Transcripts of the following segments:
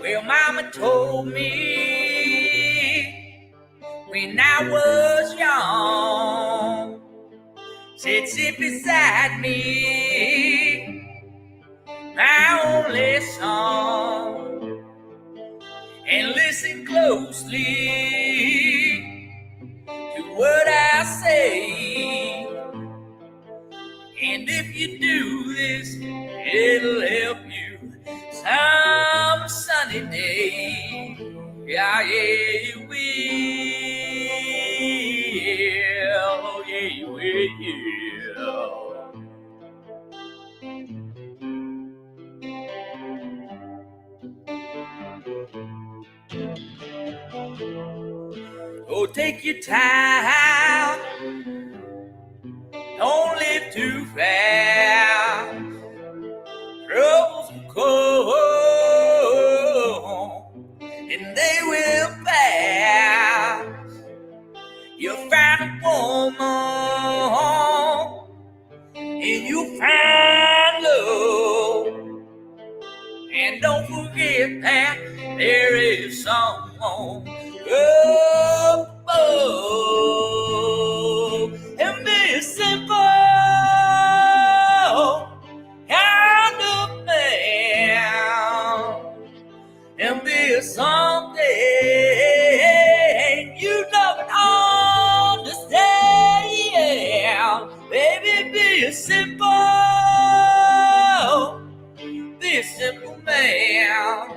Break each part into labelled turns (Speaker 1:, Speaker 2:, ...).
Speaker 1: Well, Mama told me when I was young, said sit beside me, my only son, and listen closely to what I say. And if you do this, it'll help you some sunny day. Yeah, you will. Yeah, you will. Oh, take your time. Don't live too fast. Troubles will come, and they will pass. You'll find a woman, and you'll find love. And don't forget that there is someone above. And be simple kind of man, and be something you love and understand. Baby, be a simple man.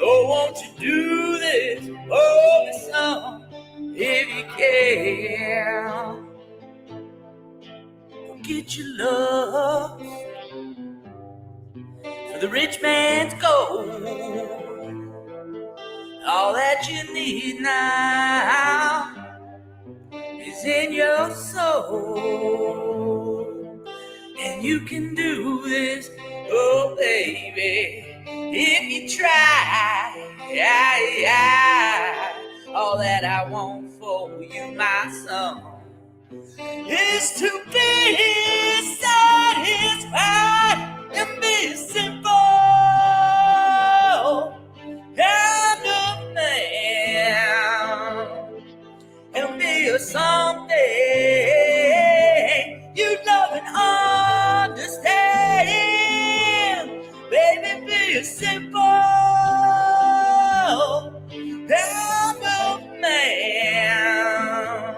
Speaker 1: Oh, won't you do this for me, son, if you can? Forget your love for the rich man's gold. All that you need now is in your soul. And you can do this, oh baby, if you try. All that I want for you, my son, is to be satisfied and be simple kind of man, and be a something you love and understand. Baby, be a simple kind of man.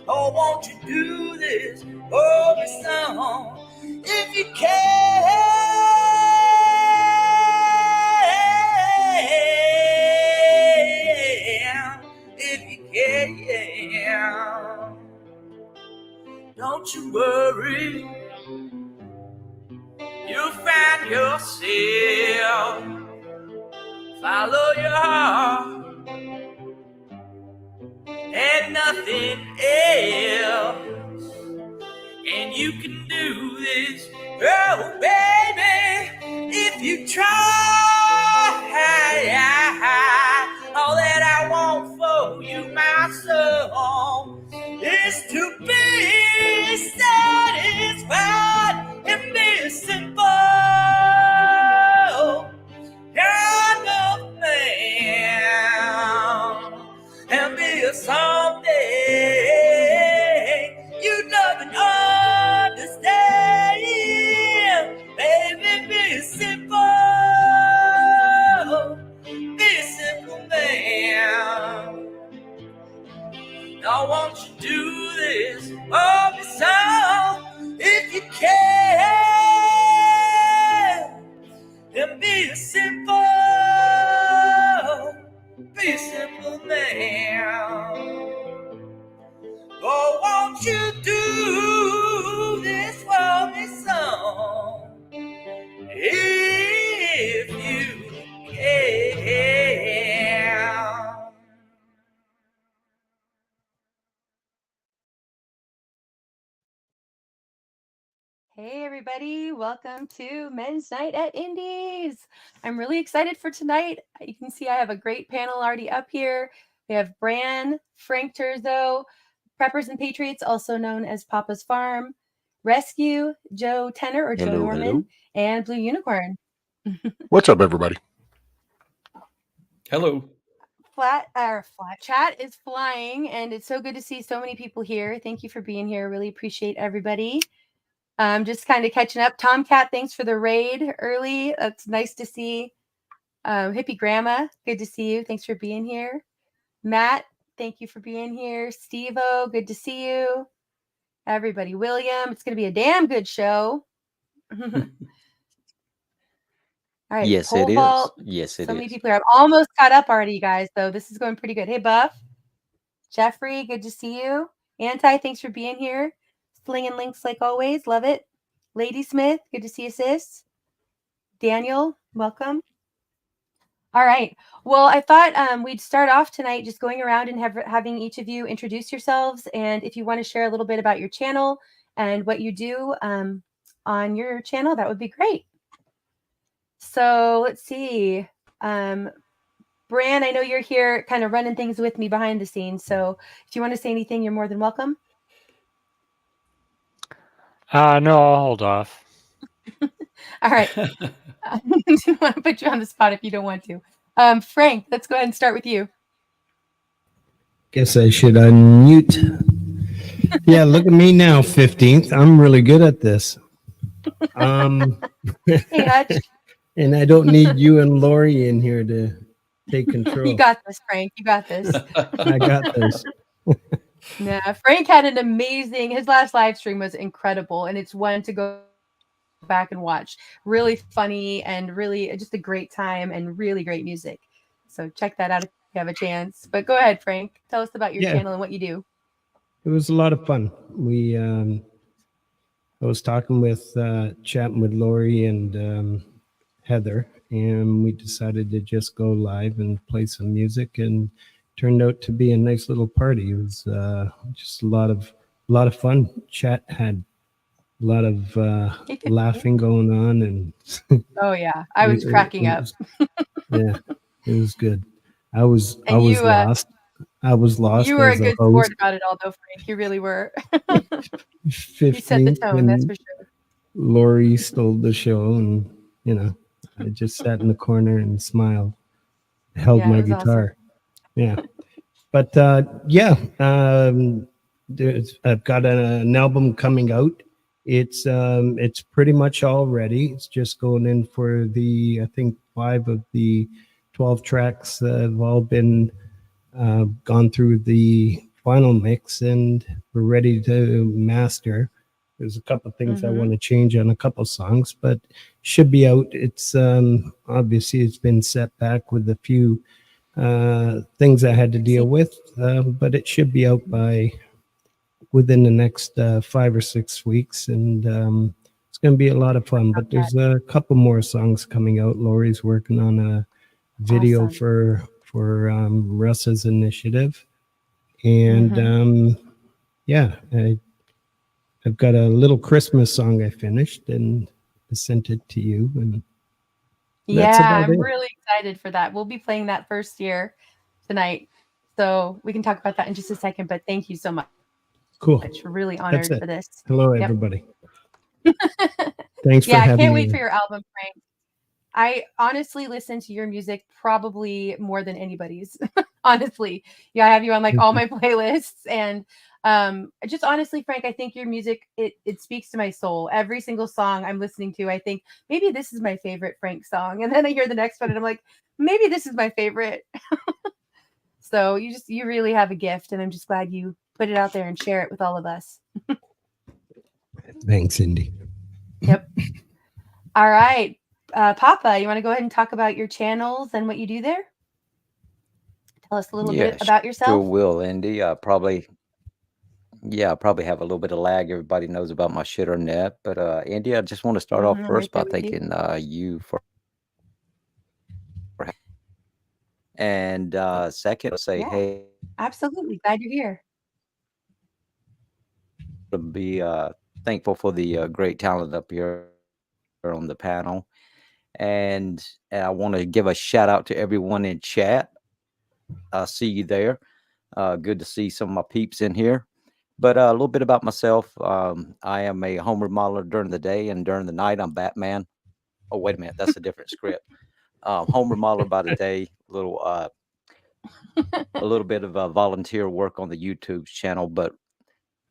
Speaker 1: Oh, won't you do this for me, son, if you can, if you can. Don't you worry, you'll find yourself. Follow your heart and nothing else. And you can do this, oh baby, if you try. All that I want for you, my soul, is to be satisfied and be simple kind of man, and be a something you love and understand. Baby, be simple
Speaker 2: Hey, everybody. Welcome to Men's Night at Indy's. I'm really excited for tonight. You can see I have a great panel already up here. We have Bran, Frank Terzo, Preppers and Patriots, also known as Poppa's Farm, Rescue, Joe Tenor or Joe
Speaker 3: Hello,
Speaker 2: Norman,
Speaker 3: hello.
Speaker 2: and Blue Unicorn.
Speaker 4: What's up, everybody?
Speaker 1: Hello.
Speaker 2: Flat chat is flying, and it's so good to see so many people here. Thank you for being here. Really appreciate everybody. Just kind of catching up. Tomcat, thanks for the raid early. That's nice to see. Hippie Grandma, good to see you. Thanks for being here. Matt, thank you for being here. Steve-O, good to see you. Everybody, William, it's going to be a damn good show. All right,
Speaker 3: Yes, it
Speaker 2: Pole
Speaker 3: is.
Speaker 2: Vault.
Speaker 3: Yes, it
Speaker 2: So many
Speaker 3: is.
Speaker 2: people here. I'm almost caught up already, you guys, though. This is going pretty good. Hey, Buff. Jeffrey, good to see you. Anti, thanks for being here. Slinging links like always. Love it. Lady Smith, good to see you, sis. Daniel, welcome. All right. Well, I thought we'd start off tonight just going around and having each of you introduce yourselves. And if you want to share a little bit about your channel and what you do on your channel, that would be great. So let's see. Bran, I know you're here kind of running things with me behind the scenes. So if you want to say anything, you're more than welcome.
Speaker 5: No, I'll hold off.
Speaker 2: All right. I don't want to put you on the spot if you don't want to. Frank, let's go ahead and start with you.
Speaker 6: Guess I should unmute. Yeah, look at me now, 15th. I'm really good at this.
Speaker 2: Hey, Hutch.
Speaker 6: And I don't need you and Lori in here to take control.
Speaker 2: You got this, Frank. You got this.
Speaker 6: I got this.
Speaker 2: Yeah, Frank had an amazing, his last live stream was incredible, and it's one to go back and watch. Really funny and really just a great time and really great music. So check that out if you have a chance. But go ahead, Frank. Tell us about your channel and what you do.
Speaker 6: It was a lot of fun. I was talking with, chatting with Lori and Heather, and we decided to just go live and play some music, and turned out to be a nice little party. It was just a lot of fun. Chat had a lot of laughing going on, and
Speaker 2: oh yeah, I was cracking up.
Speaker 6: Yeah, it was good. I was lost. I was lost.
Speaker 2: You were a good sport
Speaker 6: host.
Speaker 2: about it all, though, Frank. You really were.
Speaker 6: 15th,
Speaker 2: you set the tone, that's for sure.
Speaker 6: Lori stole the show, and I just sat in the corner and smiled, held my guitar. Awesome. Yeah, but I've got an album coming out. It's pretty much all ready. It's just going in for I think 5 of the 12 tracks have all been gone through the final mix, and we're ready to master. There's a couple of things I want to change on a couple of songs, but should be out. It's obviously it's been set back with a few things I had to deal with, but it should be out within the next 5 or 6 weeks, and it's going to be a lot of fun. But there's a couple more songs coming out. Lori's working on a video for Russ's initiative, and I've got a little Christmas song I finished, and I sent it to you. And
Speaker 2: I'm really excited for that. We'll be playing that first year tonight, so we can talk about that in just a second. But thank you so much.
Speaker 6: Cool.
Speaker 2: We're really honored for this.
Speaker 6: Hello, everybody. Thanks for having me.
Speaker 2: I can't wait for your album, Frank. I honestly listen to your music probably more than anybody's. Honestly, I have you on like all my playlists, and just honestly, Frank, I think your music it speaks to my soul. Every single song I'm listening to, I think maybe this is my favorite Frank song, and then I hear the next one, and I'm like, maybe this is my favorite. So you really have a gift, and I'm just glad you put it out there and share it with all of us.
Speaker 6: Thanks, Indy.
Speaker 2: Yep. All right. Poppa, you want to go ahead and talk about your channels and what you do there? Tell us a little bit about yourself.
Speaker 3: Sure will, Indy. Probably have a little bit of lag. Everybody knows about my shit or net, but Indy, I just want to start off first by thanking you for, and second, I'll say, hey,
Speaker 2: absolutely glad you're here.
Speaker 3: To be thankful for the great talent up here on the panel. And I want to give a shout out to everyone in chat. I see you there. Good to see some of my peeps in here. But a little bit about myself. I am a home remodeler during the day, and during the night, I'm Batman. Oh, wait a minute. That's a different script. Home remodeler by the day, a little bit of volunteer work on the YouTube channel. But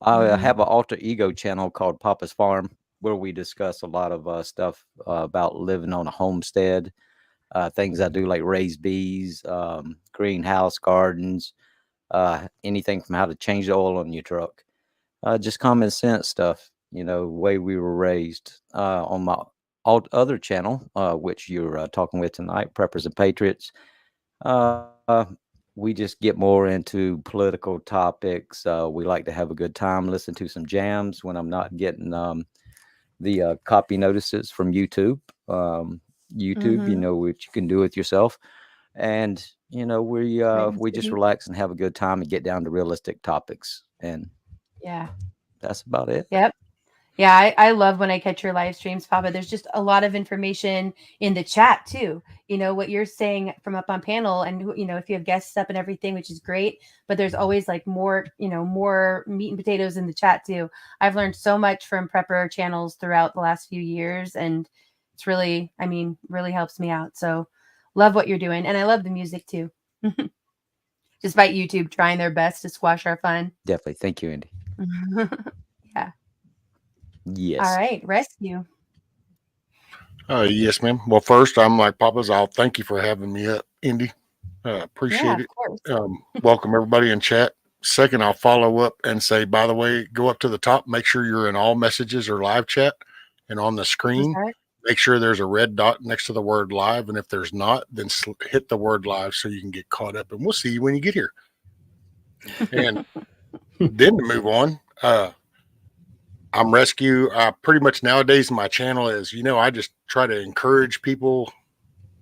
Speaker 3: I have an alter ego channel called Poppa's Farm, where we discuss a lot of stuff about living on a homestead, things I do like raise bees, greenhouse gardens, anything from how to change the oil on your truck, just common sense stuff, way we were raised. On my other channel, which you're talking with tonight, Preppers and Patriots, we just get more into political topics. We like to have a good time, listen to some jams when I'm not getting the copy notices from YouTube. YouTube, you know what you can do with yourself. And, we just relax and have a good time and get down to realistic topics. And
Speaker 2: Yeah.
Speaker 3: that's about it.
Speaker 2: Yep. Yeah, I love when I catch your live streams, Papa. There's just a lot of information in the chat too. What you're saying from up on panel, and if you have guests up and everything, which is great. But there's always like more meat and potatoes in the chat too. I've learned so much from prepper channels throughout the last few years, and it's really helps me out. So love what you're doing, and I love the music too. Despite YouTube trying their best to squash our fun.
Speaker 3: Definitely. Thank you, Indy.
Speaker 2: Yeah.
Speaker 3: Yes.
Speaker 2: All right, Rescue.
Speaker 4: Yes, ma'am. Well, first, I'm like Papa's. I'll thank you for having me up, Indy. Appreciate it.
Speaker 2: Of course.
Speaker 4: Welcome everybody in chat. Second, I'll follow up and say, by the way, go up to the top, make sure you're in all messages or live chat, and on the screen, make sure there's a red dot next to the word live. And if there's not, then hit the word live so you can get caught up, and we'll see you when you get here. And then to move on, I'm Rescue. Pretty much nowadays my channel is, I just try to encourage people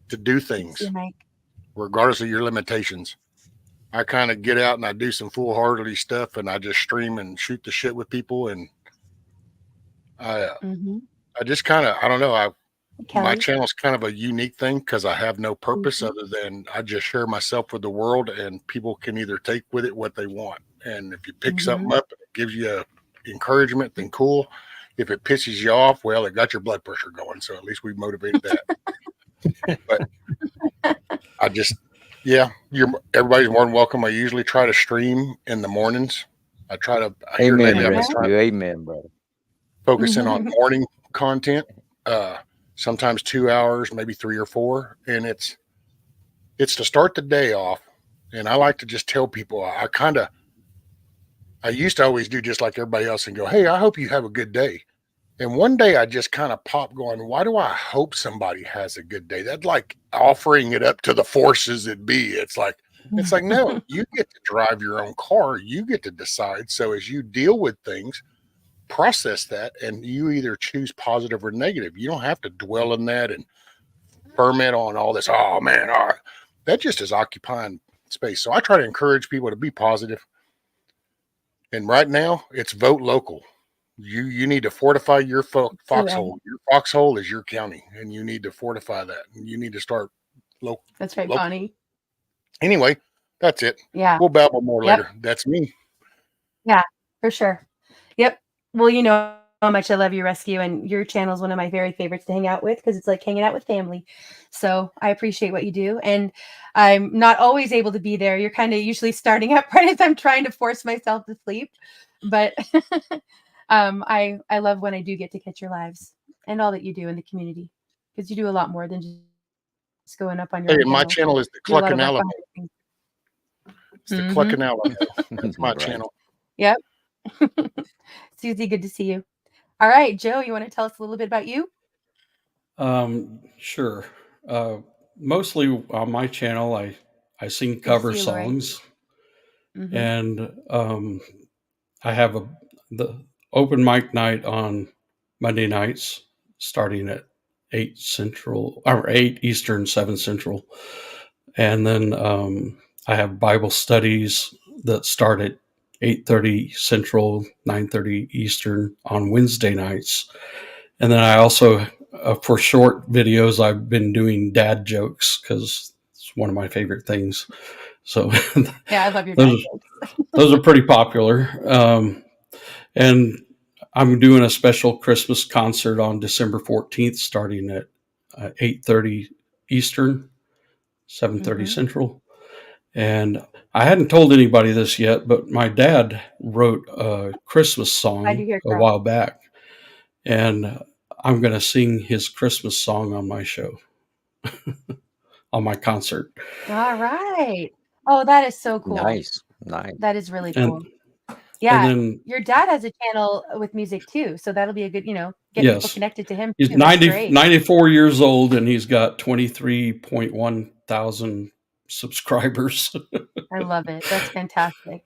Speaker 4: to do things regardless of your limitations. I kind of get out and I do some foolhardy stuff, and I just stream and shoot the shit with people. And I just kind of, I don't know. My channel is kind of a unique thing because I have no purpose other than I just share myself with the world, and people can either take with it what they want. And if you pick something up and it gives you encouragement, then cool. If it pisses you off, well, it got your blood pressure going, so at least we motivated that. But I just, everybody's more than welcome. I usually try to stream in the mornings.
Speaker 3: Amen, amen, brother.
Speaker 4: Focusing on morning content, sometimes 2 hours, maybe 3 or 4, and it's to start the day off. And I like to just tell people, I used to always do just like everybody else and go, hey, I hope you have a good day. And one day I just kind of popped going, why do I hope somebody has a good day? That's like offering it up to the forces that be. It's like, no, you get to drive your own car. You get to decide. So as you deal with things, process that, and you either choose positive or negative. You don't have to dwell in that and ferment on all this. Oh man, that just is occupying space. So I try to encourage people to be positive. And right now, it's vote local. You need to fortify your foxhole. Your foxhole is your county, and you need to fortify that. And you need to start local.
Speaker 2: That's right, Bonnie.
Speaker 4: Anyway, that's it.
Speaker 2: Yeah.
Speaker 4: We'll babble more later. That's me.
Speaker 2: Yeah, for sure. Yep. Well, you know how much I love your Rescue, and your channel is one of my very favorites to hang out with because it's like hanging out with family. So I appreciate what you do. And I'm not always able to be there. You're kind of usually starting up right as I'm trying to force myself to sleep. But I love when I do get to catch your lives and all that you do in the community, because you do a lot more than just going up on your
Speaker 4: own my channel is the Clucking Alamo. It's the Clucking Alamo. That's my channel.
Speaker 2: Yep. Susie, good to see you. All right, Joe, you want to tell us a little bit about you?
Speaker 7: Sure. Mostly on my channel, I sing cover songs, and I have the open mic night on Monday nights, starting at 8 Eastern, 7 Central, and then I have Bible studies that start at 8:30 Central, 9:30 Eastern on Wednesday nights. And then I also, for short videos, I've been doing dad jokes because it's one of my favorite things. So
Speaker 2: yeah, I love your dad jokes.
Speaker 7: Those are pretty popular. And I'm doing a special Christmas concert on December 14th, starting at 8:30 Eastern, 7:30 Central. And I hadn't told anybody this yet, but my dad wrote a Christmas song a while back. And I'm going to sing his Christmas song on my show, on my concert.
Speaker 2: All right. Oh, that is so cool.
Speaker 3: Nice.
Speaker 2: That is really cool. Yeah. And then, your dad has a channel with music too. So that'll be a good, get people connected to him.
Speaker 7: He's 94 years old and he's got 23.1 thousand subscribers.
Speaker 2: I love it. That's fantastic.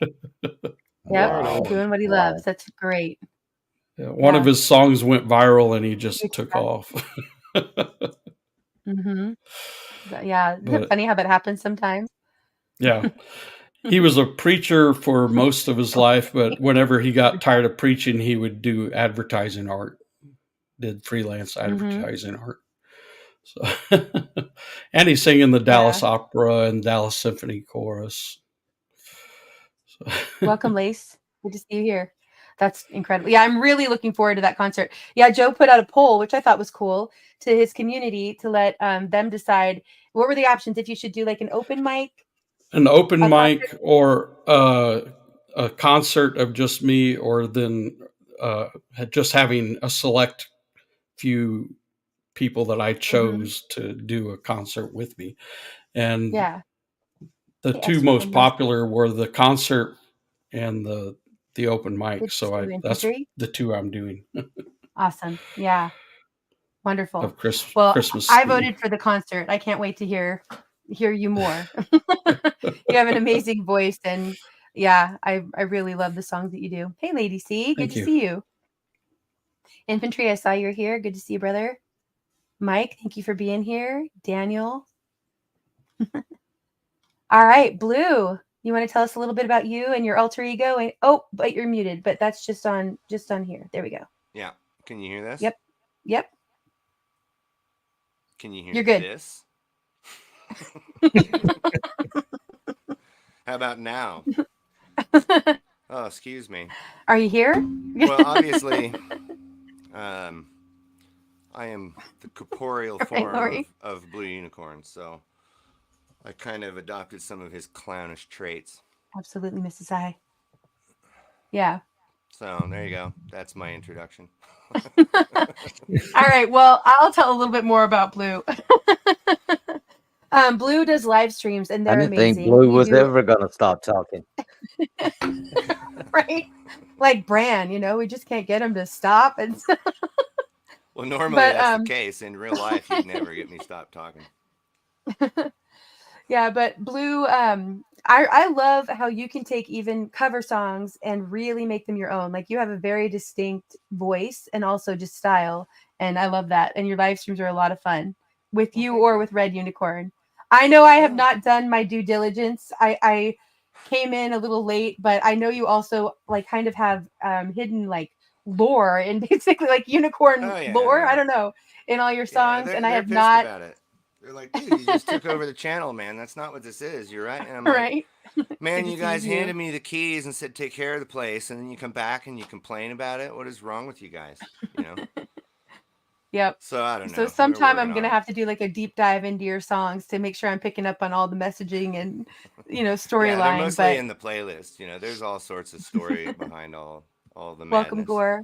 Speaker 2: Yep. Doing what he loves. That's great.
Speaker 7: Yeah, one of his songs went viral and he just took off.
Speaker 2: Yeah. Isn't it funny how that happens sometimes?
Speaker 7: Yeah. He was a preacher for most of his life, but whenever he got tired of preaching, he would do advertising art, did freelance advertising art. So, and he sang in the Dallas Opera and Dallas Symphony Chorus.
Speaker 2: So. Welcome, Lace. Good to see you here. That's incredible. Yeah, I'm really looking forward to that concert. Yeah, Joe put out a poll, which I thought was cool, to his community to let them decide what were the options if you should do like an open mic.
Speaker 7: An open mic concert, or a concert of just me, or then just having a select few people that I chose to do a concert with me. And the two most popular were the concert and the open mic. So that's the two I'm doing.
Speaker 2: Awesome. Yeah. Wonderful.
Speaker 7: Of
Speaker 2: Christmas. I voted for the concert. I can't wait to hear you more. You have an amazing voice, and I really love the songs that you do. Hey, Lady C, good to see you. Infantry, I saw you're here. Good to see you, brother. Mike, thank you for being here. Daniel. All right, Blue, you want to tell us a little bit about you and your alter ego? And but you're muted, but that's just on here. There we go.
Speaker 8: Yeah. Can you hear this?
Speaker 2: Yep.
Speaker 8: Can you hear
Speaker 2: You're good.
Speaker 8: This? How about now? Oh, excuse me.
Speaker 2: Are you here?
Speaker 8: Well, obviously, I am the corporeal form of Blue Unicorn, so I kind of adopted some of his clownish traits.
Speaker 2: Absolutely, Mrs. I. Yeah.
Speaker 8: So there you go. That's my introduction.
Speaker 2: All right. Well, I'll tell a little bit more about Blue. Blue does live streams, and they're amazing.
Speaker 3: I didn't think Blue was ever going to stop talking.
Speaker 2: Right? Like Bran, we just can't get him to stop. And
Speaker 8: well, normally that's the case. In real life, you'd never get me to stop talking.
Speaker 2: Yeah, but Blue, I love how you can take even cover songs and really make them your own. Like, you have a very distinct voice and also just style, and I love that. And your live streams are a lot of fun with you or with Red Unicorn. I know I have not done my due diligence. I came in a little late, but I know you also like kind of have hidden like lore and basically like unicorn lore. I don't know, in all your songs, and I have not.
Speaker 8: About it. They're like, dude, you just took over the channel, man. That's not what this is. You're right. And I'm
Speaker 2: right.
Speaker 8: Like, man, you guys handed me the keys and said take care of the place, and then you come back and you complain about it. What is wrong with you guys?
Speaker 2: Yep.
Speaker 8: So I don't know.
Speaker 2: So sometime I'm gonna have to do like a deep dive into your songs to make sure I'm picking up on all the messaging and storyline.
Speaker 8: They're mostly in the playlist. There's all sorts of story behind all the madness.
Speaker 2: Welcome, Gore.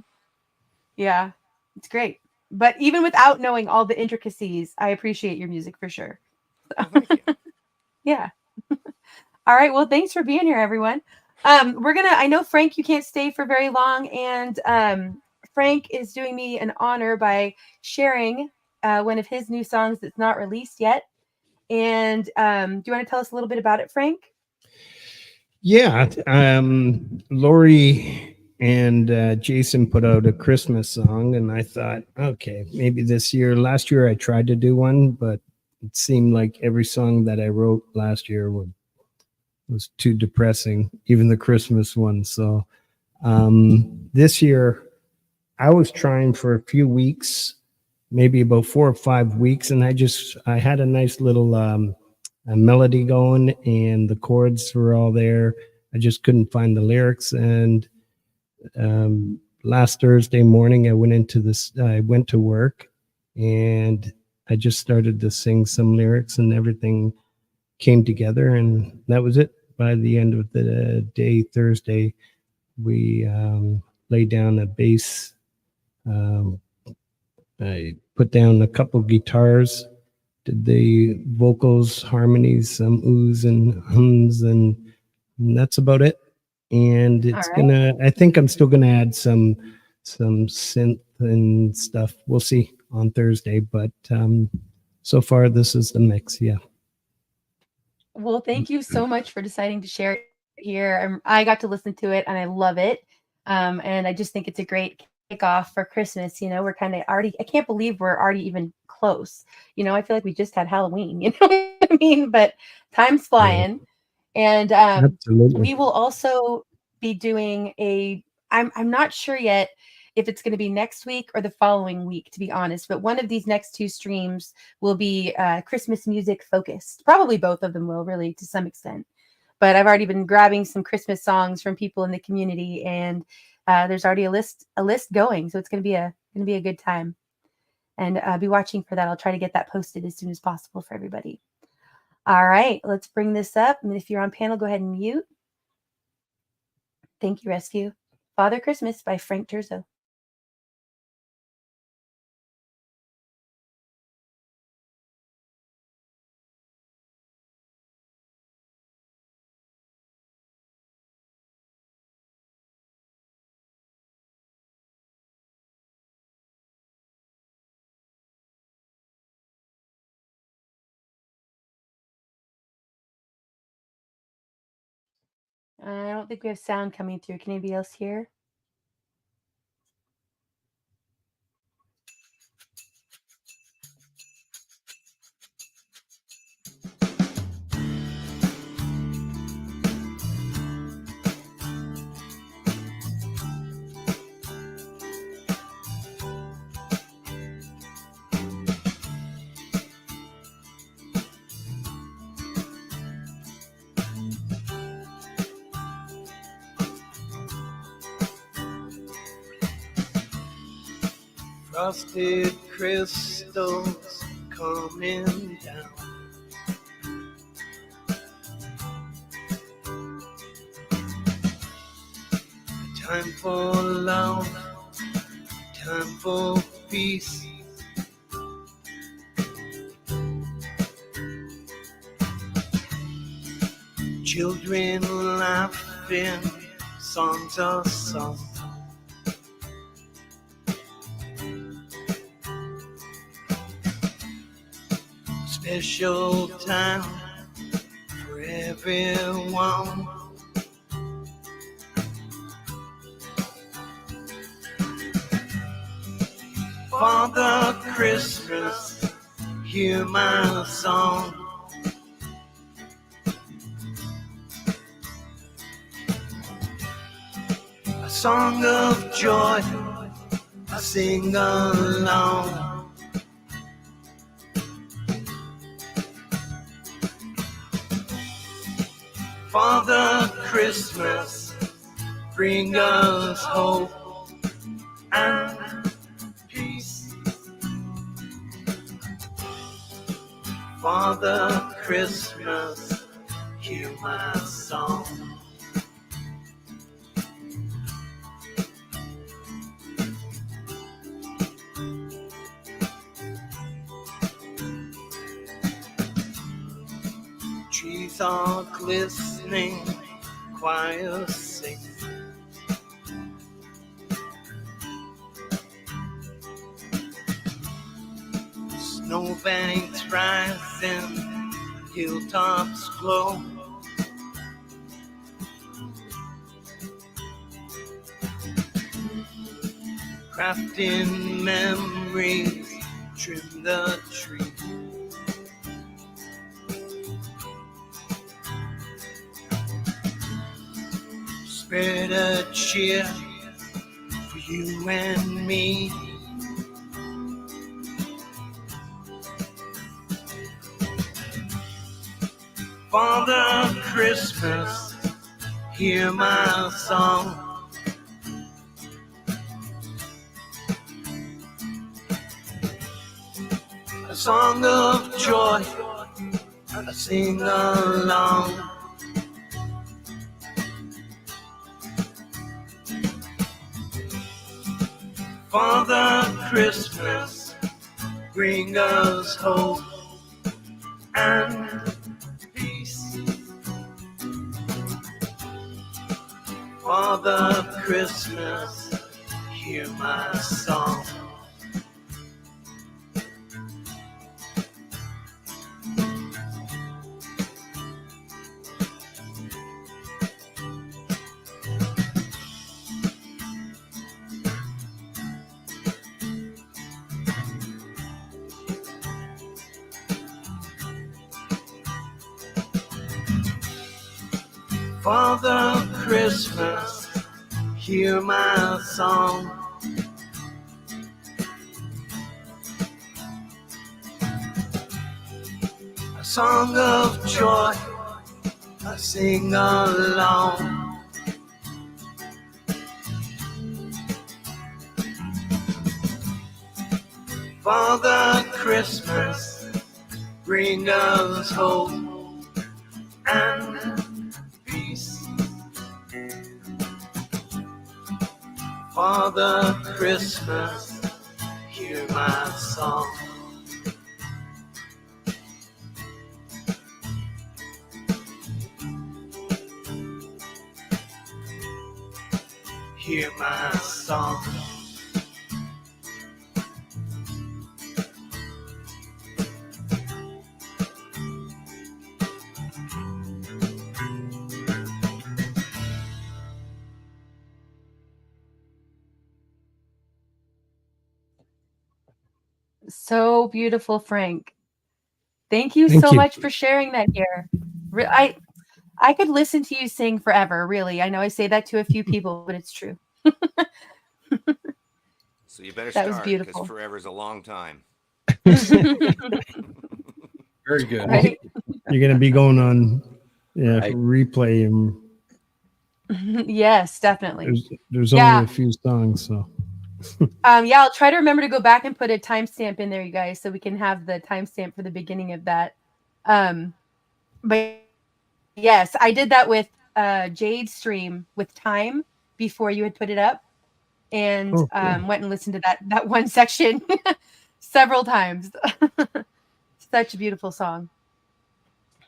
Speaker 2: Yeah, it's great. But even without knowing all the intricacies, I appreciate your music for sure.
Speaker 8: Well, thank you.
Speaker 2: Yeah. All right. Well, thanks for being here, everyone. I know Frank, you can't stay for very long, and Frank is doing me an honor by sharing one of his new songs that's not released yet. And do you want to tell us a little bit about it, Frank?
Speaker 6: Yeah. Lori and Jason put out a Christmas song, and I thought, okay, maybe this year. Last year I tried to do one, but it seemed like every song that I wrote last year would was too depressing, even the Christmas one. So this year I was trying for a few weeks, maybe about 4 or 5 weeks, and I had a nice little a melody going, and the chords were all there. I just couldn't find the lyrics. And last Thursday morning, I went to work, and I just started to sing some lyrics, and everything came together, and that was it. By the end of the day, Thursday, we laid down a bass. I put down a couple guitars, did the vocals, harmonies, some oohs and hums, and that's about it. And it's I think I'm still gonna add some synth and stuff. We'll see on Thursday, but so far this is the mix. Yeah.
Speaker 2: Well, thank you so much for deciding to share it here. I got to listen to it and I love it. And I just think it's a great kickoff for Christmas. You know, we're kind of already, I can't believe we're already even close. You know, I feel like we just had Halloween, you know what I mean? But time's flying. And we will also be doing I'm not sure yet if it's going to be next week or the following week, to be honest, but one of these next two streams will be Christmas music focused. Probably both of them will, really, to some extent. But I've already been grabbing some Christmas songs from people in the community, and there's already a list going, so it's going to be a good time. And be watching for that. I'll try to get that posted as soon as possible for everybody. All right, let's bring this up. And if you're on panel, go ahead and mute. Thank you, Rescue. Father Christmas by Frank Turzo. I don't think we have sound coming through. Can anybody else hear?
Speaker 9: Frosted crystals coming down. Time for love, time for peace. Children laughing, songs are sung. Special time for everyone. Father Christmas, hear my song. A song of joy, I sing along. Father Christmas, bring us hope and peace. Father Christmas, hear my song. Trees are glistening, choirs sing. Snowbanks rising, hilltops glow. Crafting memories, trim the tree. spread a cheer for you and me. Father Christmas, hear my song. A song of joy, I sing along. Father Christmas, bring us hope and peace. Father Christmas, hear my song. Father Christmas, hear my song. A song of joy, I sing along. Father Christmas, bring us hope and peace. Father Christmas, hear my song. Hear my song.
Speaker 2: So beautiful, Frank. Thank you
Speaker 6: Thank
Speaker 2: so
Speaker 6: you.
Speaker 2: much for sharing that here. I could listen to you sing forever, really. I know I say that to a few people, but it's true.
Speaker 8: So you better
Speaker 2: That was
Speaker 8: start, because
Speaker 2: beautiful.
Speaker 8: forever's a long time.
Speaker 7: Very good.
Speaker 2: Right?
Speaker 6: You're going to be going on
Speaker 3: Right.
Speaker 6: replay, and
Speaker 2: Yes, definitely.
Speaker 6: there's
Speaker 2: Yeah.
Speaker 6: only a few songs, so
Speaker 2: Yeah, I'll try to remember to go back and put a timestamp in there, you guys, so we can have the timestamp for the beginning of that. But yes, I did that with Jade's stream with time before you had put it up, and
Speaker 6: Oh, cool.
Speaker 2: went and listened to that one section several times. Such a beautiful song.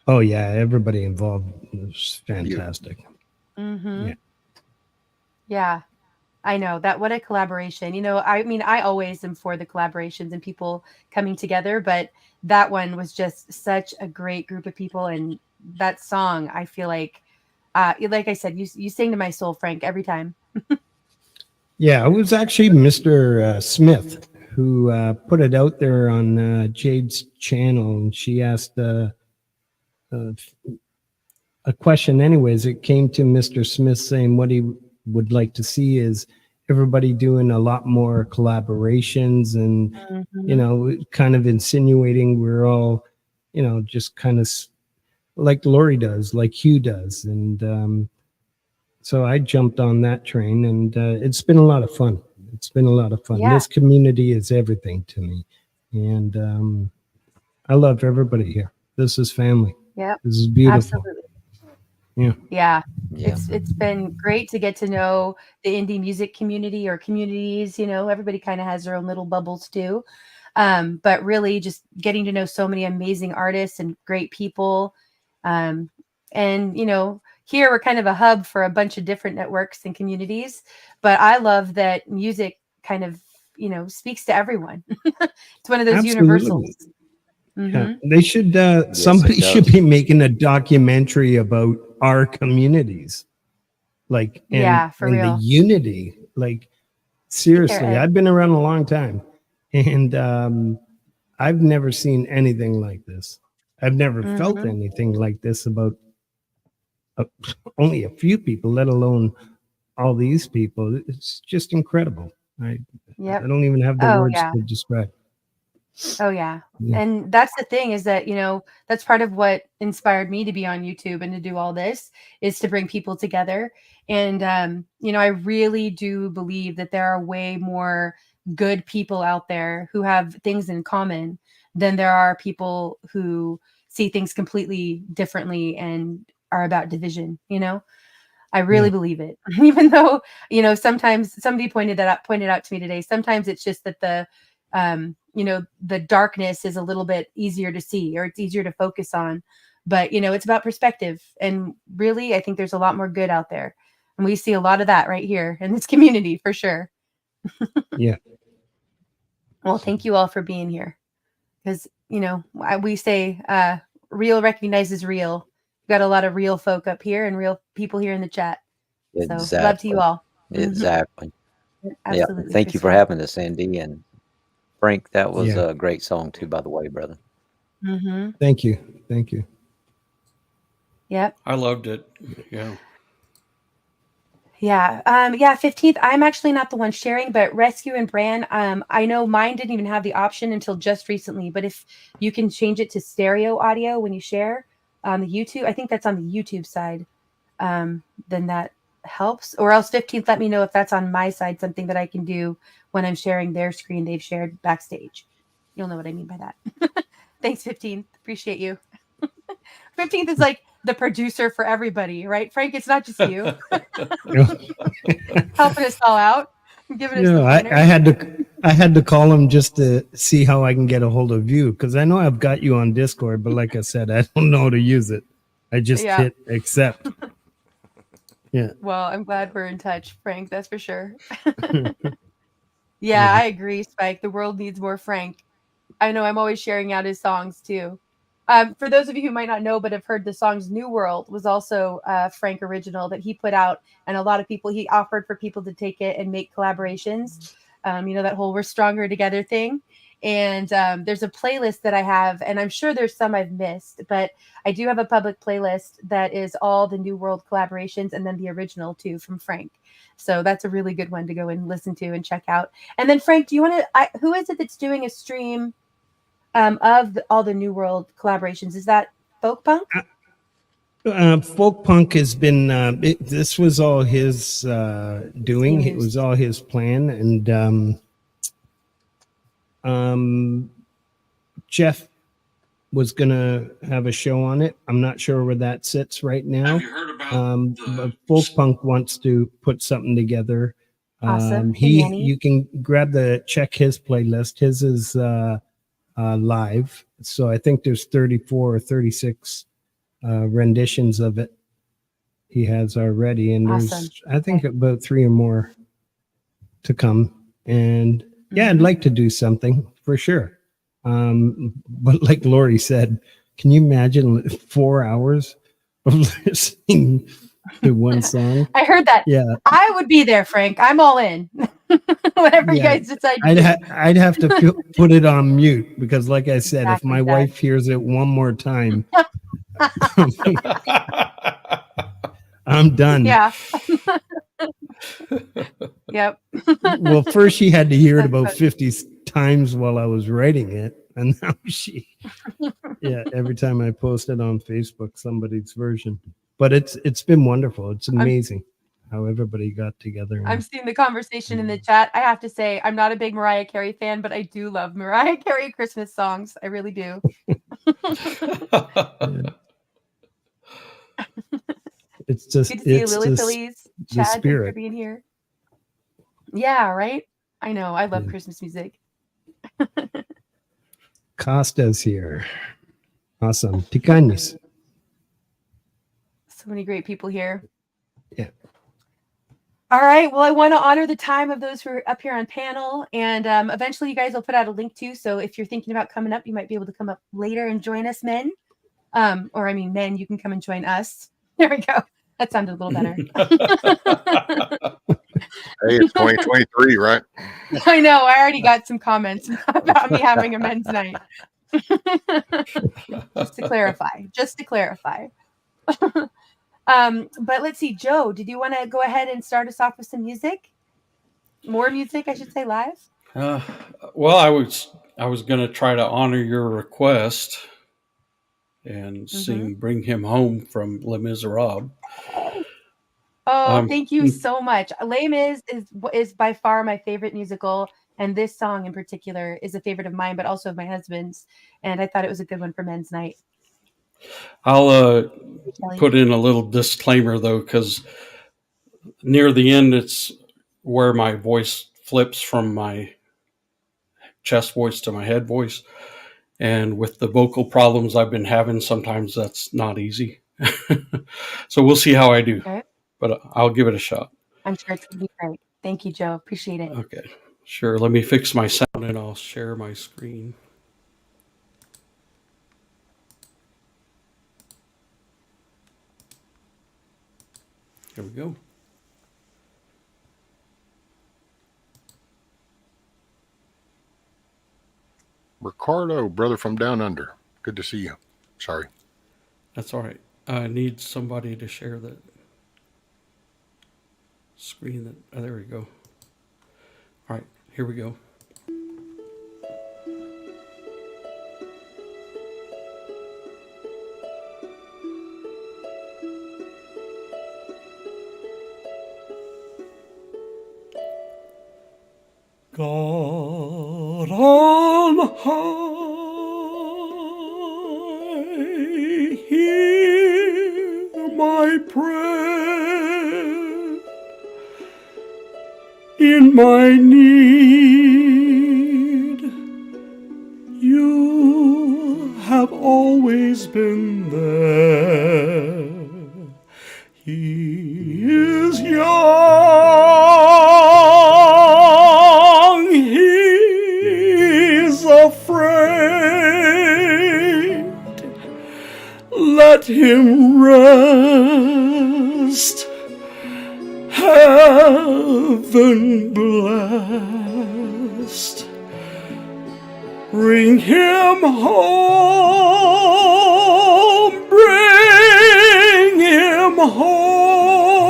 Speaker 6: Oh yeah, everybody involved was fantastic.
Speaker 2: Mm-hmm.
Speaker 6: Yeah.
Speaker 2: Yeah, I know that. What a collaboration. You know, I mean, I always am for the collaborations and people coming together, but that one was just such a great group of people. And that song, I feel like I said, you sing to my soul, Frank, every time.
Speaker 6: Yeah, it was actually Mr. Smith who put it out there on Jade's channel, and she asked a question. Anyways, it came to Mr. Smith saying what he would like to see is everybody doing a lot more collaborations, and you know, kind of insinuating we're all, you know, just kind of like Lori does, like Hugh does, and so I jumped on that train, and it's been a lot of fun. It's been a lot of fun.
Speaker 2: Yeah.
Speaker 6: This community is everything to me, and I love everybody here. This is family.
Speaker 2: Yeah,
Speaker 6: This is beautiful.
Speaker 2: absolutely.
Speaker 6: Yeah.
Speaker 2: Yeah.
Speaker 3: Yeah.
Speaker 2: It's been great to get to know the indie music community or communities. You know, everybody kind of has their own little bubbles too. But really just getting to know so many amazing artists and great people. And, you know, here we're kind of a hub for a bunch of different networks and communities. But I love that music kind of, you know, speaks to everyone. It's one of those
Speaker 6: Absolutely.
Speaker 2: universals.
Speaker 6: Yeah. They should, somebody
Speaker 3: it
Speaker 6: should
Speaker 3: does.
Speaker 6: be making a documentary about our communities. Like, and,
Speaker 2: Yeah, for
Speaker 6: and
Speaker 2: real.
Speaker 6: the unity. Like, seriously,
Speaker 2: Ed.
Speaker 6: I've been around a long time, and I've never seen anything like this. I've never felt anything like this about only a few people, let alone all these people. It's just incredible. I don't even have the words to describe.
Speaker 2: Oh yeah. And that's the thing, is that, that's part of what inspired me to be on YouTube and to do all this, is to bring people together. And, I really do believe that there are way more good people out there who have things in common than there are people who see things completely differently and are about division. I really believe it. Even though, sometimes somebody pointed out to me today, sometimes it's just that the darkness is a little bit easier to see, or it's easier to focus on. But, it's about perspective. And really, I think there's a lot more good out there. And we see a lot of that right here in this community, for sure.
Speaker 6: Yeah.
Speaker 2: Well, thank you all for being here. Because, we say real recognizes real. We've got a lot of real folk up here and real people here in the chat.
Speaker 3: Exactly.
Speaker 2: So love to you all.
Speaker 3: Exactly.
Speaker 2: Absolutely.
Speaker 3: Yeah. Thank you for having us, Indy. And Frank, that was a great song too, by the way, brother.
Speaker 6: Thank you. Thank you.
Speaker 2: Yep.
Speaker 7: I loved it. Yeah.
Speaker 2: Yeah. 15th. I'm actually not the one sharing, but Rescue and Bran, I know mine didn't even have the option until just recently, but if you can change it to stereo audio when you share on the YouTube, I think that's on the YouTube side, then that helps. Or else 15th, let me know if that's on my side, something that I can do when I'm sharing their screen they've shared backstage. You'll know what I mean by that. Thanks, 15th. Appreciate you. 15th is like the producer for everybody, right, Frank? It's not just you. Helping us all out, giving us the pointers.
Speaker 6: I had to call him just to see how I can get a hold of you, because I know I've got you on Discord, but like I said, I don't know how to use it. I just hit accept. Yeah.
Speaker 2: Well, I'm glad we're in touch, Frank. That's for sure. Yeah, I agree, Spike. The world needs more Frank. I know I'm always sharing out his songs too. For those of you who might not know, but have heard the songs New World was also Frank original that he put out. And a lot of people, he offered for people to take it and make collaborations. That whole We're Stronger Together thing. And there's a playlist that I have, and I'm sure there's some I've missed, but I do have a public playlist that is all the New World collaborations and then the original too from Frank. So that's a really good one to go and listen to and check out. And then Frank, do you want to, who is it that's doing a stream of all the New World collaborations? Is that Folk Punk?
Speaker 6: Folk Punk has been, this was all his doing. It was all his plan. And Jeff was going to have a show on it. I'm not sure where that sits right now.
Speaker 7: Have you heard about
Speaker 6: but Folk Punk wants to put something together.
Speaker 2: Awesome.
Speaker 6: You can check his playlist. His is live. So I think there's 34 or 36 renditions of it he has already, and there's I think about 3 or more to come. And I'd like to do something for sure, but like Lori said, can you imagine 4 hours of listening to one song?
Speaker 2: I heard that.
Speaker 6: Yeah,
Speaker 2: I would be there, Frank. I'm all in. Whatever you guys decide.
Speaker 6: I'd have to put it on mute, because like I said, if my wife hears it one more time, I'm done.
Speaker 2: Yeah. Yep.
Speaker 6: Well, first she had to hear it about 50 times while I was writing it, and now every time I post it on Facebook, somebody's version. But it's been wonderful. It's amazing how everybody got together.
Speaker 2: I'm seeing the conversation in the chat. I have to say, I'm not a big Mariah Carey fan, but I do love Mariah Carey Christmas songs. I really do.
Speaker 6: It's just
Speaker 2: good to see you, Lily
Speaker 6: just
Speaker 2: Phillies.
Speaker 6: the
Speaker 2: Chad, thanks
Speaker 6: spirit.
Speaker 2: for being here. Yeah, right? I know. I love Christmas music.
Speaker 6: Costa's here. Awesome. Picañas.
Speaker 2: So many great people here.
Speaker 6: Yeah.
Speaker 2: All right. Well, I want to honor the time of those who are up here on panel. And eventually you guys will put out a link too. So if you're thinking about coming up, you might be able to come up later and join us, men. Men, you can come and join us. There we go. That sounded a little better.
Speaker 4: Hey, it's 2023, right?
Speaker 2: I know. I already got some comments about me having a men's night. Just to clarify. But let's see, Joe, did you want to go ahead and start us off with some music? More music, I should say, live.
Speaker 7: Well, I was going to try to honor your request and sing "Bring Him Home" from Les Miserables.
Speaker 2: Oh, thank you so much. Les Mis is by far my favorite musical, and this song in particular is a favorite of mine, but also of my husband's. And I thought it was a good one for Men's Night.
Speaker 7: I'll put in a little disclaimer though, because near the end, it's where my voice flips from my chest voice to my head voice. And with the vocal problems I've been having, sometimes that's not easy. So we'll see how I do.
Speaker 2: Okay.
Speaker 7: But I'll give it a shot.
Speaker 2: I'm sure it's going to be great. Thank you, Joe. Appreciate it.
Speaker 7: Okay. Sure. Let me fix my sound and I'll share my screen. Here we go.
Speaker 4: Ricardo, brother from down under. Good to see you. Sorry.
Speaker 7: That's all right. I need somebody to share that screen. There we go. All right, here we go. God on high, hear my prayer. In my need, you have always been there. He is young, he's afraid. Let him rest, heaven blessed. Bring him home, bring him home,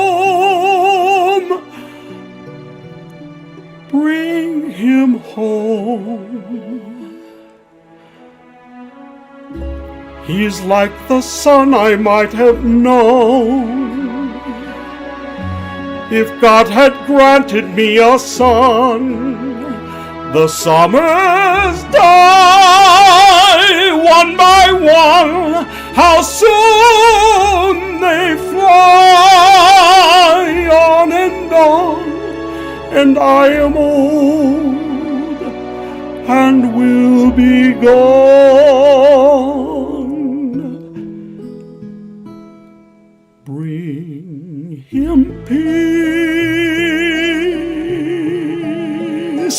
Speaker 7: bring him home. He's like the son I might have known if God had granted me a son. The summers die one by one, how soon they fly on, and I am old and will be gone. Bring him peace,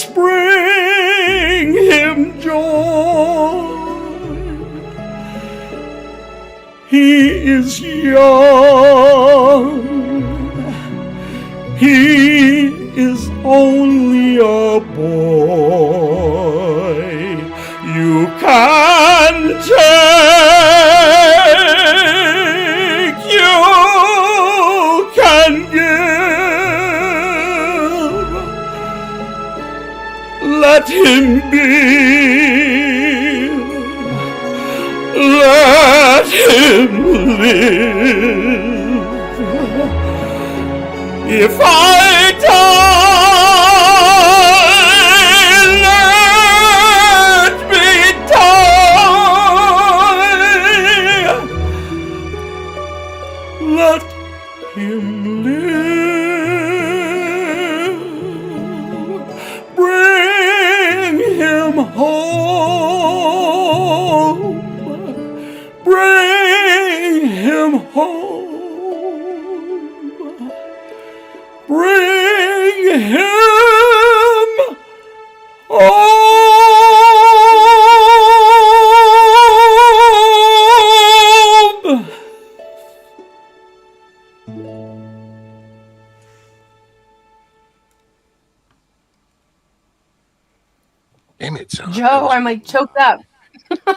Speaker 7: bring him joy. He is young, he is only a boy. You can take, you can give. Let him be, let him live. If I die, let me die. Let him live. Bring him home. Bring him home. Bring him home.
Speaker 4: Damn it, sounds
Speaker 2: Joe, I'm like choked up.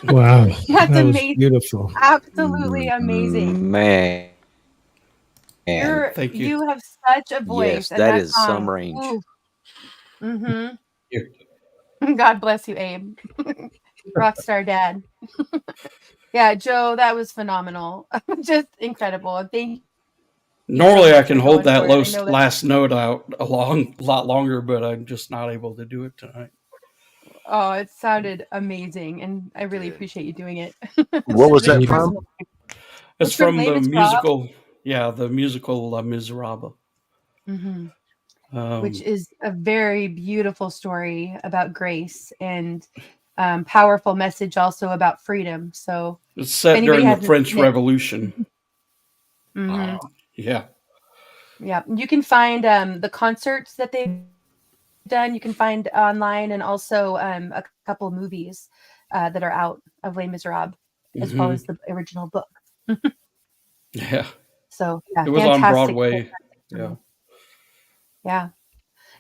Speaker 6: Wow.
Speaker 2: That's
Speaker 6: That was
Speaker 2: amazing.
Speaker 6: beautiful.
Speaker 2: Absolutely amazing.
Speaker 3: Man.
Speaker 7: Thank you.
Speaker 2: You have such a voice.
Speaker 3: Yes,
Speaker 2: And
Speaker 3: that
Speaker 2: that
Speaker 3: is
Speaker 2: song,
Speaker 3: some range.
Speaker 2: ooh, mhm.
Speaker 7: Here.
Speaker 2: God bless you, Abe. Rockstar dad. Yeah, Joe, that was phenomenal. Just incredible. And thank you so
Speaker 7: Normally, I
Speaker 2: much
Speaker 7: can
Speaker 2: for
Speaker 7: hold
Speaker 2: going
Speaker 7: that
Speaker 2: for it. I know that.
Speaker 7: last note out a lot longer, but I'm just not able to do it tonight.
Speaker 2: Oh, it sounded amazing, and I really
Speaker 8: Good.
Speaker 2: appreciate you doing it.
Speaker 4: What was that
Speaker 2: Really
Speaker 4: from?
Speaker 2: personal.
Speaker 7: It's
Speaker 2: from
Speaker 7: from
Speaker 2: Les
Speaker 7: the
Speaker 2: Miserables.
Speaker 7: musical, the musical Les Miserables.
Speaker 2: Mhm. Which is a very beautiful story about grace and powerful message also about freedom. So
Speaker 7: It's
Speaker 2: if
Speaker 7: set
Speaker 2: anybody
Speaker 7: during the
Speaker 2: hasn't
Speaker 7: French
Speaker 2: seen it,
Speaker 7: Revolution.
Speaker 2: mhm,
Speaker 7: Yeah.
Speaker 2: yeah, you can find the concerts that they've done. You can find online, and also a couple of movies that are out of Les Miserables, as well
Speaker 7: Hmm.
Speaker 2: as the original book.
Speaker 7: Yeah.
Speaker 2: So yeah,
Speaker 7: It was on
Speaker 2: fantastic.
Speaker 7: Broadway.
Speaker 2: Fantastic.
Speaker 7: Yeah.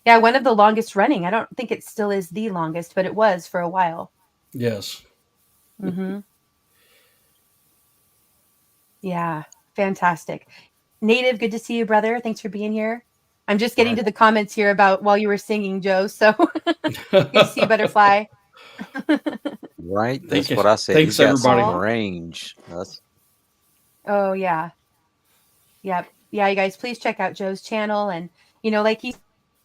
Speaker 2: Yeah, one of the longest running. I don't think it still is the longest, but it was for a while.
Speaker 7: Yes.
Speaker 2: Hmm. Yeah, fantastic. Native, good to see you, brother. Thanks for being here. I'm just getting to the comments here about while you were singing, Joe. So good to see you, Butterfly.
Speaker 3: Right? That's
Speaker 7: you.
Speaker 3: what I said.
Speaker 7: Thanks,
Speaker 3: He's got some
Speaker 7: everybody.
Speaker 2: Aw.
Speaker 3: range.
Speaker 2: Oh yeah. Yep. Yeah, you guys, please check out Joe's channel. And like he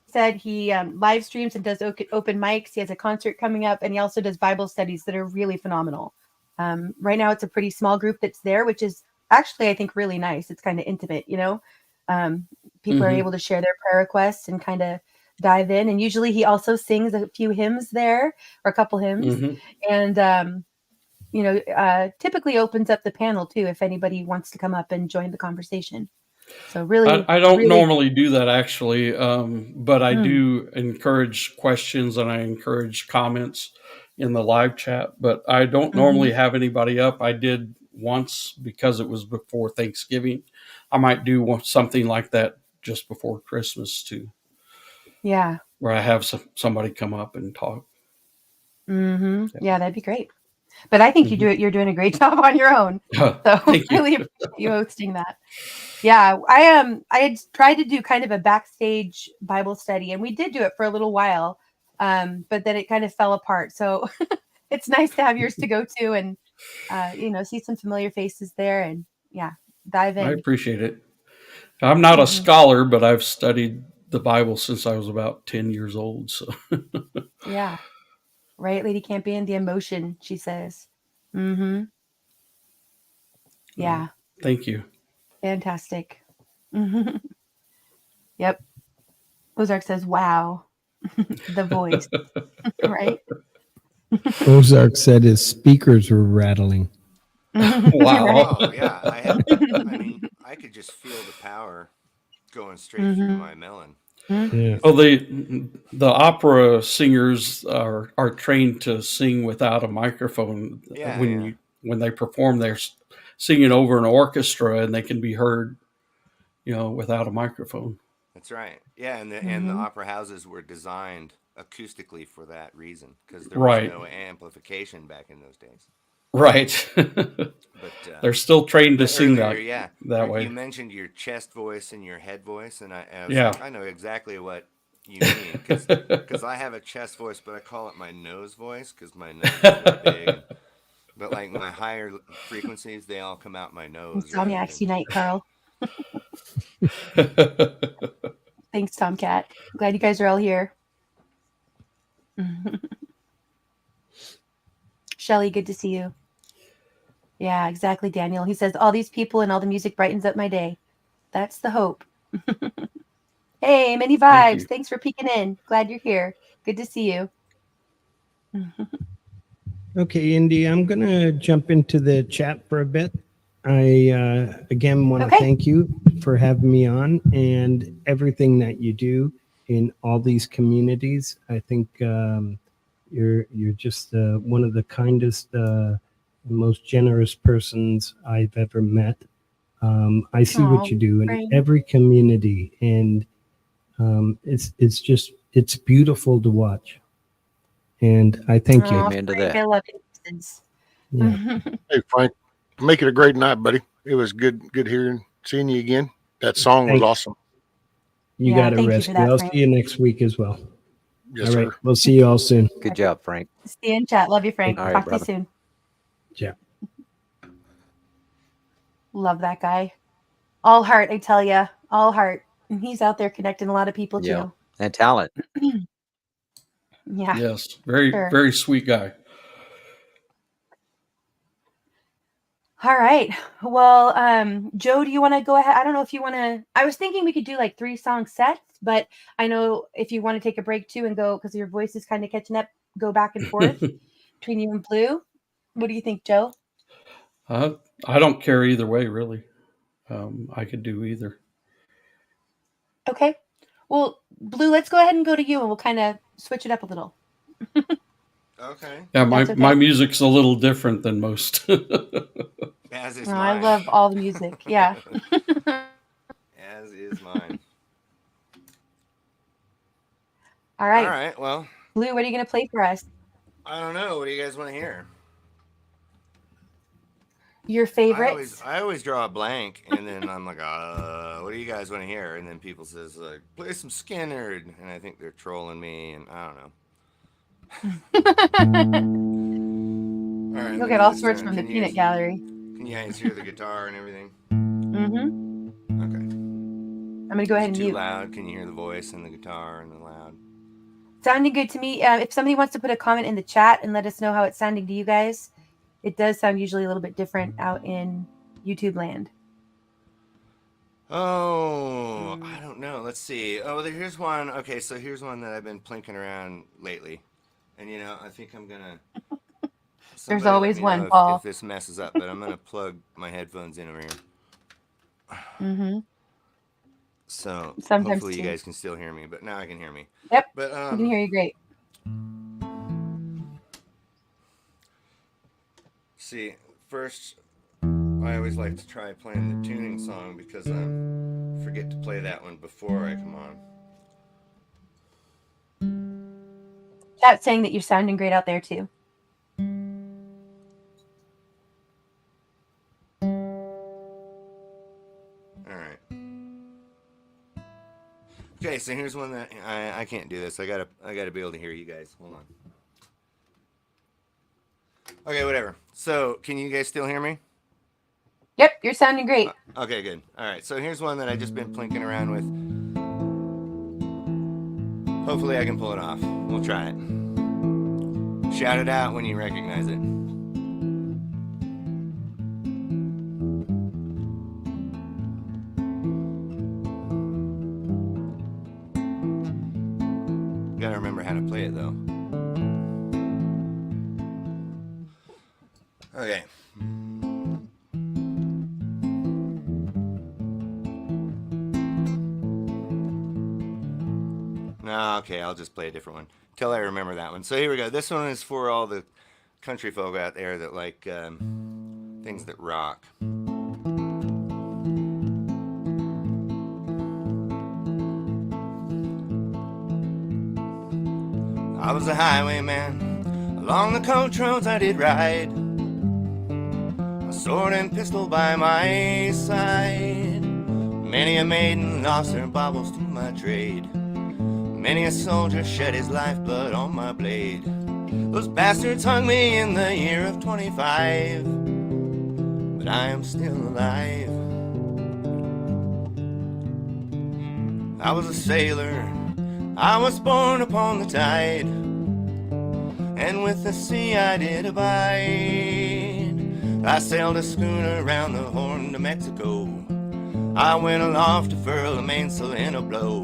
Speaker 2: said, he live streams and does open mics. He has a concert coming up, and he also does Bible studies that are really phenomenal. Right now, it's a pretty small group that's there, which is actually, I think, really nice. It's kind of intimate, People are able to share their prayer requests and kind of dive in. And usually, he also sings a few hymns there, or a couple hymns, and typically opens up the panel too if anybody wants to come up and join the conversation. So really,
Speaker 7: I don't
Speaker 2: really,
Speaker 7: normally do that actually, but I do encourage questions and I encourage comments in the live chat. But I don't normally have anybody up. I did once because it was before Thanksgiving. I might do something like that just before Christmas too,
Speaker 2: yeah.
Speaker 7: where I have somebody come up and talk.
Speaker 2: Yeah, that'd be great. But I think you're doing a great job on your own. So
Speaker 7: Thank you.
Speaker 2: really appreciate you hosting that. Yeah, I had tried to do kind of a backstage Bible study, and we did do it for a little while, but then it kind of fell apart. So it's nice to have yours to go to, and see some familiar faces there, and yeah, dive in.
Speaker 7: I appreciate it. I'm not a scholar, but I've studied the Bible since I was about 10 years old. So
Speaker 2: yeah, right, Lady Campion, the emotion, she says. Yeah,
Speaker 7: thank you.
Speaker 2: fantastic. Yep. Ozark says, "Wow, the voice." Right.
Speaker 6: Ozark said his speakers were rattling.
Speaker 7: Wow.
Speaker 8: Oh yeah, I could just feel the power going straight through my melon.
Speaker 6: Yeah.
Speaker 7: Oh, the opera singers are trained to sing without a microphone.
Speaker 8: Yeah,
Speaker 7: when they perform, they're singing over an orchestra, and they can be heard, without a microphone.
Speaker 8: That's right. Yeah, and the opera houses were designed acoustically for that reason, because there was no amplification back in those days.
Speaker 7: Right.
Speaker 8: But
Speaker 7: they're still trained to sing
Speaker 8: earlier,
Speaker 7: that way.
Speaker 8: You mentioned your chest voice and your head voice, and I was like, I know exactly what you mean, because I have a chest voice, but I call it my nose voice because my nose is really big. But like my higher frequencies, they all come out my nose.
Speaker 2: Insomniacs unite, Carl. Thanks, Tomcat. Glad you guys are all here. Shelly, good to see you. Yeah, exactly, Daniel. He says, all these people and all the music brightens up my day. That's the hope. Hey, Many Vibes. Thanks for peeking in. Glad you're here. Good to see you.
Speaker 6: Okay, Indy, I'm going to jump into the chat for a bit. I, again, want to thank you for having me on and everything that you do in all these communities. I think you're just one of the kindest, most generous persons I've ever met. I see what you do in every community, and it's beautiful to watch. And I thank you.
Speaker 3: Amen to that.
Speaker 2: I love it.
Speaker 6: Yeah.
Speaker 4: Hey, Frank, make it a great night, buddy. It was good hearing, seeing you again. That song was
Speaker 6: Thank you.
Speaker 4: awesome.
Speaker 6: You
Speaker 2: Yeah,
Speaker 6: got to
Speaker 2: thank you
Speaker 6: rest.
Speaker 2: for that,
Speaker 6: I'll
Speaker 2: Frank.
Speaker 6: see you next week as well.
Speaker 4: Yes,
Speaker 6: All right.
Speaker 4: sir.
Speaker 6: We'll see you all soon.
Speaker 3: Good job, Frank.
Speaker 2: Stay in chat. Love you, Frank.
Speaker 3: All right,
Speaker 2: Talk
Speaker 3: brother.
Speaker 2: to you soon.
Speaker 6: Yeah.
Speaker 2: Love that guy. All heart, I tell ya. All heart. And he's out there connecting a lot of people
Speaker 3: Yeah.
Speaker 2: too.
Speaker 3: And talent.
Speaker 2: Yeah.
Speaker 7: Yes, very,
Speaker 2: Sure.
Speaker 7: very sweet guy.
Speaker 2: All right. Well, Joe, do you want to go ahead? I don't know if you want to. I was thinking we could do like 3-song sets, but I know if you want to take a break too and go, because your voice is kind of catching up, go back and forth between you and Blue. What do you think, Joe?
Speaker 7: I don't care either way, really. I could do either.
Speaker 2: Okay. Well, Blue, let's go ahead and go to you and we'll kind of switch it up a little.
Speaker 8: Okay.
Speaker 7: Yeah,
Speaker 2: That's okay.
Speaker 7: my music's a little different than most.
Speaker 8: As is
Speaker 2: Oh,
Speaker 8: mine.
Speaker 2: I love all the music. Yeah.
Speaker 8: As is mine.
Speaker 2: All right.
Speaker 8: All right. Well,
Speaker 2: Blue, what are you going to play for us?
Speaker 8: I don't know. What do you guys want to hear?
Speaker 2: Your favorites?
Speaker 8: I always draw a blank, and then I'm like, what do you guys want to hear? And then people says, like, play some Skinner, and I think they're trolling me, and I don't know. All right,
Speaker 2: You'll get all sorts from the peanut gallery.
Speaker 8: Can you guys hear the guitar and everything?
Speaker 2: Mm-hmm.
Speaker 8: Okay.
Speaker 2: I'm going to go ahead and
Speaker 8: Too
Speaker 2: mute.
Speaker 8: loud? Can you hear the voice and the guitar and the loud?
Speaker 2: Sounding good to me. If somebody wants to put a comment in the chat and let us know how it's sounding to you guys, it does sound usually a little bit different out in YouTube land.
Speaker 8: Oh, I don't know. Let's see. Oh, here's one. Okay, so here's one that I've been plinking around lately. And, you know, I think I'm going to...
Speaker 2: There's always one, Paul.
Speaker 8: If this messes up, but I'm going to plug my headphones in over here.
Speaker 2: Mm-hmm.
Speaker 8: So
Speaker 2: Sometimes
Speaker 8: hopefully
Speaker 2: too.
Speaker 8: you guys can still hear me, but now I can hear me.
Speaker 2: Yep,
Speaker 8: But
Speaker 2: I can hear you great.
Speaker 8: See, first, I always like to try playing the tuning song because I forget to play that one before I come on.
Speaker 2: Chat's saying that you're sounding great out there too.
Speaker 8: Alright. Okay, so here's one that I can't do this. I gotta be able to hear you guys. Hold on. Okay, whatever. So, can you guys still hear me?
Speaker 2: Yep, you're sounding great.
Speaker 8: Okay, good. Alright, so here's one that I've just been plinking around with. Hopefully I can pull it off. We'll try it. Shout it out when you recognize it. Gotta remember how to play it though. Okay. No, okay, I'll just play a different one till I remember that one. So here we go. This one is for all the country folk out there that like things that rock. I was a highwayman, along the coach roads I did ride, a sword and pistol by my side. Many a maiden lost their baubles to my trade, many a soldier shed his lifeblood on my blade. Those bastards hung me in the year of 25, but I am still alive. I was a sailor, I was born upon the tide, and with the sea I did abide. I sailed a schooner round the Horn to Mexico, I went aloft to furl the mainsail in a blow.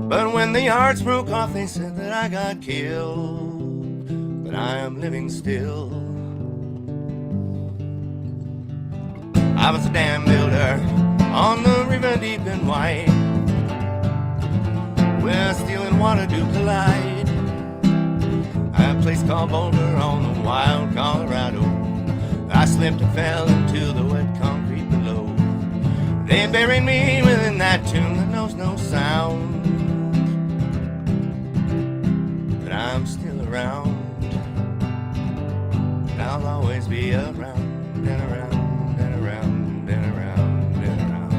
Speaker 8: But when the yards broke off they said that I got killed, but I am living still. I was a dam builder on the river deep and wide, where steel and water do collide. A place called Boulder on the wild Colorado. I slipped and fell into the wet concrete below. They buried me within that tomb that knows no sound, but I'm still around, and I'll always be around and around and around and around and around.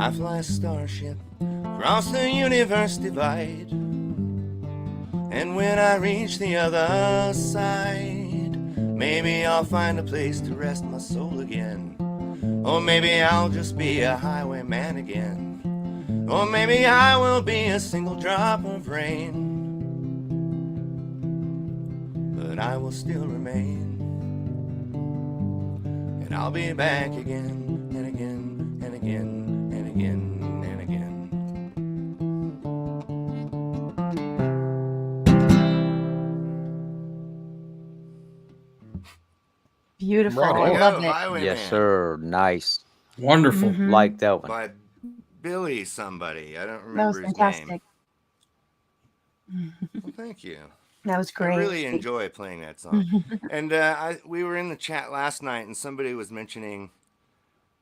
Speaker 8: I fly a starship across the universe divide. And when I reach the other side, maybe I'll find a place to rest my soul again. Or maybe I'll just be a highwayman again. Or maybe I will be a single drop of rain. But I will still remain. And I'll be back again and again and again and again and again.
Speaker 2: Beautiful.
Speaker 4: Right
Speaker 2: I
Speaker 4: on.
Speaker 2: love it.
Speaker 8: Highwayman
Speaker 3: Yes, sir. Nice.
Speaker 7: Wonderful.
Speaker 2: Mhm.
Speaker 3: Like that one.
Speaker 8: by Billy somebody. I don't
Speaker 2: That was
Speaker 8: remember his
Speaker 2: fantastic.
Speaker 8: name. Well, thank you.
Speaker 2: That was
Speaker 8: I
Speaker 2: great.
Speaker 8: really enjoy playing that song. And we were in the chat last night, and somebody was mentioning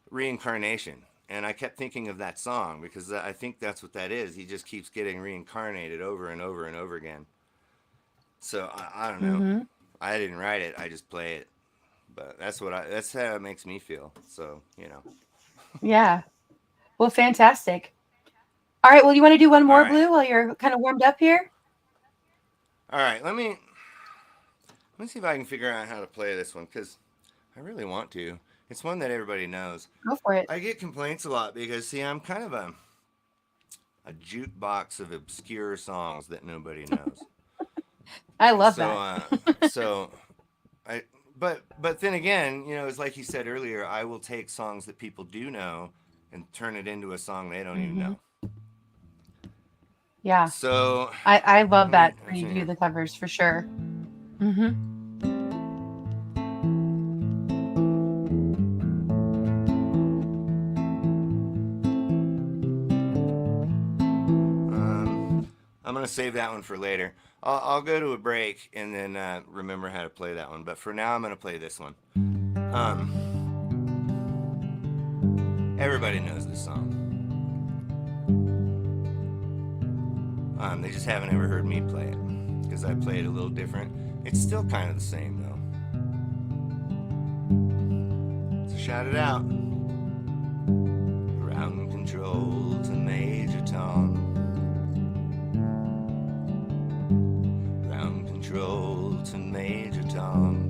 Speaker 8: reincarnation. And I kept thinking of that song because I think that's what that is. He just keeps getting reincarnated over and over and over again. So I don't know.
Speaker 2: Mhm.
Speaker 8: I didn't write it. I just play it. But that's how it makes me feel. So, you know.
Speaker 2: Yeah. Well, fantastic. All right. Well, you want to do one more,
Speaker 8: All right.
Speaker 2: Blue, while you're kind of warmed up here?
Speaker 8: All right, let me see if I can figure out how to play this one because I really want to. It's one that everybody knows.
Speaker 2: Go for it.
Speaker 8: I get complaints a lot because, see, I'm kind of a jukebox of obscure songs that nobody knows.
Speaker 2: I love that.
Speaker 8: But then again, you know, it's like you said earlier, I will take songs that people do know and turn it into a song they don't even know.
Speaker 2: Yeah.
Speaker 8: So
Speaker 2: I love that
Speaker 8: let
Speaker 2: when
Speaker 8: me
Speaker 2: you
Speaker 8: see
Speaker 2: do
Speaker 8: here.
Speaker 2: the covers for sure. Mm-hmm.
Speaker 8: I'm going to save that one for later. I'll go to a break and then remember how to play that one. But for now, I'm going to play this one. Everybody knows this song. They just haven't ever heard me play it because I play it a little different. It's still kind of the same, though. So shout it out. Ground control to Major Tom. Ground control to Major Tom.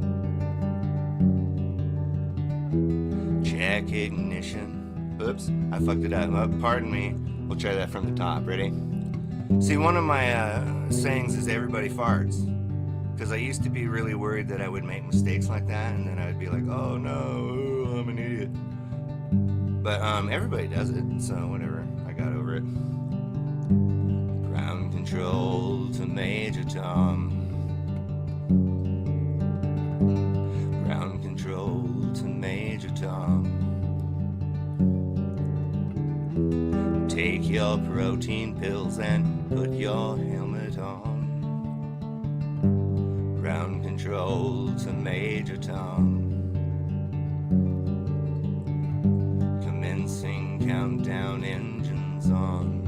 Speaker 8: Check ignition. Oops, I fucked it up. Pardon me. We'll try that from the top. Ready? See, one of my sayings is everybody farts. Because I used to be really worried that I would make mistakes like that, and then I'd be like, oh no, I'm an idiot. But everybody does it, so whatever. I got over it. Ground control to Major Tom. Ground control to Major Tom. Take your protein pills and put your helmet on. Ground control to Major Tom. Commencing countdown, engines on.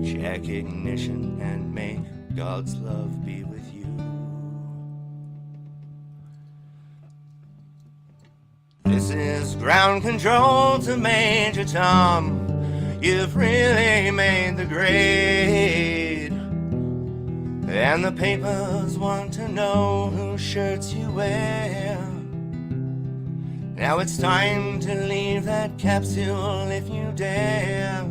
Speaker 8: Check ignition and may God's love be with you. This is ground control to Major Tom. You've really made the grade. And the papers want to know whose shirts you wear. Now it's time to leave that capsule if you dare.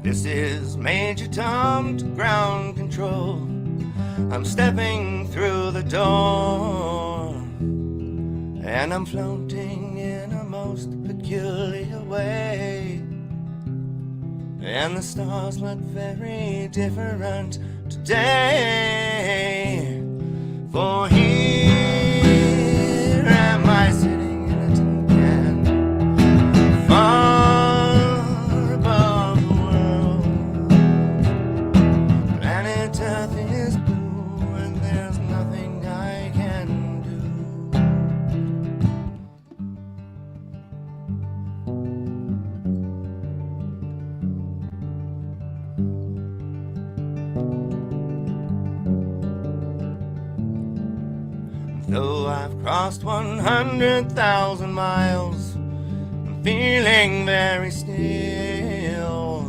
Speaker 8: This is Major Tom to ground control. I'm stepping through the door. And I'm floating in a most peculiar way. And the stars look very different today. For here am I sitting in a tin can, far above the world. Planet Earth is blue and there's nothing I can do. Though I've crossed 100,000 miles, I'm feeling very still.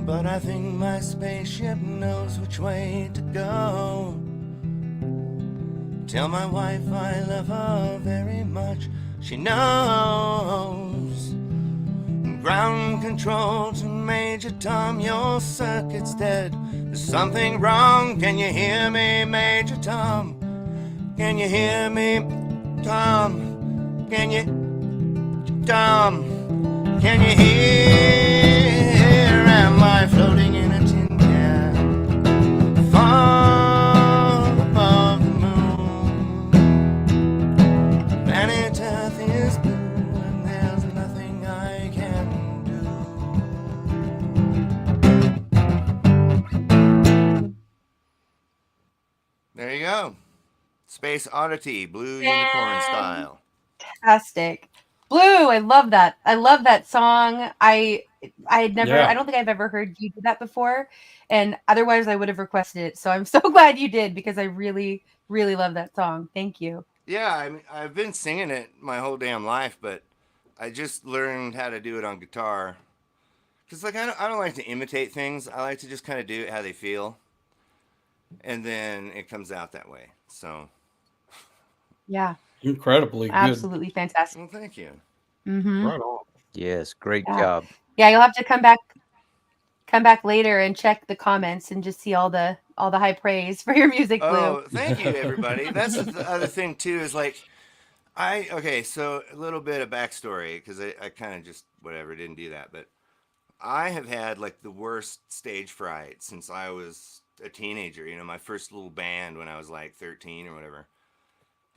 Speaker 8: But I think my spaceship knows which way to go. Tell my wife I love her very much, she knows. Ground control to Major Tom, your circuit's dead. There's something wrong, can you hear me, Major Tom? Can you hear me, Tom? Can you, Tom? Can you hear? Am I floating in a tin can, far above the moon? Planet Earth is blue and there's nothing I can do. There you go. Space Oddity, Blue Unicorn style.
Speaker 2: Fantastic. Blue, I love that. I love that song. I had never, I don't think I've ever heard you do that before. And otherwise I would have requested it. So I'm so glad you did, because I really, really love that song. Thank you.
Speaker 8: Yeah, I mean, I've been singing it my whole damn life, but I just learned how to do it on guitar. Because, like, I don't like to imitate things. I like to just kind of do it how they feel. And then it comes out that way. So.
Speaker 2: Yeah.
Speaker 7: Incredibly good.
Speaker 2: Absolutely fantastic.
Speaker 8: Well, thank you.
Speaker 2: Mm-hmm.
Speaker 4: Right on.
Speaker 3: Yes, great job.
Speaker 2: Yeah, you'll have to come back later and check the comments and just see all the high praise for your music, Blue.
Speaker 8: Oh, thank you, everybody. That's the other thing too, is like, so a little bit of backstory, because I kind of just whatever didn't do that, but I have had like the worst stage fright since I was a teenager. You know, my first little band when I was like 13 or whatever.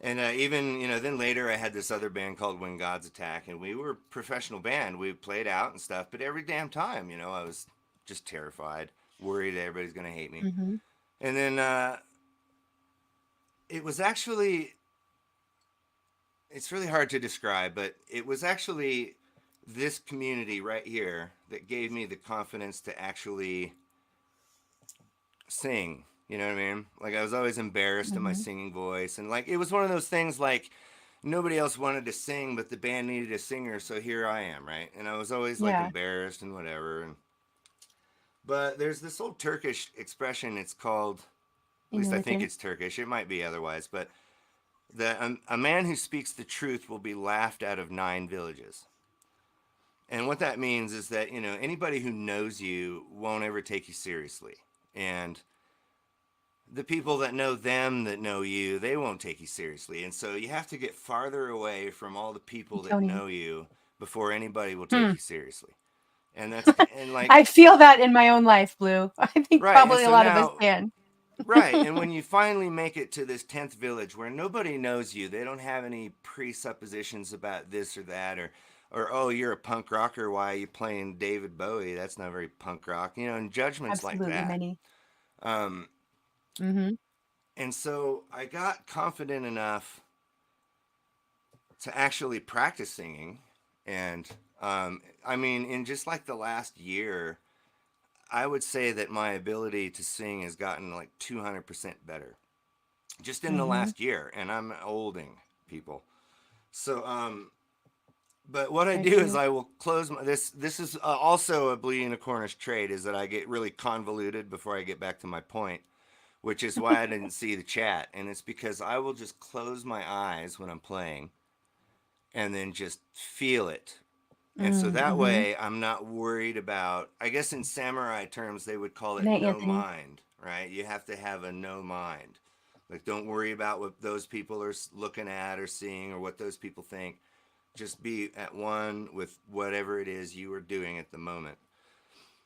Speaker 8: And even, you know, then later I had this other band called When Gods Attack, and we were a professional band. We played out and stuff, but every damn time, you know, I was just terrified, worried that everybody's going to hate me.
Speaker 2: Mm-hmm.
Speaker 8: And then it was actually, it's really hard to describe, but it was actually this community right here that gave me the confidence to actually sing. You know what I mean? Like, I was always embarrassed in my singing voice. And, like, it was one of those things, like, nobody else wanted to sing, but the band needed a singer, so here I am, right? And I was always, like, embarrassed and whatever. But there's this old Turkish expression. It's called, at least I think it's Turkish. It might be otherwise. But a man who speaks the truth will be laughed out of 9 villages. And what that means is that, you know, anybody who knows you won't ever take you seriously. And the people that know them that know you, they won't take you seriously. And so you have to get farther away from all the people that know you before anybody will take you seriously. And that's, and like,
Speaker 2: I feel that in my own life, Blue. I think probably a lot of us can.
Speaker 8: Right. And when you finally make it to this 10th village where nobody knows you, they don't have any presuppositions about this or that, or oh, you're a punk rocker, why are you playing David Bowie? That's not very punk rock, you know, and judgments like that.
Speaker 2: Many.
Speaker 8: And so I got confident enough to actually practice singing. And I mean, in just like the last year, I would say that my ability to sing has gotten like 200% better just in the last year. And I'm olding, people. So, but what I do is I will close my, this is also a Blue Unicornish trait, is that I get really convoluted before I get back to my point, which is why I didn't see the chat. And it's because I will just close my eyes when I'm playing and then just feel it. And so that way I'm not worried about, I guess in samurai terms, they would call it no mind, right? You have to have a no mind. Like, don't worry about what those people are looking at or seeing or what those people think. Just be at one with whatever it is you are doing at the moment.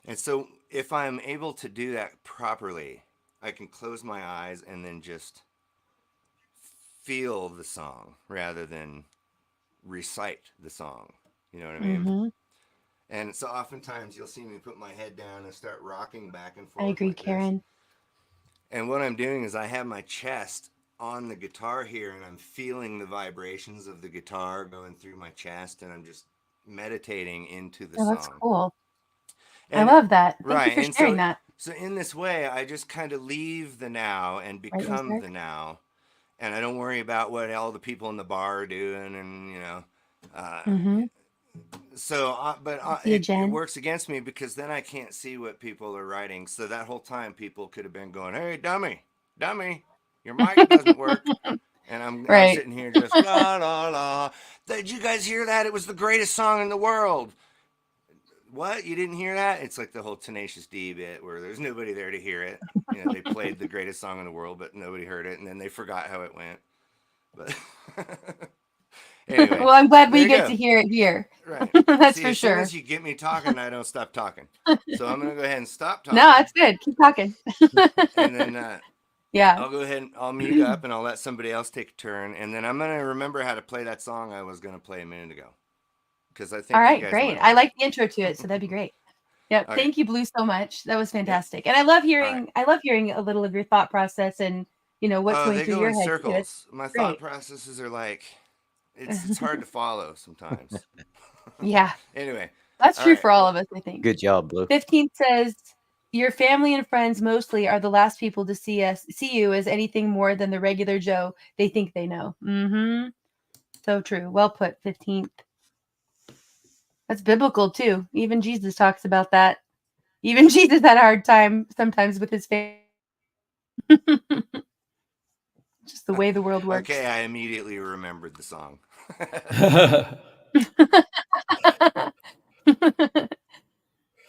Speaker 8: And so if I'm able to do that properly, I can close my eyes and then just feel the song rather than recite the song. You know what I mean? And so oftentimes you'll see me put my head down and start rocking back and forth.
Speaker 2: I agree,
Speaker 8: like
Speaker 2: Karen.
Speaker 8: This. And what I'm doing is I have my chest on the guitar here, and I'm feeling the vibrations of the guitar going through my chest, and I'm just meditating into the song.
Speaker 2: That's cool. And I love that. Thank you for sharing that.
Speaker 8: So in this way, I just kind of leave the now and become the now. and I don't worry about what all the people in the bar are doing, and it works against me because then I can't see what people are writing. So that whole time, people could have been going, "Hey, dummy, your mic doesn't work," and I'm sitting here just la la la. Did you guys hear that? It was the greatest song in the world. What? You didn't hear that? It's like the whole Tenacious D bit where there's nobody there to hear it. They played the greatest song in the world, but nobody heard it, and then they forgot how it went. But anyway,
Speaker 2: well, I'm glad we get to hear it here.
Speaker 8: Right.
Speaker 2: That's for
Speaker 8: as
Speaker 2: sure.
Speaker 8: Soon as you get me talking, I don't stop talking. So I'm going to go ahead and stop talking.
Speaker 2: No, that's good. Keep talking.
Speaker 8: And then I'll go ahead and I'll mute up and I'll let somebody else take a turn. And then I'm going to remember how to play that song I was going to play a minute ago. Because I think
Speaker 2: all right, great. I like the intro to it, so that'd be great. Yep.
Speaker 8: Okay.
Speaker 2: Thank you, Blue, so much. That was fantastic. And I love hearing a little of your thought process and what's going through your head.
Speaker 8: Circles. My thought processes are like it's hard to follow sometimes.
Speaker 2: Yeah.
Speaker 8: Anyway.
Speaker 2: That's true for all of us, I think.
Speaker 3: Good job, Blue.
Speaker 2: 15 says your family and friends mostly are the last people to see you as anything more than the regular Joe they think they know. Mm-hmm. So true. Well put, 15th. That's biblical too. Even Jesus talks about that. Even Jesus had a hard time sometimes with his family. Just the way the world works.
Speaker 8: Okay, I immediately remembered the song.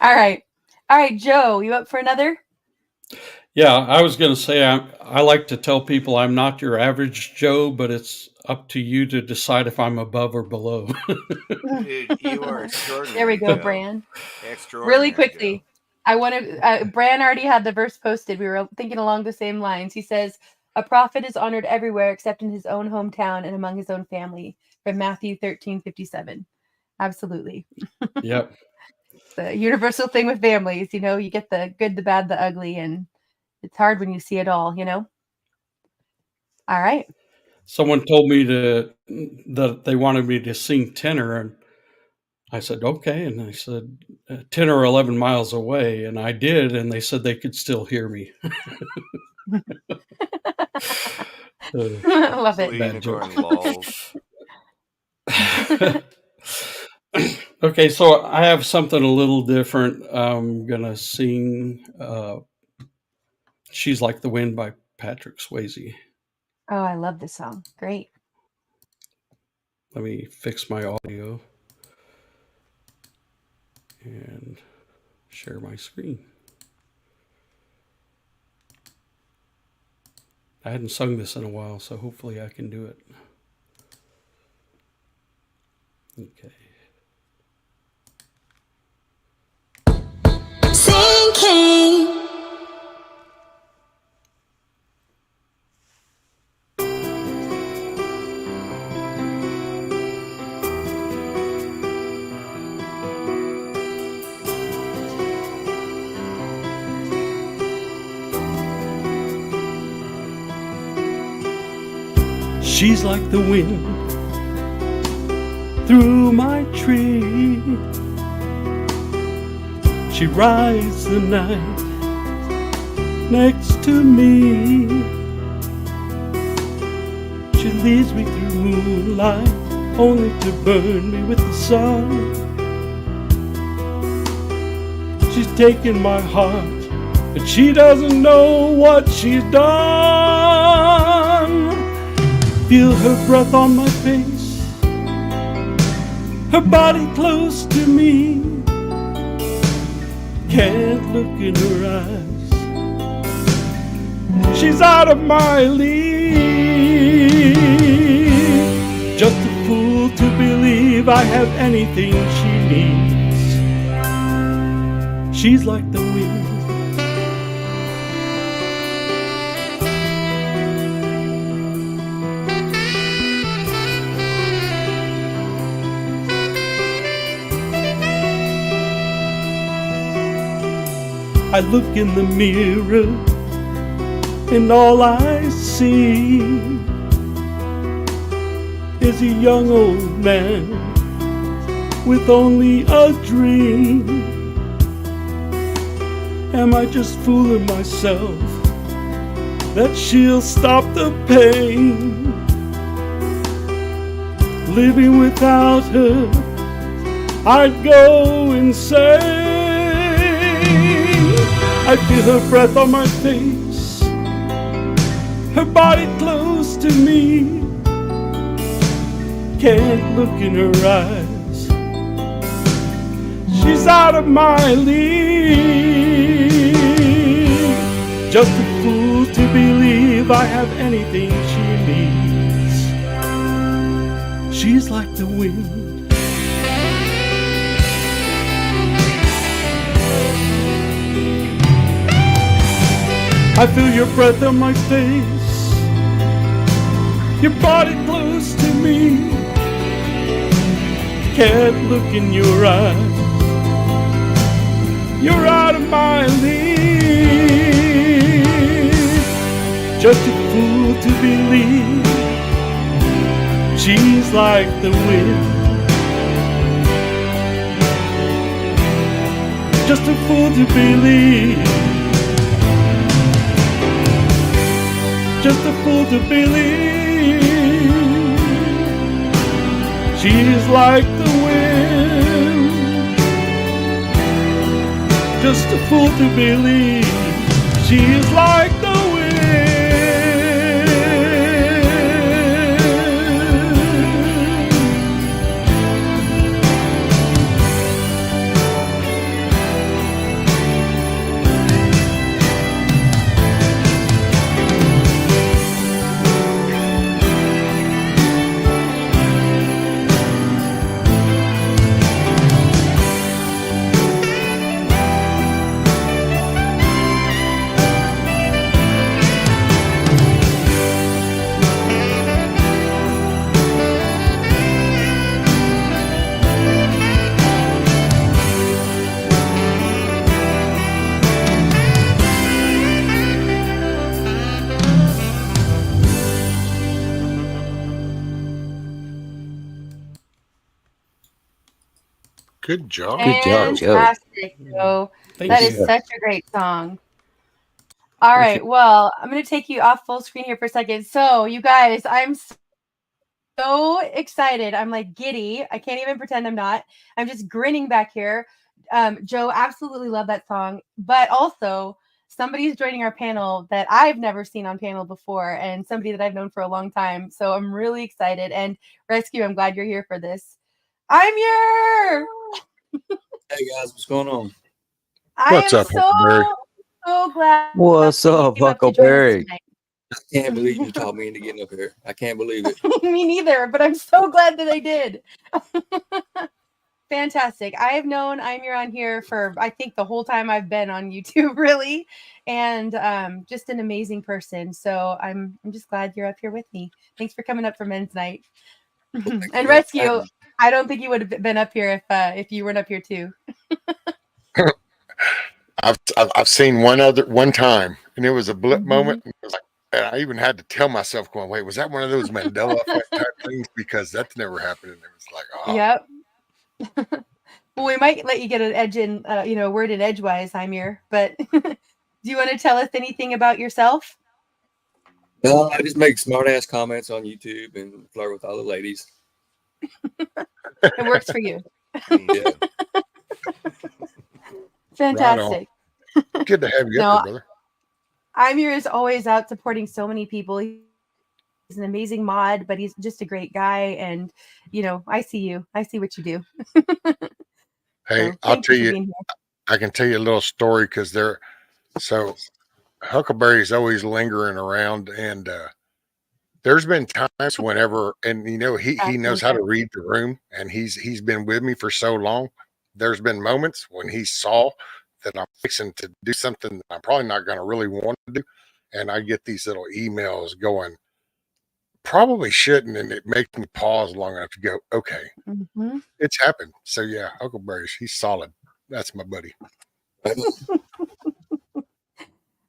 Speaker 2: All right, Joe, you up for another?
Speaker 7: Yeah, I was going to say I like to tell people I'm not your average Joe, but it's up to you to decide if I'm above or below.
Speaker 8: Dude, you are extraordinary.
Speaker 2: There we go,
Speaker 8: Joe.
Speaker 2: Bran.
Speaker 8: Extraordinary.
Speaker 2: Really quickly, Joe. I want to. Bran already had the verse posted. We were thinking along the same lines. He says, "A prophet is honored everywhere except in his own hometown and among his own family." From Matthew 13:57. Absolutely.
Speaker 7: Yep.
Speaker 2: The universal thing with families, you get the good, the bad, the ugly, and it's hard when you see it all, All right.
Speaker 7: Someone told me that they wanted me to sing tenor, and I said, okay. And I said, 10 or 11 miles away. And I did. And they said they could still hear me.
Speaker 2: Love it.
Speaker 8: Bad joke.
Speaker 7: Okay, so I have something a little different. I'm going to sing She's Like the Wind by Patrick Swayze.
Speaker 2: Oh, I love this song. Great.
Speaker 7: Let me fix my audio and share my screen. I hadn't sung this in a while, so hopefully I can do it. Okay.
Speaker 10: Sinking.
Speaker 7: She's like the wind through my tree. She rides the night next to me. She leads me through moonlight, only to burn me with the sun. She's taken my heart, but she doesn't know what she's done. Feel her breath on my face, her body close to me. Can't look in her eyes, she's out of my league. Just a fool to believe I have anything she needs. She's like the wind. I look in the mirror and all I see is a young old man with only a dream. Am I just fooling myself? that she'll stop the pain. Living without her, I'd go insane. I feel her breath on my face, her body close to me. Can't look in her eyes, she's out of my league. Just a fool to believe I have anything she needs. She's like the wind, I feel your breath on my face, your body close to me. Can't look in your eyes, you're out of my league. Just a fool to believe she's like the wind. Just a fool to believe. Just a fool to believe she's like the wind. Just a fool to believe she's like the wind.
Speaker 4: Good job.
Speaker 3: Good job, Joe.
Speaker 2: Fantastic, Joe.
Speaker 7: Thank
Speaker 2: That
Speaker 7: you.
Speaker 2: is such a great song. All right. Well, I'm going to take you off full screen here for a second. So, you guys, I'm so excited. I'm like giddy. I can't even pretend I'm not. I'm just grinning back here. Joe, absolutely love that song. But also, somebody's joining our panel that I've never seen on panel before, and somebody that I've known for a long time. So I'm really excited. And Rescue, I'm glad you're here for this. I'm here.
Speaker 11: Hey guys, what's going on?
Speaker 4: What's up, Huckleberry?
Speaker 2: So glad.
Speaker 3: What's up,
Speaker 2: you came up to join us
Speaker 3: Huckleberry?
Speaker 2: tonight.
Speaker 11: I can't believe you talked me into getting up here. I can't believe it.
Speaker 2: Me neither, but I'm so glad that I did. Fantastic. I have known Imir on here for, I think, the whole time I've been on YouTube, really, and just an amazing person. So I'm just glad you're up here with me. Thanks for coming up for Men's Night. And Rescue, I don't think you would have been up here if you weren't up here too.
Speaker 4: I've seen one time, and it was a blip moment. And, it was like, and I even had to tell myself, going, "Wait, was that one of those Mandela effect type things?" Because that's never happened. And it was like, "Oh,
Speaker 2: Yep." Well, we might let you get an edge in, word in edgewise, Imir. But do you want to tell us anything about yourself?
Speaker 11: No, I just make smart ass comments on YouTube and flirt with all the ladies.
Speaker 2: It works for you.
Speaker 11: Yeah.
Speaker 2: Fantastic.
Speaker 4: Right, good to have you up here, brother."
Speaker 2: Imir is always out supporting so many people. He's an amazing mod, but he's just a great guy. And, I see you. I see what you do.
Speaker 4: Hey, I'll tell you, I can tell you a little story because Huckleberry's always lingering around, and there's been times whenever, and he knows how to read the room, and he's been with me for so long. There's been moments when he saw that I'm fixing to do something that I'm probably not going to really want to do, and I get these little emails going, probably shouldn't, and it makes me pause long enough to go, okay, it's happened. So yeah, Huckleberry's, he's solid. That's my buddy.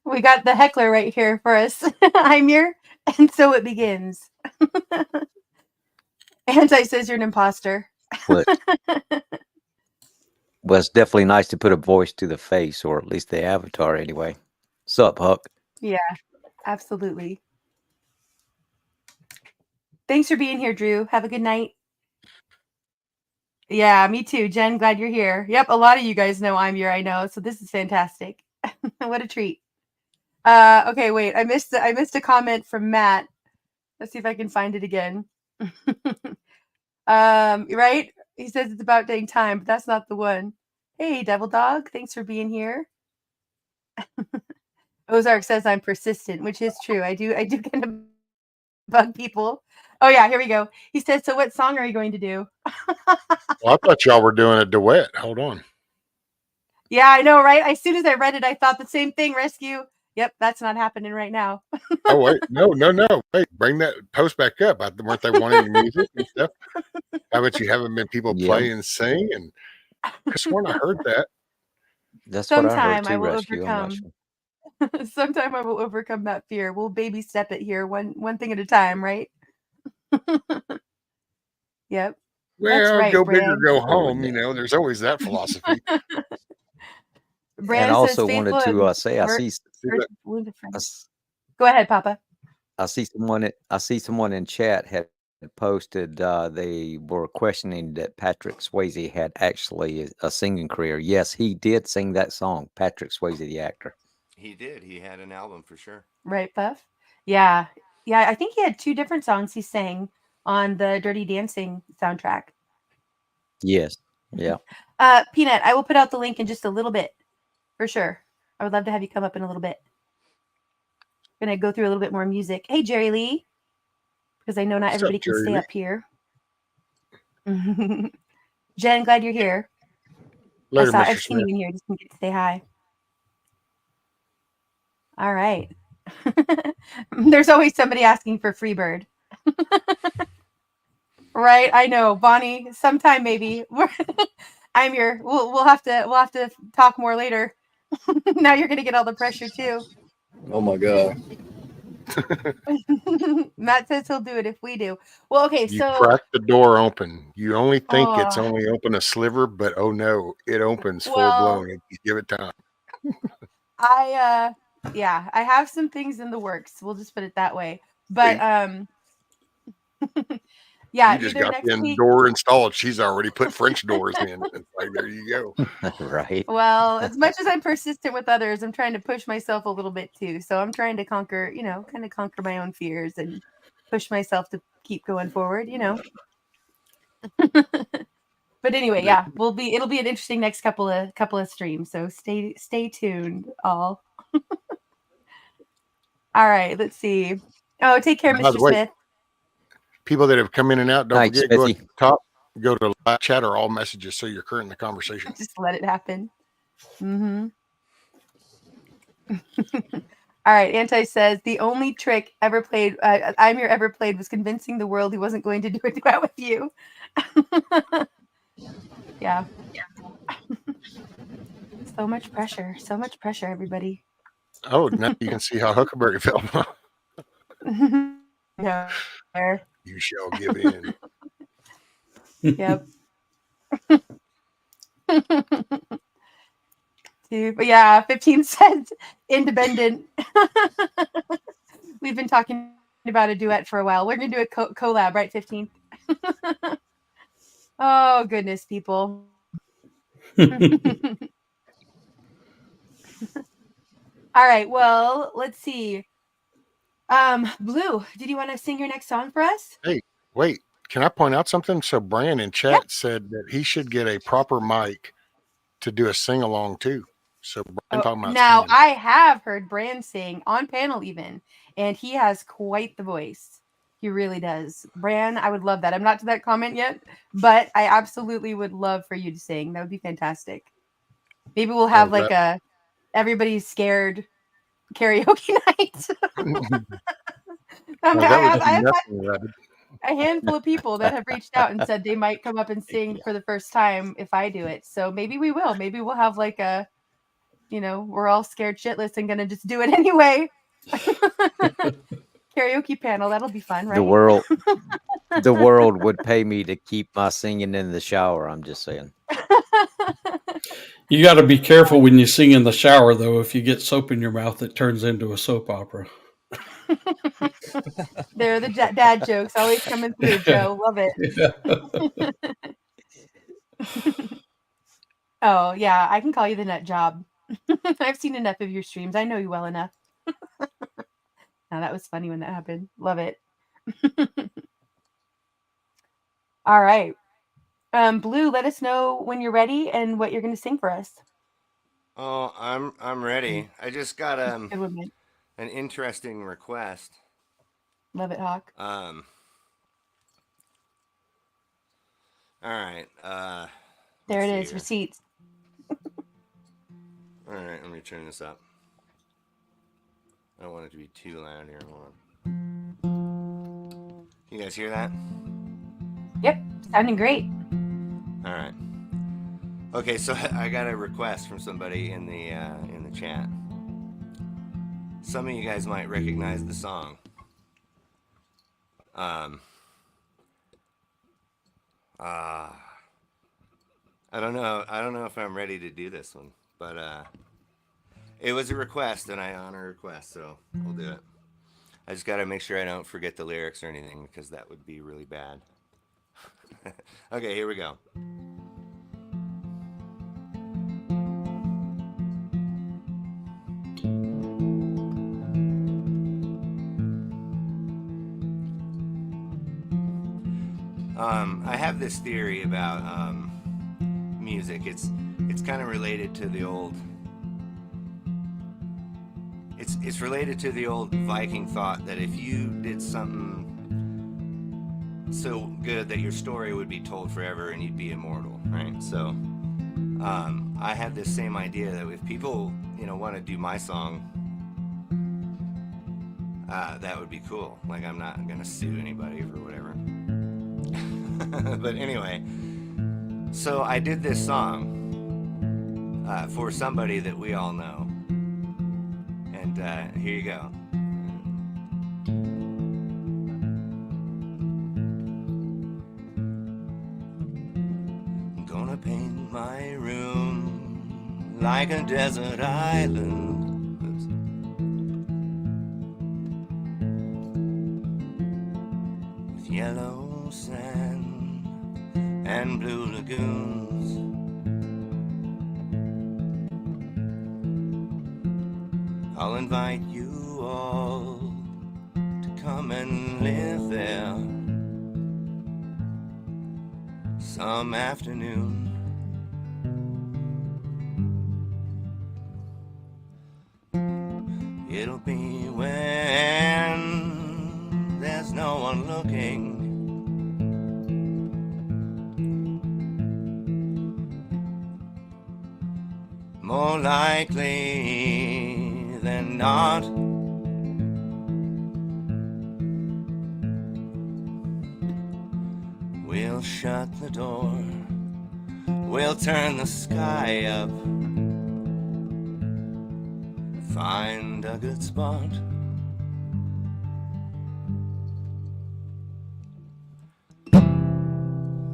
Speaker 2: We got the heckler right here for us, Imir, and so it begins. Anti says you're an imposter.
Speaker 3: Well, it's definitely nice to put a voice to the face, or at least the avatar anyway. Sup, Huck?
Speaker 2: Yeah. Absolutely. Thanks for being here, Drew. Have a good night. Yeah, me too. Jen, glad you're here. Yep, a lot of you guys know I'm here, I know. So this is fantastic. What a treat. Okay, wait. I missed a comment from Matt. Let's see if I can find it again. Right? He says it's about dang time, but that's not the one. Hey, Devil Dog, thanks for being here. Ozark says I'm persistent, which is true. I do kind of bug people. Oh yeah, here we go. He says, so what song are you going to do?
Speaker 4: Well, I thought y'all were doing a duet. Hold on.
Speaker 2: Yeah, I know, right? As soon as I read it, I thought the same thing, Rescue. Yep, that's not happening right now.
Speaker 4: Oh, wait. No. Wait, bring that post back up. Weren't they wanting music and stuff? How about you haven't been people play and sing? And I sworn I heard that.
Speaker 3: That's what I heard
Speaker 2: Sometime I
Speaker 3: too,
Speaker 2: will
Speaker 3: Rescue. I'm not
Speaker 2: overcome.
Speaker 3: sure.
Speaker 2: Sometime I will overcome that fear. We'll baby step it here, one thing at a time, right? Yep. That's
Speaker 4: Well,
Speaker 2: right,
Speaker 4: go big or
Speaker 2: Bran.
Speaker 4: go home. You know, there's always that philosophy.
Speaker 3: And
Speaker 2: Bran
Speaker 3: I
Speaker 2: says
Speaker 3: also
Speaker 2: faithful
Speaker 3: wanted to
Speaker 2: and
Speaker 3: say I see
Speaker 2: wounded friends. Go ahead, Papa.
Speaker 3: I see someone in chat had posted they were questioning that Patrick Swayze had actually a singing career. Yes, he did sing that song, Patrick Swayze the actor.
Speaker 8: He did. He had an album for sure.
Speaker 2: Right, Puff? Yeah. Yeah, I think he had 2 different songs he sang on the Dirty Dancing soundtrack.
Speaker 3: Yes. Yeah.
Speaker 2: Peanut, I will put out the link in just a little bit. For sure. I would love to have you come up in a little bit. I'm going to go through a little bit more music. Hey, Jerry Lee. Because I know not everybody can stay up here. Jen, glad you're here.
Speaker 4: Later,
Speaker 2: I've
Speaker 4: Mr.
Speaker 2: seen you in here. Just didn't get to say hi. All right. There's always somebody asking for Freebird. Right? I know, Bonnie. Sometime maybe. I'm your. We'll have to talk more later. Now you're gonna get all the pressure too.
Speaker 11: Oh my god.
Speaker 2: Matt says he'll do it if we do. Well, okay,
Speaker 4: You
Speaker 2: so
Speaker 4: crack the door open. You only think it's only open a sliver, but oh no, it opens full blown. And you give it time.
Speaker 2: I have some things in the works. We'll just put it that way. But yeah,
Speaker 4: you just
Speaker 2: either
Speaker 4: got
Speaker 2: next
Speaker 4: the
Speaker 2: week.
Speaker 4: door installed. She's already put French doors in. It's like, there you go.
Speaker 3: Right.
Speaker 2: Well, as much as I'm persistent with others, I'm trying to push myself a little bit too. So I'm trying to conquer my own fears and push myself to keep going forward, But anyway, yeah, it'll be an interesting next couple of streams. So stay tuned, all. All right, let's see. Oh, take care, Mr. Smith.
Speaker 4: People that have come in and out, don't
Speaker 3: Night,
Speaker 4: forget, go
Speaker 3: Smithy.
Speaker 4: at the top, go to live chat or all messages so you're current in the conversation.
Speaker 2: Just let it happen. Mm-hmm. All right, Anti says, the only trick ever played, ever played was convincing the world he wasn't going to do a duet with you. Yeah. So much pressure, everybody.
Speaker 4: Oh, now you can see how Huckleberry felt.
Speaker 2: No.
Speaker 4: You shall give in.
Speaker 2: Yep. But yeah, 15 cents independent. We've been talking about a duet for a while. We're gonna do a collab, right? 15th. Oh goodness, people. All right. Well, let's see. Blue, did you want to sing your next song for us?
Speaker 4: Hey, wait. Can I point out something? So Brian in chat said that he should get a proper mic to do a sing along too. So Brian talking about
Speaker 2: now
Speaker 4: singing.
Speaker 2: I have heard Brand sing on panel even, and he has quite the voice. He really does. Bran, I would love that. I'm not to that comment yet, but I absolutely would love for you to sing. That would be fantastic. Maybe we'll have like a everybody's scared karaoke night. I have a handful of people that have reached out and said they might come up and sing for the first time if I do it. So maybe we will. Maybe we'll have like a, we're all scared shitless and gonna just do it anyway. Karaoke panel, that'll be fun, right?
Speaker 3: The world would pay me to keep my singing in the shower. I'm just saying.
Speaker 7: You got to be careful when you sing in the shower, though. If you get soap in your mouth, it turns into a soap opera.
Speaker 2: They're the dad jokes always coming through, Joe. Love it. Oh, yeah, I can call you the nut job. I've seen enough of your streams. I know you well enough. Now, that was funny when that happened. Love it. All right. Blue, let us know when you're ready and what you're going to sing for us.
Speaker 8: Oh, I'm ready. I just got
Speaker 2: Good one, man.
Speaker 8: an interesting request.
Speaker 2: Love it, Hawk.
Speaker 8: All right.
Speaker 2: There it
Speaker 8: let's see
Speaker 2: is.
Speaker 8: here.
Speaker 2: Receipts.
Speaker 8: All right, let me turn this up. I don't want it to be too loud here. Hold on. Can you guys hear that?
Speaker 2: Yep, sounding great.
Speaker 8: All right. Okay, so I got a request from somebody in the chat. Some of you guys might recognize the song. I don't know. I don't know if I'm ready to do this one, but it was a request, and I honor requests, so I'll do it. I just got to make sure I don't forget the lyrics or anything, because that would be really bad. Okay, here we go. I have this theory about music. It's kind of related to the old. It's related to the old Viking thought that if you did something so good that your story would be told forever and you'd be immortal, right? So I have this same idea that if people, want to do my song, that would be cool. Like, I'm not gonna sue anybody for whatever. But anyway, so I did this song for somebody that we all know, and here you go. I'm gonna paint my room like a desert island. With yellow sand and blue lagoons. I'll invite you all to come and live there some afternoon. It'll be when there's no one looking. More likely than not, we'll shut the door, we'll turn the sky up, find a good spot.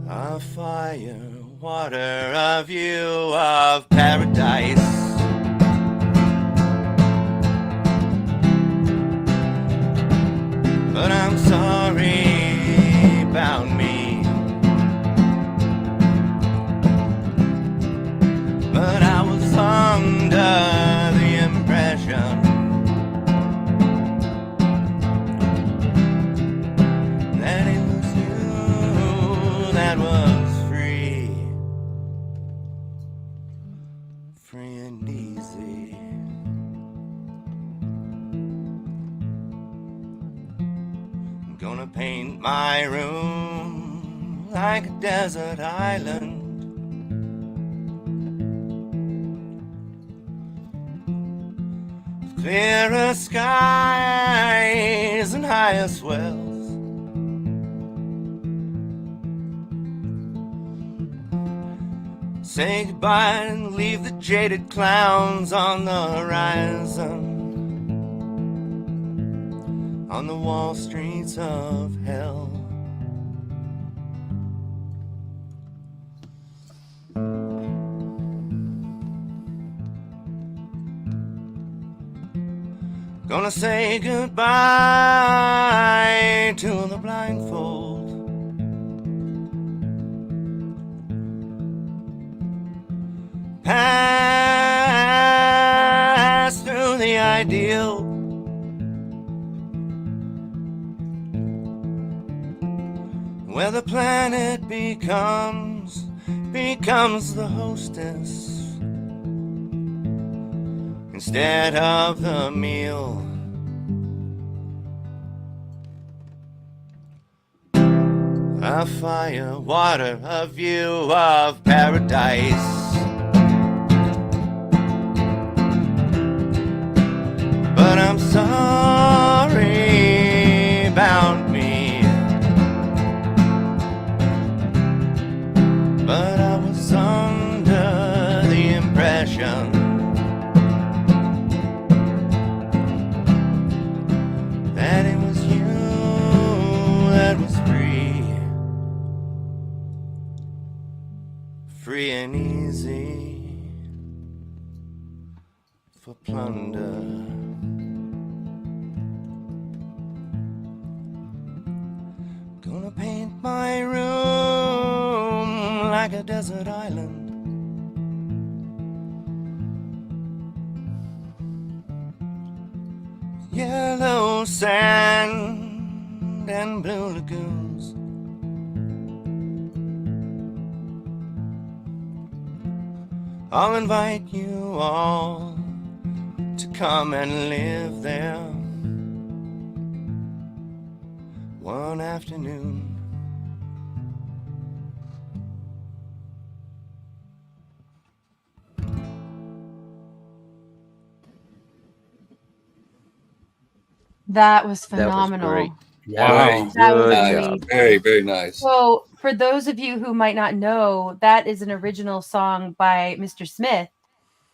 Speaker 8: A fire, water, a view of paradise. But I'm sorry about me. But I was under the impression that it was you that was free and easy. I'm gonna paint my room like a desert island. Clearer skies and higher swells. Say goodbye and leave the jaded clowns on the horizon, on the wall streets of hell. Gonna say goodbye to the blindfold. Pass through the ideal. Where the planet becomes the hostess instead of the meal. A fire, water, a view of paradise. But I'm sorry about me. But I was under the impression that it was you that was free and easy for plunder. Gonna paint my room like a desert island. Yellow sand and blue lagoons. I'll invite you all to come and live there one afternoon.
Speaker 2: That was
Speaker 3: That was
Speaker 2: phenomenal.
Speaker 3: great.
Speaker 7: Wow.
Speaker 2: That was
Speaker 11: Nice.
Speaker 2: amazing.
Speaker 11: Very, very nice.
Speaker 2: So, for those of you who might not know, that is an original song by Mr. Smith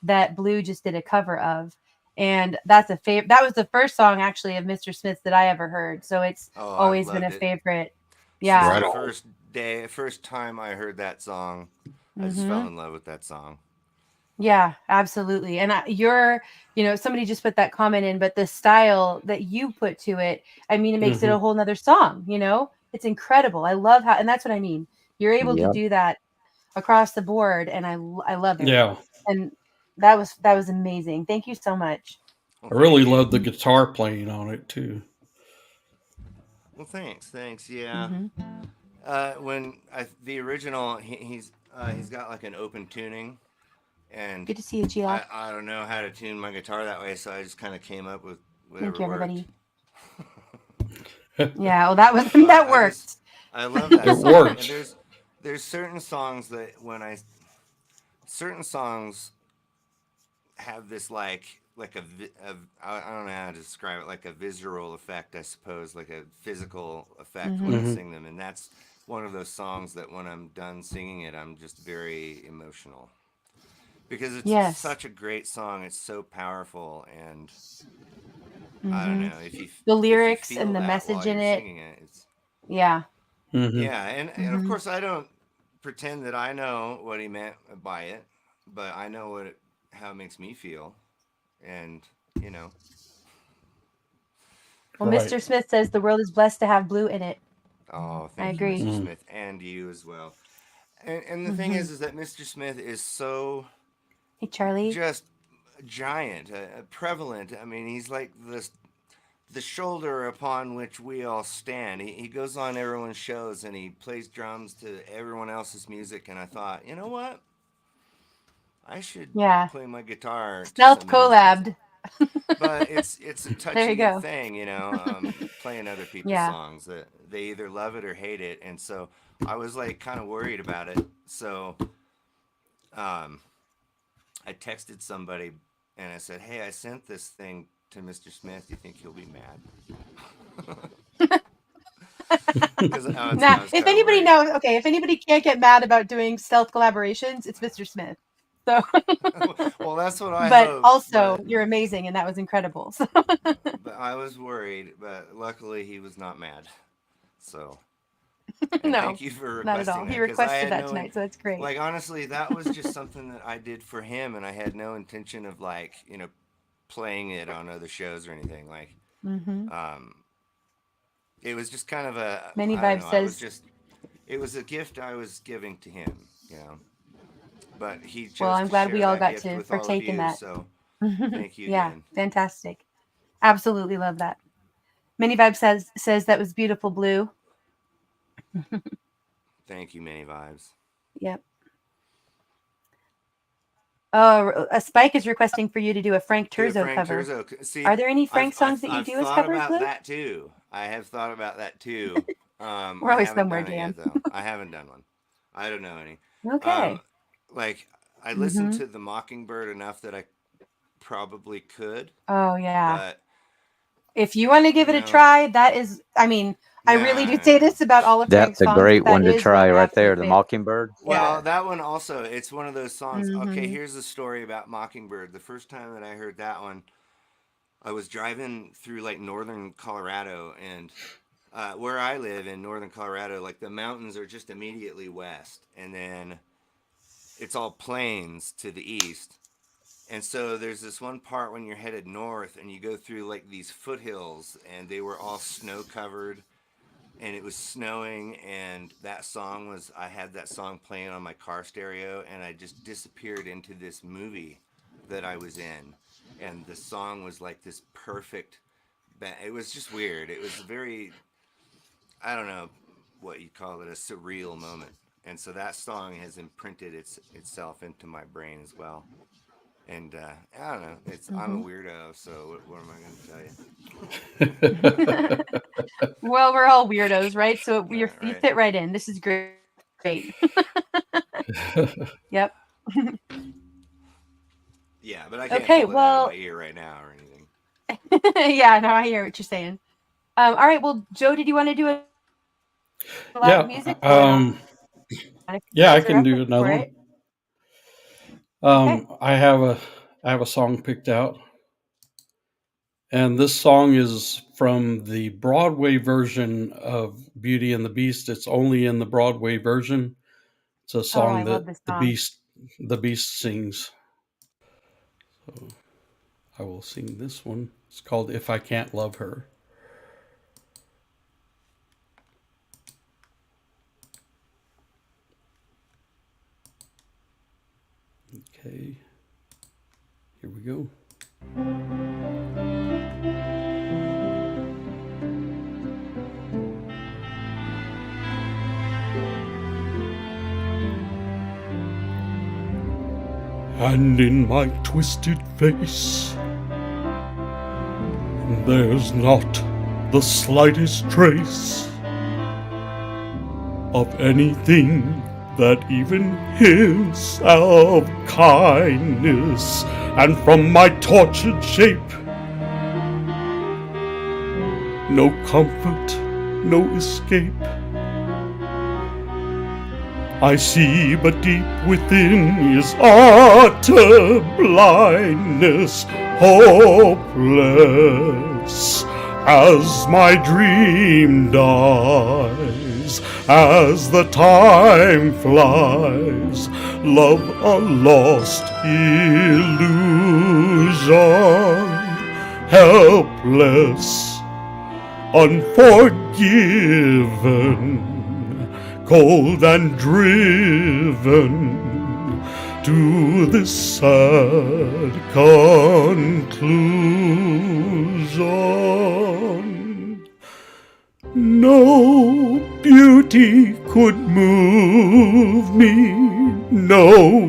Speaker 2: that Blue just did a cover of. And that's a favorite. That was the first song actually of Mr. Smith's that I ever heard. So it's always been a favorite. Yeah.
Speaker 8: Since the first time I heard that song, I just fell in love with that song.
Speaker 2: Yeah, absolutely. And somebody just put that comment in, but the style that you put to it, I mean, it makes it a whole nother song, it's incredible. I love and that's what I mean. You're able to do that across the board. And I love it.
Speaker 7: Yeah.
Speaker 2: And that was amazing. Thank you so much.
Speaker 7: I really love the guitar playing on it too.
Speaker 8: Well, thanks. Yeah. The original, he's got like an open tuning. And
Speaker 2: good to see you, Gia.
Speaker 8: I don't know how to tune my guitar that way, so I just kind of came up with whatever.
Speaker 2: Thank you, everybody.
Speaker 8: Worked.
Speaker 2: Yeah, well, that worked.
Speaker 8: I love that.
Speaker 7: It works.
Speaker 8: And there's certain songs that certain songs have this like I don't know how to describe it, like a visceral effect, I suppose, like a physical effect when I sing them, and that's one of those songs that when I'm done singing it, I'm just very emotional. Because it's such a great song. It's so powerful. And I don't know.
Speaker 2: The lyrics and the message in it. Yeah.
Speaker 8: Yeah. And of course, I don't pretend that I know what he meant by it. But I know how it makes me feel. And,
Speaker 2: Well, right. Mr. Smith says the world is blessed to have Blue in it.
Speaker 8: Oh, thank you, Mr. Smith. And you as well. And the thing is that Mr. Smith is so...
Speaker 2: Hey, Charlie.
Speaker 8: Just giant, prevalent. I mean, he's like the shoulder upon which we all stand. He goes on everyone's shows and he plays drums to everyone else's music. And I thought, you know what? I should play my guitar.
Speaker 2: Stealth collabed.
Speaker 8: But it's a touching thing, playing other people's songs that they either love it or hate it. And so I was like kind of worried about it. So, I texted somebody and I said, "Hey, I sent this thing to Mr. Smith. Do you think he'll be mad?"
Speaker 2: Now, if anybody knows, if anybody can't get mad about doing stealth collaborations, it's Mr. Smith. So,
Speaker 8: well, that's what I.
Speaker 2: But hoped, also, you're amazing, and that was incredible. So.
Speaker 8: But I was worried, but luckily he was not mad. So.
Speaker 2: No,
Speaker 8: thank you for requesting
Speaker 2: not at all. He requested that tonight, so that's great.
Speaker 8: Like honestly, that was just something that I did for him, and I had no intention of playing it on other shows or anything. Like,
Speaker 2: Mm-hmm.
Speaker 8: it was just kind of a,
Speaker 2: Many
Speaker 8: I don't
Speaker 2: Vibes
Speaker 8: know.
Speaker 2: says,
Speaker 8: It was a gift I was giving to him, you know. But he
Speaker 2: well,
Speaker 8: chose
Speaker 2: I'm
Speaker 8: to
Speaker 2: glad we
Speaker 8: share
Speaker 2: all
Speaker 8: that
Speaker 2: got
Speaker 8: gift
Speaker 2: to
Speaker 8: with all of
Speaker 2: partake in
Speaker 8: you.
Speaker 2: that.
Speaker 8: So thank you
Speaker 2: Yeah,
Speaker 8: again.
Speaker 2: fantastic. Absolutely love that. Many Vibes says that was beautiful, Blue.
Speaker 8: Thank you, Many Vibes.
Speaker 2: Yep. Oh, a Spike is requesting for you to do a Frank
Speaker 8: Do a
Speaker 2: Turzo
Speaker 8: Frank
Speaker 2: cover.
Speaker 8: Turzo. See,
Speaker 2: Are there any Frank songs that you
Speaker 8: I've
Speaker 2: do as
Speaker 8: thought
Speaker 2: covers,
Speaker 8: about
Speaker 2: Blue?
Speaker 8: that too. I have thought about that too.
Speaker 2: We're
Speaker 8: I
Speaker 2: always
Speaker 8: haven't
Speaker 2: somewhere,
Speaker 8: done it
Speaker 2: Jam.
Speaker 8: yet though. I haven't done one. I don't know any.
Speaker 2: Okay.
Speaker 8: Like I listened
Speaker 2: Mm-hmm.
Speaker 8: to the Mockingbird enough that I probably could,
Speaker 2: Oh, yeah.
Speaker 8: but
Speaker 2: If you want to give it a
Speaker 8: no,
Speaker 2: try, that is, I mean, I really do say
Speaker 8: no.
Speaker 2: this about all of Frank's
Speaker 3: That's a
Speaker 2: songs,
Speaker 3: great
Speaker 2: but that
Speaker 3: one to
Speaker 2: is one of
Speaker 3: try
Speaker 2: my
Speaker 3: right there,
Speaker 2: absolute
Speaker 3: the
Speaker 2: favorites.
Speaker 3: Mockingbird.
Speaker 8: Well,
Speaker 2: Yeah.
Speaker 8: that one also, it's one of those songs. Okay,
Speaker 2: Mm-hmm.
Speaker 8: here's the story about Mockingbird. The first time that I heard that one, I was driving through like northern Colorado, and where I live in northern Colorado, like the mountains are just immediately west, and then it's all plains to the east. And so there's this one part when you're headed north and you go through like these foothills, and they were all snow covered, and it was snowing, and that song was, I had that song playing on my car stereo, and I just disappeared into this movie that I was in, and the song was like this perfect it was just weird. It was very, I don't know what you call it, a surreal moment. And so that song has imprinted itself into my brain as well. And I don't know. I'm a weirdo, so what am I going to tell you?
Speaker 2: Well, we're all weirdos, right? So you
Speaker 8: Right.
Speaker 2: fit right in. This is great. Yep.
Speaker 8: Yeah, but I can't
Speaker 2: Okay,
Speaker 8: pull it out
Speaker 2: well,
Speaker 8: of my ear right now or anything.
Speaker 2: yeah, no, I hear what you're saying. All right, well, Joe, did you want to do a live music?
Speaker 7: Yeah, I can do another one.
Speaker 2: Okay.
Speaker 7: I have a song picked out, and this song is from the Broadway version of Beauty and the Beast. It's only in the Broadway version. It's a song that the Beast sings. So I will sing this one. It's called "If I Can't Love Her." Okay, here we go. And in my twisted face, there's not the slightest trace of anything that even hints of kindness. And from my tortured shape, no comfort, no escape. I see, but deep within is utter blindness, hopeless, as my dream dies, as the time flies, love a lost illusion, helpless, unforgiven, cold and driven to this sad conclusion. No beauty could move me, no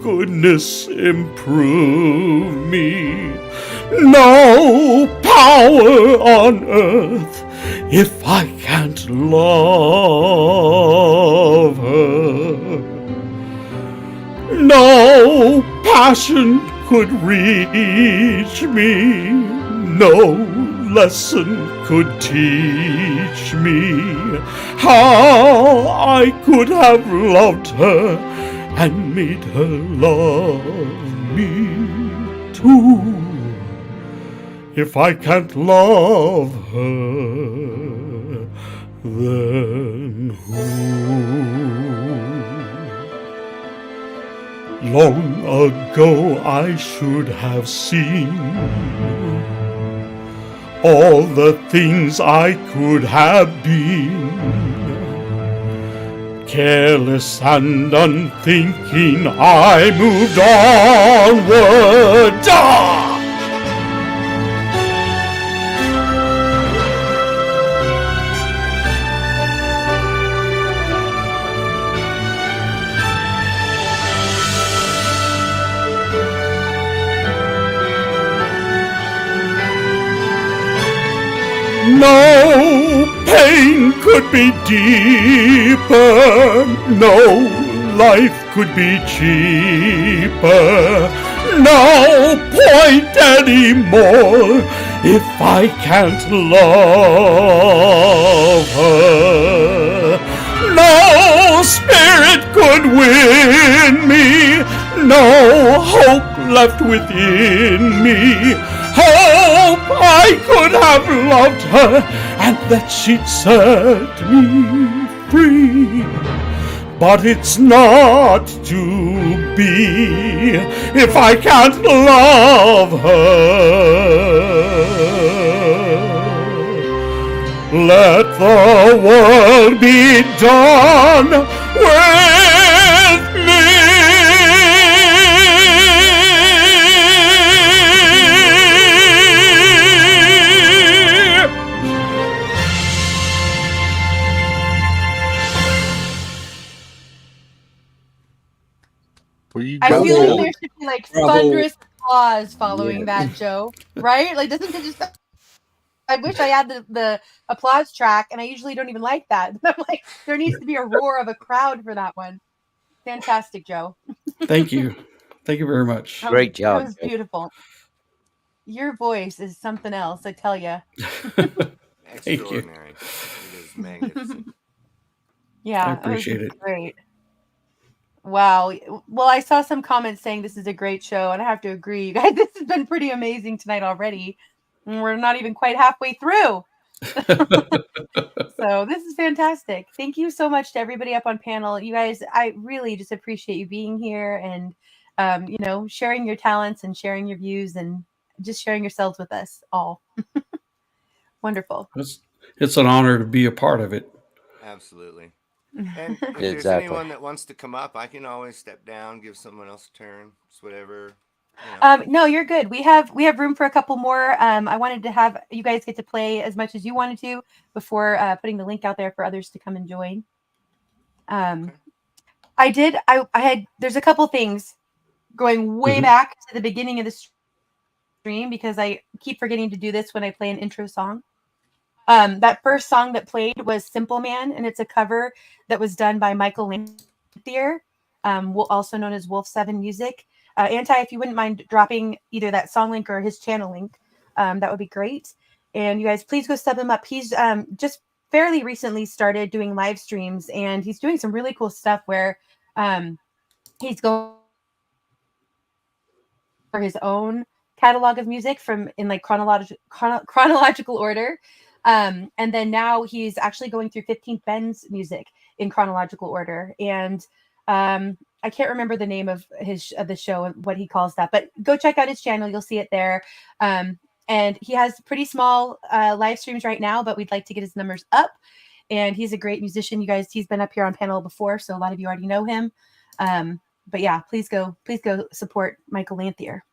Speaker 7: goodness improve me, no power on earth if I can't love her. No passion could reach me, no lesson could teach me how I could have loved her and made her love me too. If I can't love her, then who?
Speaker 12: Long ago I should have seen all the things I could have been. Careless and unthinking, I moved onward. No pain could be deeper, no life could be cheaper, no point anymore if I can't love her. No spirit could win me, no hope left within me. Hope I could have loved her and that she'd set me free. But it's not to be if I can't love her. Let the world be done with me.
Speaker 2: I feel like there should be like thunderous applause following that, Joe. Right? Like, doesn't it just? I wish I had the applause track, and I usually don't even like that. But I'm like, there needs to be a roar of a crowd for that one. Fantastic, Joe.
Speaker 7: Thank you. Thank you very much.
Speaker 3: Great job.
Speaker 2: That was beautiful. Your voice is something else, I tell you.
Speaker 8: Extraordinary. It is magnificent.
Speaker 2: Yeah,
Speaker 7: I appreciate it.
Speaker 2: Great. Wow. Well, I saw some comments saying this is a great show, and I have to agree, you guys. This has been pretty amazing tonight already. And we're not even quite halfway through. So this is fantastic. Thank you so much to everybody up on panel. You guys, I really just appreciate you being here and sharing your talents and sharing your views and just sharing yourselves with us all. Wonderful.
Speaker 7: It's an honor to be a part of it.
Speaker 8: Absolutely. And if there's anyone that wants to come up, I can always step down, give someone else a turn. It's whatever.
Speaker 2: No, you're good. We have room for a couple more. I wanted to have you guys get to play as much as you wanted to before putting the link out there for others to come and join. Okay. There's a couple things going way back to the beginning of the stream because I keep forgetting to do this when I play an intro song. That first song that played was Simple Man, and it's a cover that was done by Michael Lanthier, also known as Wolf 7 Music. Anti, if you wouldn't mind dropping either that song link or his channel link, that would be great. And you guys, please go sub him up. He's just fairly recently started doing live streams, and he's doing some really cool stuff where he's going for his own catalog of music in like chronological order. And then now he's actually going through 15th Ben's music in chronological order. And I can't remember the name of the show and what he calls that, but go check out his channel. You'll see it there. And he has pretty small live streams right now, but we'd like to get his numbers up. And he's a great musician. You guys, he's been up here on panel before, so a lot of you already know him. But yeah, please go support Michael Lanthier.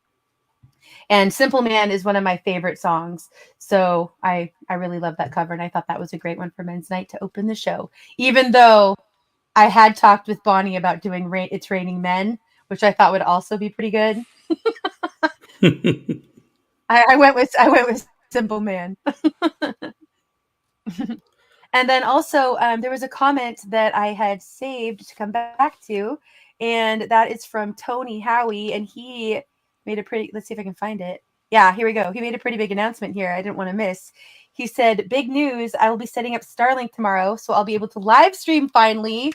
Speaker 2: And Simple Man is one of my favorite songs. So I really love that cover. And I thought that was a great one for Men's Night to open the show. Even though I had talked with Bonnie about doing It's Raining Men, which I thought would also be pretty good. I went with Simple Man. And then also there was a comment that I had saved to come back to. And that is from Tony Howie. And he made let's see if I can find it. Yeah, here we go. He made a pretty big announcement here. I didn't want to miss. He said, big news. I will be setting up Starlink tomorrow, so I'll be able to live stream finally.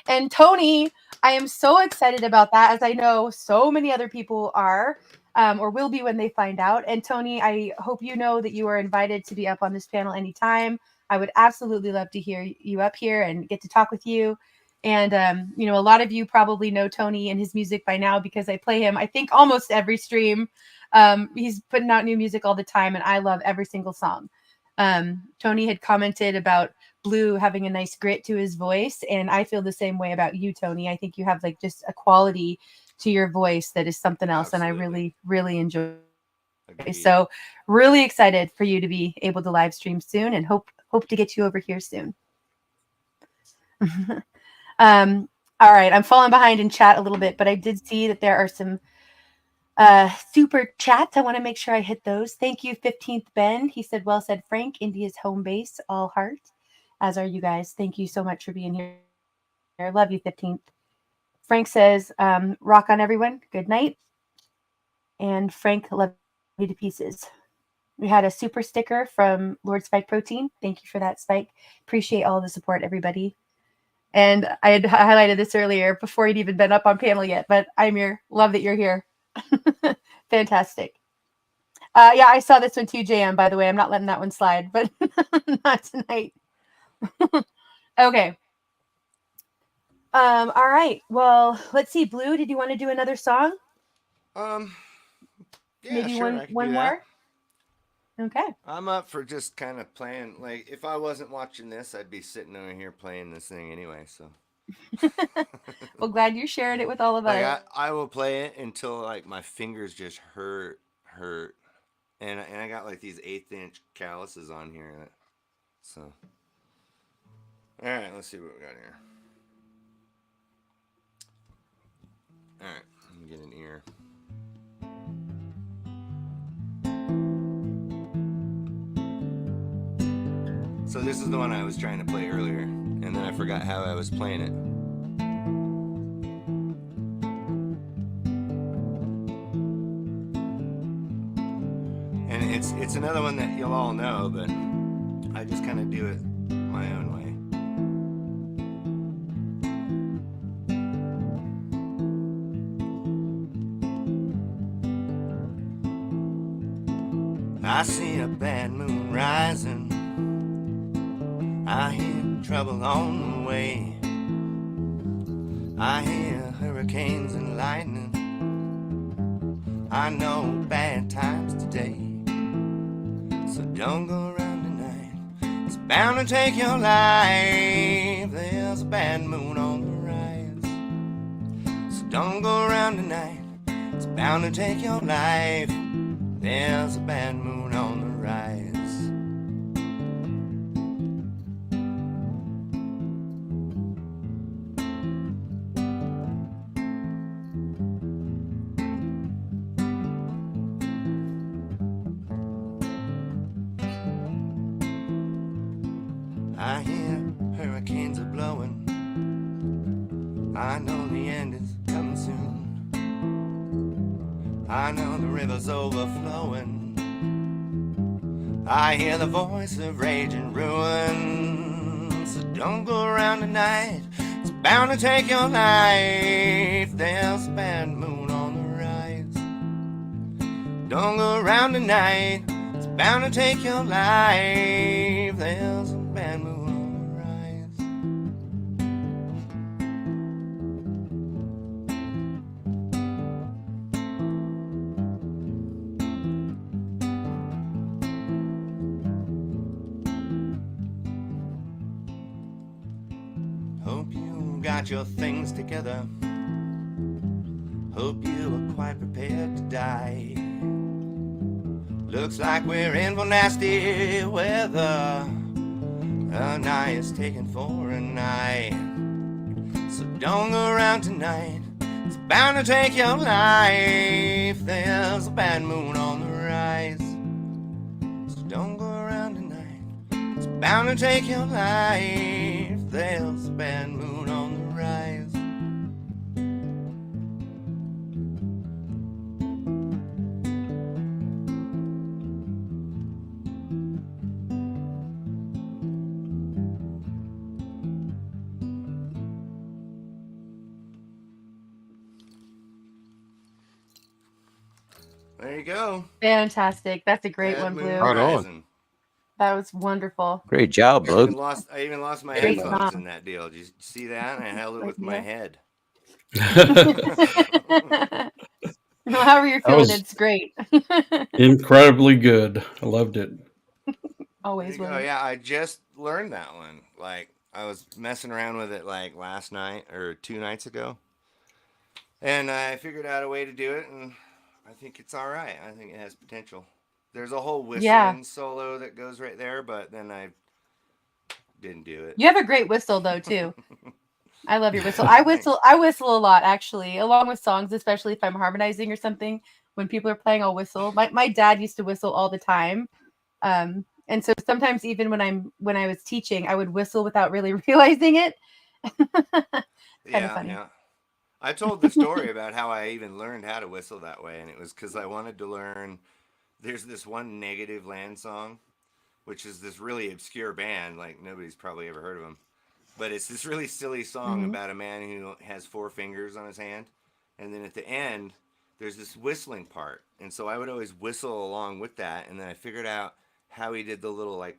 Speaker 2: And Tony, I am so excited about that, as I know so many other people are, or will be when they find out. And Tony, I hope you know that you are invited to be up on this panel anytime. I would absolutely love to hear you up here and get to talk with you. And, a lot of you probably know Tony and his music by now because I play him, I think, almost every stream. He's putting out new music all the time, and I love every single song. Tony had commented about Blue having a nice grit to his voice, and I feel the same way about you, Tony. I think you have like just a quality to your voice that is something else, and I really, really enjoy it. So really excited for you to be able to live stream soon, and hope to get you over here soon. All right, I'm falling behind in chat a little bit, but I did see that there are some super chats. I want to make sure I hit those. Thank you, 15th Ben. He said, well said, Frank. India's home base, all heart, as are you guys. Thank you so much for being here. I love you, 15th. Frank says, rock on, everyone. Good night. And Frank, love you to pieces. We had a super sticker from Lord Spike Protein. Thank you for that, Spike. Appreciate all the support, everybody. And I had highlighted this earlier before he'd even been up on panel yet, but Imir, love that you're here. Fantastic. Yeah, I saw this one too, JM, by the way. I'm not letting that one slide, but not tonight. Okay. All right. Well, let's see. Blue, did you want to do another song?
Speaker 8: Yeah,
Speaker 2: maybe
Speaker 8: sure,
Speaker 2: one more? Okay.
Speaker 8: I'm up for just kind of playing. Like, if I wasn't watching this, I'd be sitting over here playing this thing anyway. So,
Speaker 2: well, glad you're sharing it with all of us.
Speaker 8: I will play it until like my fingers just hurt, and I got like these 1/8-inch calluses on here. So, all right, let's see what we got here. All right, let me get an ear. So this is the one I was trying to play earlier, and then I forgot how I was playing it. And it's another one that you'll all know, but I just kind of do it my own way. I see a bad moon rising, I hear trouble on the way, I hear hurricanes and lightning, I know bad times today. So don't go around tonight, it's bound to take your life. There's a bad moon on the rise. So don't go around tonight, it's bound to take your life. There's a bad moon on the rise. I hear hurricanes are blowing, I know the end is coming soon, I know the river's overflowing, I hear the voice of rage and ruin. So don't go around tonight, it's bound to take your life. There's a bad moon on the rise. Don't go around tonight, it's bound to take your life. There's a bad moon on the rise. Hope you got your things together, hope you are quite prepared to die. Looks like we're in for nasty weather, a night is taken for a night. So don't go around tonight, it's bound to take your life. There's a bad moon on the rise. So don't go around tonight, it's bound to take your life. There's a bad moon on the rise. There you go.
Speaker 2: Fantastic. That's a great one, Blue.
Speaker 4: Right on.
Speaker 2: That was wonderful.
Speaker 3: Great job,
Speaker 8: I
Speaker 3: Blue.
Speaker 8: even lost my
Speaker 2: Great
Speaker 8: headphones
Speaker 2: song.
Speaker 8: in that deal. Did you see that? I held it with my head.
Speaker 2: However you're
Speaker 7: That
Speaker 2: feeling,
Speaker 7: was
Speaker 2: it's great.
Speaker 7: incredibly good. I loved it.
Speaker 2: Always
Speaker 8: There you go.
Speaker 2: will.
Speaker 8: Yeah, I just learned that one. Like I was messing around with it like last night or 2 nights ago, and I figured out a way to do it, and I think it's all right. I think it has potential. There's a whole whistling solo that goes right there, but then I didn't do it.
Speaker 2: You have a great whistle though too. I love your whistle. I whistle a lot actually, along with songs, especially if I'm harmonizing or something. When people are playing, I'll whistle. My dad used to whistle all the time. And so sometimes even when I was teaching, I would whistle without really realizing it. Kind of funny.
Speaker 8: Yeah. I told the story about how I even learned how to whistle that way, and it was because I wanted to learn. There's this one Negative Land song, which is this really obscure band, like nobody's probably ever heard of them. But it's this really silly song about a man who has 4 fingers on his hand. And then at the end, there's this whistling part. And so I would always whistle along with that. And then I figured out how he did the little, like,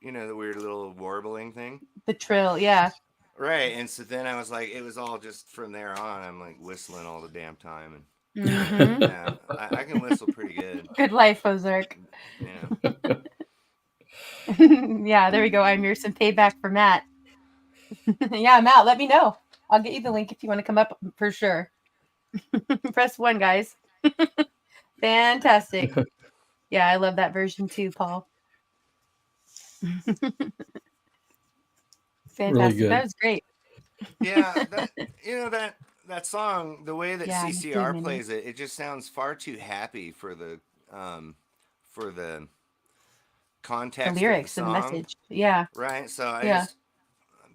Speaker 8: the weird little warbling thing.
Speaker 2: The trill, yeah.
Speaker 8: Right. And so then I was like, it was all just from there on. I'm like whistling all the damn time. And yeah, I can whistle pretty good.
Speaker 2: Good life, Ozark.
Speaker 8: Yeah.
Speaker 2: Yeah, there we go. I'm here. Some payback for Matt. Yeah, Matt, let me know. I'll get you the link if you want to come up for sure. Press 1, guys. Fantastic. Yeah, I love that version too, Paul. Fantastic.
Speaker 7: Really good.
Speaker 2: That was great.
Speaker 8: Yeah, that song, the way that
Speaker 2: Yeah,
Speaker 8: CCR plays it, it just sounds far too happy for the context,
Speaker 2: the lyrics
Speaker 8: of
Speaker 2: and
Speaker 8: the
Speaker 2: the
Speaker 8: song.
Speaker 2: message. Yeah.
Speaker 8: Right. So I just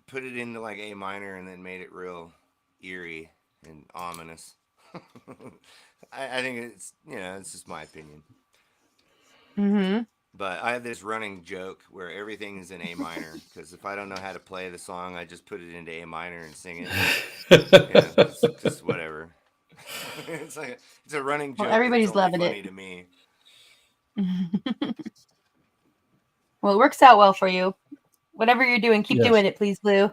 Speaker 8: put it into like A minor and then made it real eerie and ominous. I think it's just my opinion.
Speaker 2: Mm-hmm.
Speaker 8: But I have this running joke where everything is in A minor because if I don't know how to play the song, I just put it into A minor and sing it. Just whatever. It's a running joke.
Speaker 2: Well, everybody's
Speaker 8: that's only
Speaker 2: loving
Speaker 8: funny
Speaker 2: it
Speaker 8: to me.
Speaker 2: Well, it works out well for you. Whatever you're doing, keep
Speaker 7: Yes.
Speaker 2: doing it, please, Blue.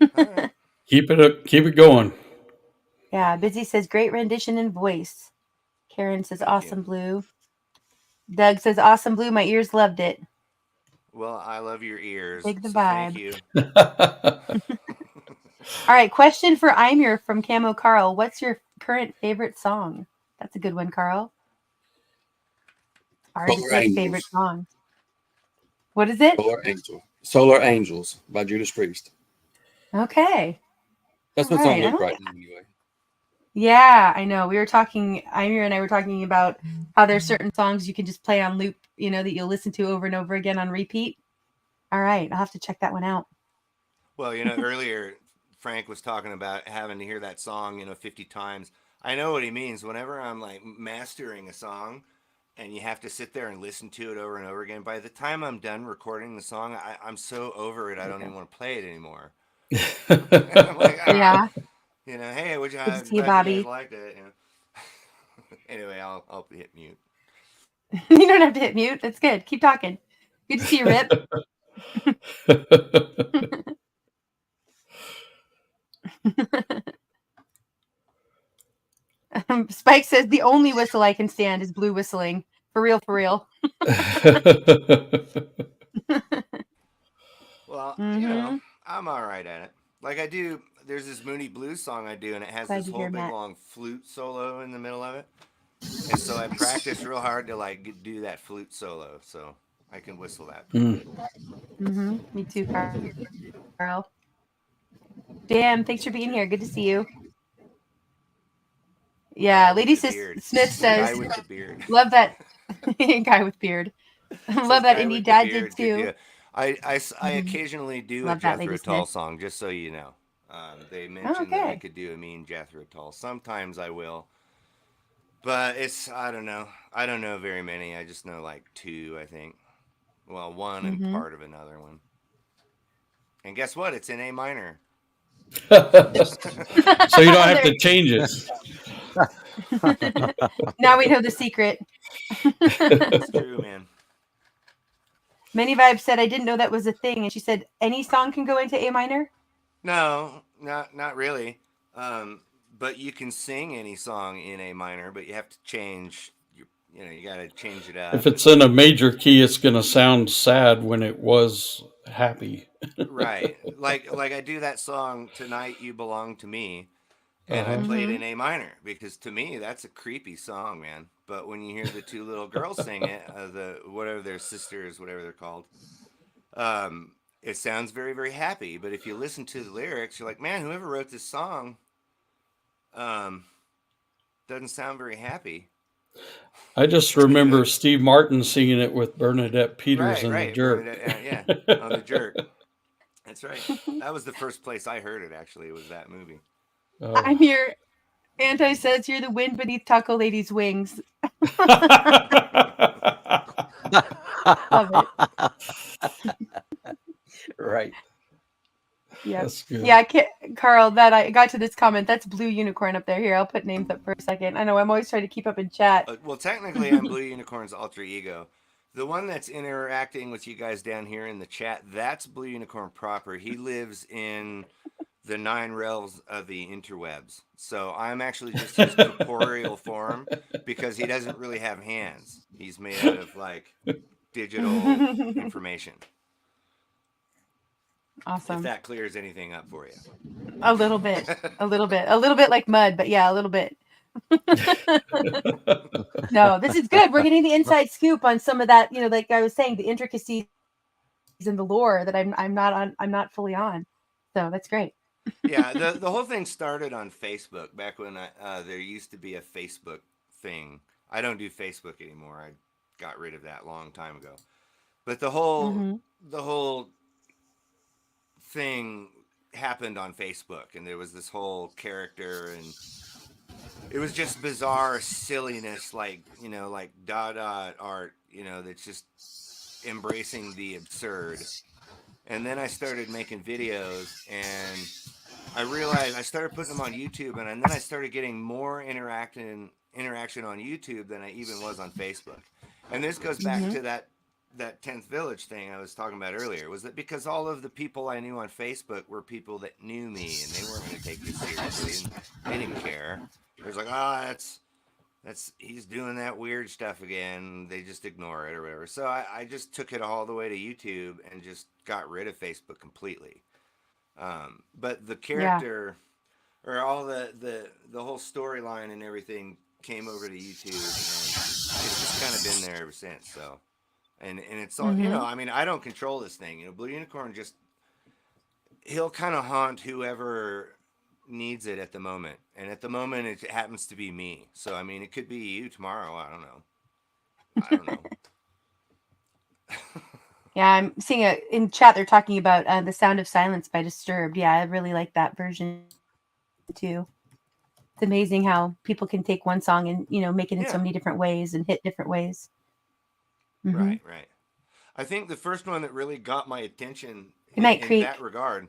Speaker 8: Right.
Speaker 7: Keep it going.
Speaker 2: Yeah, Busy says great rendition and voice. Karen says awesome, Blue. Doug says awesome, Blue. My ears loved it.
Speaker 8: Well, I love your ears.
Speaker 2: Dig the
Speaker 8: so
Speaker 2: vibe.
Speaker 8: Thank you.
Speaker 2: All right, question for Imir from Camo Carl. What's your current favorite song? That's a good one, Carl. Hard to say favorite song. What is it?
Speaker 11: Solar Angels by Judas Priest.
Speaker 2: Okay.
Speaker 11: That's what's on loop right now anyway.
Speaker 2: Yeah, I know. We were talking, Imir and I were talking about how there's certain songs you can just play on loop, that you'll listen to over and over again on repeat. All right, I'll have to check that one out.
Speaker 8: Well, earlier Frank was talking about having to hear that song, 50 times. I know what he means. Whenever I'm like mastering a song and you have to sit there and listen to it over and over again, by the time I'm done recording the song, I'm so over it, I don't even want to play it anymore. I'm like,
Speaker 2: yeah.
Speaker 8: Hey, would you
Speaker 2: Good to see you, Bobby.
Speaker 8: liked it? Anyway, I'll hit mute.
Speaker 2: You don't have to hit mute. That's good. Keep talking. Good to see you, Rip. Spike says the only whistle I can stand is Blue whistling. For real, for real.
Speaker 8: Well, I'm all right at it. Like I do, there's this Moody Blues song I do, and it has this whole big long flute solo in the middle of it. And so I practice real hard to do that flute solo, so I can whistle that.
Speaker 2: Me too, Carl. Dan, thanks for being here. Good to see you. Yeah, Lady Smith says,
Speaker 8: guy with the beard.
Speaker 2: Love that guy with beard. Love that Indy Dad did too.
Speaker 8: I occasionally do a Jethro Tull song, just so you know. They mentioned that I could do a mean Jethro Tull. Sometimes I will. But I don't know very many. I just know like 2, I think. Well, 1 and part of another one. And guess what? It's in A minor.
Speaker 7: So you don't have to change it.
Speaker 2: Now we know the secret.
Speaker 8: It's true, man.
Speaker 2: Many Vibes said, I didn't know that was a thing. And she said, any song can go into A minor?
Speaker 8: No, not really. But you can sing any song in A minor, but you have to change. You got to change it up.
Speaker 7: If it's in a major key, it's going to sound sad when it was happy.
Speaker 8: Right. Like I do that song "Tonight You Belong to Me," and I played in A minor because to me that's a creepy song, man. But when you hear the two little girls sing it, whatever their sisters, whatever they're called, it sounds very, very happy. But if you listen to the lyrics, you're like, man, whoever wrote this song, doesn't sound very happy.
Speaker 7: I just remember Steve Martin singing it with Bernadette Peters and the Jerk.
Speaker 8: Yeah, on the Jerk. That's right. That was the first place I heard it. Actually, was that movie.
Speaker 7: Oh.
Speaker 2: I'm here. Anti says you're the wind beneath Taco Lady's wings. Love it.
Speaker 3: Right.
Speaker 2: Yeah. Yeah, Carl, that I got to this comment. That's Blue Unicorn up there. Here, I'll put names up for a second. I know I'm always trying to keep up in chat.
Speaker 8: Well, technically, I'm Blue Unicorn's alter ego. The one that's interacting with you guys down here in the chat, that's Blue Unicorn proper. He lives in the 9 realms of the interwebs. So I'm actually just his corporeal form because he doesn't really have hands. He's made out of like digital information.
Speaker 2: Awesome.
Speaker 8: If that clears anything up for you.
Speaker 2: A little bit like mud, but yeah, a little bit. No, this is good. We're getting the inside scoop on some of that, like I was saying, the intricacies and the lore that I'm not fully on. So that's great.
Speaker 8: Yeah, the whole thing started on Facebook back when there used to be a Facebook thing. I don't do Facebook anymore. I got rid of that a long time ago. But the whole thing happened on Facebook, and there was this whole character, and it was just bizarre silliness, like Dada art, that's just embracing the absurd. And then I started making videos, and I realized I started putting them on YouTube, and then I started getting more interaction on YouTube than I even was on Facebook. And this goes back to that 10th Village thing I was talking about earlier, was that because all of the people I knew on Facebook were people that knew me, and they weren't going to take me seriously, and they didn't care. It was like, that's he's doing that weird stuff again. They just ignore it or whatever. So I just took it all the way to YouTube and just got rid of Facebook completely. But the character or all the whole storyline and everything came over to YouTube, and it's just kind of been there ever since. So, and it's all, I mean, I don't control this thing. Blue Unicorn he'll kind of haunt whoever needs it at the moment. And at the moment, it happens to be me. So, I mean, it could be you tomorrow. I don't know.
Speaker 2: Yeah, I'm seeing in chat. They're talking about The Sound of Silence by Disturbed. Yeah, I really like that version too. It's amazing how people can take one song and make it in so many different ways and hit different ways.
Speaker 8: Right. I think the first one that really got my attention in that regard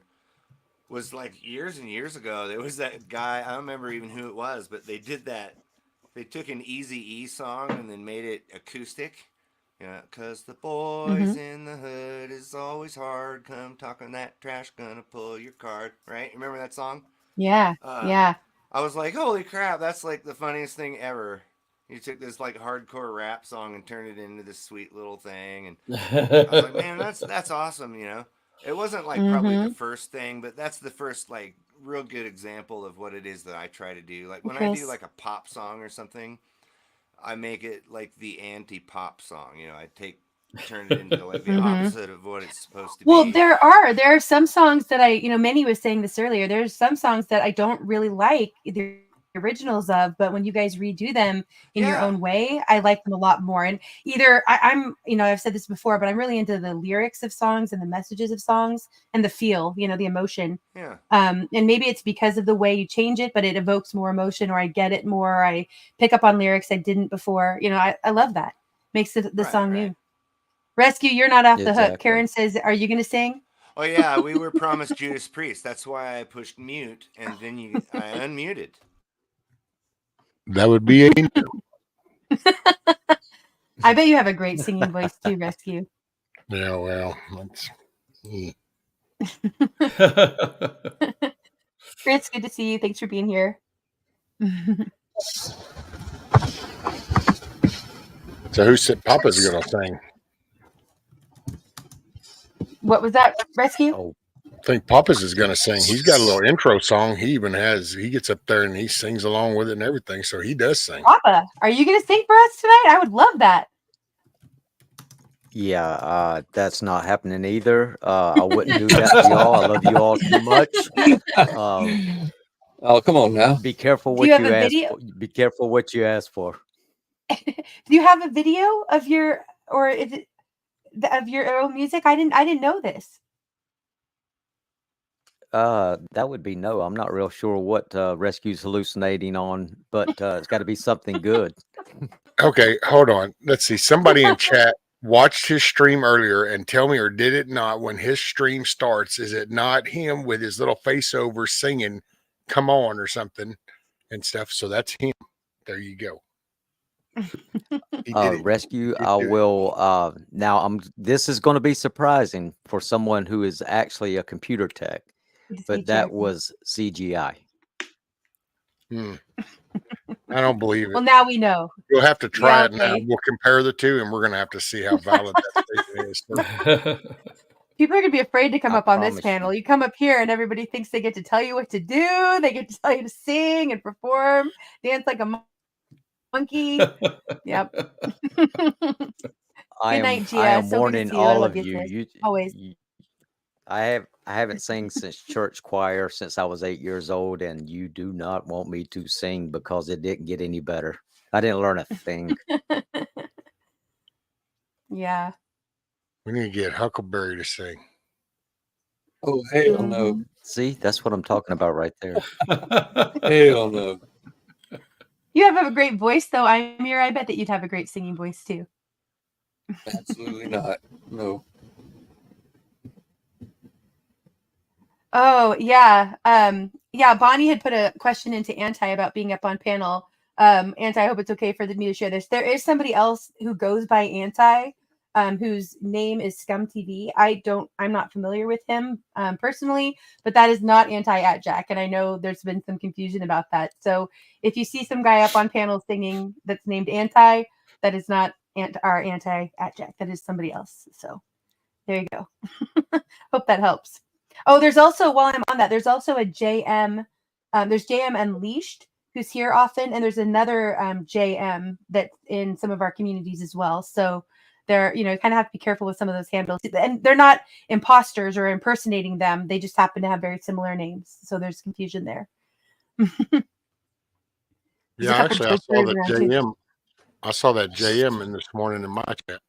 Speaker 8: was like years and years ago. There was that guy, I don't remember even who it was, but they did that. They took an Eazy-E song and then made it acoustic. Cause the boys in the hood is always hard. Come talking that trash, gonna pull your card. Right? Remember that song?
Speaker 2: Yeah. Yeah.
Speaker 8: I was like, holy crap, that's like the funniest thing ever. You took this like hardcore rap song and turned it into this sweet little thing, and I was like, man, that's awesome. It wasn't like probably the first thing, but that's the first like real good example of what it is that I try to do. Like when I do like a pop song or something, I make it like the anti-pop song. I turn it into like the opposite of what it's supposed to be.
Speaker 2: Well, there are some songs that Manny was saying this earlier. There's some songs that I don't really like the originals of, but when you guys redo them in your own way, I like them a lot more. And either I'm I've said this before, but I'm really into the lyrics of songs and the messages of songs and the feel, the emotion.
Speaker 8: Yeah.
Speaker 2: And maybe it's because of the way you change it, but it evokes more emotion, or I get it more. I pick up on lyrics I didn't before. I love that. Makes the song new. Rescue, you're not off the hook. Karen says, are you going to sing?
Speaker 8: Oh yeah, we were promised Judas Priest. That's why I pushed mute, and then I unmuted.
Speaker 4: That would be
Speaker 2: I bet you have a great singing voice too, Rescue.
Speaker 4: Yeah, well, that's.
Speaker 2: Chris, good to see you. Thanks for being here.
Speaker 4: So who said Poppa's going to sing?
Speaker 2: What was that, Rescue?
Speaker 3: Oh,
Speaker 4: I think Poppa's is going to sing. He's got a little intro song. He gets up there and he sings along with it and everything. So he does sing.
Speaker 2: Poppa, are you going to sing for us tonight? I would love that.
Speaker 3: yeah, that's not happening either. I wouldn't do that to y'all. I love you all too much.
Speaker 11: Oh, come on now.
Speaker 3: Be careful
Speaker 2: Do
Speaker 3: what
Speaker 2: you have
Speaker 3: you
Speaker 2: a
Speaker 3: ask
Speaker 2: video?
Speaker 3: for. Be careful what you ask for.
Speaker 2: Do you have a video of your, or is it of your own music? I didn't know this.
Speaker 3: That would be no. I'm not real sure what Rescue's hallucinating on, but it's got to be something good.
Speaker 4: Okay, hold on. Let's see. Somebody in chat watched his stream earlier and tell me, or did it not, when his stream starts, is it not him with his little face over singing "Come On" or something and stuff? So that's him. There you go. He did it.
Speaker 3: Rescue,
Speaker 4: He
Speaker 3: I
Speaker 4: did it.
Speaker 3: will now this is going to be surprising for someone who is actually a computer tech, but that was CGI.
Speaker 4: I don't believe it.
Speaker 2: Well, now we know.
Speaker 4: You'll have to try
Speaker 2: Yeah,
Speaker 4: it now.
Speaker 2: okay.
Speaker 4: We'll compare the two, and we're going to have to see how valid that statement is.
Speaker 2: People are going to be afraid to come
Speaker 3: I
Speaker 2: up on this
Speaker 3: promise
Speaker 2: panel. You come up here and everybody thinks they get to tell you what to do. They get to tell you to sing and perform, dance like a monkey. Yep.
Speaker 3: I
Speaker 2: Good night, Gia.
Speaker 3: am
Speaker 2: So good to
Speaker 3: warning
Speaker 2: see you. I
Speaker 3: all
Speaker 2: love
Speaker 3: of
Speaker 2: you,
Speaker 3: you.
Speaker 2: sis. Always.
Speaker 3: I haven't sang since church choir since I was 8 years old, and you do not want me to sing because it didn't get any better. I didn't learn a thing.
Speaker 2: Yeah.
Speaker 4: We need to get Huckleberry to sing.
Speaker 11: Oh, hell no.
Speaker 3: See, that's what I'm talking about right there.
Speaker 11: Hell no.
Speaker 2: You have a great voice, though, Amir. I bet that you'd have a great singing voice, too.
Speaker 11: Absolutely not. No.
Speaker 2: Oh, yeah. Yeah, Bonnie had put a question into Anti about being up on panel. Anti, I hope it's okay for me to share this. There is somebody else who goes by Anti, whose name is Scum TV. I'm not familiar with him personally, but that is not Anti at Jack. And I know there's been some confusion about that. So if you see some guy up on panel singing that's named Anti, that is not our Anti at Jack. That is somebody else. So there you go. Hope that helps. Oh, there's also, while I'm on that, there's also a JM. There's JM Unleashed, who's here often, and there's another JM that's in some of our communities as well. So they're, kind of have to be careful with some of those handles. And they're not imposters or impersonating them. They just happen to have very similar names. So there's confusion there.
Speaker 4: Yeah, actually, I saw that JM. I saw that JM in this morning in my chat.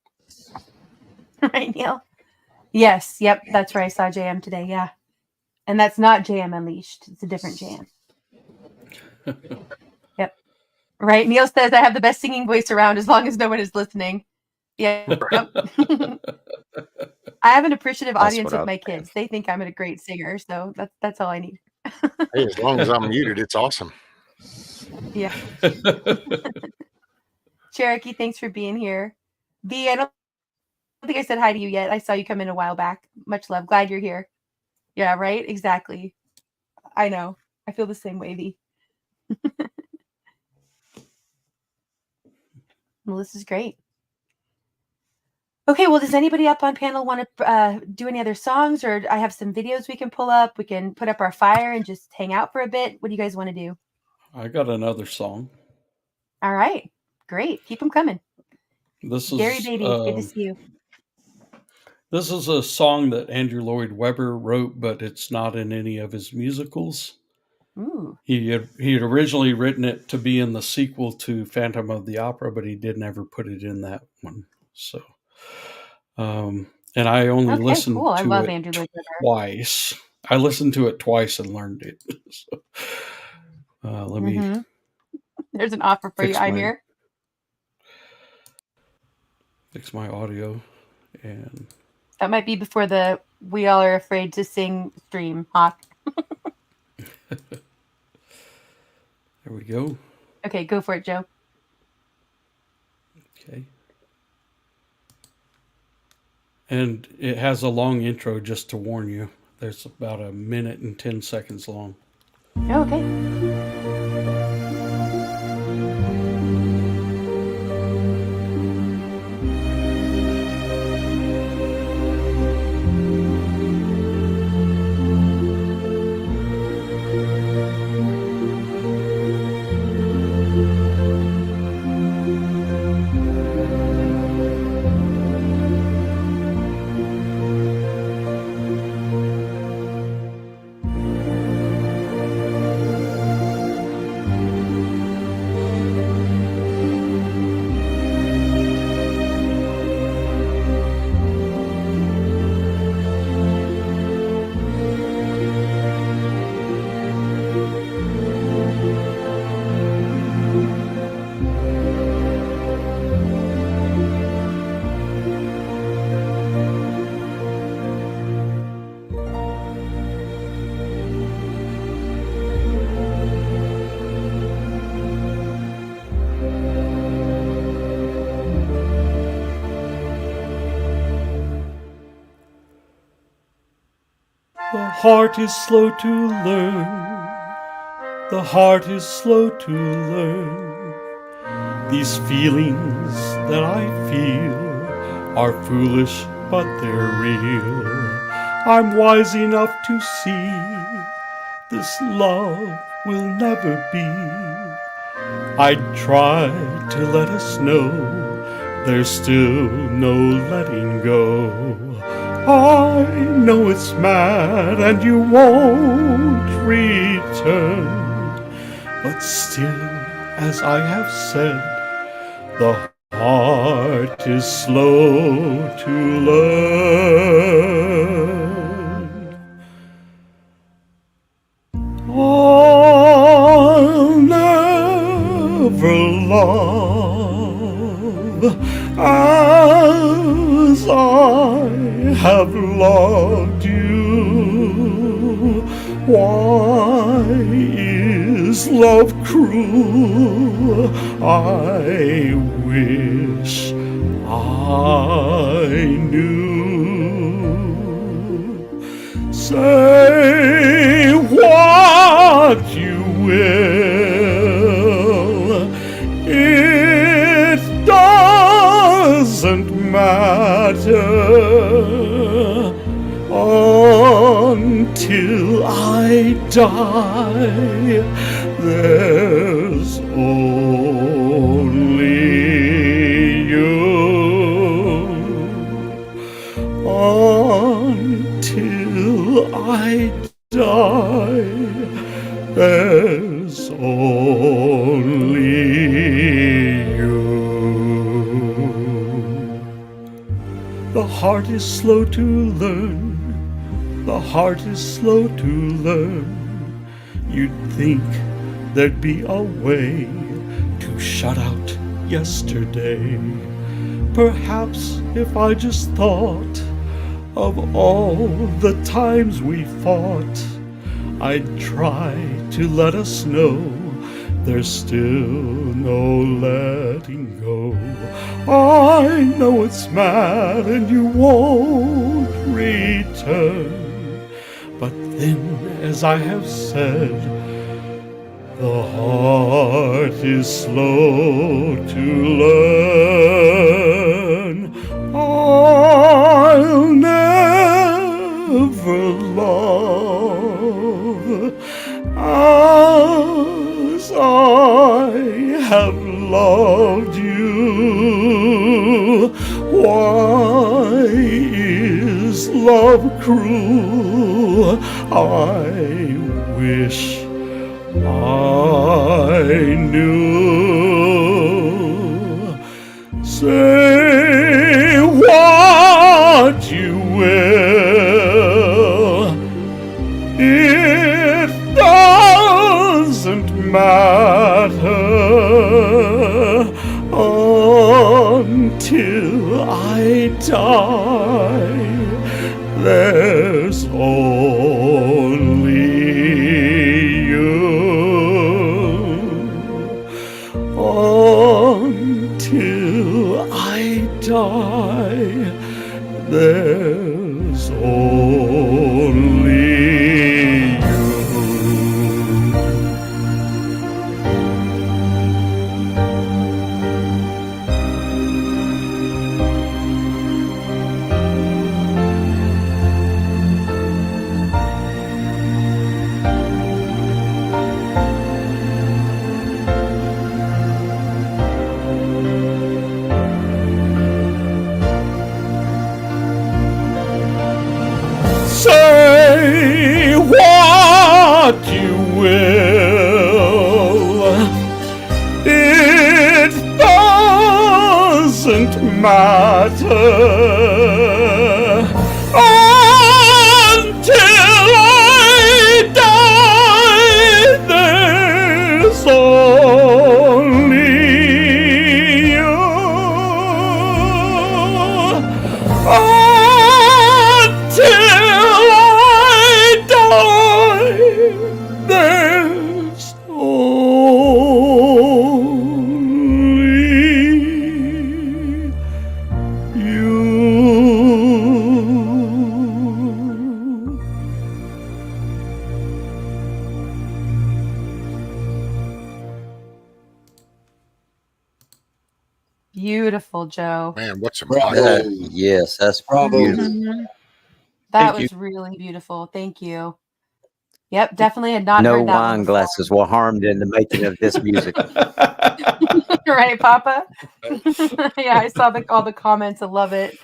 Speaker 2: Right, Neil? Yes, yep, that's where I saw JM today, yeah. And that's not JM Unleashed. It's a different JM. Yep. Right, Neil says I have the best singing voice around as long as no one is listening. Yeah. Yep. I have an appreciative audience with my kids. They think I'm a great singer, so that's all I need.
Speaker 4: Hey, as long as I'm muted, it's awesome.
Speaker 2: Yeah. Cherokee, thanks for being here. B, I don't think I said hi to you yet. I saw you come in a while back. Much love. Glad you're here. Yeah, right? Exactly. I know. I feel the same way, V. Well, this is great. Okay, well, does anybody up on panel want to do any other songs, or I have some videos we can pull up? We can put up our fire and just hang out for a bit. What do you guys want to do?
Speaker 7: I got another song.
Speaker 2: All right, great. Keep them coming.
Speaker 7: This is
Speaker 2: Gary Baby, good to see you.
Speaker 7: This is a song that Andrew Lloyd Webber wrote, but it's not in any of his musicals.
Speaker 2: Ooh.
Speaker 7: He had originally written it to be in the sequel to Phantom of the Opera, but he didn't ever put it in that one. So, and I only listened
Speaker 2: cool. I
Speaker 7: to
Speaker 2: love
Speaker 7: it
Speaker 2: Andrew Lloyd Webber.
Speaker 7: twice. I listened to it twice and learned it. So, let me.
Speaker 2: There's an offer for you. I'm here.
Speaker 7: Fix my audio, and
Speaker 2: that might be before the "We All Are Afraid to Sing" stream, Hawk.
Speaker 7: There we go.
Speaker 2: Okay, go for it, Joe.
Speaker 7: Okay. And it has a long intro just to warn you. There's about 1 minute and 10 seconds long.
Speaker 2: Okay.
Speaker 12: The heart is slow to learn. The heart is slow to learn. These feelings that I feel are foolish, but they're real. I'm wise enough to see this love will never be. I'd try to let us know there's still no letting go. I know it's mad and you won't return, but still, as I have said, the heart is slow to learn. I'll never love as I have loved you. Why is love cruel? I wish I knew. Say what you will, it doesn't matter until I die. There's only you. Until I die, there's only you. The heart is slow to learn. The heart is slow to learn. You'd think there'd be a way to shut out yesterday. Perhaps if I just thought of all the times we fought, I'd try to let us know there's still no letting go. I know it's mad and you won't return, but then, as I have said, the heart is slow to learn. I'll never love as I have loved you. Why is love cruel? I wish I knew. Say what you will, it doesn't matter until I die. There's only until I die, there's only you. Say what you will, it doesn't matter until I die. There's only you. There's only you.
Speaker 2: Beautiful, Joe.
Speaker 4: Man, what's some
Speaker 11: Bravo.
Speaker 3: Yes, that's
Speaker 11: Bravo.
Speaker 3: beautiful.
Speaker 2: That
Speaker 7: Thank
Speaker 2: was really beautiful. Thank you. Yep, definitely had not
Speaker 3: No
Speaker 2: heard that one
Speaker 3: wine
Speaker 2: before.
Speaker 3: glasses were harmed in the making of this music.
Speaker 2: Right, Papa? Yeah, I saw all the comments. I love it.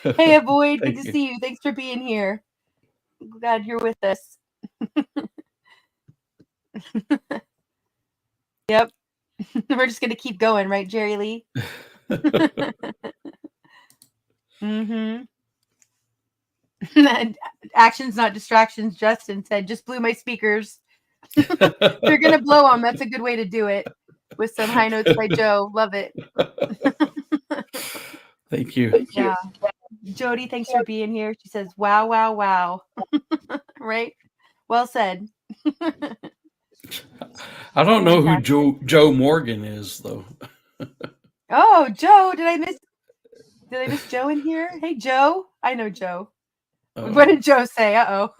Speaker 2: Hey, Avoid, good to see you. Thanks for being here. Glad you're with us. Yep. We're just going to keep going, right, Jerry Lee? Mm-hmm. Actions, not distractions. Justin said, just blew my speakers. They're going to blow them. That's a good way to do it. With some high notes by Joe. Love it.
Speaker 7: Thank you.
Speaker 2: Yeah. Jody, thanks for being here. She says, wow, wow, wow. Right? Well said.
Speaker 7: I don't know who Joe Morgan is, though.
Speaker 2: Oh, Joe, did I miss Joe in here? Hey, Joe. I know Joe. What did Joe say? Uh-oh.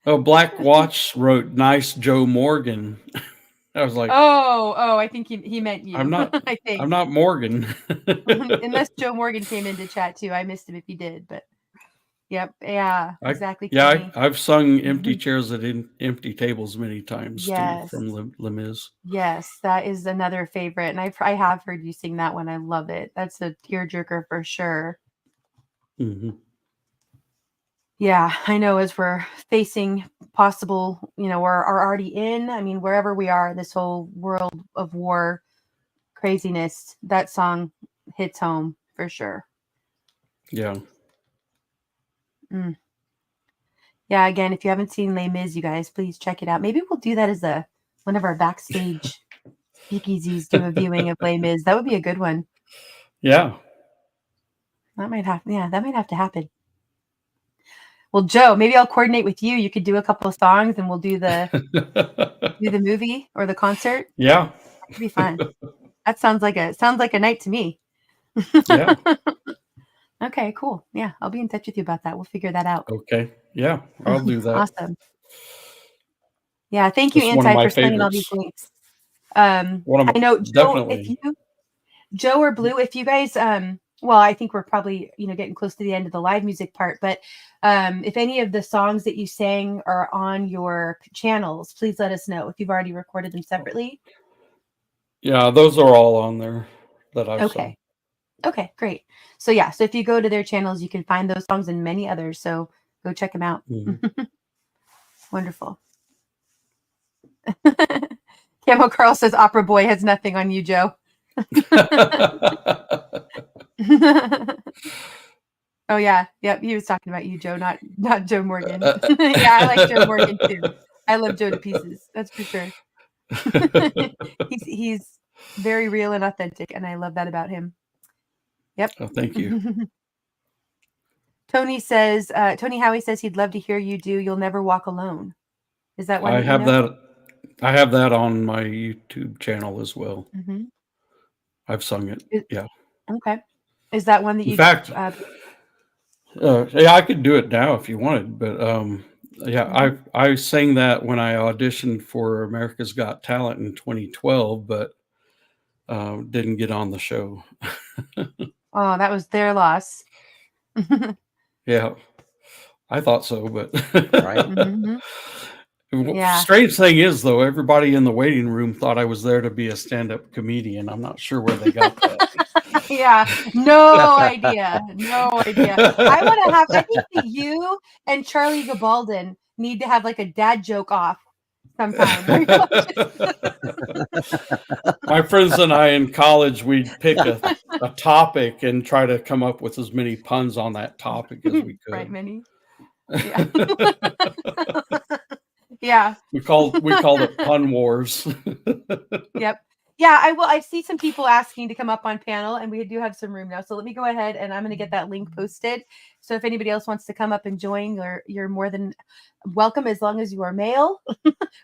Speaker 7: Oh, Black Watch wrote, nice Joe Morgan. I was like,
Speaker 2: oh, I think he meant you.
Speaker 7: I'm not
Speaker 2: I think.
Speaker 7: I'm not Morgan.
Speaker 2: Unless Joe Morgan came into chat too. I missed him if he did, but yep. Yeah, exactly.
Speaker 7: I've sung Empty Chairs at Empty Tables many times too from Les Mis.
Speaker 2: Yes, that is another favorite. And I have heard you sing that one. I love it. That's a tearjerker for sure.
Speaker 7: Mm-hmm.
Speaker 2: Yeah, I know as we're facing possible, or are already in, I mean, wherever we are, this whole world of war craziness, that song hits home for sure.
Speaker 7: Yeah.
Speaker 2: Yeah, again, if you haven't seen Les Mis, you guys, please check it out. Maybe we'll do that as one of our backstage speakeasies, do a viewing of Les Mis. That would be a good one.
Speaker 7: Yeah.
Speaker 2: That might have to happen. Well, Joe, maybe I'll coordinate with you. You could do a couple of songs and we'll do the movie or the concert.
Speaker 7: Yeah.
Speaker 2: That'd be fun. That sounds like a night to me.
Speaker 7: Yeah.
Speaker 2: Okay, cool. Yeah, I'll be in touch with you about that. We'll figure that out.
Speaker 7: Okay. Yeah, I'll do that.
Speaker 2: Awesome. Yeah, thank you, Anti, for sending all these links. I know Joe or Blue, if you guys well, I think we're probably, getting close to the end of the live music part, but if any of the songs that you sang are on your channels, please let us know if you've already recorded them separately.
Speaker 7: Yeah, those are all on there that I've sung.
Speaker 2: Okay, great. So yeah, so if you go to their channels, you can find those songs and many others. So go check them out. Mm-hmm. Wonderful. Camo Carl says Opera Boy has nothing on you, Joe. Oh yeah, yep. He was talking about you, Joe, not Joe Morgan. Yeah, I like Joe Morgan too. I love Joe to pieces. That's for sure. He's very real and authentic, and I love that about him. Yep.
Speaker 7: Oh, thank you.
Speaker 2: Tony Howie says he'd love to hear you do "You'll Never Walk Alone." Is that one?
Speaker 7: I have that on my YouTube channel as well.
Speaker 2: Mm-hmm.
Speaker 7: I've sung it. Yeah.
Speaker 2: Okay. Is that one that you?
Speaker 7: In fact, yeah, I could do it now if you wanted, but yeah, I sang that when I auditioned for America's Got Talent in 2012, but didn't get on the show.
Speaker 2: Oh, that was their loss.
Speaker 7: Yeah, I thought so, but
Speaker 3: Right.
Speaker 2: Yeah.
Speaker 7: Strange thing is, though, everybody in the waiting room thought I was there to be a stand-up comedian. I'm not sure where they got that.
Speaker 2: Yeah, no idea. No idea. I think that you and Charlie Gabaldon need to have like a dad joke off sometime.
Speaker 7: My friends and I in college, we'd pick a topic and try to come up with as many puns on that topic as we could.
Speaker 2: Right, Minnie? Yeah. Yeah.
Speaker 7: We called it Pun Wars.
Speaker 2: Yep. Yeah, I see some people asking to come up on panel, and we do have some room now. So let me go ahead and I'm going to get that link posted. So if anybody else wants to come up and join, you're more than welcome as long as you are male.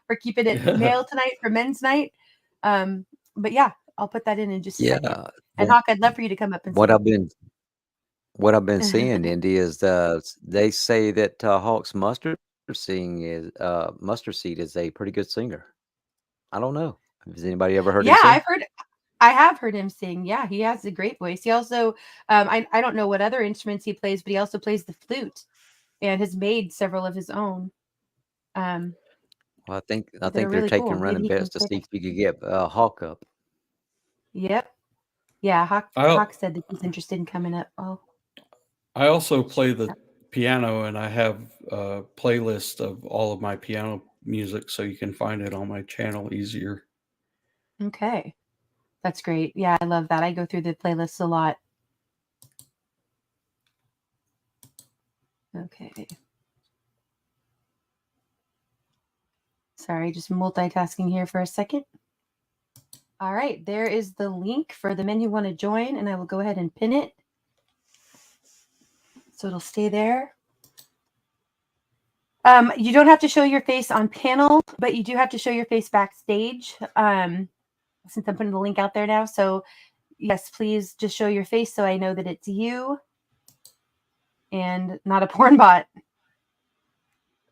Speaker 2: We're keeping it male tonight for men's night. But yeah, I'll put that in just a second. And Hawk, I'd love for you to come up and
Speaker 3: what I've been seeing, Indy, is they say that Hawk's mustard seed is a pretty good singer. I don't know. Has anybody ever heard him sing?
Speaker 2: I have heard him sing. Yeah, he has a great voice. He also, I don't know what other instruments he plays, but he also plays the flute and has made several of his own.
Speaker 3: Well, I think they're
Speaker 2: really
Speaker 3: taking
Speaker 2: cool.
Speaker 3: running
Speaker 2: Maybe he
Speaker 3: bets to
Speaker 2: can
Speaker 3: see if you could get Hawk up.
Speaker 2: Yep. Yeah, Hawk said that he's interested in coming up. Oh.
Speaker 7: I also play the piano, and I have a playlist of all of my piano music, so you can find it on my channel easier.
Speaker 2: Okay. That's great. Yeah, I love that. I go through the playlists a lot. Okay. Sorry, just multitasking here for a second. All right, there is the link for the men who want to join, and I will go ahead and pin it. So it'll stay there. You don't have to show your face on panel, but you do have to show your face backstage. Since I'm putting the link out there now. So yes, please just show your face so I know that it's you and not a porn bot.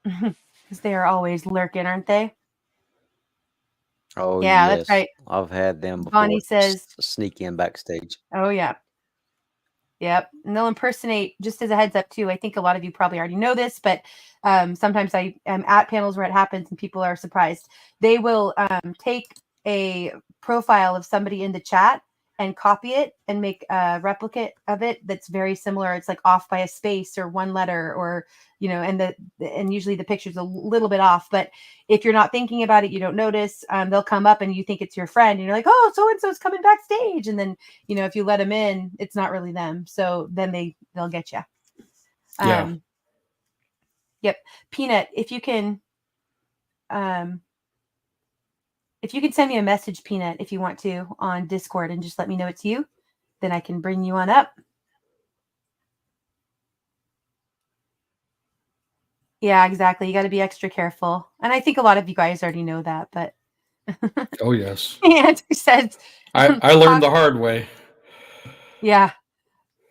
Speaker 2: Because they are always lurking, aren't they?
Speaker 3: Oh,
Speaker 2: yeah,
Speaker 3: yes.
Speaker 2: That's right.
Speaker 3: I've had them before.
Speaker 2: Bonnie says,
Speaker 3: sneak in backstage.
Speaker 2: Oh, yeah. Yep. And they'll impersonate, just as a heads up, too. I think a lot of you probably already know this, but sometimes I am at panels where it happens and people are surprised. They will take a profile of somebody in the chat and copy it and make a replicate of it that's very similar. It's like off by a space or one letter, or and usually the picture's a little bit off. But if you're not thinking about it, you don't notice. They'll come up and you think it's your friend, and you're like, "Oh, so and so's coming backstage." And then if you let them in, it's not really them. So then they'll get you.
Speaker 7: Yeah.
Speaker 2: Yep. Peanut, if you can send me a message, Peanut, if you want to, on Discord, and just let me know it's you, then I can bring you on up. Yeah, exactly. You got to be extra careful. And I think a lot of you guys already know that, but.
Speaker 7: Oh, yes.
Speaker 2: Anti says.
Speaker 7: I learned the hard way.
Speaker 2: Yeah.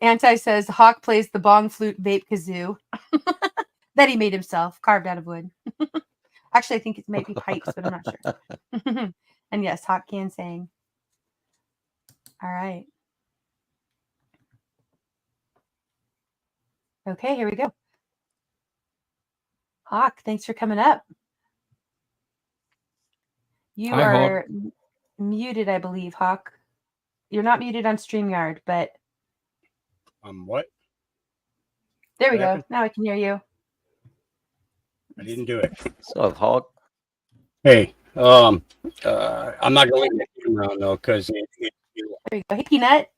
Speaker 2: Anti says Hawk plays the bong flute vape kazoo that he made himself, carved out of wood. Actually, I think it might be pipes, but I'm not sure. And yes, Hawk can sing. All right. Okay, here we go. Hawk, thanks for coming up. You are muted, I believe, Hawk. You're not muted on StreamYard, but...
Speaker 13: What?
Speaker 2: There we go. Now I can hear you.
Speaker 13: I didn't do it.
Speaker 3: So, Hawk.
Speaker 13: Hey, I'm not going to leave the camera on, though, because...
Speaker 2: There you go. Hey, Peanut.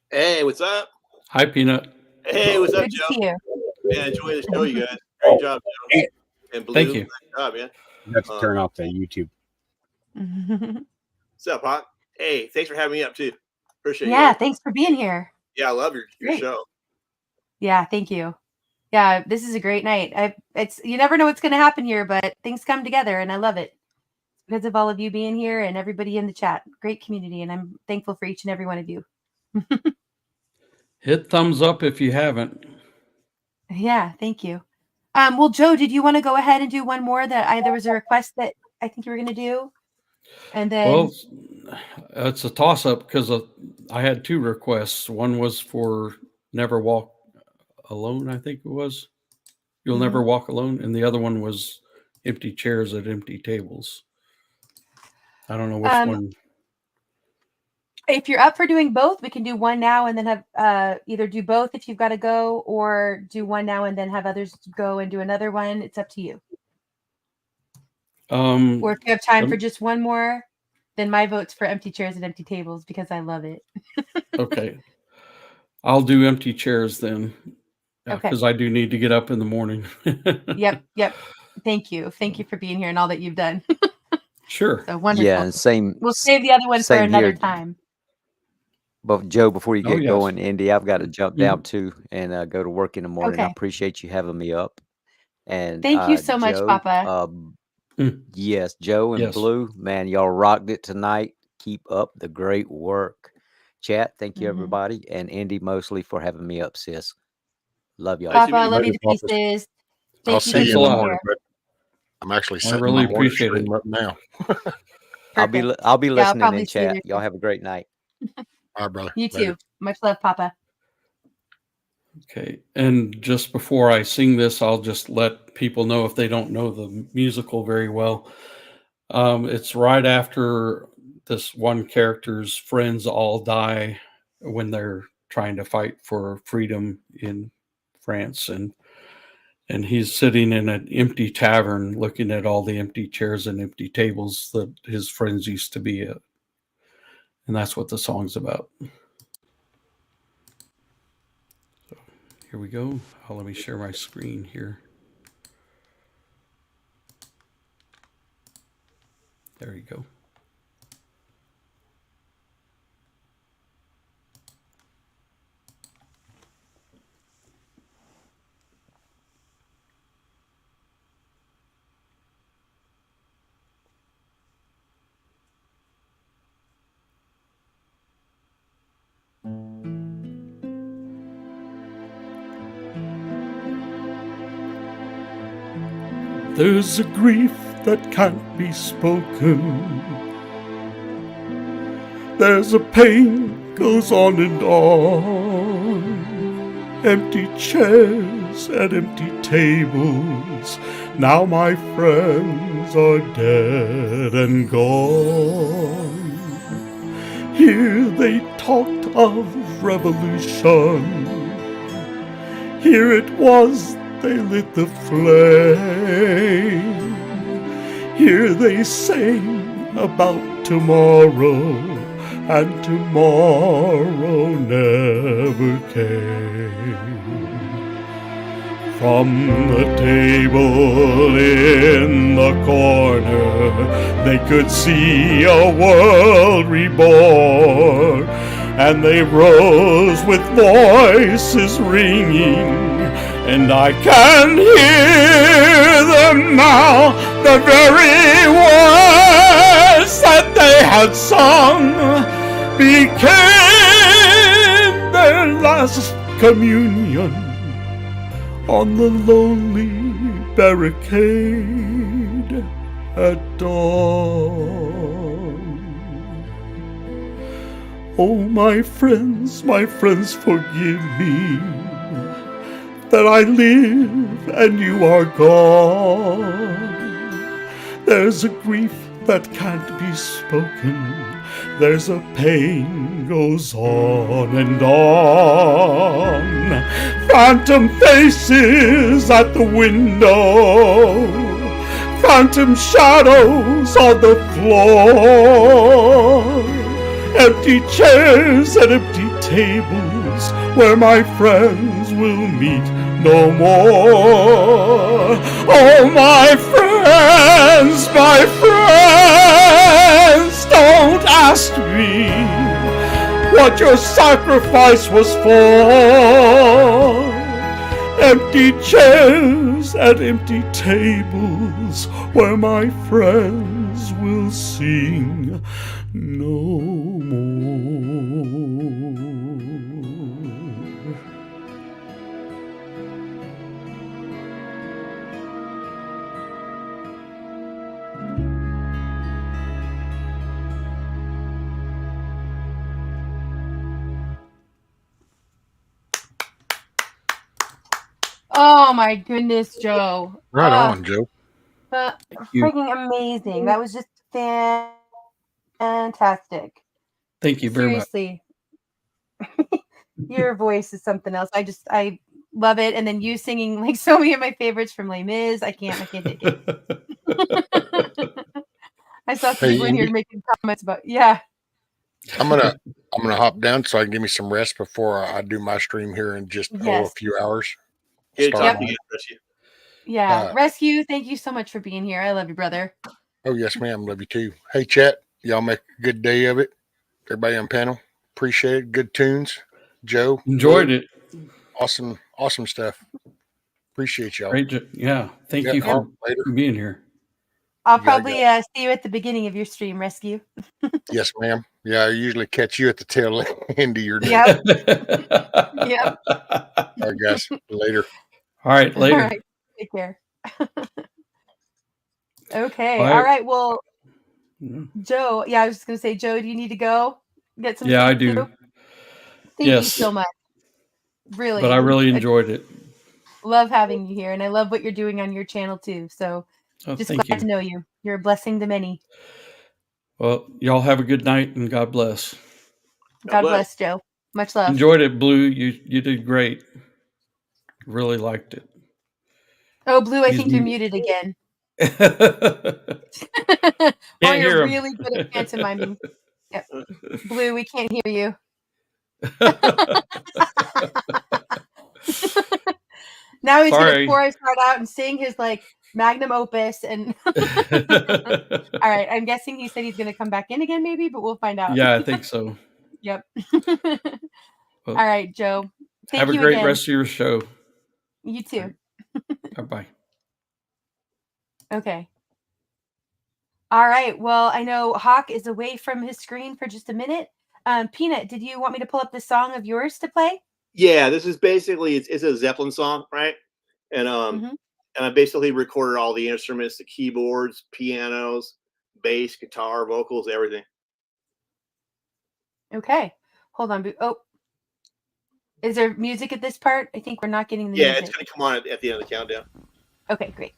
Speaker 14: Hey, what's up?
Speaker 7: Hi, Peanut.
Speaker 14: Hey, what's up,
Speaker 2: Good
Speaker 14: Joe?
Speaker 2: to see you.
Speaker 14: Man, enjoy the show, you guys. Great job, Joe. And Blue,
Speaker 7: Thank you.
Speaker 14: Great job, man.
Speaker 13: You have to turn off the YouTube.
Speaker 14: What's up, Hawk? Hey, thanks for having me up, too. Appreciate it.
Speaker 2: Yeah, thanks for being here.
Speaker 14: Yeah, I love your show.
Speaker 2: Yeah, thank you. Yeah, this is a great night. You never know what's going to happen here, but things come together, and I love it. It's because of all of you being here and everybody in the chat. Great community, and I'm thankful for each and every one of you.
Speaker 7: Hit thumbs up if you haven't.
Speaker 2: Yeah, thank you. Well, Joe, did you want to go ahead and do one more there was a request that I think you were going to do? And then...
Speaker 7: Well, it's a toss-up because I had 2 requests. One was for Never Walk Alone, I think it was. You'll Never Walk Alone. And the other one was Empty Chairs at Empty Tables. I don't know which one.
Speaker 2: If you're up for doing both, we can do one now and then have either do both if you've got to go, or do one now and then have others go and do another one. It's up to you. Or if you have time for just one more, then my vote's for Empty Chairs and Empty Tables because I love it.
Speaker 7: Okay. I'll do Empty Chairs then. Because I do need to get up in the morning.
Speaker 2: Yep. Thank you for being here and all that you've done.
Speaker 7: Sure.
Speaker 2: So wonderful.
Speaker 3: Yeah, and same.
Speaker 2: We'll save the other one for another time.
Speaker 3: But Joe, before you get going, Indy, I've got to jump down too and go to work in the morning. I appreciate you having me up. And
Speaker 2: thank you so much, Poppa.
Speaker 3: Yes, Joe and Blue, man, y'all rocked it tonight. Keep up the great work. Chat, thank you everybody, and Indy mostly for having me up, sis. Love y'all.
Speaker 2: Poppa, I love you to pieces.
Speaker 4: I'll see you in the morning, but I'm actually setting
Speaker 7: I really
Speaker 4: my morning
Speaker 7: appreciate it
Speaker 4: stream up now.
Speaker 3: I'll be listening in chat. Y'all have a great night.
Speaker 4: All right, brother.
Speaker 2: You too. Much love, Poppa.
Speaker 7: Okay. And just before I sing this, I'll just let people know if they don't know the musical very well. It's right after this one character's friends all die when they're trying to fight for freedom in France. And he's sitting in an empty tavern looking at all the empty chairs and empty tables that his friends used to be at. And that's what the song's about. So here we go. Let me share my screen here. There you go.
Speaker 12: There's a grief that can't be spoken. There's a pain goes on and on. Empty chairs and empty tables. Now my friends are dead and gone. Here they talked of revolution. Here it was they lit the flame. Here they sang about tomorrow, and tomorrow never came. From the table in the corner, they could see a world reborn, and they rose with voices ringing. And I can hear them now, the very words that they had sung became their last communion on the lonely barricade at dawn. Oh, my friends, forgive me that I live and you are gone. There's a grief that can't be spoken. There's a pain goes on and on. Phantom faces at the window. Phantom shadows on the floor. Empty chairs and empty tables where my friends will meet no more. Oh, my friends, don't ask me what your sacrifice was for. Empty chairs and empty tables where my friends will sing no more.
Speaker 2: Oh my goodness, Joe.
Speaker 4: Right on, Joe.
Speaker 2: Freaking amazing. That was just fantastic.
Speaker 7: Thank you very much.
Speaker 2: Seriously. Your voice is something else. I love it. And then you singing like so many of my favorites from Les Mis. I can't take it. I saw some people in here making comments about
Speaker 4: I'm gonna hop down so I can give me some rest before I do my stream here in just a few hours.
Speaker 2: Yeah. Rescue, thank you so much for being here. I love you, brother.
Speaker 4: Oh yes, ma'am. Love you too. Hey chat, y'all make a good day of it. Everybody on panel, appreciate it. Good tunes. Joe,
Speaker 7: enjoyed it.
Speaker 4: Awesome stuff. Appreciate y'all.
Speaker 7: Great. Yeah. Thank you for being here.
Speaker 2: I'll probably see you at the beginning of your stream, Rescue.
Speaker 4: Yes, ma'am. Yeah, I usually catch you at the tail end of your day.
Speaker 2: Yep.
Speaker 4: All right, guys. Later.
Speaker 7: All right, later.
Speaker 2: All right. Take care. Okay. Bye. All right. Well, Joe. Yeah, I was just gonna say, Joe, do you need to go get some?
Speaker 7: Yeah, I do.
Speaker 2: Thank you so much. Really.
Speaker 7: But I really enjoyed it.
Speaker 2: Love having you here, and I love what you're doing on your channel too. So, just glad to know you. You're a blessing to many.
Speaker 7: Well, y'all have a good night, and God bless.
Speaker 2: God bless, Joe. Much love.
Speaker 7: Enjoyed it, Blue. You did great. Really liked it.
Speaker 2: Oh, Blue, I think you're muted again. Or you're really good at pantomiming. Yep. Blue, we can't hear you. Now he's going to pour his heart out and sing his like magnum opus. And all right, I'm guessing he said he's going to come back in again, maybe, but we'll find out.
Speaker 7: Yeah, I think so.
Speaker 2: Yep. All right, Joe.
Speaker 7: Have a great rest of your show.
Speaker 2: You too.
Speaker 7: Bye-bye.
Speaker 2: Okay. All right. Well, I know Hawk is away from his screen for just a minute. Peanut, did you want me to pull up the song of yours to play?
Speaker 14: Yeah, this is basically it's a Zeppelin song, right? And and I basically recorded all the instruments, the keyboards, pianos, bass, guitar, vocals, everything.
Speaker 2: Okay. Hold on. Oh, is there music at this part? I think we're not getting the music.
Speaker 14: Yeah, it's going to come on at the end of the countdown.
Speaker 2: Okay, great.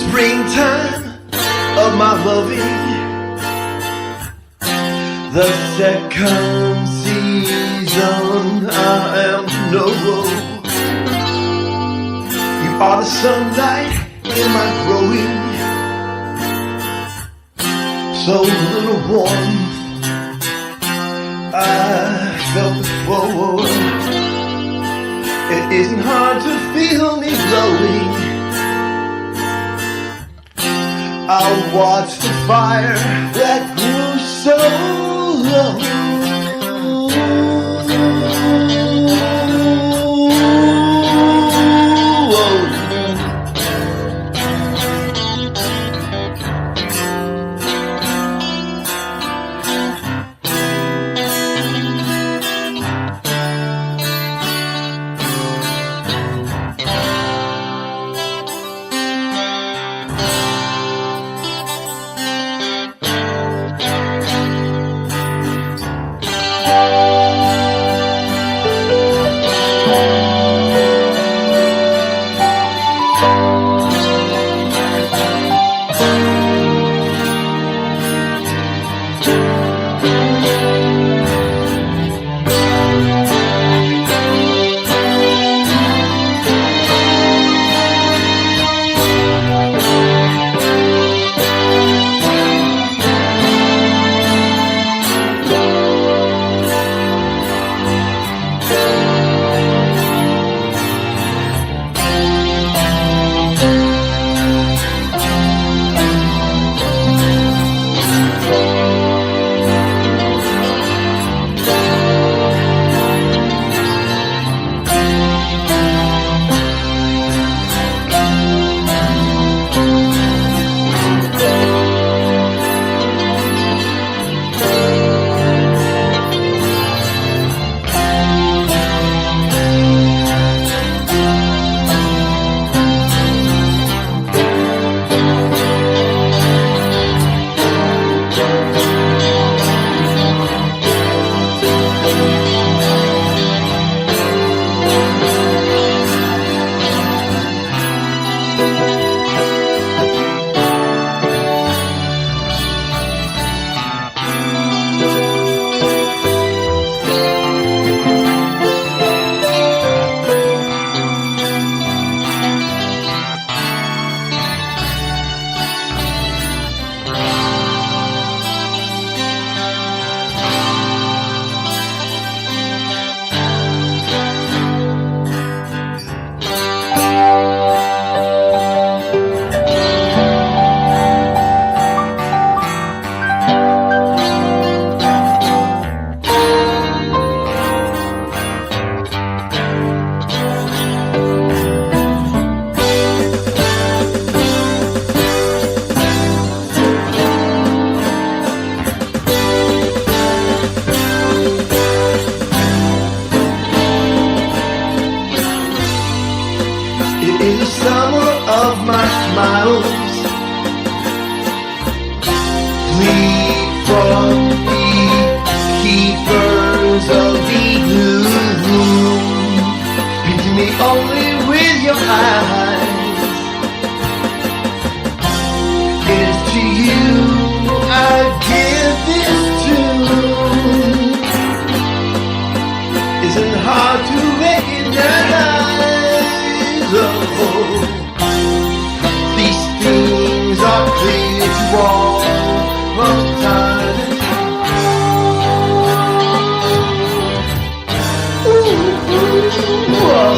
Speaker 9: Springtime of my loving, the second season I am no road. You are the sunlight in my growing, so little warmth I felt before. It isn't hard to feel me glowing. I'll watch the fire that grew so low. shadows plead for the keepers of the gloom. Speak to me only with your eyes. It is to you I give this tune. Isn't hard to recognize. Oh, these things are clear to all from time to time. Ooh, whoa.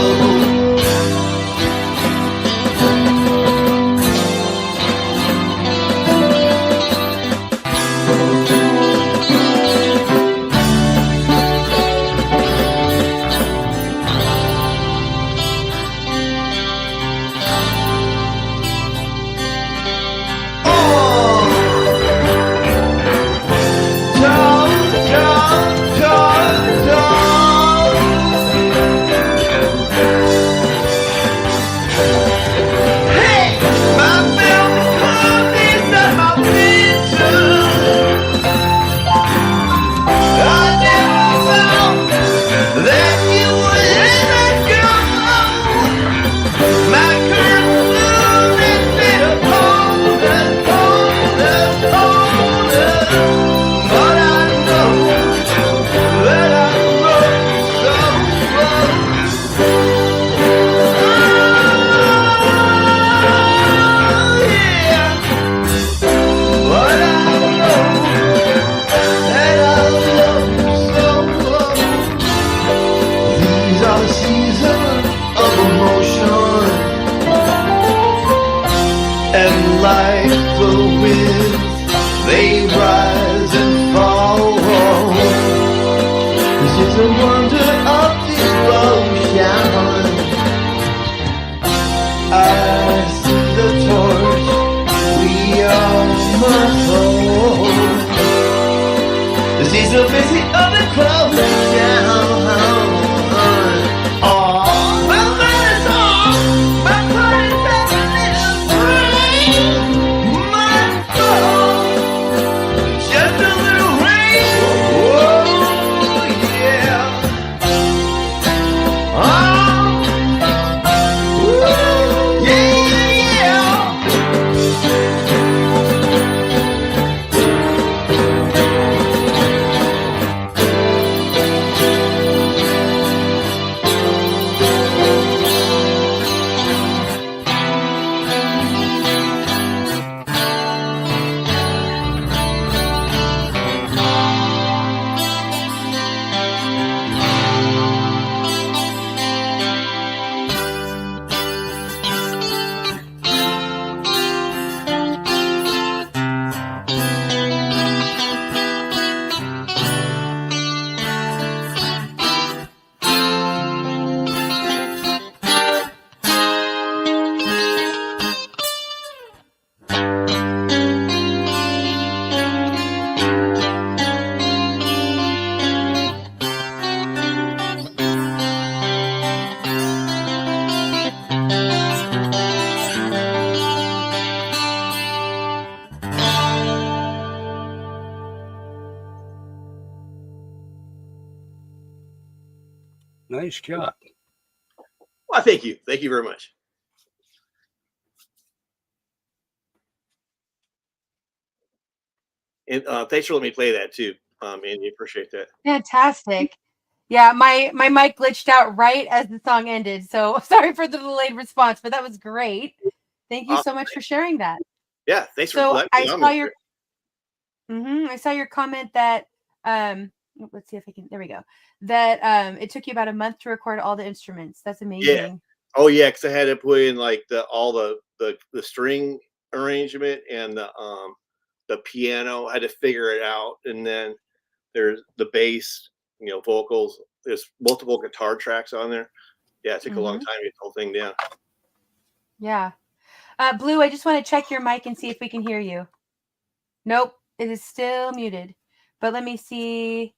Speaker 13: Nice job.
Speaker 14: Well, thank you. Thank you very much. And thanks for letting me play that too, Andy. Appreciate that.
Speaker 2: Fantastic. Yeah, my mic glitched out right as the song ended. So sorry for the delayed response, but that was great. Thank you so much for sharing that.
Speaker 14: Yeah, thanks for
Speaker 2: So
Speaker 14: letting me on.
Speaker 2: I saw your comment that let's see if I can, there we go. That it took you about a month to record all the instruments. That's amazing.
Speaker 14: Yeah. Oh yeah, because I had to put in like all the string arrangement and the piano. I had to figure it out, and then there's the bass, vocals. There's multiple guitar tracks on there. Yeah, it took a long time to get the whole thing down.
Speaker 2: Yeah. Blue, I just want to check your mic and see if we can hear you. Nope, it is still muted. But let me see.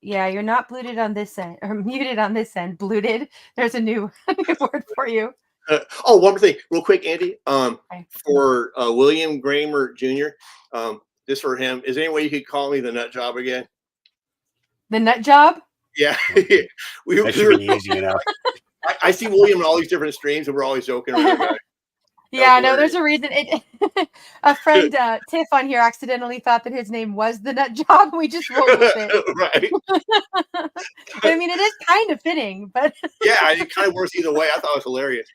Speaker 2: Yeah, you're not bluted on this end, or muted on this end. Bluted. There's a new word for you.
Speaker 14: Oh, one more thing, real quick, Andy. For William Gramer Jr. This for him. Is there any way you could call me the nut job again?
Speaker 2: The nut job?
Speaker 14: Yeah,
Speaker 13: That should be easy enough.
Speaker 14: I see William in all these different streams, and we're always joking around about it.
Speaker 2: Yeah, no, there's a reason. A friend, Tiff, on here accidentally thought that his name was the nut job. We just rolled with it.
Speaker 14: Right.
Speaker 2: I mean, it is kind of fitting, but
Speaker 14: yeah, it kind of works either way. I thought it was hilarious.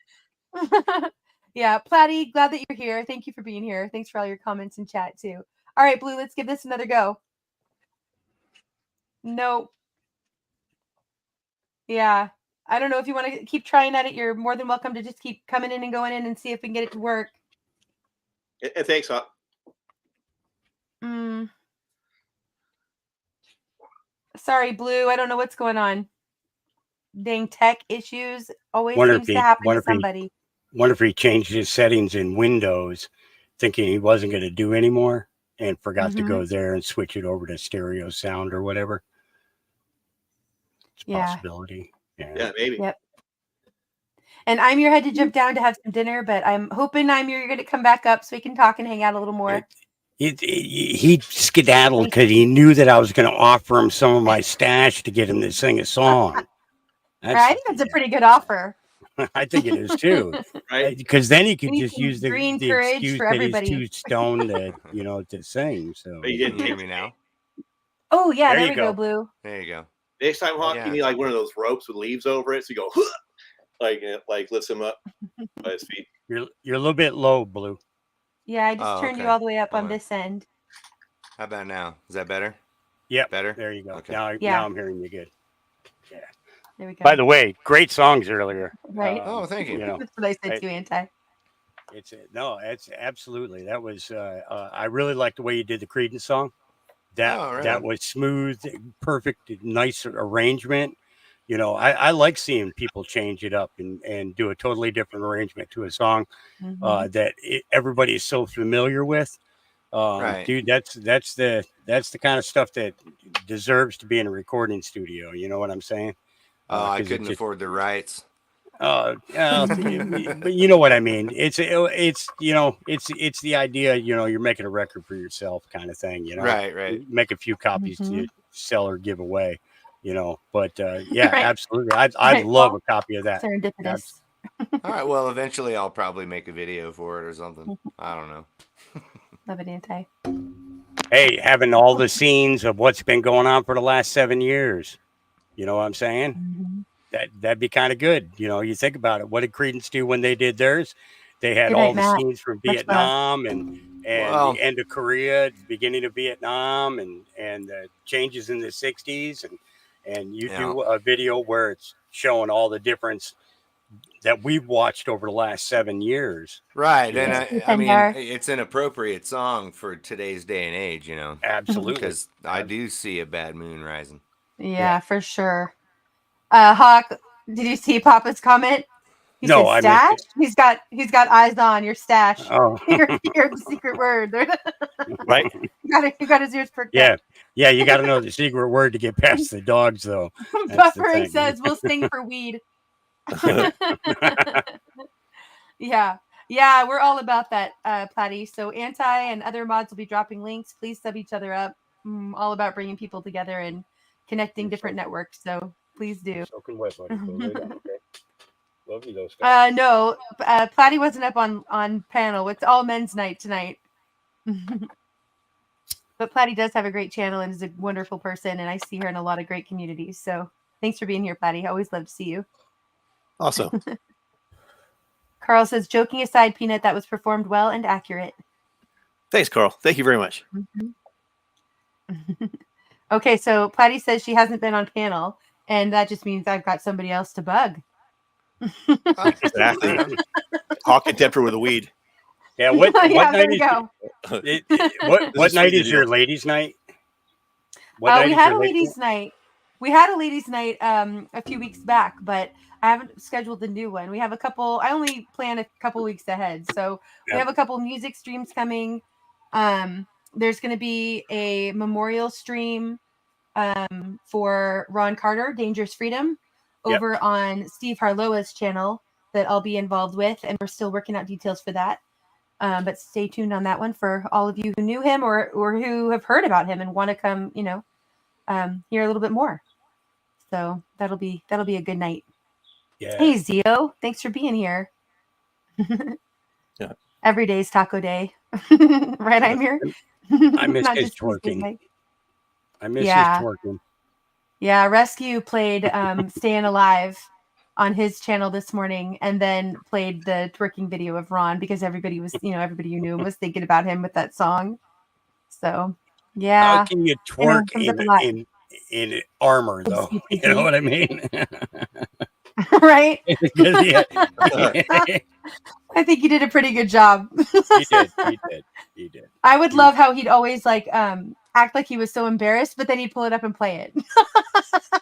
Speaker 2: Yeah, Platty, glad that you're here. Thank you for being here. Thanks for all your comments in chat too. All right, Blue, let's give this another go. No. Yeah. I don't know if you want to keep trying at it. You're more than welcome to just keep coming in and going in and see if we can get it to work.
Speaker 14: And thanks, Hop.
Speaker 2: Sorry, Blue. I don't know what's going on. Dang tech issues always
Speaker 13: Wonder
Speaker 2: seems to happen to
Speaker 13: if
Speaker 2: somebody.
Speaker 13: Wonder if he changed his settings in Windows, thinking he wasn't going to do anymore, and forgot to go there and switch it over to stereo sound or whatever. It's a possibility.
Speaker 14: Yeah, maybe.
Speaker 2: Yep. And I'm your head to jump down to have some dinner, but I'm hoping you're going to come back up so we can talk and hang out a little more.
Speaker 13: He skedaddled because he knew that I was going to offer him some of my stash to get him to sing a song.
Speaker 2: I think that's a pretty good offer.
Speaker 13: I think it is too, because then he could just use the
Speaker 2: courage
Speaker 13: excuse
Speaker 2: for
Speaker 13: that
Speaker 2: everybody.
Speaker 13: he's too stoned to sing. So
Speaker 8: you didn't hear me now.
Speaker 2: Oh yeah, there
Speaker 13: you
Speaker 2: we go, Blue.
Speaker 8: There you go.
Speaker 14: Next time, Hawk, you need like one of those ropes with leaves over it, so you go like lifts him up by his feet.
Speaker 13: You're a little bit low, Blue.
Speaker 2: Yeah, I just turned you all the way up on this end.
Speaker 8: How about now? Is that better?
Speaker 13: Yeah,
Speaker 8: better.
Speaker 13: There you go.
Speaker 8: Okay.
Speaker 13: Now I'm hearing you good. Yeah.
Speaker 2: There we go.
Speaker 13: By the way, great songs earlier.
Speaker 2: Right.
Speaker 8: Oh, thank you.
Speaker 2: That's what I said to Anti.
Speaker 13: It's absolutely. That was I really liked the way you did the Creedence song. That was smooth, perfect, nice arrangement. I like seeing people change it up and do a totally different arrangement to a song that everybody is so familiar with. Dude, that's the kind of stuff that deserves to be in a recording studio. You know what I'm saying?
Speaker 8: I couldn't afford the rights.
Speaker 13: But you know what I mean. It's the idea. You're making a record for yourself, kind of thing.
Speaker 8: Right.
Speaker 13: Make a few copies to sell or give away. But absolutely, I'd love a copy of that.
Speaker 2: Serendipitous.
Speaker 8: All right. Well, eventually I'll probably make a video for it or something. I don't know.
Speaker 2: Love it, Anti.
Speaker 13: Hey, having all the scenes of what's been going on for the last 7 years. You know what I'm saying? That'd be kind of good. You think about it. What did Creedence do when they did theirs? They had all the scenes from Vietnam and the end of Korea, the beginning of Vietnam, and the changes in the 60s, and you do a video where it's showing all the difference that we've watched over the last 7 years.
Speaker 8: Right. And I mean, it's an appropriate song for today's day and age,
Speaker 13: Absolutely.
Speaker 8: Because I do see a bad moon rising.
Speaker 2: Yeah, for sure. Hawk, did you see Poppa's comment? He said stash? He's got eyes on your stash.
Speaker 13: Oh.
Speaker 2: You're the secret word.
Speaker 13: Right.
Speaker 2: You got his ears perked
Speaker 13: up. Yeah, you got to know the secret word to get past the dogs, though.
Speaker 2: Buffering says we'll sing for weed. Yeah, we're all about that, Platty. So Anti and other mods will be dropping links. Please sub each other up. All about bringing people together and connecting different networks. So please do.
Speaker 13: Soaking wet, buddy. Okay. Love you, those guys.
Speaker 2: No, Platty wasn't up on panel. It's all men's night tonight. But Platty does have a great channel and is a wonderful person, and I see her in a lot of great communities. So thanks for being here, Platty. I always love to see you.
Speaker 14: Awesome.
Speaker 2: Carl says, joking aside, Peanut, that was performed well and accurate.
Speaker 14: Thanks, Carl. Thank you very much.
Speaker 2: Okay, so Platty says she hasn't been on panel, and that just means I've got somebody else to bug.
Speaker 14: Exactly. Hawk and temper with a weed.
Speaker 13: Yeah, what night is your ladies' night?
Speaker 2: We had a ladies' night. We had a ladies' night a few weeks back, but I haven't scheduled the new one. We have a couple. I only plan a couple weeks ahead, so we have a couple music streams coming. There's going to be a memorial stream for Ron Carter, Dangerous Freedom, over on Steve Harloa's channel. that I'll be involved with, and we're still working out details for that. But stay tuned on that one for all of you who knew him or who have heard about him and want to come, hear a little bit more. So that'll be a good night.
Speaker 13: Yeah.
Speaker 2: Hey Zio, thanks for being here.
Speaker 15: Yeah.
Speaker 2: Every day's taco day, right? I'm here.
Speaker 13: I miss
Speaker 2: Not
Speaker 13: his
Speaker 2: just Tuesdays,
Speaker 13: twerking.
Speaker 2: Mike.
Speaker 13: I miss
Speaker 2: Yeah.
Speaker 13: his twerking.
Speaker 2: Yeah, Rescue played Staying Alive on his channel this morning, and then played the twerking video of Ron because everybody was, everybody who knew him was thinking about him with that song. So, yeah.
Speaker 13: How can you
Speaker 2: I know,
Speaker 13: twerk
Speaker 2: it comes up a lot.
Speaker 13: in armor though? You know what I mean?
Speaker 2: Right?
Speaker 13: Yeah.
Speaker 2: I think he did a pretty good job.
Speaker 13: He did.
Speaker 2: I would love how he'd always act like he was so embarrassed, but then he'd pull it up and play it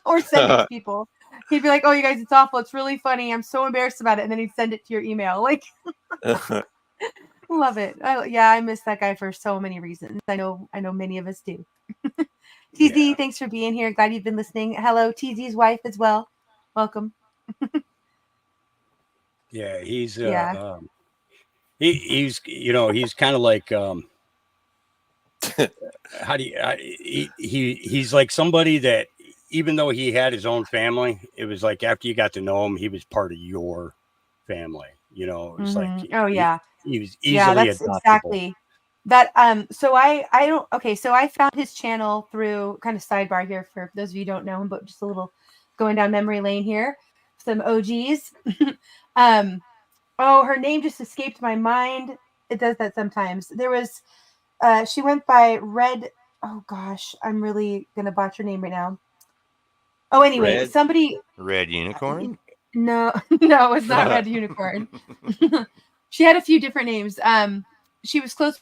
Speaker 2: or send it to people. He'd be like, "Oh, you guys, it's awful. It's really funny. I'm so embarrassed about it." And then he'd send it to your email. Love it. I miss that guy for so many reasons. I know many of us do. TZ, thanks for being here. Glad you've been listening. Hello, TZ's wife as well. Welcome.
Speaker 13: Yeah, he's
Speaker 2: Yeah.
Speaker 13: he's he's kind of like he's like somebody that even though he had his own family, it was like after you got to know him, he was part of your family. It was like he was easily
Speaker 2: that's
Speaker 13: adoptable.
Speaker 2: exactly that. So I found his channel through, kind of sidebar here for those of you who don't know him, but just a little going down memory lane here. Some OGs. Her name just escaped my mind. It does that sometimes. There was she went by Red. Oh gosh, I'm really gonna botch her name right now. Oh, anyway, somebody.
Speaker 8: Red Unicorn?
Speaker 2: No, it's not Red Unicorn. She had a few different names. She was close.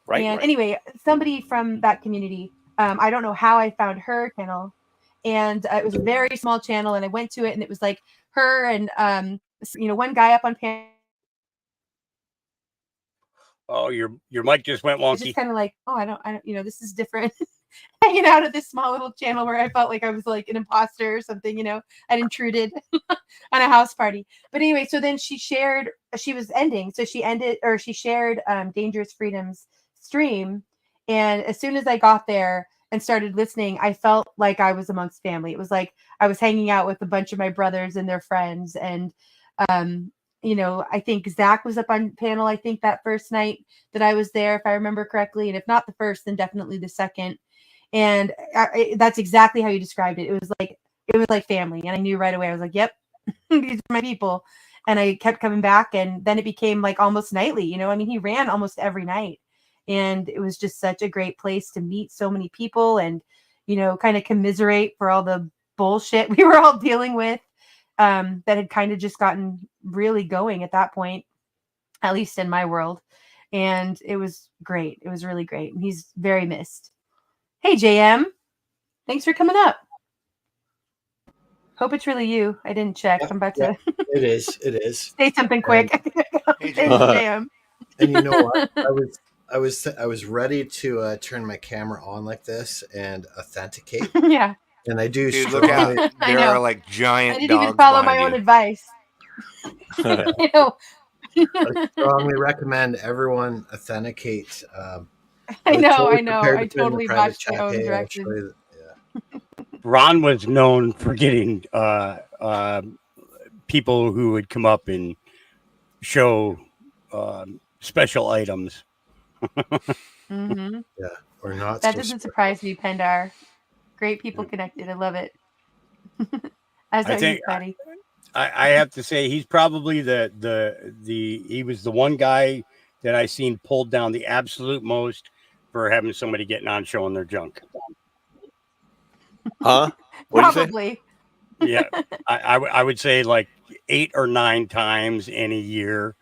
Speaker 15: Right.
Speaker 2: Anyway, somebody from that community. I don't know how I found her channel, and it was a very small channel, and I went to it, and it was like her and one guy up on panel.
Speaker 13: Oh, your mic just went wonky.
Speaker 2: It's just kind of like, I don't, this is different. Hanging out at this small little channel where I felt like I was like an imposter or something, I'd intruded on a house party. But anyway, so then she shared, she was ending. So she shared Dangerous Freedom's stream. And as soon as I got there and started listening, I felt like I was amongst family. It was like I was hanging out with a bunch of my brothers and their friends. And, I think Zach was up on panel, I think that first night that I was there, if I remember correctly. And if not the first, then definitely the second. And that's exactly how you described it. It was like family. And I knew right away, I was like, yep, these are my people. And I kept coming back. And then it became like almost nightly, he ran almost every night. And it was just such a great place to meet so many people and, kind of commiserate for all the bullshit we were all dealing with. That had kind of just gotten really going at that point, at least in my world. And it was great. It was really great. And he's very missed. Hey, JM. Thanks for coming up. Hope it's really you. I didn't check. I'm about to.
Speaker 16: It is.
Speaker 2: Say something quick. Thanks, JM.
Speaker 16: And you know what? I was ready to turn my camera on like this and authenticate.
Speaker 2: Yeah.
Speaker 16: And I do.
Speaker 8: Dude, look out. There are like giant dogs.
Speaker 2: I didn't even follow my own advice.
Speaker 16: I strongly recommend everyone authenticate.
Speaker 2: I know. I totally botched my own direction.
Speaker 13: Ron was known for getting people who would come up and show special items.
Speaker 2: Mm-hmm.
Speaker 16: Yeah, or not.
Speaker 2: That doesn't surprise me, Pendar. Great people connected. I love it. As I think, buddy.
Speaker 13: I have to say he's probably he was the one guy that I seen pulled down the absolute most for having somebody getting on showing their junk.
Speaker 15: Huh?
Speaker 2: Probably.
Speaker 13: Yeah, I would say like 8 or 9 times in a year,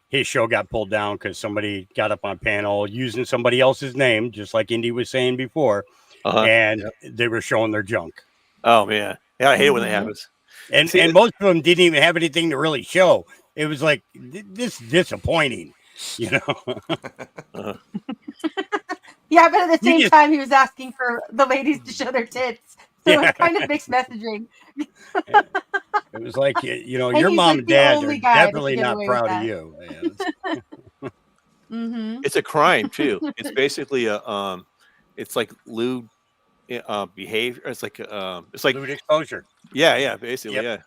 Speaker 13: his show got pulled down because somebody got up on panel using somebody else's name, just like Indy was saying before, and they were showing their junk.
Speaker 15: Oh man, yeah, I hate it when that happens.
Speaker 13: And most of them didn't even have anything to really show. It was like this is disappointing,
Speaker 2: Yeah, but at the same time, he was asking for the ladies to show their tits. It was kind of mixed messaging.
Speaker 13: It was like, you know,
Speaker 2: And
Speaker 13: your
Speaker 2: he's
Speaker 13: mom
Speaker 2: like
Speaker 13: and
Speaker 2: the
Speaker 13: dad are
Speaker 2: only guy that
Speaker 13: definitely
Speaker 2: could get
Speaker 13: not
Speaker 2: away with
Speaker 13: proud of
Speaker 2: that.
Speaker 13: you. Man.
Speaker 2: Mm-hmm.
Speaker 15: It's a crime too. It's basically a it's like lewd behavior. It's like
Speaker 13: Lewd exposure.
Speaker 15: Yeah, basically,
Speaker 13: Yep.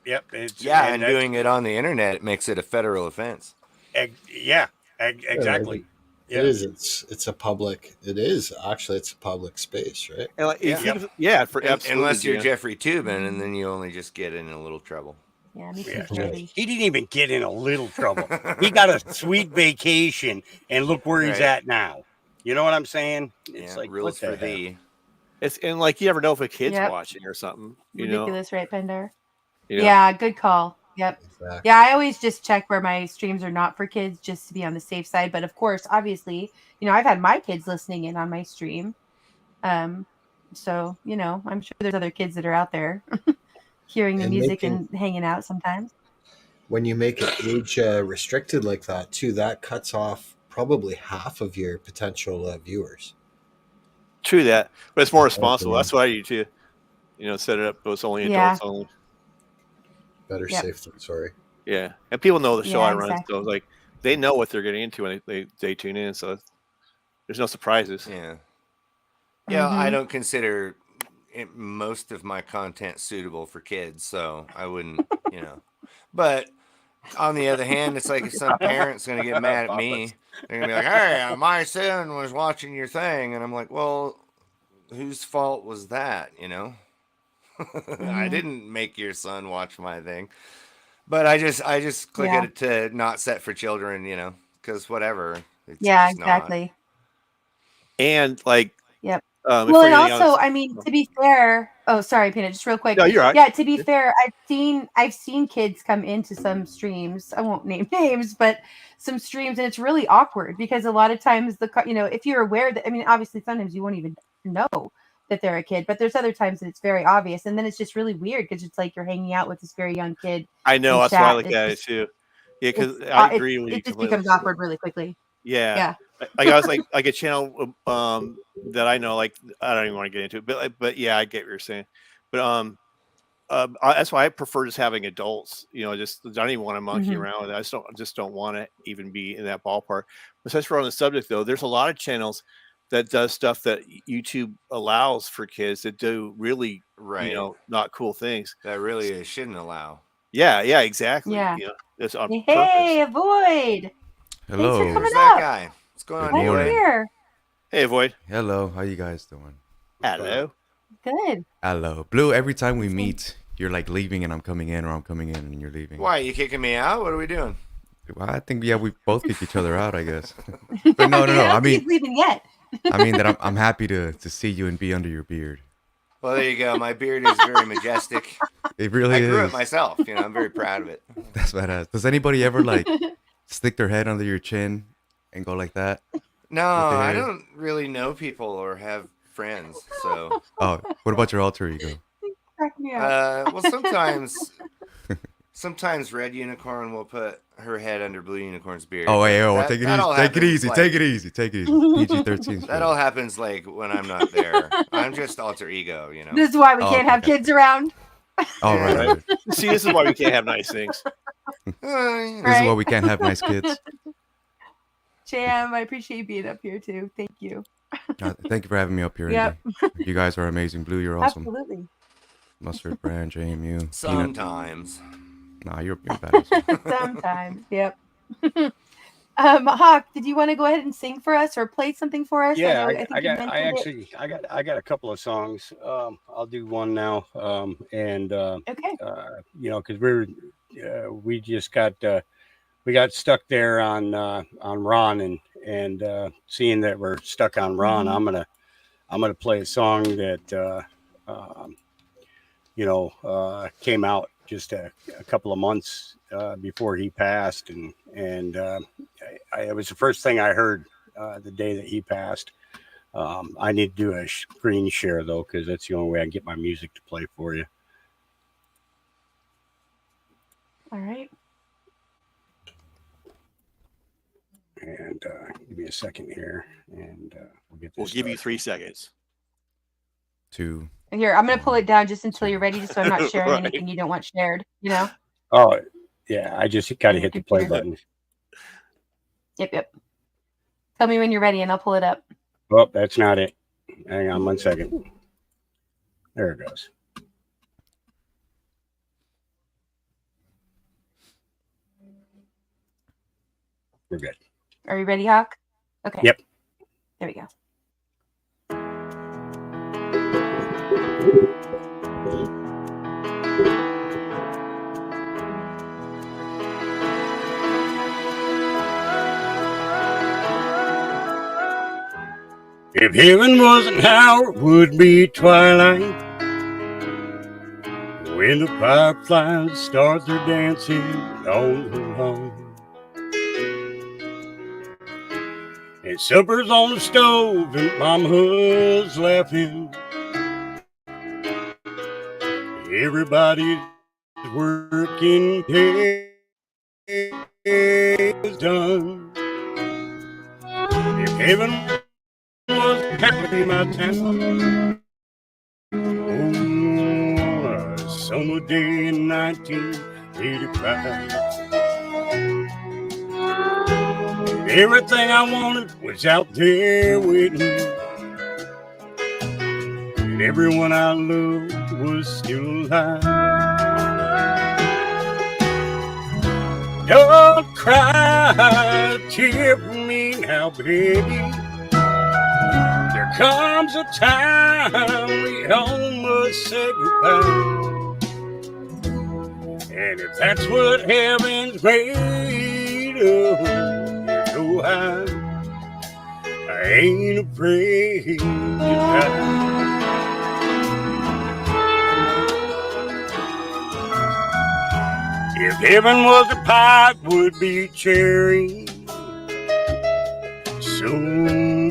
Speaker 15: yeah.
Speaker 13: Yep.
Speaker 8: And doing it on the internet, it makes it a federal offense.
Speaker 13: Exactly.
Speaker 16: It is. It's a public. It is actually. It's a public space, right?
Speaker 15: And like, absolutely.
Speaker 8: Unless you're
Speaker 15: yeah.
Speaker 8: Jeffrey Toobin, and then you only just get in a little trouble.
Speaker 2: Yeah, me too,
Speaker 13: Yeah.
Speaker 2: Jody.
Speaker 13: He didn't even get in a little trouble. He got a sweet vacation, and look where he's at now. You know what I'm saying? It's like
Speaker 8: rules
Speaker 13: what the
Speaker 8: for
Speaker 13: heck?
Speaker 8: thee.
Speaker 15: It's and like you never know if a kid's
Speaker 2: Yep.
Speaker 15: watching or something.
Speaker 2: Ridiculous, right, Pender?
Speaker 15: You know?
Speaker 2: Yeah, good call. Yep.
Speaker 16: Exactly.
Speaker 2: Yeah, I always just check where my streams are not for kids just to be on the safe side. But of course, obviously, you know, I've had my kids listening in on my stream. So, you know, I'm sure there's other kids that are out there hearing the
Speaker 16: And
Speaker 2: music
Speaker 16: making-
Speaker 2: and hanging out sometimes.
Speaker 16: When you make it age restricted like that too, that cuts off probably half of your potential viewers.
Speaker 15: True that, but it's more responsible. That's what I do too. You know, set it up so it's only adults only.
Speaker 16: Better safe than sorry.
Speaker 15: Yeah, and people know the show I run,
Speaker 2: exactly.
Speaker 15: so it's like they know what they're getting into when they tune in. So there's no surprises.
Speaker 8: Yeah,
Speaker 2: Mm-hmm.
Speaker 8: I don't consider most of my content suitable for kids, so I wouldn't, you know. But on the other hand, it's like if some parent's going to get mad at me, they're going to be like, "Hey, my son was watching your thing," and I'm like, "Well, whose fault was that?" You know. I didn't make your son watch my thing, but I just click it to not set for children, you know, because whatever. It's just
Speaker 2: exactly.
Speaker 8: Not.
Speaker 15: And like,
Speaker 2: yep.
Speaker 15: Well,
Speaker 2: and also, I mean, to be fair. Oh, sorry, Peanut. Just real quick.
Speaker 15: No, you're right.
Speaker 2: Yeah, to be fair, I've seen kids come into some streams. I won't name names, but some streams, and it's really awkward because a lot of times if you're aware that, I mean, obviously sometimes you won't even know that they're a kid, but there's other times that it's very obvious, and then it's just really weird because it's like you're hanging out with this very young kid.
Speaker 15: I know that's why I look at it too. Yeah, because I agree with you.
Speaker 2: It just becomes awkward really quickly.
Speaker 15: Yeah. Like I was like a channel that I know, like I don't even want to get into it, but yeah, I get what you're saying. But that's why I prefer just having adults. You know, just I don't even want to monkey around with it. I just don't want to even be in that ballpark. But since we're on the subject, though, there's a lot of channels that does stuff that YouTube allows for kids that do really, you know, not cool things.
Speaker 8: That really shouldn't allow.
Speaker 15: Yeah, exactly.
Speaker 2: Yeah.
Speaker 15: You know, it's on
Speaker 2: Hey, Avoid.
Speaker 17: Hello.
Speaker 2: Thanks for coming
Speaker 8: Where's
Speaker 2: up.
Speaker 8: that guy? What's going on,
Speaker 2: Why are you here?
Speaker 15: Hey, Void.
Speaker 17: Hello. How you guys doing?
Speaker 15: Hello.
Speaker 2: Good.
Speaker 17: Hello. Blue, every time we meet, you're like leaving and I'm coming in, or I'm coming in and you're leaving.
Speaker 8: Why, are you kicking me out? What are we doing?
Speaker 17: Well, I think, we both kick each other out, I guess. But no. I mean,
Speaker 2: he's leaving yet.
Speaker 17: I mean that I'm happy to see you and be under your beard.
Speaker 8: Well, there you go. My beard is very majestic.
Speaker 17: It really is.
Speaker 8: I grew it myself. You know, I'm very proud of it.
Speaker 17: That's badass. Does anybody ever like stick their head under your chin and go like that?
Speaker 8: No, I don't really know people or have friends. So.
Speaker 17: Oh, what about your alter ego?
Speaker 8: Well, sometimes Red Unicorn will put her head under Blue Unicorn's beard.
Speaker 17: Oh, hey, take it easy. Take it easy. PG-13.
Speaker 8: That all happens like when I'm not there. I'm just alter ego, you know.
Speaker 2: This is why we can't have kids around.
Speaker 17: Oh, right.
Speaker 15: See, this is why we can't have nice things.
Speaker 17: This is why we can't have nice kids.
Speaker 2: Jam, I appreciate you being up here too. Thank you.
Speaker 17: Thank you for having me up here.
Speaker 2: Yep.
Speaker 17: Indy. You guys are amazing. Blue, you're awesome.
Speaker 2: Absolutely.
Speaker 17: Mustard, Brand, JMU.
Speaker 8: Sometimes.
Speaker 17: Nah, you're badass.
Speaker 2: Sometimes. Yep. Hawk, did you want to go ahead and sing for us or play something for us?
Speaker 13: Yeah,
Speaker 2: I
Speaker 13: got a couple of songs. I'll do one now. Okay. You know, because we just got stuck there on Ron and seeing that we're stuck on Ron, I'm gonna play a song that came out just a couple of months before he passed, and it was the first thing I heard the day that he passed. I need to do a screen share though, because that's the only way I can get my music to play for you.
Speaker 2: All right.
Speaker 13: And give me a second here, and we'll get this.
Speaker 15: We'll give you 3 seconds.
Speaker 17: 2,
Speaker 2: Here, I'm gonna pull it down just until you're ready, just so I'm not sharing
Speaker 13: Right.
Speaker 2: anything you don't want shared. You know.
Speaker 13: Oh, yeah. I just got to hit the play button.
Speaker 2: Yep. Tell me when you're ready, and I'll pull it up.
Speaker 13: Oh, that's not it. Hang on 1 second. There it goes. We're good.
Speaker 2: Are you ready, Hawk? Okay.
Speaker 13: Yep.
Speaker 2: There we go.
Speaker 13: If heaven wasn't how it would be twilight, when the fireflies start their dancing on the lawn, and supper's on the stove and mama's laughing, everybody's working day is done. If heaven was happy my town, oh, a summer day in 1985. Everything I wanted was out there waiting, and everyone I loved was still alive. Don't cry, tear for me now, baby. There comes a time we all must say goodbye. And if that's what heaven's made of, you know I ain't afraid to die. If heaven was a pie, it would be cherry, so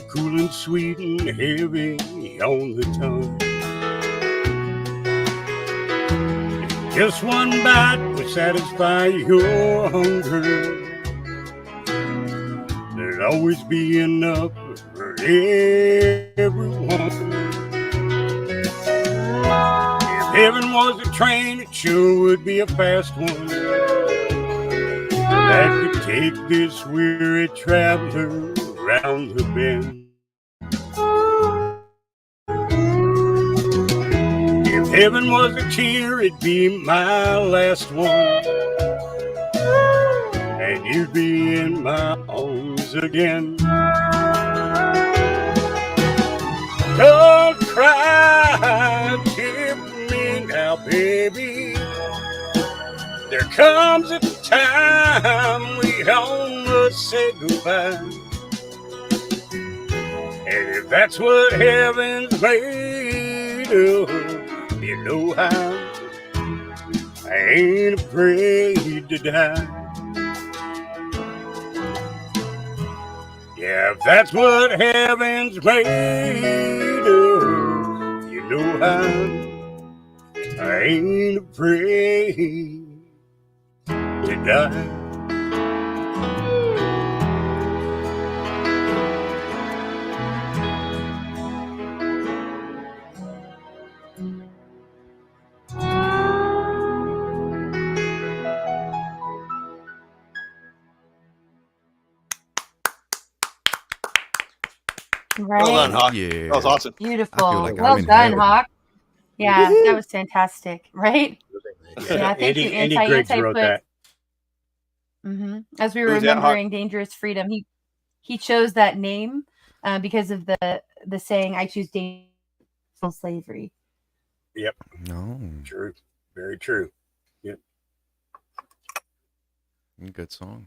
Speaker 13: cool and sweet and heavy on the tongue. Just one bite would satisfy your hunger. There'd always be enough for everyone. If heaven was a train, it sure would be a fast one that could take this weary traveler round the bend. If heaven was a tear, it'd be my last one, and you'd be in my arms again. Don't cry, tear for me now, baby. There comes a time we all must say goodbye. And if that's what heaven's made of, you know how I ain't afraid to die. Yeah, if that's what heaven's made of, you know how I ain't afraid to die.
Speaker 2: Right.
Speaker 15: Well done, Hawk.
Speaker 17: Yeah.
Speaker 15: That was awesome.
Speaker 2: Beautiful.
Speaker 17: like
Speaker 2: Well
Speaker 17: I'm in
Speaker 2: done,
Speaker 17: heaven.
Speaker 2: Hawk. Yeah, that was fantastic. Right? Yeah, thank you.
Speaker 13: Andy Griggs wrote that.
Speaker 2: As we were
Speaker 15: Who's that, Hawk?
Speaker 2: remembering Dangerous Freedom, he chose that name because of the saying, "I choose dangerous slavery."
Speaker 13: Yep.
Speaker 17: No.
Speaker 13: True. Very true. Yep.
Speaker 17: Good song.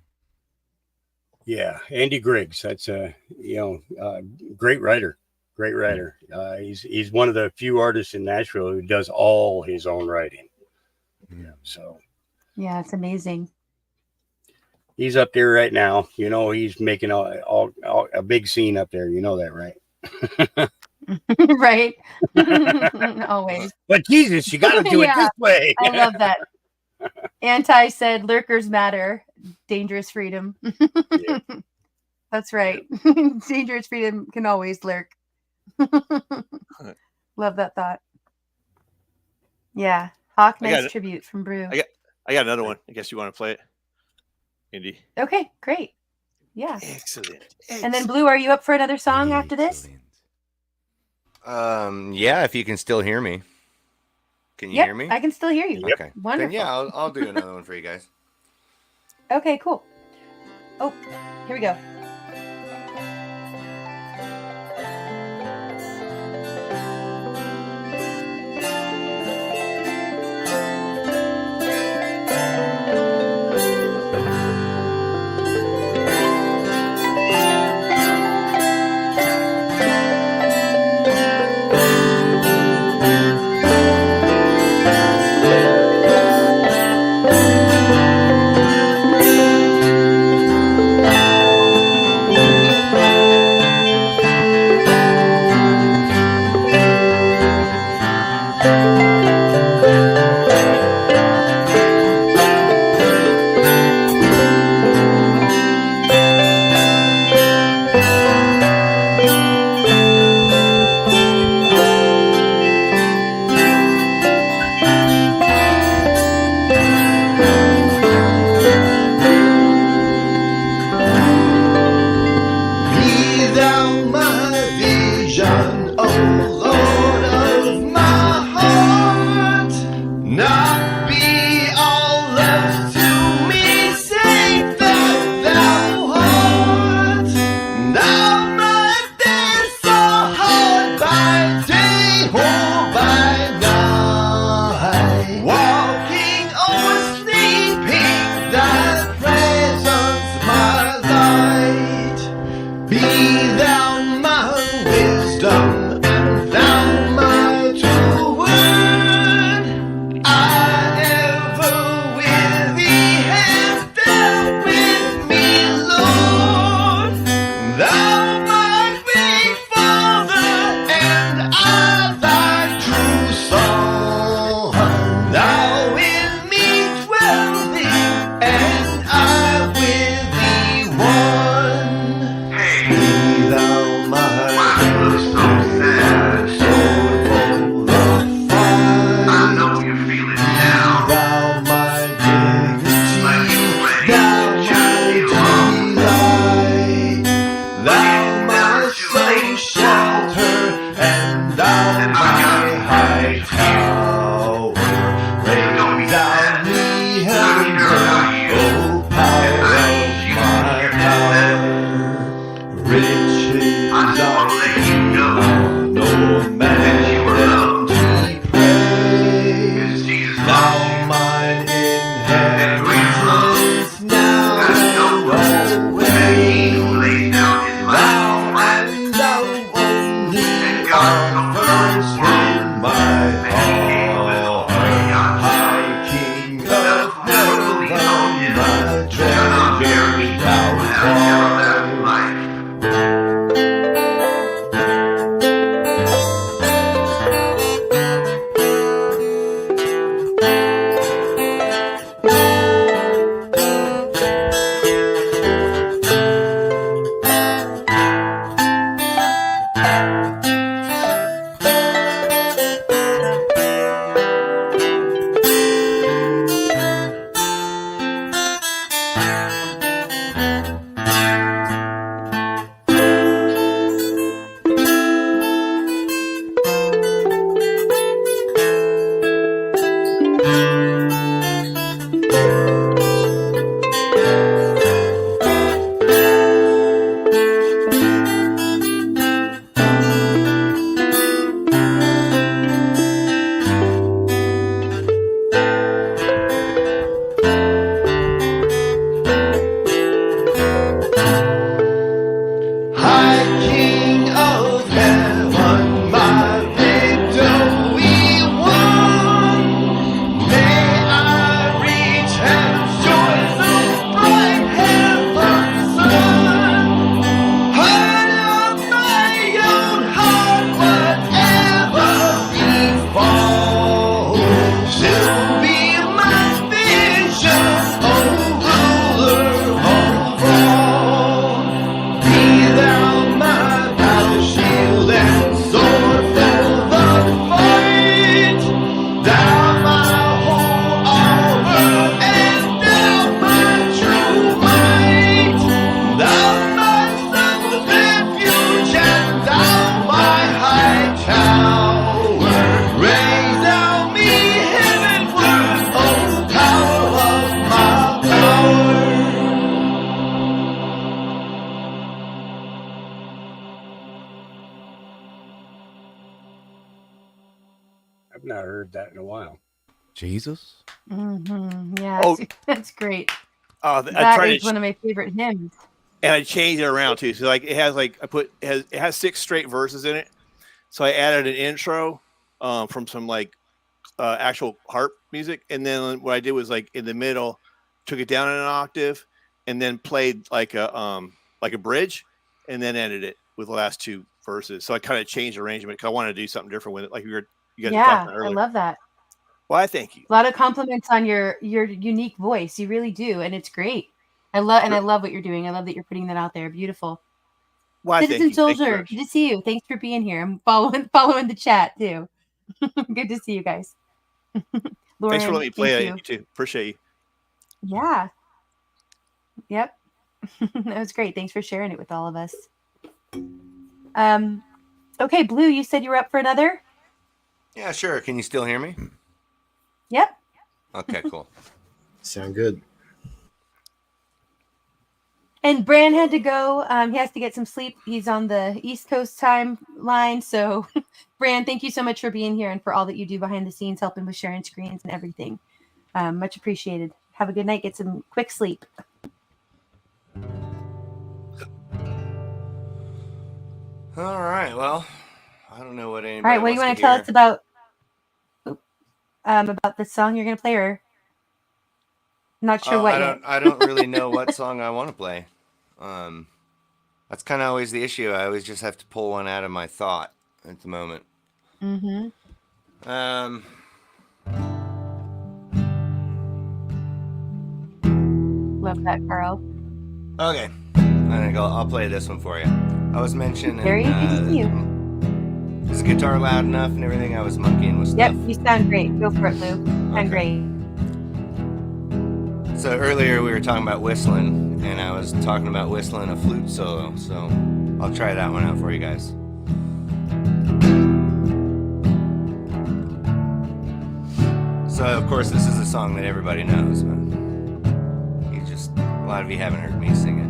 Speaker 13: Yeah, Andy Griggs. That's great writer. Great writer. He's one of the few artists in Nashville who does all his own writing. Yeah, so
Speaker 2: Yeah, it's amazing.
Speaker 13: he's up there right now. You know, he's making a big scene up there. You know that, right?
Speaker 2: Right. Always.
Speaker 13: But Jesus, you got to do it this way.
Speaker 2: I love that. Anti said lurkers matter. Dangerous freedom.
Speaker 13: Yeah.
Speaker 2: That's right. Dangerous freedom can always lurk. Love that thought. Yeah. Hawk
Speaker 15: I got
Speaker 2: Nice
Speaker 15: it.
Speaker 2: tribute from Brew.
Speaker 15: I got another one. I guess you want to play it, Indy.
Speaker 2: Okay, great. Yeah.
Speaker 15: Excellent.
Speaker 2: And then Blue, are you up for another song after this?
Speaker 8: Yeah, if you can still hear me. Can you
Speaker 2: Yep,
Speaker 8: hear me?
Speaker 2: I can still hear you.
Speaker 8: Okay.
Speaker 2: Wonderful.
Speaker 8: Then yeah, I'll do another one for you guys.
Speaker 2: Okay, cool. Oh, here we go.
Speaker 9: Be thou my vision, O Lord of my heart. Not be all left to me, save that thou art. Now my days are hard by day or by night, walking or sleeping, thy presence my light. Be thou my wisdom, and thou my true word. I ever with thee have dealt with me, Lord. Thou my great Father, and I thy true Son. Thou in me dwelling, and I with thee one. Be thou my wisdom, so full of fire. I know you feel it now. Thou my dignity, thou my delight, thou my safe shelter, and thou my high tower. Raise thou me heaven, O power of my power. Riches I see, no man empty praise. Now mine inheritance, now and always. Thou and thou only art first in my heart. High King of heaven, my treasure thou art.
Speaker 13: I've not heard that in a while.
Speaker 17: Jesus.
Speaker 2: Yeah,
Speaker 15: Oh.
Speaker 2: that's great.
Speaker 15: I
Speaker 2: That
Speaker 15: tried
Speaker 2: is one of my favorite hymns.
Speaker 15: and I changed it around too. So like it has like it has 6 straight verses in it. So I added an intro from some like actual harp music, and then what I did was like in the middle, took it down an octave, and then played like a bridge, and then ended it with the last 2 verses. So I kind of changed the arrangement because I wanted to do something different with it, like you guys were
Speaker 2: Yeah,
Speaker 15: talking
Speaker 2: I
Speaker 15: earlier.
Speaker 2: love that.
Speaker 15: Why, thank you.
Speaker 2: A lot of compliments on your unique voice. You really do, and it's great. I love what you're doing. I love that you're putting that out there. Beautiful.
Speaker 15: Why,
Speaker 2: Citizen
Speaker 15: thank you. Thank you
Speaker 2: Soldier,
Speaker 15: very
Speaker 2: good to see you. Thanks for being here. I'm following the chat too. Good to see you guys. Lauren,
Speaker 15: Thanks for letting me play
Speaker 2: thank
Speaker 15: it
Speaker 2: you.
Speaker 15: too. Appreciate you.
Speaker 2: Yeah. Yep. That was great. Thanks for sharing it with all of us. Okay, Blue, you said you were up for another?
Speaker 8: Yeah, sure. Can you still hear me?
Speaker 2: Yep.
Speaker 8: Okay, cool.
Speaker 16: Sound good.
Speaker 2: And Bran had to go. He has to get some sleep. He's on the East Coast timeline. So, Bran, thank you so much for being here and for all that you do behind the scenes, helping with sharing screens and everything. Much appreciated. Have a good night. Get some quick sleep.
Speaker 8: All right. Well, I don't know what anybody.
Speaker 2: All right. What do you want to tell us about the song you're going to play, or not sure what yet?
Speaker 8: I don't really know what song I want to play. That's kind of always the issue. I always just have to pull one out of my thought at the moment.
Speaker 2: Mm-hmm. Love that, Carl.
Speaker 8: Okay. I think I'll play this one for you. I was mentioning.
Speaker 2: Very good to see you.
Speaker 8: Is the guitar loud enough and everything? I was monkeying with stuff.
Speaker 2: Yep, you sound great. Go for it, Lou. Sound great.
Speaker 8: So earlier we were talking about whistling, and I was talking about whistling a flute solo. So I'll try that one out for you guys. So of course this is a song that everybody knows, but a lot of you haven't heard me sing it.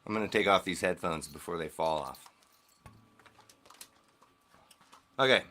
Speaker 8: I'm going to take off these headphones before they fall off. Okay.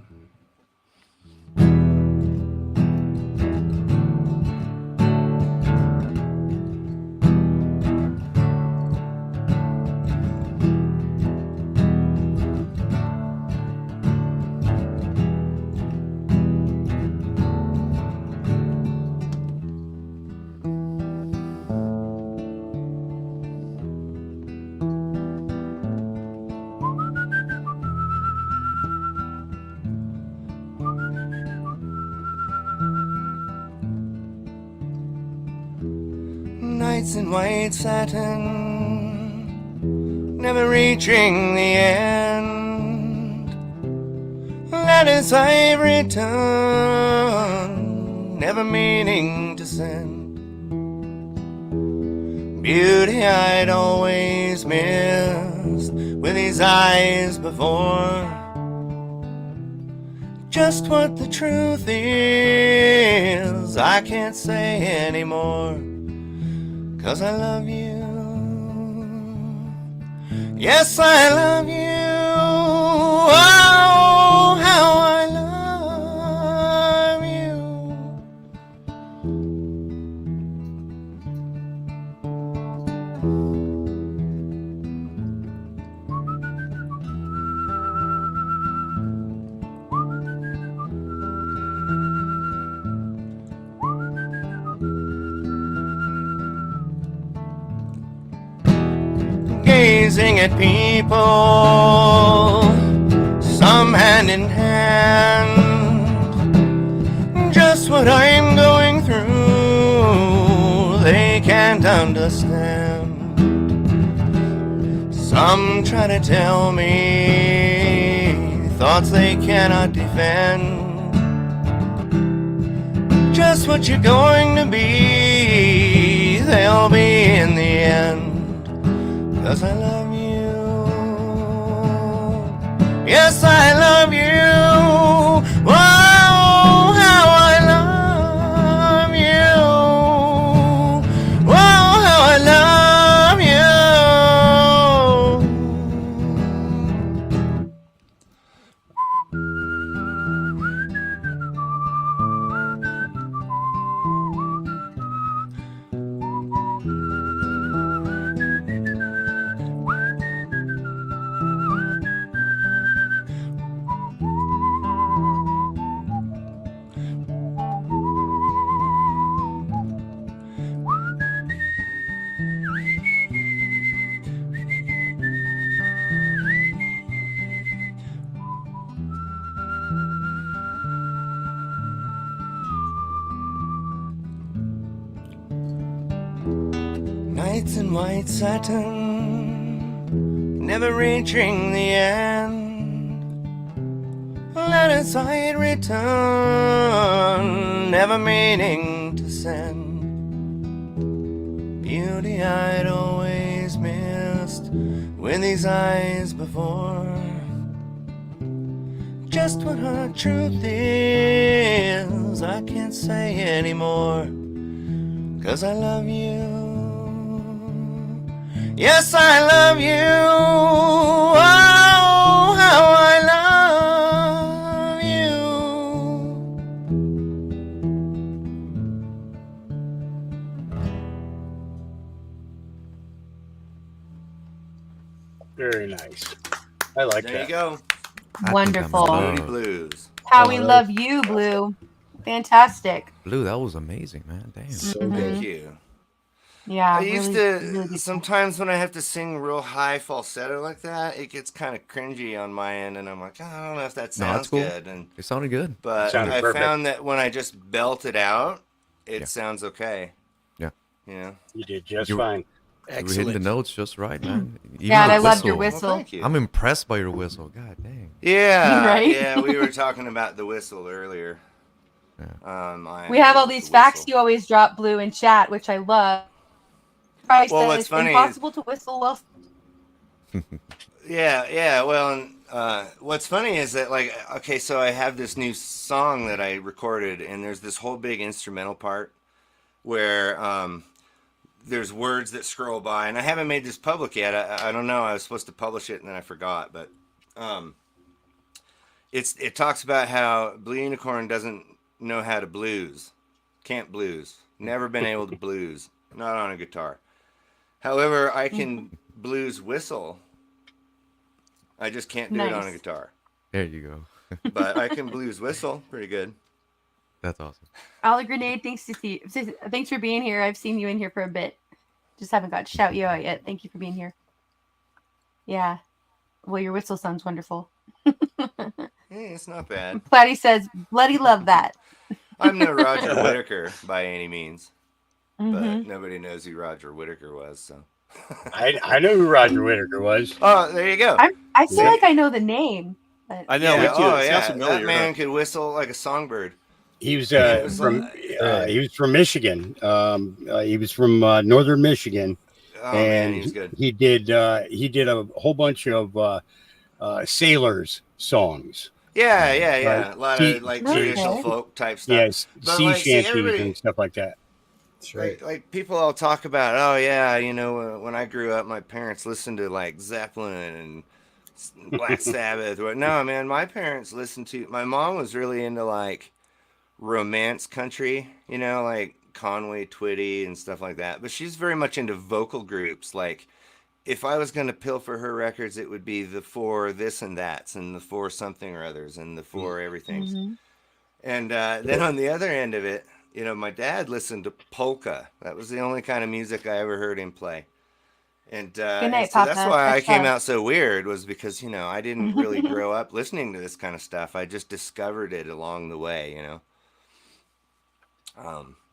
Speaker 8: Nights in white satin, never reaching the end. Letters I've written, never meaning to send. Beauty I'd always missed with these eyes before. Just what the truth is, I can't say anymore. 'Cause I love you. Yes, I love you. Oh, how I love you. Gazing at people, some hand in hand. Just what I'm going through, they can't understand. Some try to tell me thoughts they cannot defend. Just what you're going to be, they'll be in the end. 'Cause I love you. Yes, I love you. Oh, how I love you. Oh, how I love you. nights in white satin, never reaching the end. Letters I'd written, never meaning to send. Beauty I'd always missed with these eyes before. Just what her truth is, I can't say anymore. 'Cause I love you. Yes, I love you. Oh, how I love you.
Speaker 13: Very nice. I like that.
Speaker 8: There you go.
Speaker 2: Wonderful.
Speaker 8: Booty Blues.
Speaker 2: How we love you, Blue. Fantastic.
Speaker 17: Blue, that was amazing, man. Damn.
Speaker 16: So
Speaker 2: Mhm.
Speaker 8: Thank you.
Speaker 2: Yeah.
Speaker 8: I used
Speaker 2: really
Speaker 8: to sometimes when I have to sing real high falsetto like that, it gets kind of cringy on my end, and I'm like, oh, I don't know if that
Speaker 17: No,
Speaker 8: sounds
Speaker 17: it's cool.
Speaker 8: good. And
Speaker 17: It sounded good.
Speaker 8: but
Speaker 13: Sounded
Speaker 8: I
Speaker 13: perfect.
Speaker 8: found that when I just belt it out, it
Speaker 17: Yeah.
Speaker 8: sounds okay.
Speaker 17: Yeah.
Speaker 8: You know.
Speaker 13: You did just
Speaker 17: You-
Speaker 13: fine.
Speaker 17: You were hitting the notes just right, man. Even
Speaker 2: Yeah, and
Speaker 17: the
Speaker 2: I loved your
Speaker 8: Well,
Speaker 2: whistle.
Speaker 8: thank you.
Speaker 17: I'm impressed by your whistle. God dang.
Speaker 8: Yeah,
Speaker 2: Right?
Speaker 8: yeah. We were talking about the whistle earlier.
Speaker 17: Yeah.
Speaker 2: We have all these facts you always drop, Blue, in chat, which I love. Probably
Speaker 8: Well,
Speaker 2: says
Speaker 8: what's funny is-
Speaker 2: impossible to whistle well.
Speaker 8: Yeah. Well, and, what's funny is that, like, okay, so I have this new song that I recorded, and there's this whole big instrumental part where there's words that scroll by, and I haven't made this public yet. I don't know. I was supposed to publish it, and then I forgot. But it talks about how Blue Unicorn doesn't know how to blues, can't blues, never been able to blues, not on a guitar. However, I can blues whistle. I just can't do it on a
Speaker 2: Nice.
Speaker 8: guitar.
Speaker 17: There you go.
Speaker 8: But I can blues whistle pretty good.
Speaker 17: That's awesome.
Speaker 2: Ollie Grenade, thanks for being here. I've seen you in here for a bit. Just haven't got to shout you out yet. Thank you for being here. Yeah. Well, your whistle sounds wonderful.
Speaker 8: Hey, it's not bad.
Speaker 2: Platy says, bloody love that.
Speaker 8: I'm no Roger Whittaker by any means, but
Speaker 2: Mhm.
Speaker 8: nobody knows who Roger Whittaker was. So
Speaker 13: I know who Roger Whittaker was.
Speaker 8: Oh, there you go.
Speaker 2: I feel like I know the name. But...
Speaker 15: I know.
Speaker 8: Yeah,
Speaker 15: Me too.
Speaker 8: oh
Speaker 15: It
Speaker 8: yeah,
Speaker 15: sounds familiar.
Speaker 8: that man could whistle like a songbird.
Speaker 13: He was
Speaker 8: It was
Speaker 13: from
Speaker 8: like-
Speaker 13: he was from Michigan. He was from northern Michigan,
Speaker 8: Oh man,
Speaker 13: and
Speaker 8: he was good.
Speaker 13: he did a whole bunch of sailors songs.
Speaker 8: Yeah.
Speaker 13: Right.
Speaker 8: A lot
Speaker 13: Sea-
Speaker 8: of like
Speaker 2: Okay.
Speaker 8: traditional folk type stuff.
Speaker 13: Yes,
Speaker 8: But,
Speaker 13: sea
Speaker 8: like, see,
Speaker 13: shanties
Speaker 8: everybody-
Speaker 13: and stuff like that.
Speaker 16: That's right.
Speaker 8: Like people all talk about, oh yeah, you know, when I grew up, my parents listened to like Zeppelin and Black Sabbath. No, man, my parents listened to. My mom was really into like romance country, you know, like Conway Twitty and stuff like that. But she's very much into vocal groups. Like, if I was going to pilfer her records, it would be the four this and that's, and the four something or others, and the four everythings.
Speaker 2: Mhm.
Speaker 8: And then on the other end of it, you know, my dad listened to polka. That was the only kind of music I ever heard him play. And,
Speaker 2: night,
Speaker 8: and so that's
Speaker 2: Papa.
Speaker 8: why I
Speaker 2: Much
Speaker 8: came
Speaker 2: love.
Speaker 8: out so weird, was because, you know, I didn't really grow up listening to this kind of stuff. I just discovered it along the way, you know.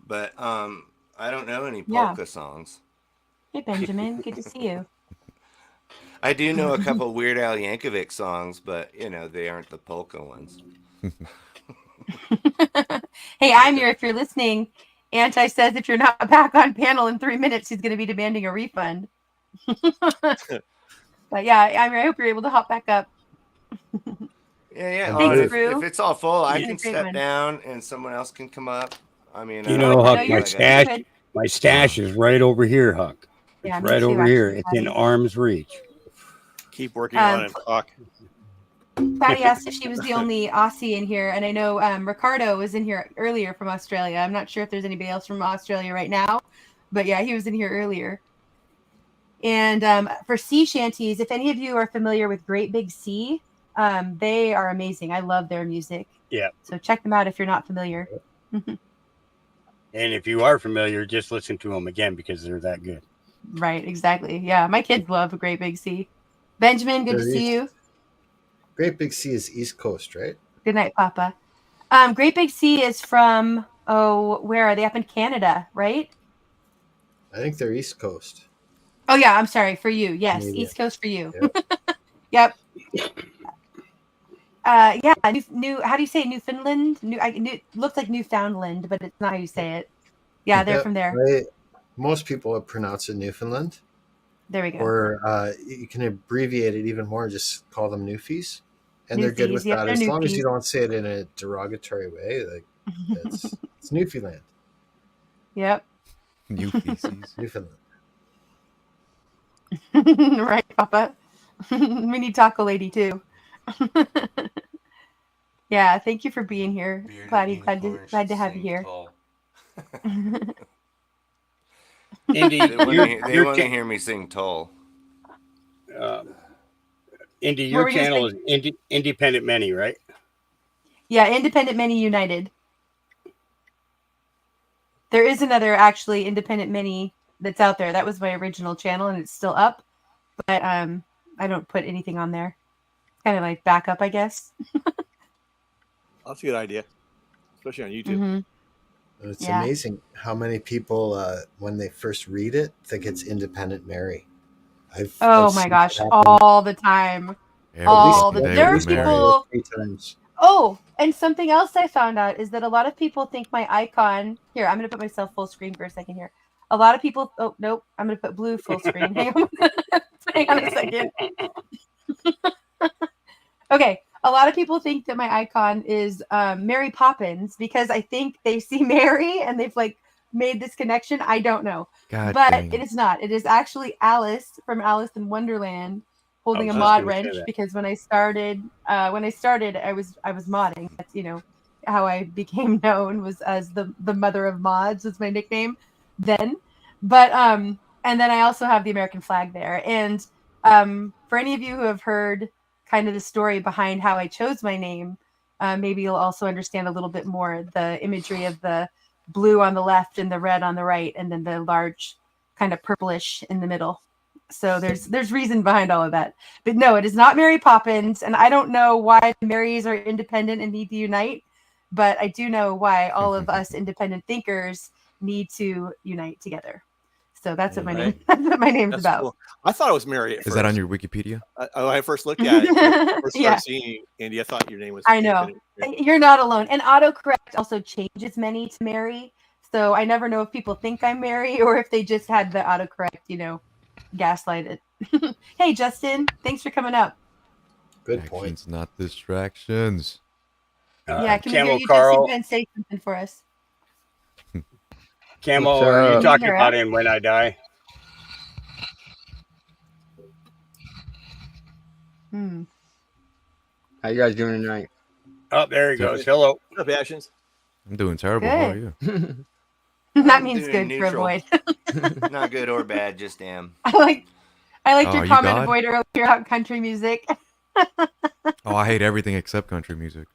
Speaker 8: But I don't know any
Speaker 2: Yeah.
Speaker 8: polka songs.
Speaker 2: Hey, Benjamin. Good to see you.
Speaker 8: I do know a couple Weird Al Yankovic songs, but, you know, they aren't the polka ones.
Speaker 2: Hey, I'm here. If you're listening, Anti says if you're not back on panel in 3 minutes, he's going to be demanding a refund. But yeah, I'm here. I hope you're able to hop back up.
Speaker 8: Yeah.
Speaker 2: Thanks,
Speaker 8: If,
Speaker 2: Brew.
Speaker 8: if it's all full, I
Speaker 2: You did
Speaker 8: can
Speaker 2: a great
Speaker 8: step
Speaker 2: one.
Speaker 8: down and someone else can come up. I mean,
Speaker 13: You
Speaker 8: I
Speaker 13: know,
Speaker 8: don't
Speaker 13: Huck,
Speaker 8: think
Speaker 2: you're
Speaker 13: my
Speaker 8: like
Speaker 2: good.
Speaker 13: stash, my stash is right over here, Huck.
Speaker 2: Yeah,
Speaker 13: It's
Speaker 2: me
Speaker 13: right
Speaker 2: too,
Speaker 13: over here.
Speaker 2: actually,
Speaker 13: It's in
Speaker 2: Patty.
Speaker 13: arm's reach.
Speaker 15: Keep working on it,
Speaker 2: Um,
Speaker 15: Hawk.
Speaker 2: Patty asked if she was the only Aussie in here, and I know Ricardo was in here earlier from Australia. I'm not sure if there's anybody else from Australia right now, but yeah, he was in here earlier. And for sea shanties, if any of you are familiar with Great Big Sea, they are amazing. I love their music.
Speaker 13: Yeah.
Speaker 2: So check them out if you're not familiar.
Speaker 13: And if you are familiar, just listen to them again because they're that good.
Speaker 2: Right, exactly. Yeah, my kids love Great Big Sea. Benjamin, good to
Speaker 16: They're
Speaker 2: see you.
Speaker 16: Great Big Sea is East Coast, right?
Speaker 2: Good night, Papa. Great Big Sea is from, where are they? Up in Canada, right?
Speaker 16: I think they're East Coast.
Speaker 2: Oh yeah, I'm sorry for you. Yes,
Speaker 16: Canadian.
Speaker 2: East Coast for you.
Speaker 16: Yep.
Speaker 2: Yep. Yeah, new. How do you say Newfoundland? Looks like Newfoundland, but it's not how you say it. Yeah, they're
Speaker 16: Yep,
Speaker 2: from there.
Speaker 16: most people would pronounce it Newfoundland.
Speaker 2: There we go.
Speaker 16: Or you can abbreviate it even more and just call them Newfies. And they're good
Speaker 2: Newfies,
Speaker 16: with
Speaker 2: yep,
Speaker 16: that.
Speaker 2: they're
Speaker 16: As long as you
Speaker 2: Newfies.
Speaker 16: don't say it in a derogatory way. Like it's Newfoundland.
Speaker 2: Yep.
Speaker 17: New feces.
Speaker 16: Newfoundland.
Speaker 2: Right, Poppa. We need Taco Lady too. Yeah, thank you for being here. Glad to have you here.
Speaker 13: Indy,
Speaker 8: They want to hear me sing Toll.
Speaker 13: Indy, your channel is IndependentMany, right?
Speaker 2: Yeah, IndependentMany United. There is another actually IndependentMany that's out there. That was my original channel and it's still up. But I don't put anything on there. Kind of like backup, I guess.
Speaker 15: That's a good idea, especially on YouTube.
Speaker 2: Mm-hmm.
Speaker 16: It's amazing how many people, when they first read it, think it's Independent Mary.
Speaker 2: Oh my gosh, all the time. There are people.
Speaker 16: 3 times.
Speaker 2: Oh, and something else I found out is that a lot of people think my icon. Here, I'm going to put myself full screen for a second here. A lot of people. Oh, nope. I'm going to put blue full screen. Hang on a second. Okay. A lot of people think that my icon is Mary Poppins because I think they see Mary and they've like made this connection. I don't know.
Speaker 17: God
Speaker 2: but
Speaker 17: dang
Speaker 2: it is not. It is actually Alice from Alice in Wonderland holding a mod wrench because when I started I was modding. That's how I became known was as the mother of mods was my nickname then. But and then I also have the American flag there. And for any of you who have heard kind of the story behind how I chose my name, maybe you'll also understand a little bit more the imagery of the blue on the left and the red on the right, and then the large kind of purplish in the middle. So there's reason behind all of that. But no, it is not Mary Poppins, and I don't know why the Marys are independent and need to unite, but I do know why all of us independent thinkers need to unite together. So that's what my name. That's what my name's about.
Speaker 15: Cool. I thought it was Mary at first.
Speaker 17: Is that on your Wikipedia?
Speaker 15: When I first looked at it, when I first started seeing you, Andy, I thought your name was.
Speaker 2: I know. You're not alone. And autocorrect also changes Many to Mary. So I never know if people think I'm Mary or if they just had the autocorrect, gaslight it. Hey, Justin, thanks for coming up.
Speaker 16: Good point.
Speaker 17: Actions, not distractions.
Speaker 2: Yeah, can we hear you,
Speaker 13: Carl,
Speaker 2: Justin? Say something for us.
Speaker 13: Camel, are you talking about in When I Die?
Speaker 18: How you guys doing tonight?
Speaker 13: Oh, there he goes. Hello.
Speaker 15: What's up, Ashes?
Speaker 17: I'm doing terrible. How are you?
Speaker 2: That means good for avoid.
Speaker 8: Not good or bad, just damn.
Speaker 2: I liked your
Speaker 17: you
Speaker 2: comment
Speaker 17: God?
Speaker 2: avoid earlier about country music.
Speaker 17: Oh, I hate everything except country music.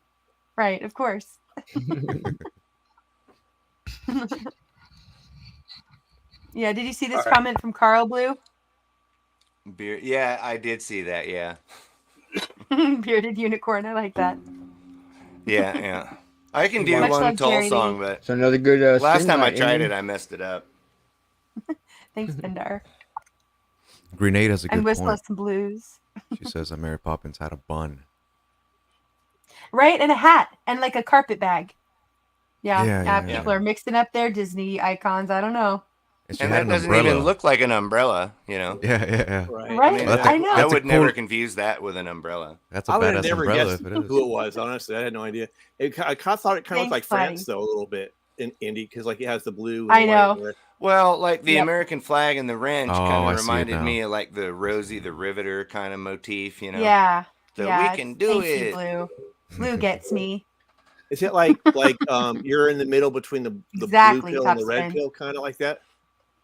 Speaker 2: Right, of course. Yeah, did you see this comment from Carl Blue?
Speaker 8: Yeah, I did see that. Yeah.
Speaker 2: Bearded unicorn. I like that.
Speaker 8: Yeah. I can do
Speaker 2: Much
Speaker 8: one
Speaker 2: love,
Speaker 8: Toll
Speaker 2: Jeremy.
Speaker 8: song, but
Speaker 18: It's another good.
Speaker 8: last time I
Speaker 18: stream
Speaker 8: tried
Speaker 18: night,
Speaker 8: it, I messed it up.
Speaker 2: Thanks, Bendar.
Speaker 17: Grenade has a good
Speaker 2: And Whistle
Speaker 17: point.
Speaker 2: some blues.
Speaker 17: She says that Mary Poppins had a bun.
Speaker 2: Right, and a hat and like a carpet bag. Yeah,
Speaker 17: Yeah.
Speaker 2: people are mixing up their Disney icons. I don't know.
Speaker 17: And,
Speaker 8: And that doesn't even look like an umbrella,
Speaker 17: Yeah.
Speaker 2: Right,
Speaker 17: Well,
Speaker 2: I know.
Speaker 8: I would never
Speaker 17: cool-
Speaker 8: confuse that with an umbrella.
Speaker 17: That's a
Speaker 15: I would have
Speaker 17: badass
Speaker 15: never
Speaker 17: umbrella
Speaker 15: guessed
Speaker 17: if it is.
Speaker 15: who it was. Honestly, I had no idea. I kind of thought it kind of looked like
Speaker 2: Thanks,
Speaker 15: France,
Speaker 2: buddy.
Speaker 15: though, a little bit in Indy, because like it has the blue. And
Speaker 2: I
Speaker 15: the
Speaker 2: know.
Speaker 15: white and red.
Speaker 8: Well, like the
Speaker 2: Yep.
Speaker 8: American flag and the wrench
Speaker 17: Oh,
Speaker 8: kind
Speaker 17: I
Speaker 8: of
Speaker 17: see it
Speaker 8: reminded
Speaker 17: now.
Speaker 8: me of like the Rosie the Riveter kind of motif,
Speaker 2: Yeah.
Speaker 8: So
Speaker 2: yeah,
Speaker 8: we can do
Speaker 2: thank you,
Speaker 8: it.
Speaker 2: Blue. Blue gets me.
Speaker 15: Is it like you're in the middle between the
Speaker 2: Exactly,
Speaker 15: blue pill and the
Speaker 2: top
Speaker 15: red
Speaker 2: spin.
Speaker 15: pill, kind of like that?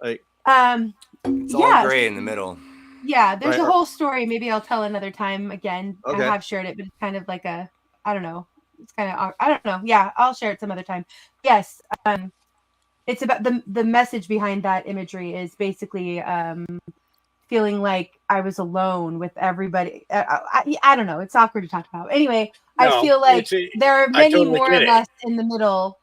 Speaker 15: Like
Speaker 8: It's
Speaker 2: yeah.
Speaker 8: all gray in the middle.
Speaker 2: Yeah, there's
Speaker 15: Right.
Speaker 2: a whole story. Maybe I'll tell another time again.
Speaker 15: Okay.
Speaker 2: I have shared it, but it's kind of like I don't know. It's kind of, I don't know. Yeah, I'll share it some other time. Yes. It's about the message behind that imagery is basically feeling like I was alone with everybody. I don't know. It's awkward to talk about. Anyway, I
Speaker 13: No,
Speaker 2: feel like
Speaker 13: it's
Speaker 2: there are
Speaker 13: I
Speaker 2: many
Speaker 13: totally
Speaker 2: more
Speaker 13: get
Speaker 2: of
Speaker 13: it.
Speaker 2: us in the middle,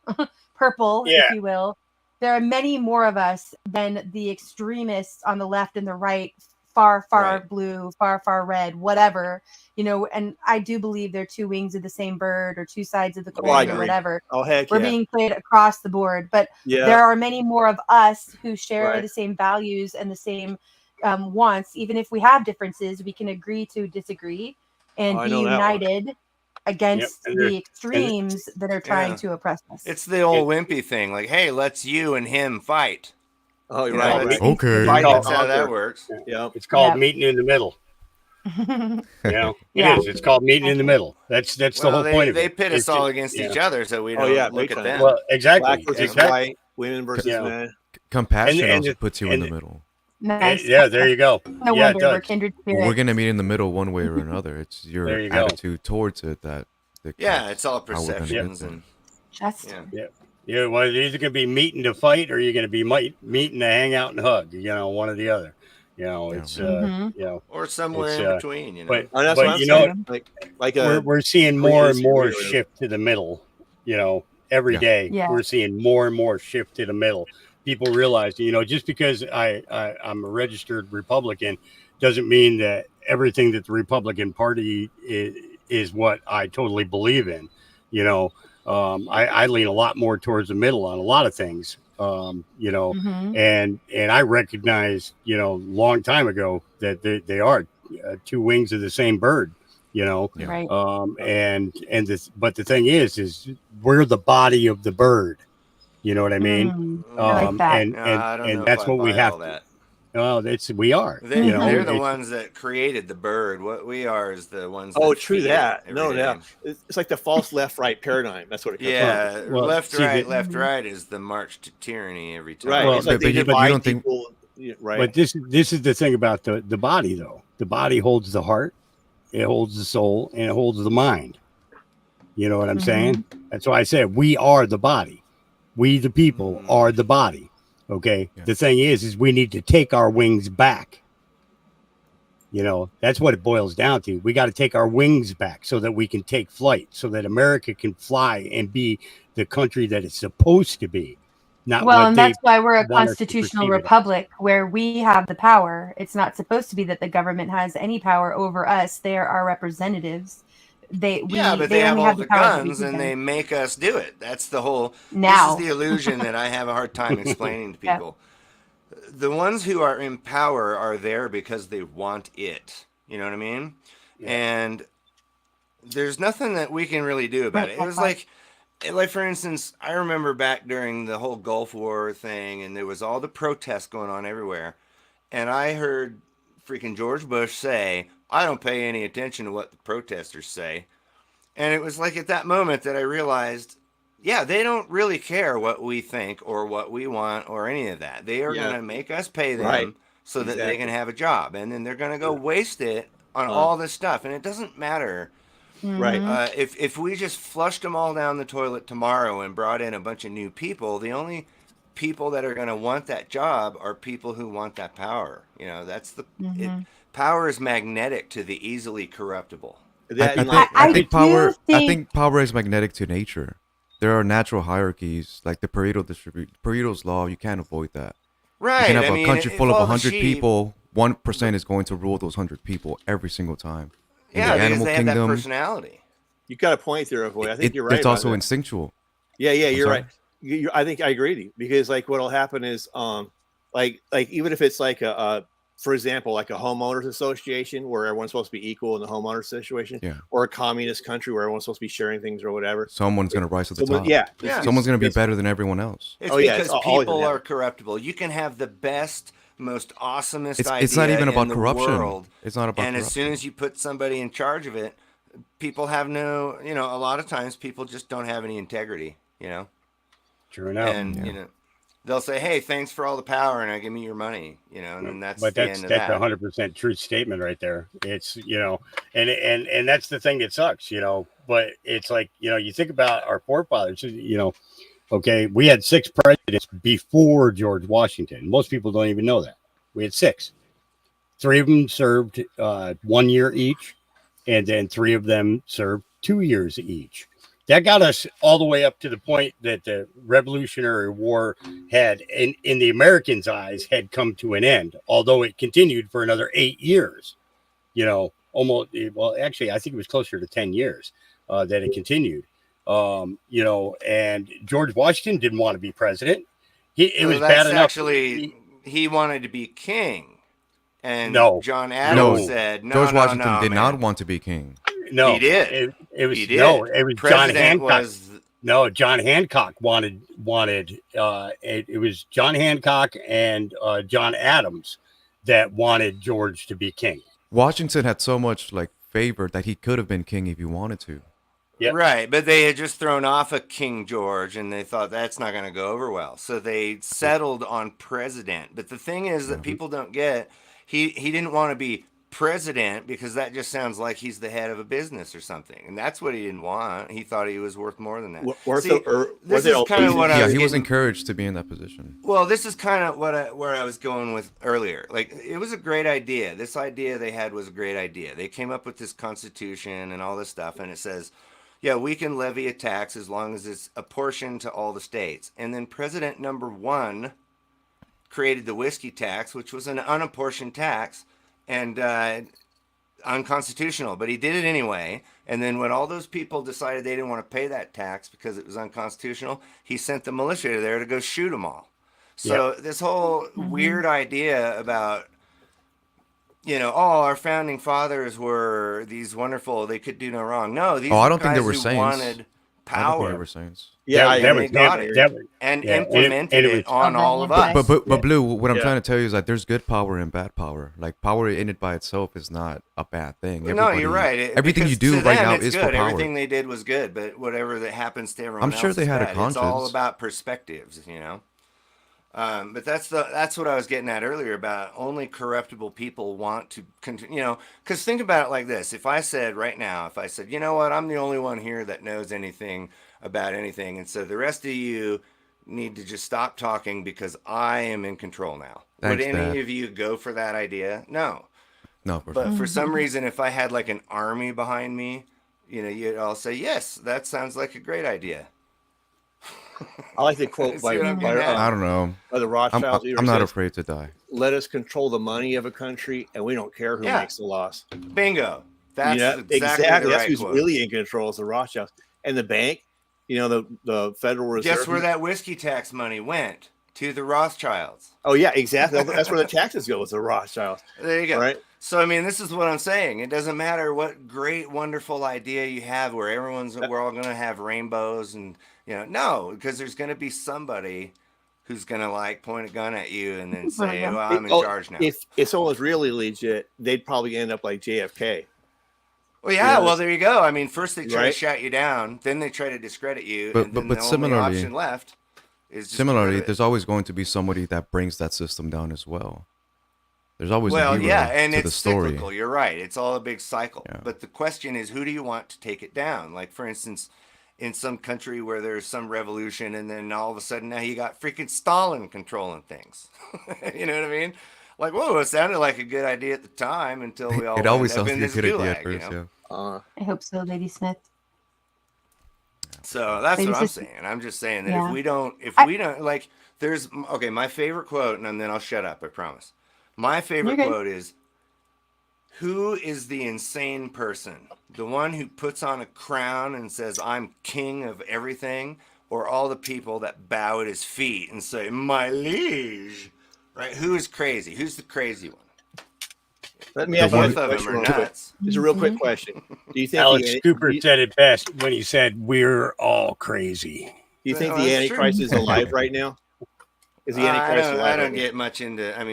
Speaker 2: purple,
Speaker 13: Yeah.
Speaker 2: if you will, there are many more of us than the extremists on the left and the right, far blue, far red, whatever, and I do believe they're two wings of the same bird or two sides of the coin or whatever.
Speaker 15: Oh, heck
Speaker 2: We're
Speaker 15: yeah.
Speaker 2: being played across the board, but there are many more of us who share the same values and the same wants. Even if we have differences, we can agree to disagree and be united against the extremes that are trying to oppress us.
Speaker 8: It's the old wimpy thing, like, hey, let's you and him fight.
Speaker 15: Oh, you're
Speaker 8: right.
Speaker 17: Okay.
Speaker 8: That's how that works.
Speaker 15: Yeah.
Speaker 13: It's called meeting in the middle. It is. It's called meeting in the middle. That's the whole point of it.
Speaker 8: They pit us all against each other, so we don't look at them.
Speaker 13: Well, exactly.
Speaker 15: Black versus white, women versus men.
Speaker 17: Compassion also puts you in the middle.
Speaker 2: Nice.
Speaker 13: Yeah, there you go.
Speaker 2: No wonder we're kindred spirits.
Speaker 17: We're gonna meet in the middle one way or another. It's your attitude towards it that.
Speaker 8: It's all perceptions and
Speaker 2: just
Speaker 13: Yeah, well, you're either gonna be meeting to fight or you're gonna be meeting to hang out and hug. One or the other. It's
Speaker 8: or somewhere in between.
Speaker 13: But
Speaker 15: that's what I'm saying.
Speaker 13: We're seeing more and more shift to the middle. Every day we're seeing more and more shift to the middle. People realize, just because I'm a registered Republican doesn't mean that everything that the Republican Party is what I totally believe in. I lean a lot more towards the middle on a lot of things. And I recognized, long time ago that they are two wings of the same bird.
Speaker 2: Right.
Speaker 13: But the thing is we're the body of the bird. You know what I mean?
Speaker 2: I like that.
Speaker 13: And that's what we have to. Well, we are.
Speaker 8: They're the ones that created the bird. What we are is the ones.
Speaker 15: Oh, true that. No, yeah. It's like the false left-right paradigm. That's what it comes from.
Speaker 8: Left, right is the march to tyranny every time.
Speaker 15: Right.
Speaker 17: Well,
Speaker 15: it's like
Speaker 17: but you don't think.
Speaker 15: Right.
Speaker 13: But this is the thing about the body, though. The body holds the heart, it holds the soul, and it holds the mind. You know what I'm saying? That's why I said we are the body. We, the people, are the body. Okay. Yeah. The thing is we need to take our wings back. That's what it boils down to. We got to take our wings back so that we can take flight, so that America can fly and be the country that it's supposed to be.
Speaker 2: And that's why we're a constitutional republic where we have the power. It's not supposed to be that the government has any power over us. They are our representatives.
Speaker 8: But they have all the guns and they make us do it. That's the whole.
Speaker 2: Now.
Speaker 8: This is the illusion that I have a hard time explaining to people. The ones who are in power are there because they want it. You know what I mean? Yeah. And there's nothing that we can really do about it. It was like for instance, I remember back during the whole Gulf War thing, and there was all the protests going on everywhere, and I heard freaking George Bush say, I don't pay any attention to what the protesters say. And it was like at that moment that I realized, they don't really care what we think or what we want or any of that. They are going to make us pay them so that they can have a job. And then they're going to go waste it on all this stuff. And it doesn't matter.
Speaker 15: Right.
Speaker 8: If we just flushed them all down the toilet tomorrow and brought in a bunch of new people, the only people that are going to want that job are people who want that power. That's the... Power is magnetic to the easily corruptible.
Speaker 17: I think power is magnetic to nature. There are natural hierarchies, like the Pareto's law. You can't avoid that.
Speaker 8: Right.
Speaker 17: You can have a country full of 100 people. 1% is going to rule those 100 people every single time.
Speaker 8: In the animal kingdom, have that personality.
Speaker 15: You got a point there, boy. I think you're right.
Speaker 17: It's also instinctual.
Speaker 15: Yeah, you're right. I think I agree with you, because what'll happen is, even if it's for example, like a homeowners association where everyone's supposed to be equal in the homeowners situation, or a communist country where everyone's supposed to be sharing things or whatever.
Speaker 17: Someone's going to rise to the top.
Speaker 15: Yeah.
Speaker 17: Someone's going to be better than everyone else.
Speaker 8: It's because people are corruptible. You can have the best, most awesomest idea.
Speaker 17: It's not even about corruption.
Speaker 8: World,
Speaker 17: it's not about corruption.
Speaker 8: As soon as you put somebody in charge of it, people have no, a lot of times people just don't have any integrity,
Speaker 13: True enough.
Speaker 8: And, they'll say, "Hey, thanks for all the power, and give me your money," and then that's the end of that.
Speaker 13: That's 100% truth statement right there. It's and that's the thing that sucks, But it's like you think about our forefathers, Okay, we had 6 presidents before George Washington. Most people don't even know that we had 6. 3 of them served 1 year each, and then 3 of them served 2 years each. that got us all the way up to the point that the Revolutionary War had, in the Americans' eyes, had come to an end, although it continued for another 8 years. Almost, well, actually, I think it was closer to 10 years that it continued. And George Washington didn't want to be president. It was bad enough.
Speaker 8: Actually, he wanted to be king. And
Speaker 13: No.
Speaker 8: John Adams
Speaker 17: No.
Speaker 8: said, no,
Speaker 17: George
Speaker 8: no,
Speaker 17: Washington
Speaker 8: no,
Speaker 17: did
Speaker 8: man.
Speaker 17: not want to be king.
Speaker 13: No,
Speaker 8: he did.
Speaker 13: It was
Speaker 8: he did.
Speaker 13: No. It was
Speaker 8: President
Speaker 13: John Hancock.
Speaker 8: Was
Speaker 13: No, John Hancock wanted. It was John Hancock and John Adams that wanted George to be king.
Speaker 17: Washington had so much like favor that he could have been king if he wanted to.
Speaker 13: Yep.
Speaker 8: Right, but they had just thrown off a King George, and they thought that's not going to go over well. So they settled on president. But the thing is that people don't get, he didn't want to be president because that just sounds like he's the head of a business or something, and that's what he didn't want. He thought he was worth more than that. This is kind of what
Speaker 17: he was encouraged to be in that position.
Speaker 8: Well, this is kind of where I was going with earlier. Like, it was a great idea. This idea they had was a great idea. They came up with this constitution and all this stuff, and it says, yeah, we can levy a tax as long as it's apportioned to all the states. And then President number 1 created the whiskey tax, which was an unapportioned tax and unconstitutional, but he did it anyway. And then when all those people decided they didn't want to pay that tax because it was unconstitutional, he sent the militia there to go shoot them all. So this whole weird idea about, our founding fathers were these wonderful, they could do no wrong. No, these
Speaker 17: I don't
Speaker 8: guys
Speaker 17: think they were
Speaker 8: who
Speaker 17: saints.
Speaker 8: wanted power.
Speaker 17: I don't think they were saints.
Speaker 8: Yeah,
Speaker 13: they
Speaker 8: got it and implemented it on all of us.
Speaker 17: But Blue, what I'm trying to tell you is that there's good power and bad power. Like, power in it by itself is not a bad thing.
Speaker 8: No, you're right.
Speaker 17: Everything you do right now is
Speaker 8: good.
Speaker 17: for power.
Speaker 8: Everything they did was good, but whatever that happens to everyone
Speaker 17: I'm
Speaker 8: else
Speaker 17: sure they
Speaker 8: is
Speaker 17: had a
Speaker 8: bad. It's all
Speaker 17: conscience.
Speaker 8: about perspectives, But that's what I was getting at earlier about only corruptible people want to continue. Because think about it like this: if I said right now, you know what, I'm the only one here that knows anything about anything, and so the rest of you need to just stop talking because I am in control now.
Speaker 17: Thanks,
Speaker 8: Would any
Speaker 17: Dad.
Speaker 8: of you go for that idea? No.
Speaker 17: No,
Speaker 8: But for some reason, if I had like an army behind me, you'd all say, yes, that sounds like a great idea.
Speaker 15: I like the quote by
Speaker 17: I don't know.
Speaker 15: By the Rothschilds.
Speaker 17: I'm not afraid to die.
Speaker 15: Let us control the money of a country, and we don't care who makes the laws.
Speaker 8: Bingo. That's exactly
Speaker 15: That's
Speaker 8: right
Speaker 15: who's
Speaker 8: quote.
Speaker 15: really in control is the Rothschilds. And the bank, the Federal Reserve.
Speaker 8: Guess where that whiskey tax money went? To the Rothschilds.
Speaker 15: Oh, yeah, exactly. That's where the taxes go, is the Rothschilds.
Speaker 8: There you go.
Speaker 15: Right?
Speaker 8: So, I mean, this is what I'm saying. It doesn't matter what great, wonderful idea you have where we're all going to have rainbows and, no, because there's going to be somebody who's going to point a gun at you and then say, well, I'm in charge now.
Speaker 15: If someone was really legit, they'd probably end up like JFK.
Speaker 8: Well, yeah, well, there you go. I mean, first they try to shut you down, then they try to discredit you, and then the only option left is just
Speaker 17: there's always going to be somebody that brings that system down as well. There's always a hero
Speaker 8: and
Speaker 17: to
Speaker 8: it's
Speaker 17: the story.
Speaker 8: cyclical. You're right. It's all a big cycle. Yeah. But the question is, who do you want to take it down? Like, for instance, in some country where there's some revolution, and then all of a sudden now you got freaking Stalin controlling things. You know what I mean? Like, whoa, it sounded like a good idea at the time until we all
Speaker 17: it always
Speaker 8: sounds
Speaker 17: like a good idea at first,
Speaker 2: I hope so, Lady Smith.
Speaker 8: So that's
Speaker 2: Lady
Speaker 8: what I'm
Speaker 2: Smith.
Speaker 8: saying. I'm just saying that if we don't like, there's my favorite quote, and then I'll shut up. I promise. My favorite quote is, who is the insane person? The one who puts on a crown and says, I'm king of everything, or all the people that bow at his feet and say, my liege? Right? Who is crazy? Who's the crazy one?
Speaker 15: Let me ask you
Speaker 8: both of them are nuts.
Speaker 15: Just a real quick question. Do you think
Speaker 13: Alex Cooper said it best when he said, we're all crazy?
Speaker 15: Do you think the Antichrist is alive right now? Is the Antichrist alive?
Speaker 8: I don't get much into, I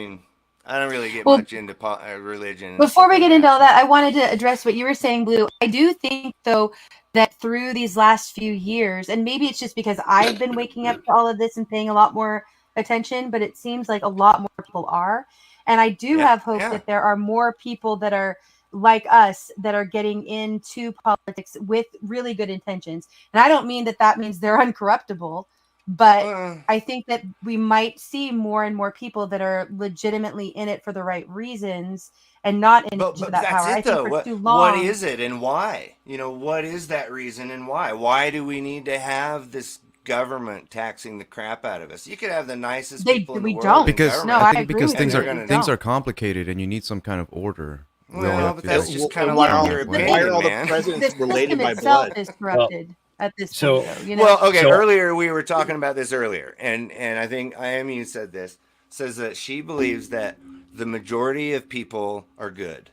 Speaker 8: don't really get much into religion.
Speaker 2: Before we get into all that, I wanted to address what you were saying, Blue. I do think, though, that through these last few years, and maybe it's just because I've been waking up to all of this and paying a lot more attention, but it seems like a lot more people are. And I do have hope that there are more people that are like us that are getting into politics with really good intentions. And I don't mean that means they're uncorruptible. But I think that we might see more and more people that are legitimately in it for the right reasons and not in it
Speaker 8: But
Speaker 2: for that
Speaker 8: that's
Speaker 2: power. I
Speaker 8: it
Speaker 2: think
Speaker 8: though.
Speaker 2: for too
Speaker 8: What
Speaker 2: long.
Speaker 8: is it and why? You know, what is that reason and why? Why do we need to have this government taxing the crap out of us? You could have the nicest people in the world in
Speaker 17: because
Speaker 8: government.
Speaker 17: I think because things
Speaker 8: things
Speaker 17: are complicated and you need some kind of order. We all
Speaker 8: Well,
Speaker 17: have
Speaker 8: but
Speaker 17: to
Speaker 8: that's
Speaker 17: go
Speaker 8: just kind of
Speaker 17: one
Speaker 8: like your
Speaker 17: way.
Speaker 8: opinion,
Speaker 14: all the
Speaker 8: man.
Speaker 14: presidents related by
Speaker 2: itself
Speaker 14: blood?
Speaker 2: is corrupted at this
Speaker 13: So-
Speaker 2: point, though. You know?
Speaker 8: Well, okay. Earlier we were talking about this earlier, and I think IMU said this. Says that she believes that the majority of people are good,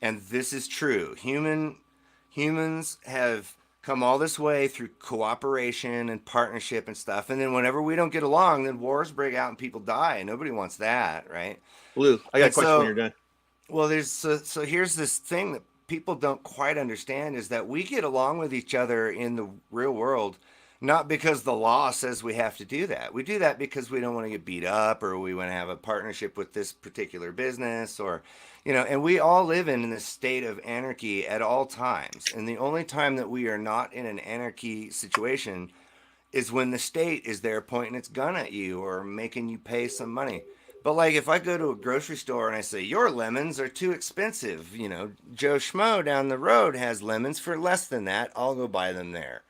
Speaker 8: and this is true. Humans have come all this way through cooperation and partnership and stuff, and then whenever we don't get along, then wars break out and people die, and nobody wants that, right?
Speaker 14: Blue, I got a
Speaker 8: And
Speaker 14: question when you're done.
Speaker 8: Well, there's so here's this thing that people don't quite understand is that we get along with each other in the real world not because the law says we have to do that. We do that because we don't want to get beat up or we want to have a partnership with this particular business or and we all live in this state of anarchy at all times. And the only time that we are not in an anarchy situation is when the state is there pointing its gun at you or making you pay some money. But like if I go to a grocery store and I say, your lemons are too expensive, Joe Schmo down the road has lemons for less than that. I'll go buy them there.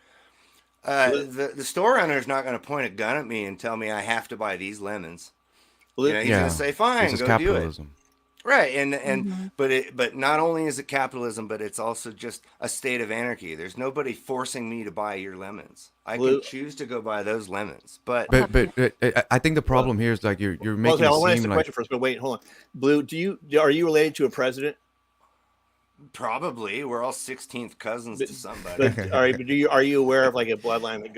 Speaker 8: The store owner is not going to point a gun at me and tell me I have to buy these lemons. He's going to say, fine,
Speaker 17: This is
Speaker 8: go do it.
Speaker 17: capitalism.
Speaker 8: Right. And but not only is it capitalism, but it's also just a state of anarchy. There's nobody forcing me to buy your lemons. I can choose to go buy those lemons. But
Speaker 17: I think the problem here is like you're making
Speaker 14: I
Speaker 17: it
Speaker 14: want to ask
Speaker 17: seem
Speaker 14: a
Speaker 17: like
Speaker 14: question first, but wait, hold on. Blue, are you related to a president?
Speaker 8: Probably. We're all 16th cousins to somebody.
Speaker 14: But, all right, but are you aware of like a bloodline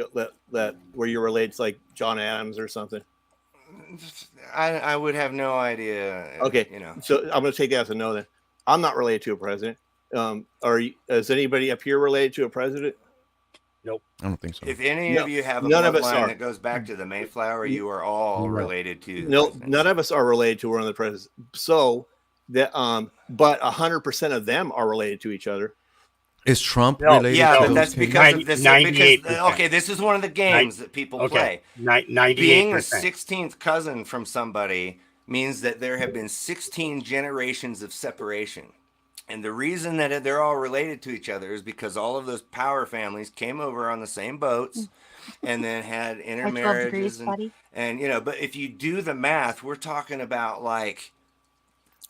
Speaker 14: that where you're related to like John Adams or something?
Speaker 8: I would have no idea.
Speaker 14: Okay, so I'm going to take that as a no then. I'm not related to a president. Is anybody up here related to a president?
Speaker 13: Nope.
Speaker 17: I don't think so.
Speaker 8: If any of you have a
Speaker 14: none of us
Speaker 8: bloodline
Speaker 14: are.
Speaker 8: that goes back to the Mayflower, you are all related to.
Speaker 14: No, none of us are related to one of the presidents. So that but 100% of them are related to each other.
Speaker 17: Is Trump related
Speaker 8: yeah,
Speaker 17: to
Speaker 8: but
Speaker 17: those
Speaker 8: that's
Speaker 17: kings?
Speaker 8: because of this.
Speaker 13: 98%.
Speaker 8: Okay, this is one of the games that people play.
Speaker 13: 98%.
Speaker 8: Being a 16th cousin from somebody means that there have been 16 generations of separation. And the reason that they're all related to each other is because all of those power families came over on the same boats and then had intermarriages. And but if you do the math, we're talking about like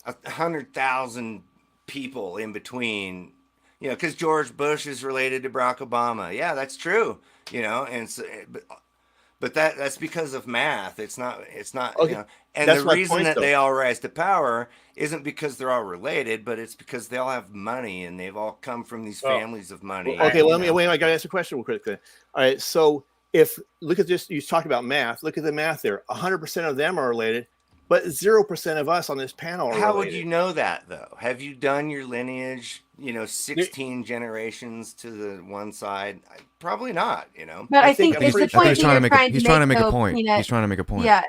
Speaker 8: 100,000 people in between. Because George Bush is related to Barack Obama. Yeah, that's true. And so, but that's because of math. It's not.
Speaker 14: Okay.
Speaker 8: And
Speaker 14: That's
Speaker 8: the
Speaker 14: my
Speaker 8: reason
Speaker 14: point,
Speaker 8: that
Speaker 14: though.
Speaker 8: they all rise to power isn't because they're all related, but it's because they all have money and they've all come from these families of money.
Speaker 14: Okay, let me wait. I got to ask a question real quick. Then. All right, so if look at this, you talked about math. Look at the math there. 100% of them are related, but 0% of us on this panel are
Speaker 8: How would
Speaker 14: related.
Speaker 8: you know that though? Have you done your lineage? 16 generations to the one side? Probably not.
Speaker 2: But I think it's the point
Speaker 17: he's trying to make a point.
Speaker 2: Peanut.
Speaker 17: He's trying to make a point.
Speaker 2: Yeah.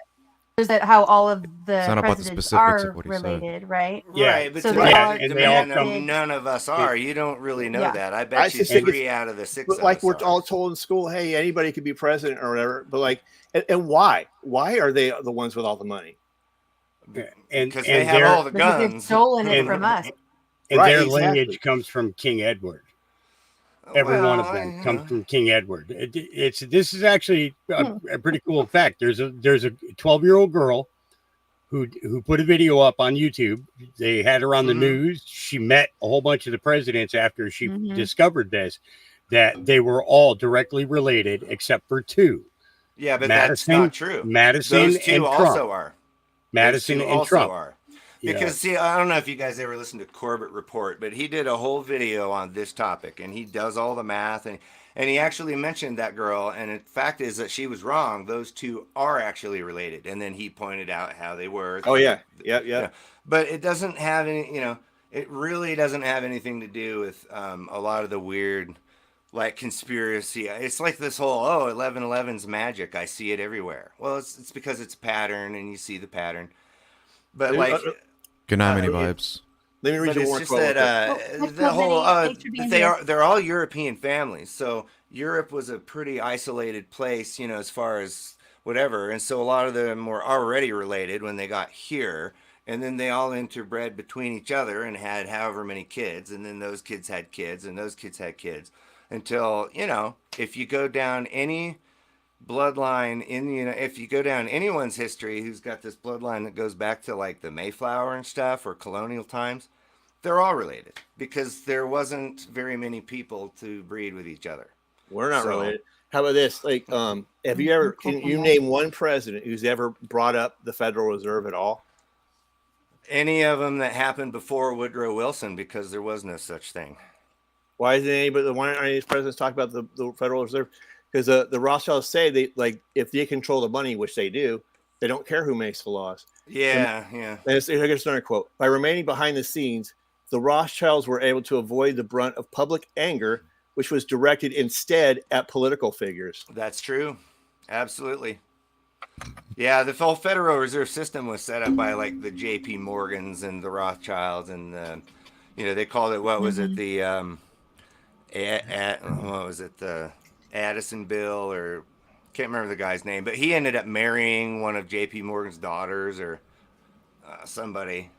Speaker 2: Is that how all of the
Speaker 17: It's not about the
Speaker 2: presidents
Speaker 17: specifics
Speaker 2: are
Speaker 17: of what he
Speaker 2: related, right?
Speaker 8: Right, but
Speaker 2: so
Speaker 8: none of us are. You don't really know that. I bet you 3 out of the 6
Speaker 14: But
Speaker 8: of
Speaker 14: like
Speaker 8: us
Speaker 14: we're
Speaker 8: are.
Speaker 14: all told in school, hey, anybody could be president or whatever. But like, and why? Why are they the ones with all the money?
Speaker 8: Because they have all the guns.
Speaker 2: They've stolen it from us.
Speaker 13: And
Speaker 14: Right,
Speaker 13: their
Speaker 14: exactly.
Speaker 13: lineage comes from King Edward. Every one of them comes from King Edward. This is actually a pretty cool fact. There's a 12-year-old girl who put a video up on YouTube. They had her on the news. She met a whole bunch of the presidents after she discovered this, that they were all directly related except for 2.
Speaker 8: Yeah, but
Speaker 13: Madison,
Speaker 8: that's not true.
Speaker 13: Madison
Speaker 8: Those 2
Speaker 13: and
Speaker 8: also
Speaker 13: Trump.
Speaker 8: are.
Speaker 13: Madison
Speaker 8: Those 2
Speaker 13: and
Speaker 8: also
Speaker 13: Trump.
Speaker 8: are. Because see, I don't know if you guys ever listened to Corbett Report, but he did a whole video on this topic, and he does all the math, and he actually mentioned that girl, and the fact is that she was wrong. Those 2 are actually related, and then he pointed out how they were.
Speaker 14: Oh yeah, yeah.
Speaker 8: But it doesn't have any, it really doesn't have anything to do with a lot of the weird, like conspiracy. It's like this whole 11/11's magic. I see it everywhere. Well, it's because it's a pattern, and you see the pattern. But like.
Speaker 17: Good night, many vibes.
Speaker 15: Let me read
Speaker 8: But
Speaker 15: you
Speaker 8: it's
Speaker 15: one
Speaker 8: just
Speaker 15: quote.
Speaker 8: that the whole they're all European families. So Europe was a pretty isolated place, you know, as far as whatever. And so a lot of them were already related when they got here. And then they all interbred between each other and had however many kids. And then those kids had kids and those kids had kids until, you know, if you go down any bloodline in the, you know, if you go down anyone's history who's got this bloodline that goes back to like the Mayflower and stuff or colonial times, they're all related because there wasn't very many people to breed with each other.
Speaker 15: We're not related. How about this? Like, have you ever? Can you name one president who's ever brought up the Federal Reserve at all?
Speaker 8: Any of them that happened before Woodrow Wilson, because there was no such thing.
Speaker 15: Why isn't anybody? Why aren't any presidents talk about the Federal Reserve? Because the Rothschilds say they like if they control the money, which they do, they don't care who makes the laws.
Speaker 8: Yeah.
Speaker 15: And here's another quote: by remaining behind the scenes, the Rothschilds were able to avoid the brunt of public anger, which was directed instead at political figures.
Speaker 8: That's true. Absolutely. Yeah, the whole Federal Reserve System was set up by like the J.P. Morgans and the Rothschilds, and you know, they called it, what was it, the what was it, the Addison Bill, or can't remember the guy's name, but he ended up marrying one of J.P. Morgan's daughters or somebody.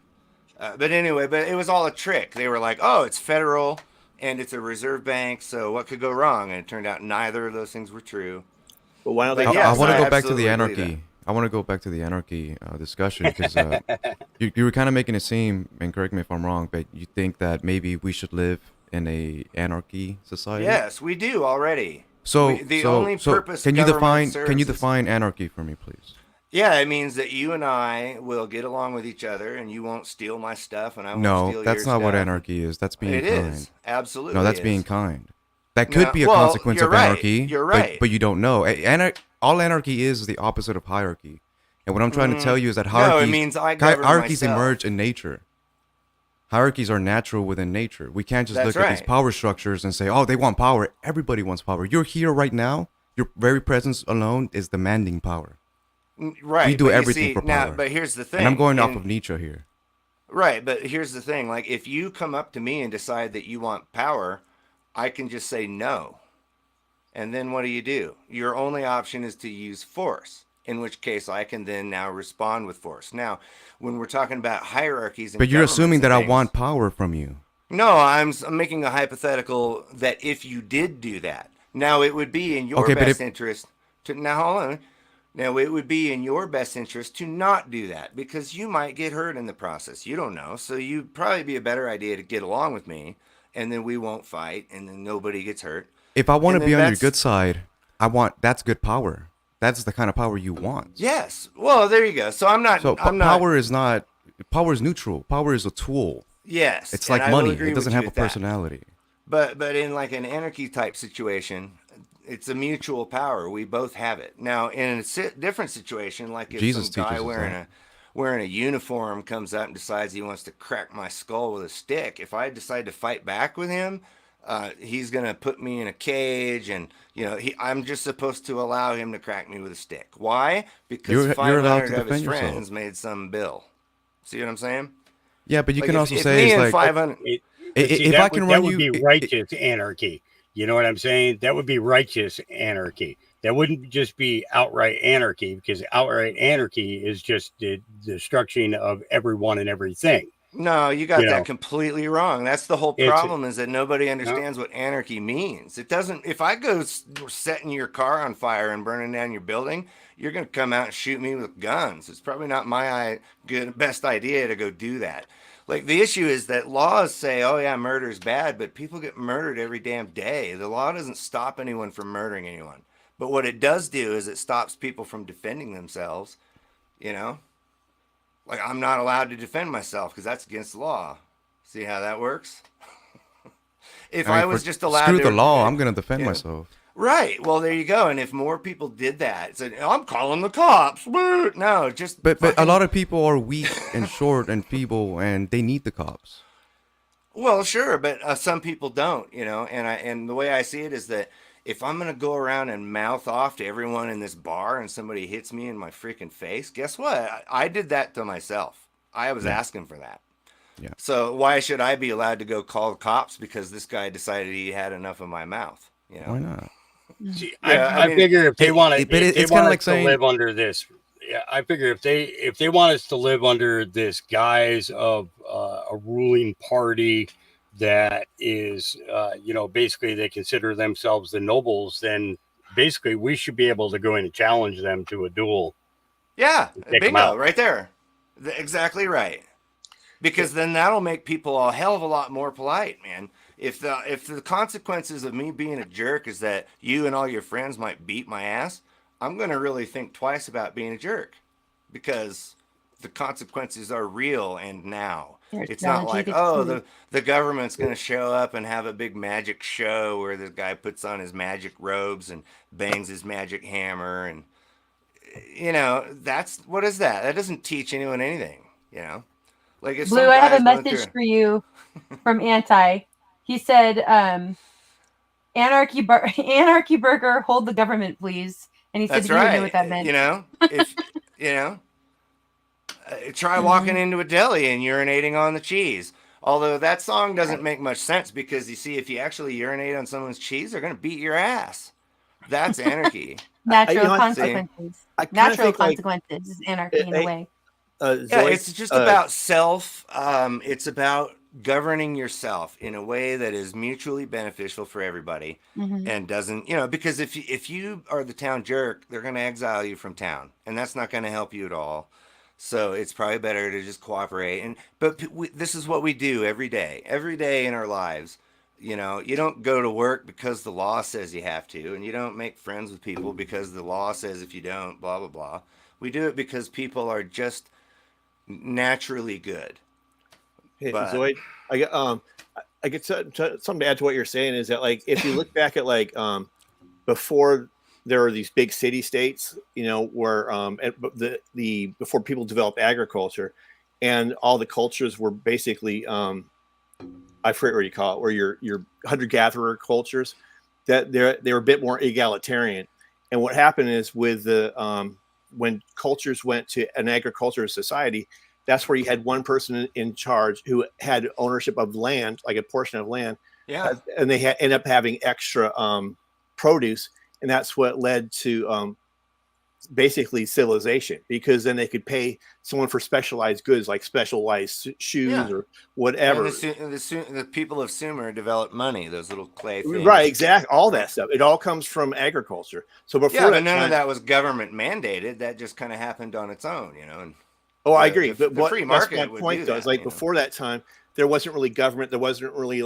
Speaker 8: But anyway, but it was all a trick. They were like, oh, it's federal and it's a reserve bank, so what could go wrong? And it turned out neither of those things were true.
Speaker 15: But why don't
Speaker 17: they? I want to go back to the anarchy. I want to go back to the anarchy discussion because you were kind of making it seem, and correct me if I'm wrong, but you think that maybe we should live in a anarchy society.
Speaker 8: Yes, we do already.
Speaker 17: So
Speaker 8: the only purpose.
Speaker 17: Can you define anarchy for me, please?
Speaker 8: Yeah, it means that you and I will get along with each other, and you won't steal my stuff, and I won't steal your stuff.
Speaker 17: No, that's not what anarchy is. That's being kind.
Speaker 8: It is absolutely.
Speaker 17: No, that's being kind. That could be a consequence of anarchy.
Speaker 8: You're right.
Speaker 17: But you don't know. All anarchy is the opposite of hierarchy. And what I'm trying to tell you is that hierarchies emerge in nature. Hierarchies are natural within nature. We can't just look at these power structures and say, oh, they want power. Everybody wants power. You're here right now. Your very presence alone is demanding power.
Speaker 8: Right.
Speaker 17: We do everything for power.
Speaker 8: Now, but here's the thing.
Speaker 17: And I'm going off of Nietzsche here.
Speaker 8: Right. But here's the thing. Like, if you come up to me and decide that you want power, I can just say no. And then what do? Your only option is to use force, in which case I can then now respond with force. Now, when we're talking about hierarchies,
Speaker 17: but you're assuming that I want power from you.
Speaker 8: No, I'm making a hypothetical that if you did do that, now it would be in your best interest to hold on. Now it would be in your best interest to not do that because you might get hurt in the process. You don't know, so you'd probably be a better idea to get along with me, and then we won't fight, and then nobody gets hurt.
Speaker 17: If I want to be on your good side, that's good power. That's the kind of power you want.
Speaker 8: Yes. Well, there you go. So I'm not.
Speaker 17: So power is not. Power is neutral. Power is a tool.
Speaker 8: Yes.
Speaker 17: It's like money. It doesn't have a personality.
Speaker 8: But in like an anarchy type situation, it's a mutual power. We both have it. Now, in a different situation, like if some guy wearing a uniform comes up and decides he wants to crack my skull with a stick, if I decide to fight back with him, he's gonna put me in a cage, and you know I'm just supposed to allow him to crack me with a stick. Why? Because 500 of his friends made some bill. See what I'm saying?
Speaker 17: Yeah, but you can also say it's like
Speaker 13: 500. If I can run you, that would be righteous anarchy. You know what I'm saying? That would be righteous anarchy. That wouldn't just be outright anarchy, because outright anarchy is just the destruction of everyone and everything.
Speaker 8: No, you got that completely wrong. That's the whole problem, is that nobody understands what anarchy means. It doesn't. If I go setting your car on fire and burning down your building, you're going to come out and shoot me with guns. It's probably not my best idea to go do that. Like, the issue is that laws say, oh yeah, murder is bad, but people get murdered every damn day. The law doesn't stop anyone from murdering anyone. But what it does do is it stops people from defending themselves, you know? Like, I'm not allowed to defend myself because that's against the law. See how that works? If I was just allowed to...
Speaker 17: Screw the law, I'm going to defend myself.
Speaker 8: Right. Well, there you go. And if more people did that, said, I'm calling the cops. No, just...
Speaker 17: But a lot of people are weak and short and feeble, and they need the cops.
Speaker 8: Well, sure, but some people don't, you know? And the way I see it is that if I'm going to go around and mouth off to everyone in this bar and somebody hits me in my freaking face, guess what? I did that to myself. I was asking for that.
Speaker 17: Yeah.
Speaker 8: So why should I be allowed to go call the cops because this guy decided he had enough of my mouth? You know?
Speaker 17: Why not?
Speaker 13: See,
Speaker 8: Yeah,
Speaker 13: I figure if they want to,
Speaker 17: it's kind of like saying,
Speaker 13: live under this, I figure if they want us to live under this guise of a ruling party that is, basically they consider themselves the nobles, then basically we should be able to go in and challenge them to a duel.
Speaker 8: Yeah,
Speaker 13: take them
Speaker 8: bingo,
Speaker 13: out.
Speaker 8: right there. Exactly right. Because then that'll make people a hell of a lot more polite, man. If the consequences of me being a jerk is that you and all your friends might beat my ass, I'm gonna really think twice about being a jerk, because the consequences are real and now. It's not like, oh, the government's gonna show up and have a big magic show where this guy puts on his magic robes and bangs his magic hammer, and that's what is that? That doesn't teach anyone anything, Like if
Speaker 2: Blue, I have a message for you from Anti. He said, "Anarchy burger, hold the government, please." And he said he didn't know what that meant.
Speaker 8: Try walking into a deli and urinating on the cheese. Although that song doesn't make much sense, because you see, if you actually urinate on someone's cheese, they're going to beat your ass. That's anarchy.
Speaker 2: Natural consequences. Natural consequences is anarchy in a way.
Speaker 8: It's just about self. It's about governing yourself in a way that is mutually beneficial for everybody, and doesn't, because if you are the town jerk, they're going to exile you from town, and that's not going to help you at all. So it's probably better to just cooperate. But this is what we do every day in our lives. You don't go to work because the law says you have to, and you don't make friends with people because the law says if you don't, blah, blah, blah. We do it because people are just naturally good.
Speaker 15: Hey, Zoid, I get something to add to what you're saying is that, like, if you look back at before there were these big city states, where before people developed agriculture, and all the cultures were basically I forget what you call it, where your hunter-gatherer cultures, that they were a bit more egalitarian. And what happened is with when cultures went to an agricultural society, that's where you had one person in charge who had ownership of land, like a portion of land.
Speaker 8: Yeah.
Speaker 15: And they end up having extra produce. And that's what led to basically civilization, because then they could pay someone for specialized goods, like specialized shoes or whatever.
Speaker 8: And the people of Sumer developed money, those little clay things.
Speaker 15: Right, exactly. All that stuff. It all comes from agriculture. So before
Speaker 8: but none of that was government mandated. That just kind of happened on its own, And
Speaker 15: I agree. But
Speaker 8: the free market
Speaker 15: that's my point, though. Is like before that time, there wasn't really government. There wasn't really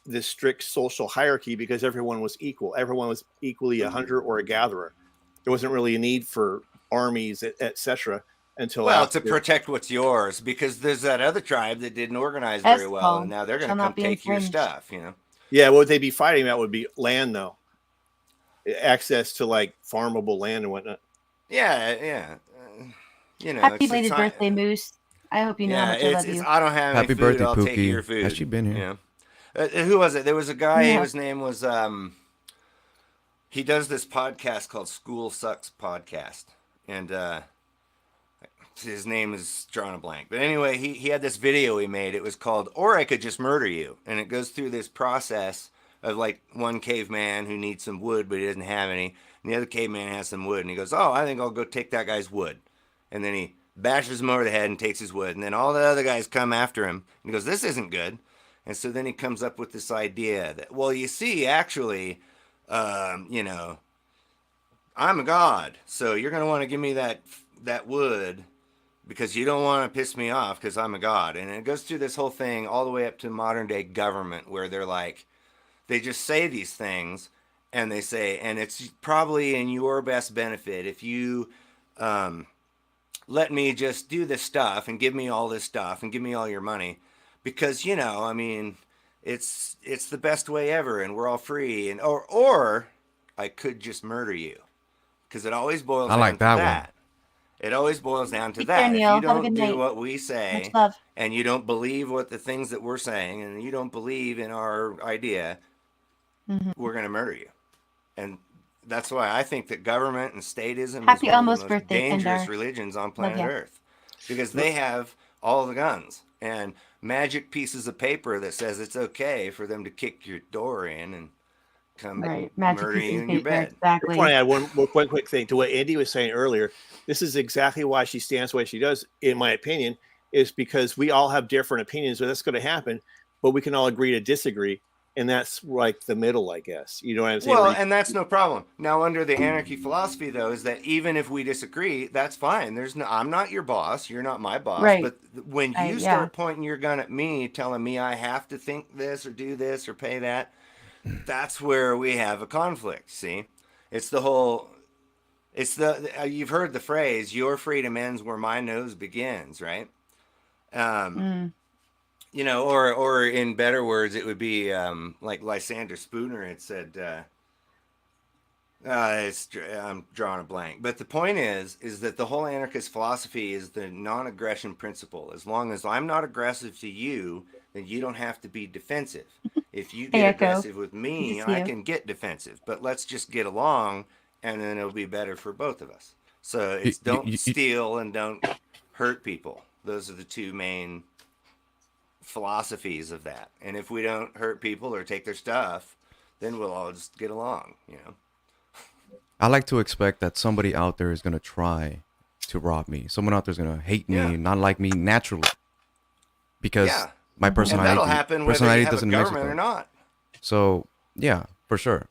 Speaker 15: this strict social hierarchy, because everyone was equal. Everyone was equally a hunter or a gatherer. There wasn't really a need for armies, etc. until
Speaker 8: to protect what's yours, because there's that other tribe that didn't organize very well, and now they're going to come take your stuff.
Speaker 15: Yeah, what would they be fighting about would be land, though. Access to farmable land and whatnot.
Speaker 8: Yeah.
Speaker 2: Happy belated birthday, Moose. I hope you know how much I love you.
Speaker 8: I don't have
Speaker 17: Happy
Speaker 8: any food.
Speaker 17: birthday,
Speaker 8: I'll
Speaker 17: Pookie.
Speaker 8: take your food.
Speaker 17: Has she been here?
Speaker 8: Who was it? There was a guy whose name was he does this podcast called School Sucks Podcast, and his name is drawing a blank. But anyway, he had this video he made. It was called "Or I Could Just Murder You," and it goes through this process of one caveman who needs some wood, but he doesn't have any, and the other caveman has some wood, and he goes, "Oh, I think I'll go take that guy's wood," and then he bashes him over the head and takes his wood, and then all the other guys come after him, and he goes, "This isn't good." And so then he comes up with this idea that, well, you see, actually, I'm a god, so you're going to want to give me that wood because you don't want to piss me off because I'm a god. And it goes through this whole thing all the way up to modern day government, where they just say these things, and they say, and it's probably in your best benefit if you let me just do this stuff and give me all this stuff and give me all your money. Because, it's the best way ever, and we're all free, and or I could just murder you, because it always boils down to that. It always boils down to that. If you don't do what we say, and you don't believe what the things that we're saying, and you don't believe in our idea, we're going to murder you. And that's why I think that government and statism is one of the most dangerous religions on planet Earth, because they have all the guns, and magic pieces of paper that says it's okay for them to kick your door in and come murder you in your bed.
Speaker 15: I just want to add one quick thing to what Andy was saying earlier. This is exactly why she stands the way she does, in my opinion, is because we all have different opinions, so that's going to happen, but we can all agree to disagree. And that's like the middle, I guess. You know what I'm saying?
Speaker 8: Well, and that's no problem. Now, under the anarchy philosophy, though, is that even if we disagree, that's fine. I'm not your boss. You're not my boss.
Speaker 2: Right.
Speaker 8: But when you start pointing your gun at me, telling me I have to think this or do this or pay that, that's where we have a conflict. See, it's the whole. It's you've heard the phrase, "Your freedom ends where my nose begins," right? You know, or in better words, it would be like Lysander Spooner had said. I'm drawing a blank, but the point is that the whole anarchist philosophy is the non-aggression principle. As long as I'm not aggressive to you, then you don't have to be defensive. If you get aggressive with me, I can get defensive. But let's just get along, and then it'll be better for both of us. So it's don't steal and don't hurt people. Those are the two main philosophies of that. And if we don't hurt people or take their stuff, then we'll all just get along, you know.
Speaker 17: I like to expect that somebody out there is going to try to rob me. Someone out there is going to hate me, not like me naturally. Because my personality,
Speaker 8: and that'll happen whether you have a government or not.
Speaker 17: So, yeah, for sure.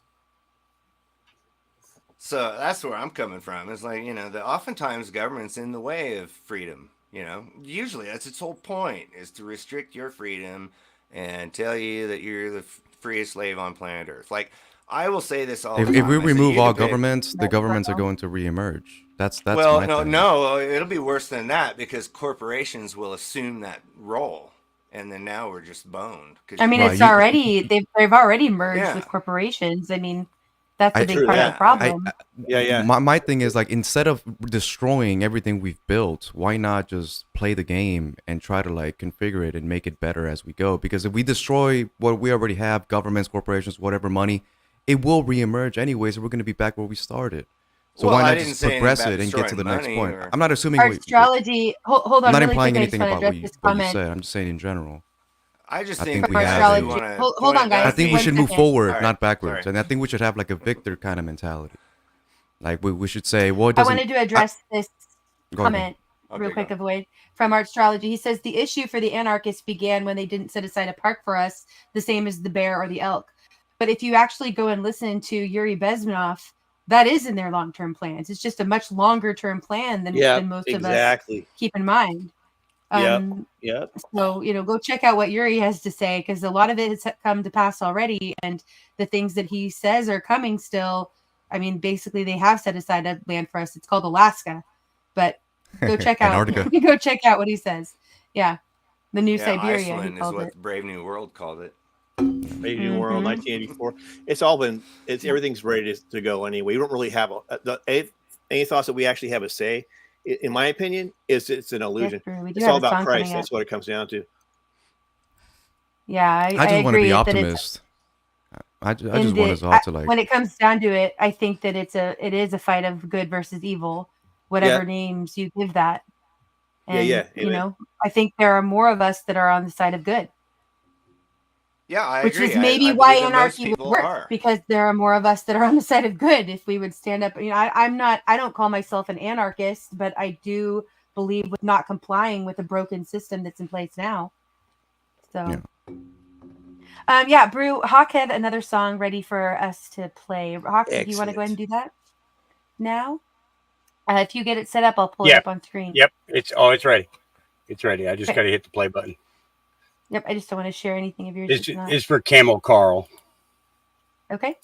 Speaker 8: So that's where I'm coming from. It's like, you know, oftentimes government's in the way of freedom. You know, usually that's its whole point, is to restrict your freedom and tell you that you're the freest slave on planet Earth. Like, I will say this all the time.
Speaker 17: If we remove all governments, the governments are going to reemerge. That's
Speaker 8: well,
Speaker 17: my thing.
Speaker 8: no, it'll be worse than that, because corporations will assume that role, and then now we're just boned.
Speaker 2: I mean, it's already they've already merged with corporations. I mean, that's a big part of the problem.
Speaker 17: My thing is, like, instead of destroying everything we've built, why not just play the game and try to like configure it and make it better as we go? Because if we destroy what we already have, governments, corporations, whatever, money, it will reemerge anyways, and we're going to be back where we started. So why not just progress it and get to the next point? I'm not assuming
Speaker 2: astrology. Hold on.
Speaker 17: I'm not
Speaker 2: really
Speaker 17: implying
Speaker 2: quick,
Speaker 17: anything about what you said. I'm just saying in general.
Speaker 8: I just
Speaker 17: think
Speaker 8: we
Speaker 17: have.
Speaker 2: Hold on, guys.
Speaker 17: I think we should move forward, not backwards, and I think we should have like a victor kind of mentality. Like we should say, well,
Speaker 2: I wanted to address this comment real quick, Avoid, from Artstrology. He says the issue for the anarchists began when they didn't set aside a park for us, the same as the bear or the elk. But if you actually go and listen to Yuri Bezmenov, that is in their long-term plans. It's just a much longer-term plan than most of us keep in mind.
Speaker 15: Yep.
Speaker 2: So, you know, go check out what Yuri has to say, because a lot of it has come to pass already, and the things that he says are coming still. I mean, basically, they have set aside a land for us. It's called Alaska, but go check out go check out what he says. Yeah, the new Siberia.
Speaker 8: Iceland is what Brave New World called it.
Speaker 15: Brave New World, 1984. It's all been. Everything's ready to go anyway. We don't really have any thoughts that we actually have a say. In my opinion, it's an illusion. It's all about price. That's what it comes down to.
Speaker 2: Yeah,
Speaker 17: I just want to be optimist. I just want us all to like.
Speaker 2: When it comes down to it, I think that it is a fight of good versus evil, whatever names you give that. And, you know, I think there are more of us that are on the side of good.
Speaker 8: Yeah, I
Speaker 2: agree. Which is maybe
Speaker 8: I
Speaker 2: why anarchy would work, because there are more of us that are on the side of good. If we would stand up, you know, I don't call myself an anarchist, but I do believe with not complying with the broken system that's in place now. So, Brew, Hawk had another song ready for us to play. Hawk, do you want to go ahead and do that now? If you get it set up, I'll pull it up on screen.
Speaker 13: Yep, it's ready. It's ready. I just got to hit the play button.
Speaker 2: Yep, I just don't want to share anything of yours.
Speaker 13: It's for Camel Carl.
Speaker 2: Okay.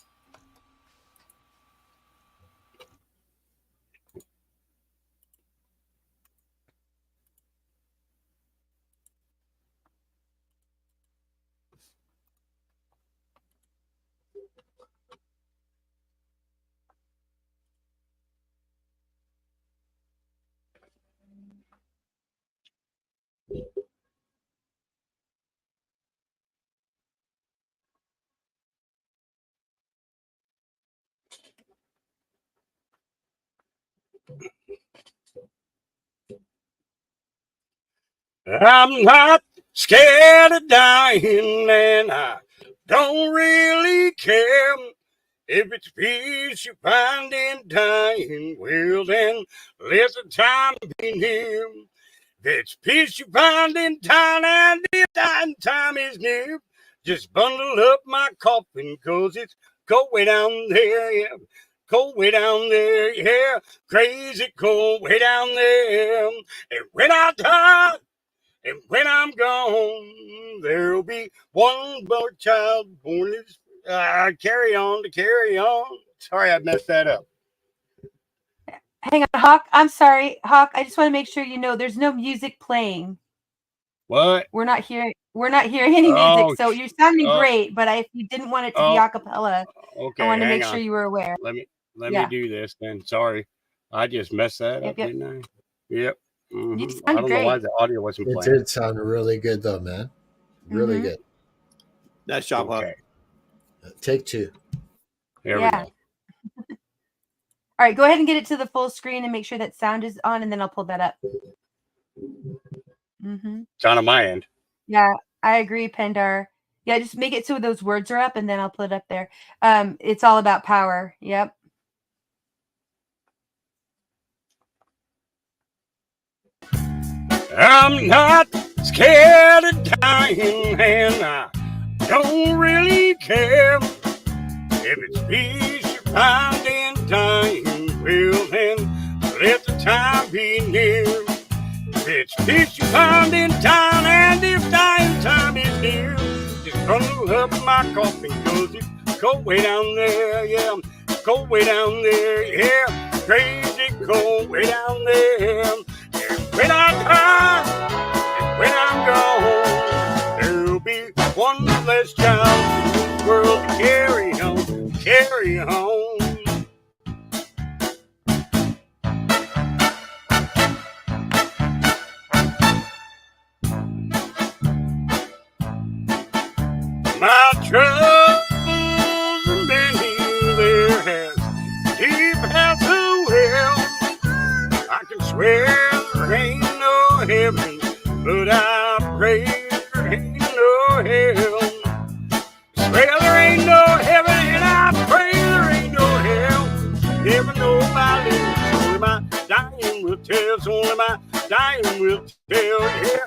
Speaker 13: I'm not scared of dying, and I don't really care. If it's peace you find in dying, well then let the time be near. If it's peace you find in dying, and if dying time is near, just bundle up my coffin, 'cause it's cold way down there, yeah. Cold way down there, yeah. Crazy cold way down there. And when I die, and when I'm gone, there'll be one more child born. Carry on to carry on. Sorry, I messed that up.
Speaker 2: Hang on, Hawk. I'm sorry, Hawk. I just want to make sure you know there's no music playing.
Speaker 13: What?
Speaker 2: We're not hearing any music. So you're sounding great, but if you didn't want it to be a cappella,
Speaker 13: okay,
Speaker 2: I want to make sure you were aware.
Speaker 13: Let me do this then. Sorry, I just messed that up, didn't I? Yep. Mm-hmm. I don't know why the audio wasn't playing.
Speaker 16: It did sound really good though, man. Really good.
Speaker 15: Nice job, Hawk.
Speaker 16: Take two.
Speaker 13: There we go.
Speaker 2: All right, go ahead and get it to the full screen and make sure that sound is on, and then I'll pull that up.
Speaker 13: It's on my end.
Speaker 2: Yeah, I agree, Pendar. Yeah, just make it so those words are up, and then I'll put it up there. It's all about power. Yep.
Speaker 13: I'm not scared of dying, and I don't really care. If it's peace you find in dying, well then let the time be near. If it's peace you find in dying, and if dying time is near, just bundle up my coffin, 'cause it's cold way down there, yeah. Cold way down there, yeah. Crazy cold way down there. And when I die, and when I'm gone, there'll be one less child in the world to carry on, carry on. My troubles are many, there has deep as a well. I can swear there ain't no heaven, but I pray there ain't no hell. Swear there ain't no heaven, and I pray there ain't no hell. Never know my living, only my dying will tell. So only my dying will tell, yeah.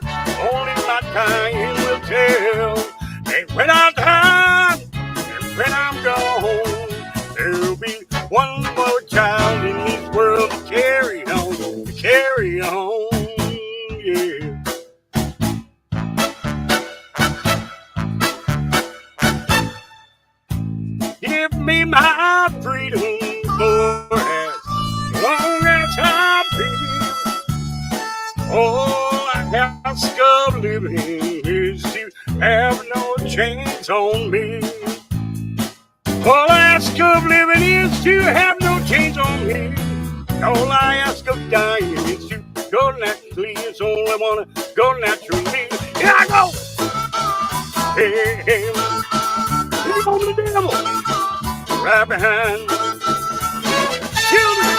Speaker 13: Only my dying will tell. And when I die, and when I'm gone, there'll be one more child in this world to carry on, yeah. Give me my freedom for as long as I breathe. All I ask of living is to have no chains on me. All I ask of living is to have no chains on me. All I ask of dying is to go naturally. It's all I want to go naturally. Here I go! Hey, hey, here on the devil, right behind children.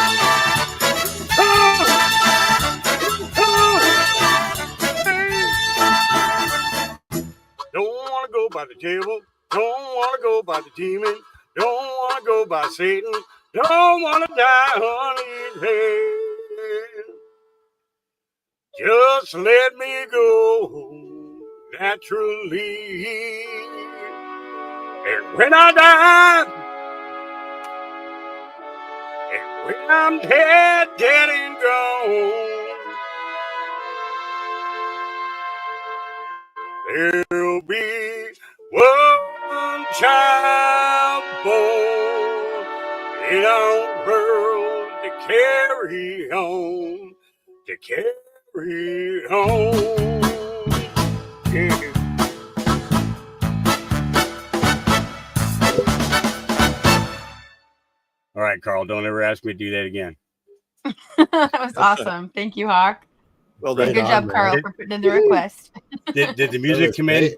Speaker 13: Don't want to go by the devil. Don't want to go by the demon. Don't want to go by Satan. Don't want to die uneaten. Just let me go naturally. And when I die, and when I'm dead and gone, there'll be one child born in our world to carry on, to carry on. Yeah. All right, Carl, don't ever ask me to do that again.
Speaker 2: That was awesome. Thank you, Hawk.
Speaker 15: Well done.
Speaker 2: Good job, Carl, for putting in the request.
Speaker 13: Did the music come in?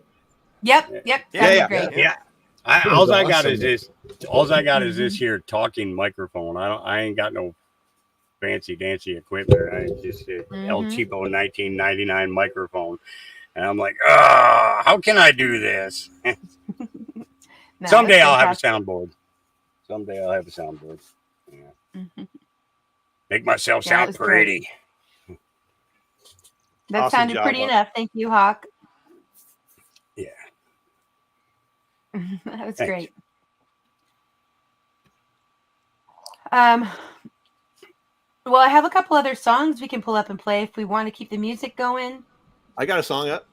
Speaker 2: Yep.
Speaker 15: Yeah.
Speaker 2: Great.
Speaker 13: Yeah. All I got is this. All I got is this here talking microphone. I ain't got no fancy dancy equipment. I just El Cheapo 1999 microphone, and I'm like, how can I do this?
Speaker 2: No,
Speaker 13: Someday
Speaker 2: that's
Speaker 13: I'll have a
Speaker 2: fantastic.
Speaker 13: soundboard. Someday I'll have a soundboard. Yeah. Make myself
Speaker 2: Yeah, it
Speaker 13: sound
Speaker 2: was great.
Speaker 13: pretty.
Speaker 2: That
Speaker 15: Awesome
Speaker 2: sounded
Speaker 15: job,
Speaker 2: pretty
Speaker 15: Hawk.
Speaker 2: enough. Thank you, Hawk.
Speaker 13: Yeah.
Speaker 2: That was
Speaker 13: Thanks.
Speaker 2: great. Well, I have a couple other songs we can pull up and play if we want to keep the music going.
Speaker 15: I got a song up.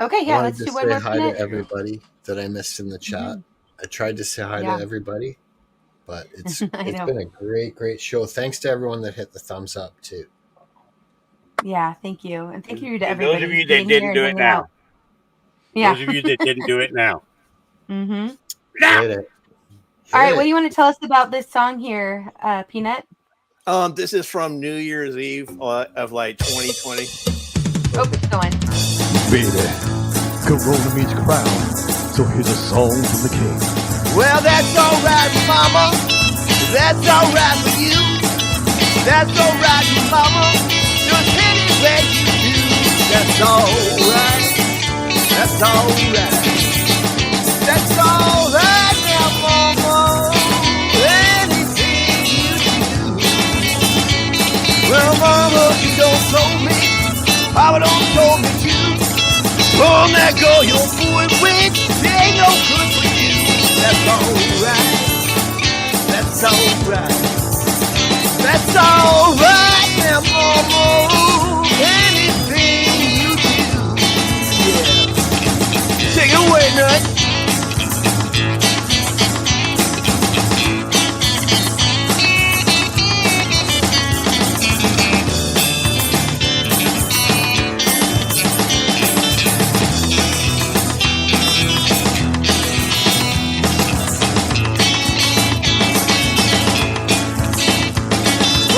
Speaker 2: Okay, yeah,
Speaker 16: I
Speaker 2: let's
Speaker 16: wanted
Speaker 2: do
Speaker 16: to
Speaker 2: one
Speaker 16: say
Speaker 2: more
Speaker 16: hi to
Speaker 2: minute.
Speaker 16: everybody that I missed in the chat. I tried to say hi
Speaker 2: Yeah.
Speaker 16: to everybody, but it's
Speaker 2: I know.
Speaker 16: been a great show. Thanks to everyone that hit the thumbs up too.
Speaker 2: Yeah, thank you. And thank you to
Speaker 13: And
Speaker 2: everybody.
Speaker 13: those of you
Speaker 2: being
Speaker 13: that
Speaker 2: here
Speaker 13: didn't
Speaker 2: and
Speaker 13: do it
Speaker 2: hanging
Speaker 13: now.
Speaker 2: out. Yeah.
Speaker 13: Those of you that didn't do it now.
Speaker 2: Mm-hmm.
Speaker 16: Hit it.
Speaker 2: All right,
Speaker 16: Hit
Speaker 2: what do
Speaker 16: it.
Speaker 2: you want to tell us about this song here, Peanut?
Speaker 15: This is from New Year's Eve of like 2020.
Speaker 2: Oh, it's going.
Speaker 19: Baby, Corona means crown, so here's a song from the king.
Speaker 9: Well, that's alright, mama. That's alright for you. That's alright, mama. Just anything you do. That's alright. That's alright. That's alright now, mama. Anything you do. Well, mama, you don't told me. Papa don't told me to. Oh, that girl you're fooling with, it ain't no good for you. That's alright. That's alright. That's alright now, mama. Anything you do. Yeah. Take it away, Nut.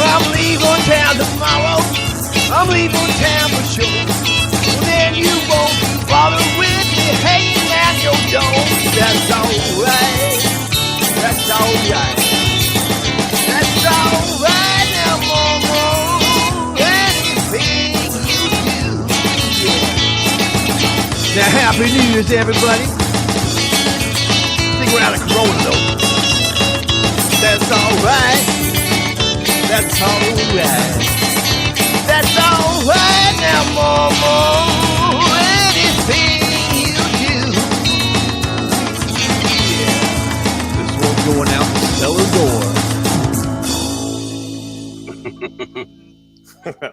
Speaker 9: I'm leaving town tomorrow. I'm leaving town for sure. Well, then you won't be bothered with me hanging at your door. That's alright. That's alright. That's alright now, mama. Anything you do. Yeah. Now, Happy New Year's, everybody. Stick around the Corona, though. That's alright. That's alright. That's alright now, mama. Anything you do. Yeah. This one's going out the cellar door.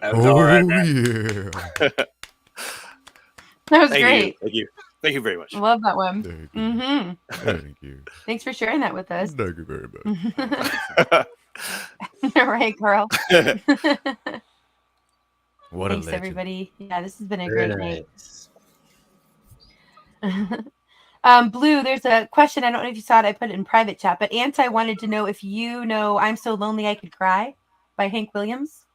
Speaker 13: That was all right, man.
Speaker 17: Yeah.
Speaker 2: That was
Speaker 15: Thank
Speaker 2: great.
Speaker 15: you. Thank you. Thank you very much.
Speaker 2: Love that one.
Speaker 17: Thank you.
Speaker 2: Mm-hmm.
Speaker 17: Thank you.
Speaker 2: Thanks for sharing that with us.
Speaker 17: Thank you very much.
Speaker 2: All right, Carl.
Speaker 17: What a
Speaker 2: Thanks,
Speaker 17: legend.
Speaker 2: everybody. Yeah, this has been a
Speaker 16: Very
Speaker 2: great
Speaker 16: nice.
Speaker 2: night. Blue, there's a question. I don't know if you saw it. I put it in private chat, but Anti wanted to know if you know "I'm So Lonely I Could Cry" by Hank Williams.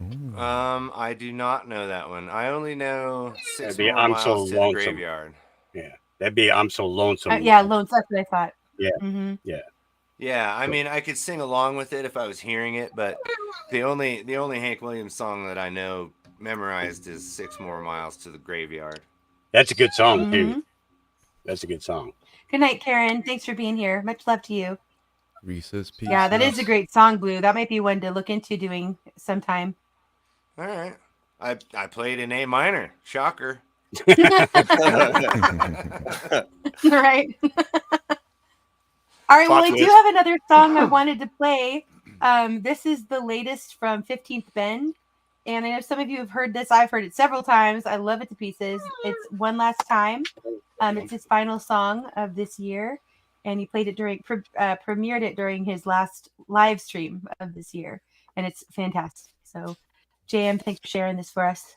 Speaker 8: I do not know that one. I only know
Speaker 13: That'd
Speaker 8: 6
Speaker 13: be
Speaker 8: more
Speaker 13: I'm
Speaker 8: miles
Speaker 13: so
Speaker 8: to the
Speaker 13: lonesome.
Speaker 8: graveyard.
Speaker 13: Yeah, that'd be I'm so lonesome.
Speaker 2: Yeah, Lone. That's what I thought.
Speaker 13: Yeah,
Speaker 2: Mm-hmm.
Speaker 13: yeah.
Speaker 8: Yeah, I mean, I could sing along with it if I was hearing it, but the only Hank Williams song that I know memorized is 6 More Miles to the Graveyard.
Speaker 13: That's a good song
Speaker 2: Mm-hmm.
Speaker 13: too. That's a good song.
Speaker 2: Good night, Karen. Thanks for being here. Much love to you.
Speaker 17: Reese's Pieces.
Speaker 2: Yeah, that is a great song, Blue. That might be one to look into doing sometime.
Speaker 8: All right. I played in A minor. Shocker.
Speaker 2: Right. All right. Well, I do have another song I wanted to play. This is the latest from 15th Bend. And I know some of you have heard this. I've heard it several times. I love it to pieces. It's One Last Time. It's his final song of this year. And he played it premiered it during his last live stream of this year. And it's fantastic. So, JM, thanks for sharing this for us.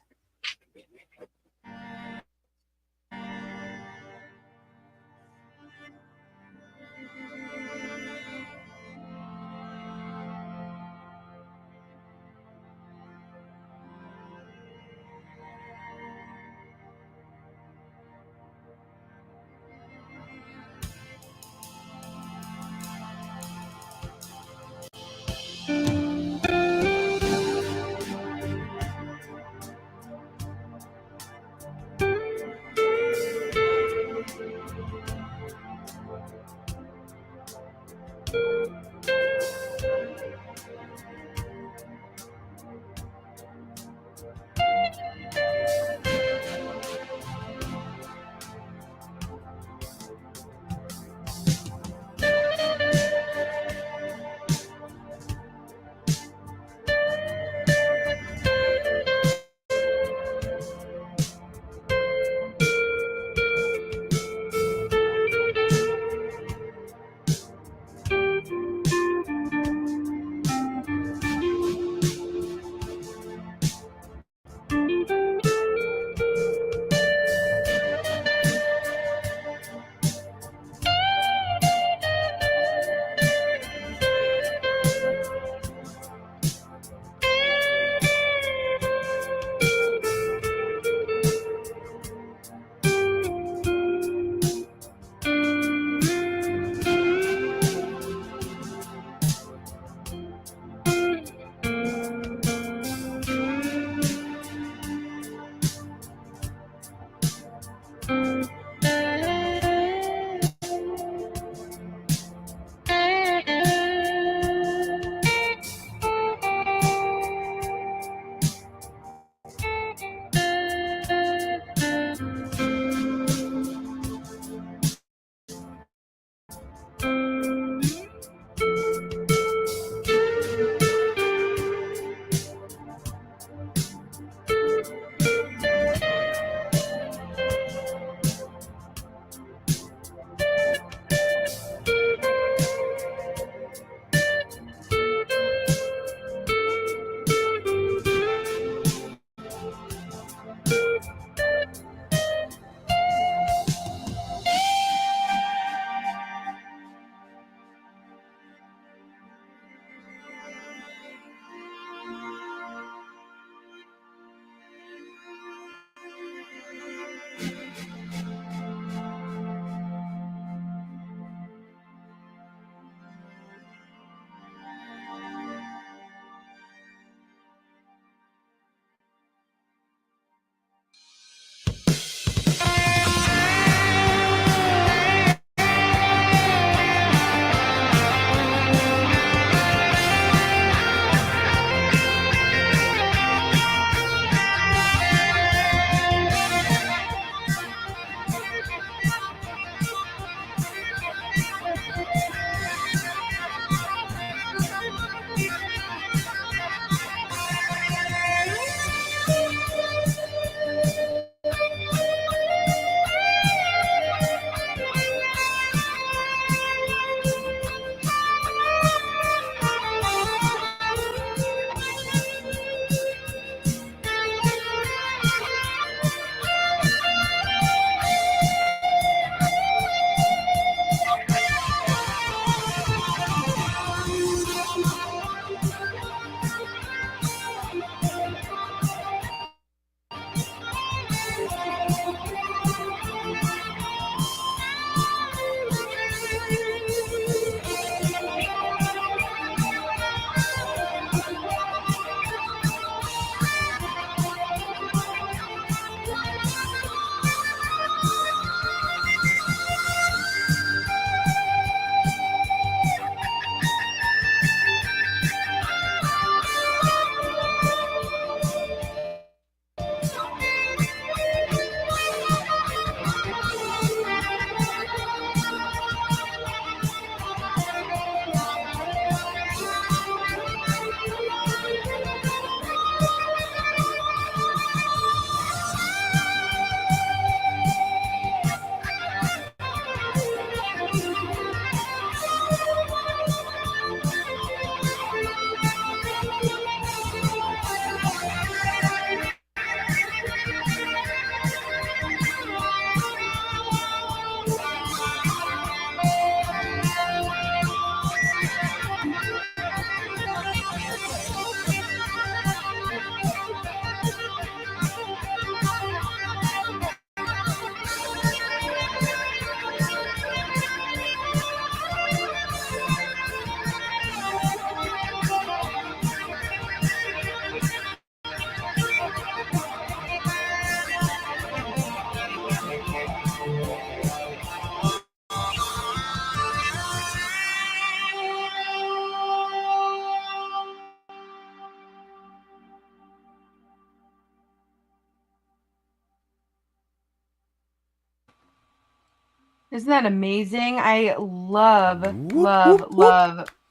Speaker 2: Isn't that amazing? I love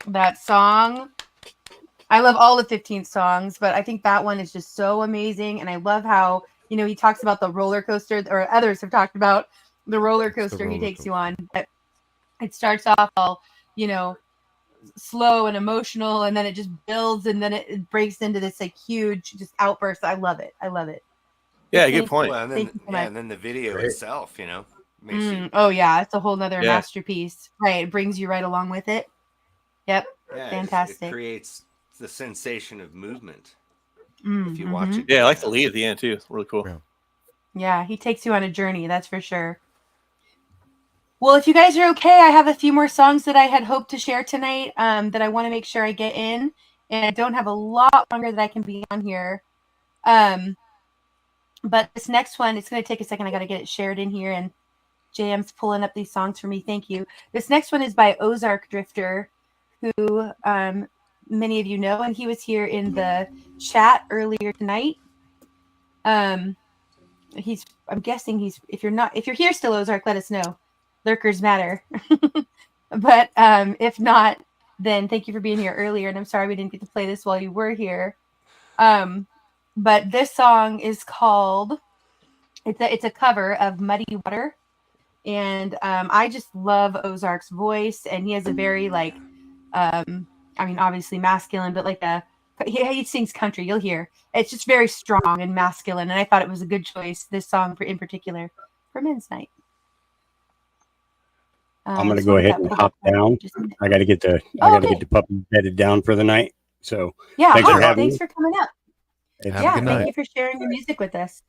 Speaker 2: that song. I love all the 15 songs, but I think that one is just so amazing. And I love how, he talks about the roller coaster, or others have talked about the roller coaster he takes you on. But it starts off all, slow and emotional, and then it just builds, and then it breaks into this like huge just outburst. I love it.
Speaker 15: Yeah, good point.
Speaker 8: Well, and then the video itself, makes you.
Speaker 2: Oh yeah, it's a whole nother masterpiece. Right, it brings you right along with it. Yep, fantastic.
Speaker 8: It creates the sensation of movement if you watch it.
Speaker 15: Yeah, I like the lead at the end too. It's really cool.
Speaker 2: Yeah, he takes you on a journey, that's for sure. Well, if you guys are okay, I have a few more songs that I had hoped to share tonight that I want to make sure I get in, and I don't have a lot longer that I can be on here. But this next one, it's going to take a second. I got to get it shared in here, and JM's pulling up these songs for me. Thank you. This next one is by Ozark Drifter, who many of you know, and he was here in the chat earlier tonight. I'm guessing if you're here still, Ozark, let us know. Lurkers matter. But if not, then thank you for being here earlier, and I'm sorry we didn't get to play this while you were here. But this song is called, it's a cover of Muddy Water. And I just love Ozark's voice, and he has a very obviously masculine, but he sings country. You'll hear it's just very strong and masculine, and I thought it was a good choice, this song in particular, for Men's Night.
Speaker 13: I'm gonna go ahead and hop down. I got to get the puppy bedded down for the night. So
Speaker 2: yeah,
Speaker 13: thanks
Speaker 2: for coming up. Thank you for sharing your music with us.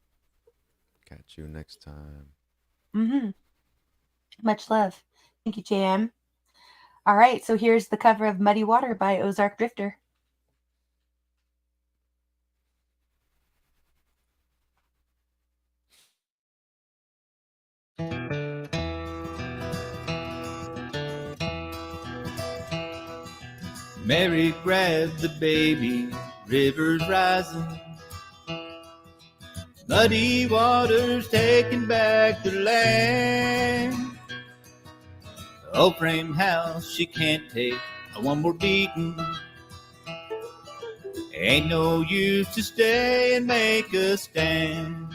Speaker 17: Catch you next time.
Speaker 2: Mm-hmm. Much love. Thank you, JM. All right, so here's the cover of Muddy Water by Ozark Drifter.
Speaker 20: Mary grabbed the baby, rivers rising, muddy waters taking back the land. The old frame house she can't take one more beating. Ain't no use to stay and make a stand.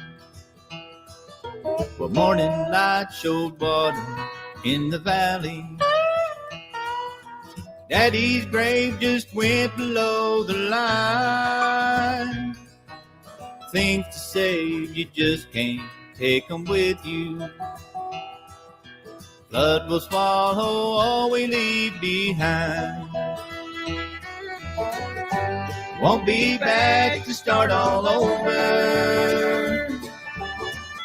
Speaker 20: Well, morning light showed water in the valley. Daddy's grave just went below the line. Things to save, you just can't take them with you. Flood will swallow all we leave behind. Won't be back to start all over,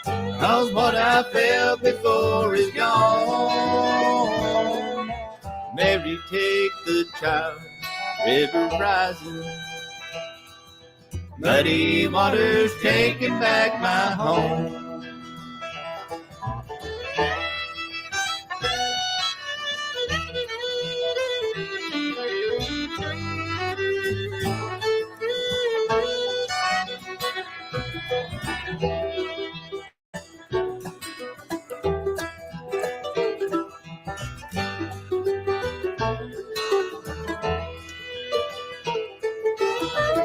Speaker 20: 'cause what I felt before is gone. Mary, take the child, river rising, muddy waters taking back my home.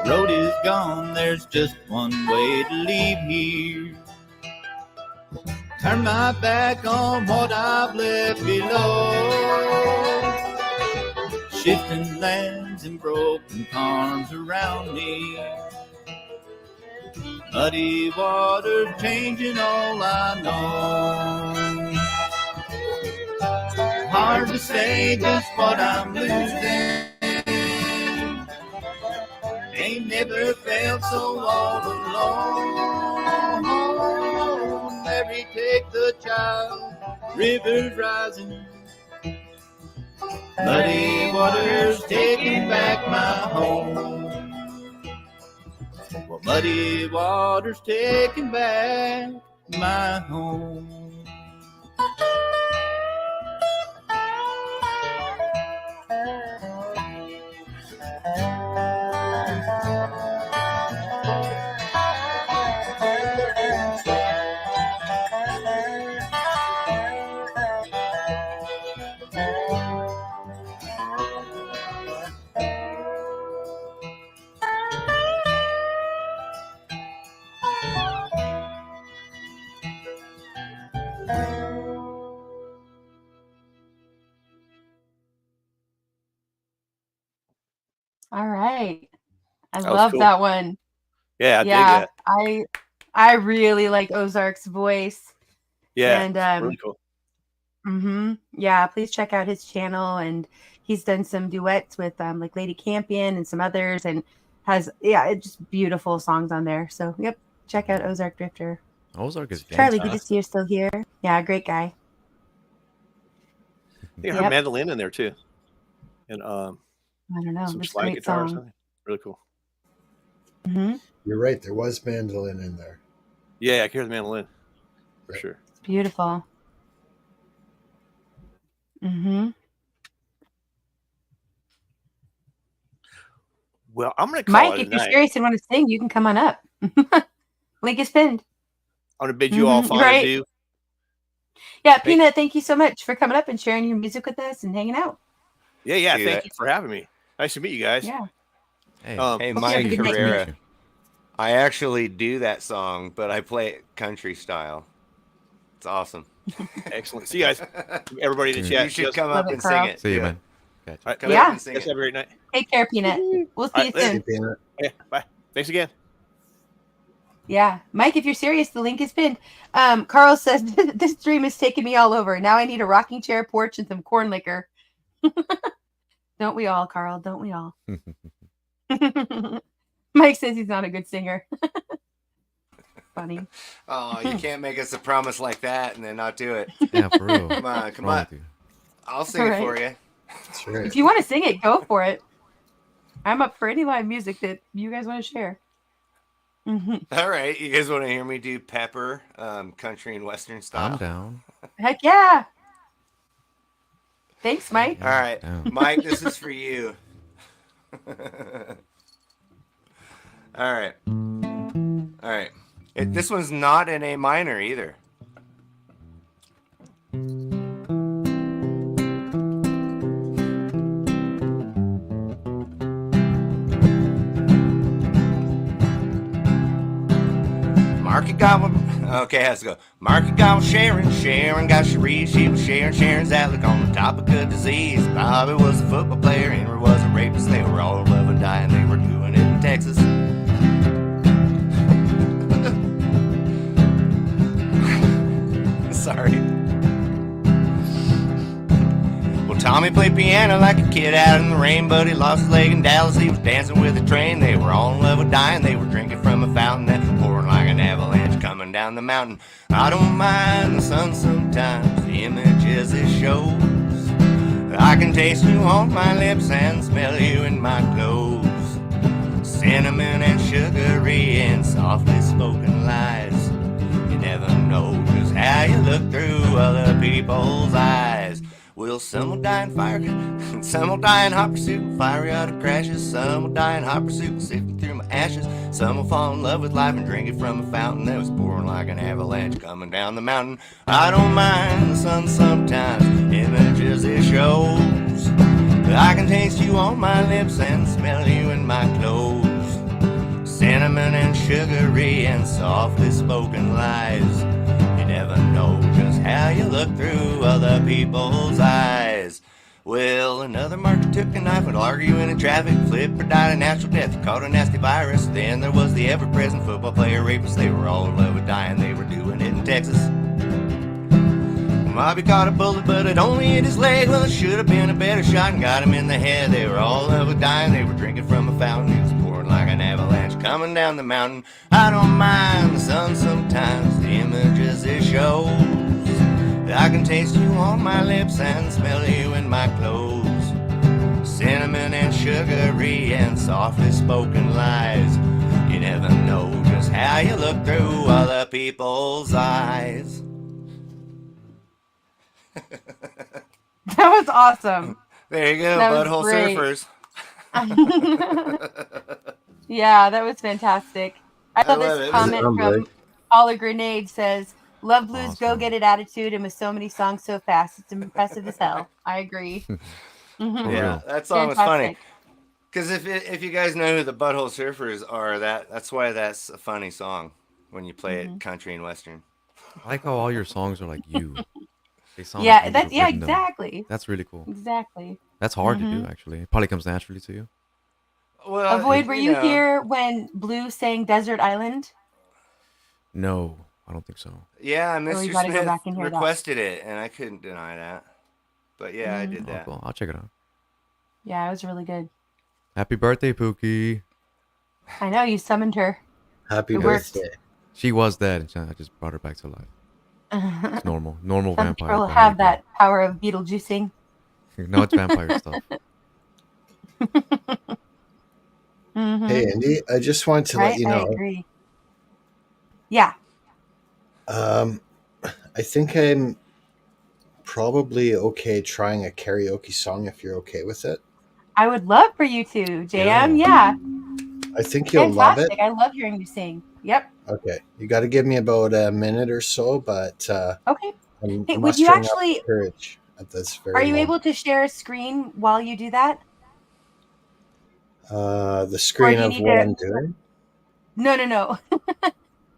Speaker 20: Road is gone, there's just one way to leave here. Turn my back on what I've left below. Shifting lands and broken arms around me. Muddy waters changing all I know. Hard to say just what I'm losing. Ain't never felt so all alone. Mary, take the child, rivers rising, muddy waters taking back my home. Well, muddy waters taking back my home.
Speaker 2: All right. I
Speaker 15: That was
Speaker 2: love
Speaker 15: cool.
Speaker 2: that one.
Speaker 15: Yeah, I dig
Speaker 2: Yeah,
Speaker 15: that.
Speaker 2: I really like Ozark's voice.
Speaker 15: Yeah,
Speaker 2: And
Speaker 15: it's really cool.
Speaker 2: yeah, please check out his channel, and he's done some duets with like Lady Campion and some others, and has it's just beautiful songs on there. So yep, check out Ozark Drifter.
Speaker 17: Ozark is
Speaker 2: Charlie, good to
Speaker 17: fantastic.
Speaker 2: see you're still here. Yeah, great guy.
Speaker 15: I think I heard mandolin in there too, and
Speaker 2: I don't know,
Speaker 15: some
Speaker 2: this
Speaker 15: slide
Speaker 2: great
Speaker 15: guitar or
Speaker 2: song.
Speaker 15: something. Really cool.
Speaker 16: You're right. There was mandolin in there.
Speaker 15: Yeah, I can hear the mandolin for sure.
Speaker 2: It's beautiful.
Speaker 15: Well, I'm gonna call
Speaker 2: Mike,
Speaker 15: it
Speaker 2: if
Speaker 15: a
Speaker 2: you're
Speaker 15: night.
Speaker 2: serious and want to sing, you can come on up. Link is pinned.
Speaker 15: I'm gonna bid you all fond
Speaker 2: Right.
Speaker 15: adieu.
Speaker 2: Yeah, Peanut, thank you so much for coming up and sharing your music with us and hanging out.
Speaker 15: Yeah.
Speaker 8: See
Speaker 15: Thank
Speaker 8: that.
Speaker 15: you for having me. Nice to meet you guys.
Speaker 2: Yeah.
Speaker 17: Hey,
Speaker 8: Hey,
Speaker 2: hope you have a
Speaker 8: Mike
Speaker 2: good night.
Speaker 8: Carrera. I actually do that song, but I play it country style. It's awesome.
Speaker 15: Excellent. See you guys. Everybody in the chat.
Speaker 8: You should
Speaker 15: Yes.
Speaker 8: come
Speaker 2: Love
Speaker 8: up
Speaker 2: it,
Speaker 8: and
Speaker 2: Carl.
Speaker 8: sing it.
Speaker 17: See you,
Speaker 8: Yeah.
Speaker 17: man.
Speaker 15: All right,
Speaker 8: Come
Speaker 2: Yeah.
Speaker 8: up and sing
Speaker 15: Guys,
Speaker 8: it.
Speaker 15: have a great night.
Speaker 2: Take care, Peanut. We'll see
Speaker 15: All
Speaker 2: you
Speaker 15: right,
Speaker 2: soon.
Speaker 16: Peanut.
Speaker 15: Yeah, bye. Thanks again.
Speaker 2: Yeah. Mike, if you're serious, the link is pinned. Carl says, this dream is taking me all over. Now I need a rocking chair, porch, and some corn liquor. Don't we all, Carl? Don't we all? Mike says he's not a good singer. Funny.
Speaker 8: Oh, you can't make us a promise like that and then not do it.
Speaker 17: Yeah, for real.
Speaker 8: Come on, come
Speaker 17: Wrong
Speaker 8: on.
Speaker 17: with you?
Speaker 8: I'll sing it for you.
Speaker 16: That's right.
Speaker 2: If you want to sing it, go for it. I'm up for any live music that you guys want to share.
Speaker 8: All right, you guys want to hear me do Pepper, country and western style?
Speaker 17: I'm down.
Speaker 2: Heck yeah. Thanks, Mike.
Speaker 8: All right, Mike, this is for you. All right. This one's not in A minor either. Marky got okay, has to go. Marky got Sharon, Sharon got Cherie, she was Sharon's outlook on the topic of disease. Bobby was a football player, Henry was a rapist. They were all love and dying, they were doing it in Texas. Sorry. Well, Tommy played piano like a kid out in the rain, but he lost his leg in Dallas. He was dancing with a train. They were all in love with dying. They were drinking from a fountain that was pouring like an avalanche coming down the mountain. I don't mind the sun sometimes, the images it shows. I can taste you on my lips and smell you in my clothes. Cinnamon and sugary and softly spoken lies. You never know just how you look through other people's eyes. Well, some will die in fire, some will die in hot pursuit, fiery auto crashes. Some will die in hot pursuit, sifting through my ashes. Some will fall in love with life and drink it from a fountain that was pouring like an avalanche coming down the mountain. I don't mind the sun sometimes, images it shows. I can taste you on my lips and smell you in my clothes. Cinnamon and sugary and softly spoken lies. You never know just how you look through other people's eyes. Well, another marker took a knife and arguing in traffic. Flipper died a natural death, he caught a nasty virus. Then there was the ever-present football player rapist. They were all in love with dying, they were doing it in Texas. Bobby caught a bullet, but it only hit his leg. Well, it should have been a better shot and got him in the head. They were all in love with dying, they were drinking from a fountain. It was pouring like an avalanche coming down the mountain. I don't mind the sun sometimes, the images it shows. I can taste you on my lips and smell you in my clothes. Cinnamon and sugary and softly spoken lies. You never know just how you look through other people's eyes.
Speaker 2: That was awesome.
Speaker 8: There you go,
Speaker 2: That was
Speaker 8: butthole
Speaker 2: great.
Speaker 8: surfers.
Speaker 2: Yeah, that was fantastic. I love
Speaker 8: love
Speaker 2: this
Speaker 8: it.
Speaker 2: comment
Speaker 16: Was it
Speaker 2: from
Speaker 16: lovely?
Speaker 2: Paula Grenade says, love blues go get it attitude and with so many songs so fast. It's impressive as hell. I agree.
Speaker 8: Yeah, that song was funny.
Speaker 2: Fantastic.
Speaker 8: Because if you guys know who the Butthole Surfers are, that's why that's a funny song when you play it country and western.
Speaker 17: I like how all your songs are like you. They sound
Speaker 2: Yeah,
Speaker 17: like you
Speaker 2: that's
Speaker 17: have
Speaker 2: yeah,
Speaker 17: written them.
Speaker 2: exactly.
Speaker 17: That's really cool.
Speaker 2: Exactly.
Speaker 17: That's hard to do, actually. It probably comes naturally to you.
Speaker 8: Well,
Speaker 2: Avoid, were you here when Blue sang Desert Island?
Speaker 17: No, I don't think so.
Speaker 8: Yeah,
Speaker 2: Oh, you
Speaker 8: Mr.
Speaker 2: gotta go
Speaker 8: Smith
Speaker 2: back and hear that.
Speaker 8: requested it, and I couldn't deny that. But yeah, I did
Speaker 17: Oh,
Speaker 8: that.
Speaker 17: cool. I'll check it out.
Speaker 2: Yeah, it was really good.
Speaker 17: Happy birthday, Pookie.
Speaker 2: I know, you summoned her.
Speaker 16: Happy
Speaker 2: It worked.
Speaker 16: birthday.
Speaker 17: She was dead, and I just brought her back to life. It's normal
Speaker 2: Some
Speaker 17: vampire
Speaker 2: people
Speaker 17: behavior.
Speaker 2: have that power of Beetlejuicing.
Speaker 17: No, it's vampire stuff.
Speaker 2: Mm-hmm.
Speaker 16: Hey, Indy, I just wanted to let you know.
Speaker 2: I agree. Yeah.
Speaker 16: I think I'm probably okay trying a karaoke song if you're okay with it.
Speaker 2: I would love for you to, JM. Yeah.
Speaker 16: I think you'll love it.
Speaker 2: I love hearing you sing. Yep.
Speaker 16: Okay. You got to give me about a minute or so, but
Speaker 2: okay.
Speaker 16: I'm
Speaker 2: Hey, would you
Speaker 16: mustering up
Speaker 2: actually
Speaker 16: courage at this very
Speaker 2: Are you
Speaker 16: moment.
Speaker 2: able to share a screen while you do that?
Speaker 16: The screen of what I'm doing?
Speaker 2: No.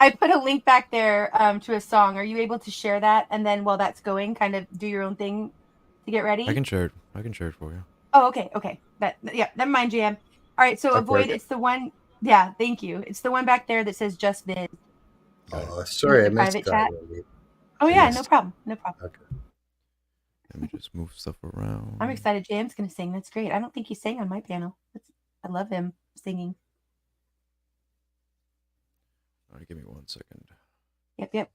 Speaker 2: I put a link back there to a song. Are you able to share that? And then while that's going, kind of do your own thing to get ready?
Speaker 17: I can share it for you.
Speaker 2: Oh, okay. Never mind, JM. All right, so
Speaker 16: Okay,
Speaker 2: avoid.
Speaker 16: okay.
Speaker 2: It's the one. Yeah, thank you. It's the one back there that says just Viz.
Speaker 16: Oh, sorry, I missed
Speaker 2: Private
Speaker 16: that.
Speaker 2: chat.
Speaker 16: Already.
Speaker 2: Oh yeah,
Speaker 16: Yes.
Speaker 2: no problem.
Speaker 16: Okay.
Speaker 17: Let me just move stuff around.
Speaker 2: I'm excited. JM's gonna sing. That's great. I don't think he sang on my panel. I love him singing.
Speaker 17: All right, give me 1 second.
Speaker 2: Yep.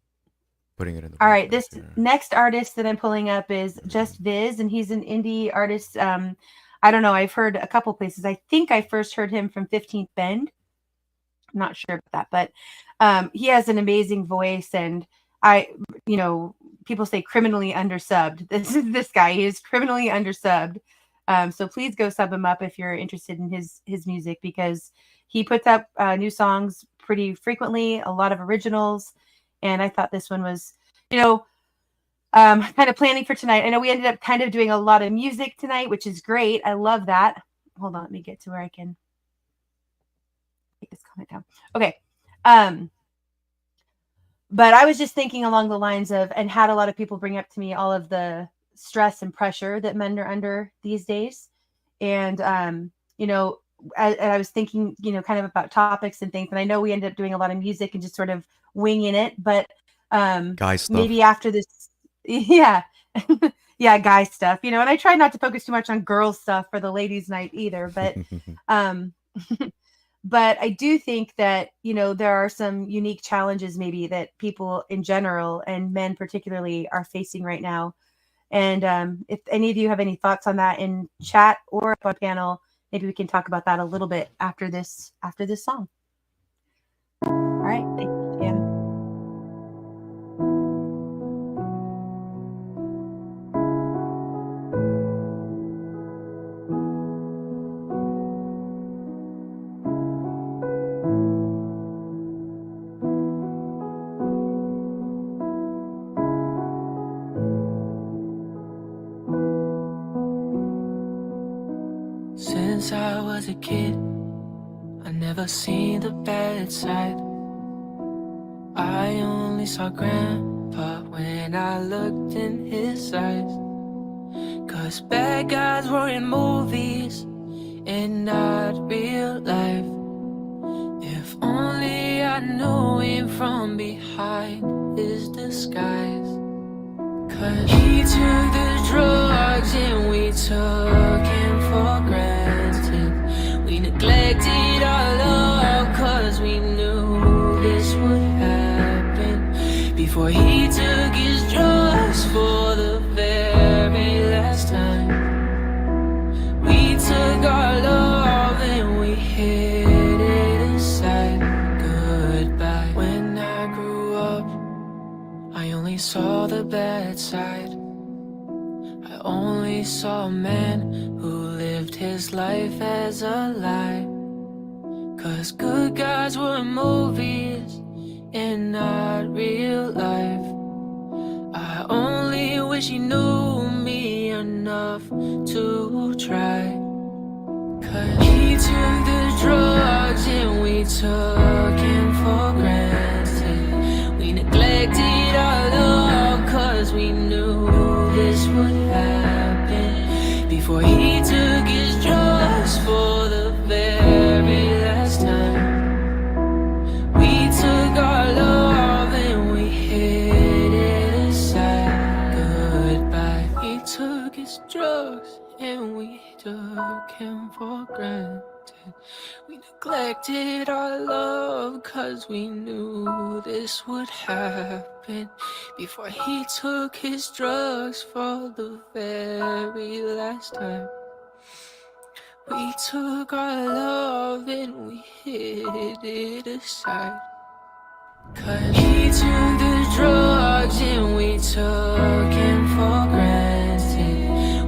Speaker 17: Putting it in the.
Speaker 2: All right, this next artist that I'm pulling up is Just Viz, and he's an indie artist. I don't know. I've heard a couple places. I think I first heard him from 15th Bend. I'm not sure about that, but he has an amazing voice, and people say criminally undersubbed. This guy. He is criminally undersubbed. So please go sub him up if you're interested in his music, because he puts up new songs pretty frequently, a lot of originals. And I thought this one was, kind of planning for tonight. I know we ended up kind of doing a lot of music tonight, which is great. I love that. Hold on, let me get to where I can take this comment down. Okay. But I was just thinking along the lines of, and had a lot of people bring up to me all of the stress and pressure that men are under these days. And, I was thinking, kind of about topics and things. And I know we ended up doing a lot of music and just sort of winging it, but
Speaker 17: guy stuff.
Speaker 2: maybe after this, yeah, guy stuff, and I try not to focus too much on girls stuff for the ladies' night either, but but I do think that, there are some unique challenges maybe that people in general and men particularly are facing right now. And if any of you have any thoughts on that in chat or up on panel, maybe we can talk about that a little bit after this song. All right. Thank you, Jim.
Speaker 1: Since I was a kid, I never seen the bad side. I only saw Grandpa when I looked in his eyes. 'Cause bad guys were in movies and not real life. If only I knew him from behind his disguise. 'Cause he took the drugs and we took him for granted. We neglected our love 'cause we knew this would happen. Before he took his drugs for the very last time. We took our love and we hid it inside. Goodbye. When I grew up, I only saw the bad side. I only saw a man who lived his life as a lie. 'Cause good guys were movies and not real life. I only wish he knew me enough to try. 'Cause he took the drugs and we took him for granted. We neglected our love 'cause we knew this would happen. Before he took his drugs for the very We took his drugs and we took him for granted. We neglected our love cause we knew this would happen. Before he took his drugs for the very last time. We took our love and we hid it aside. Cause he took the drugs and we took him for granted.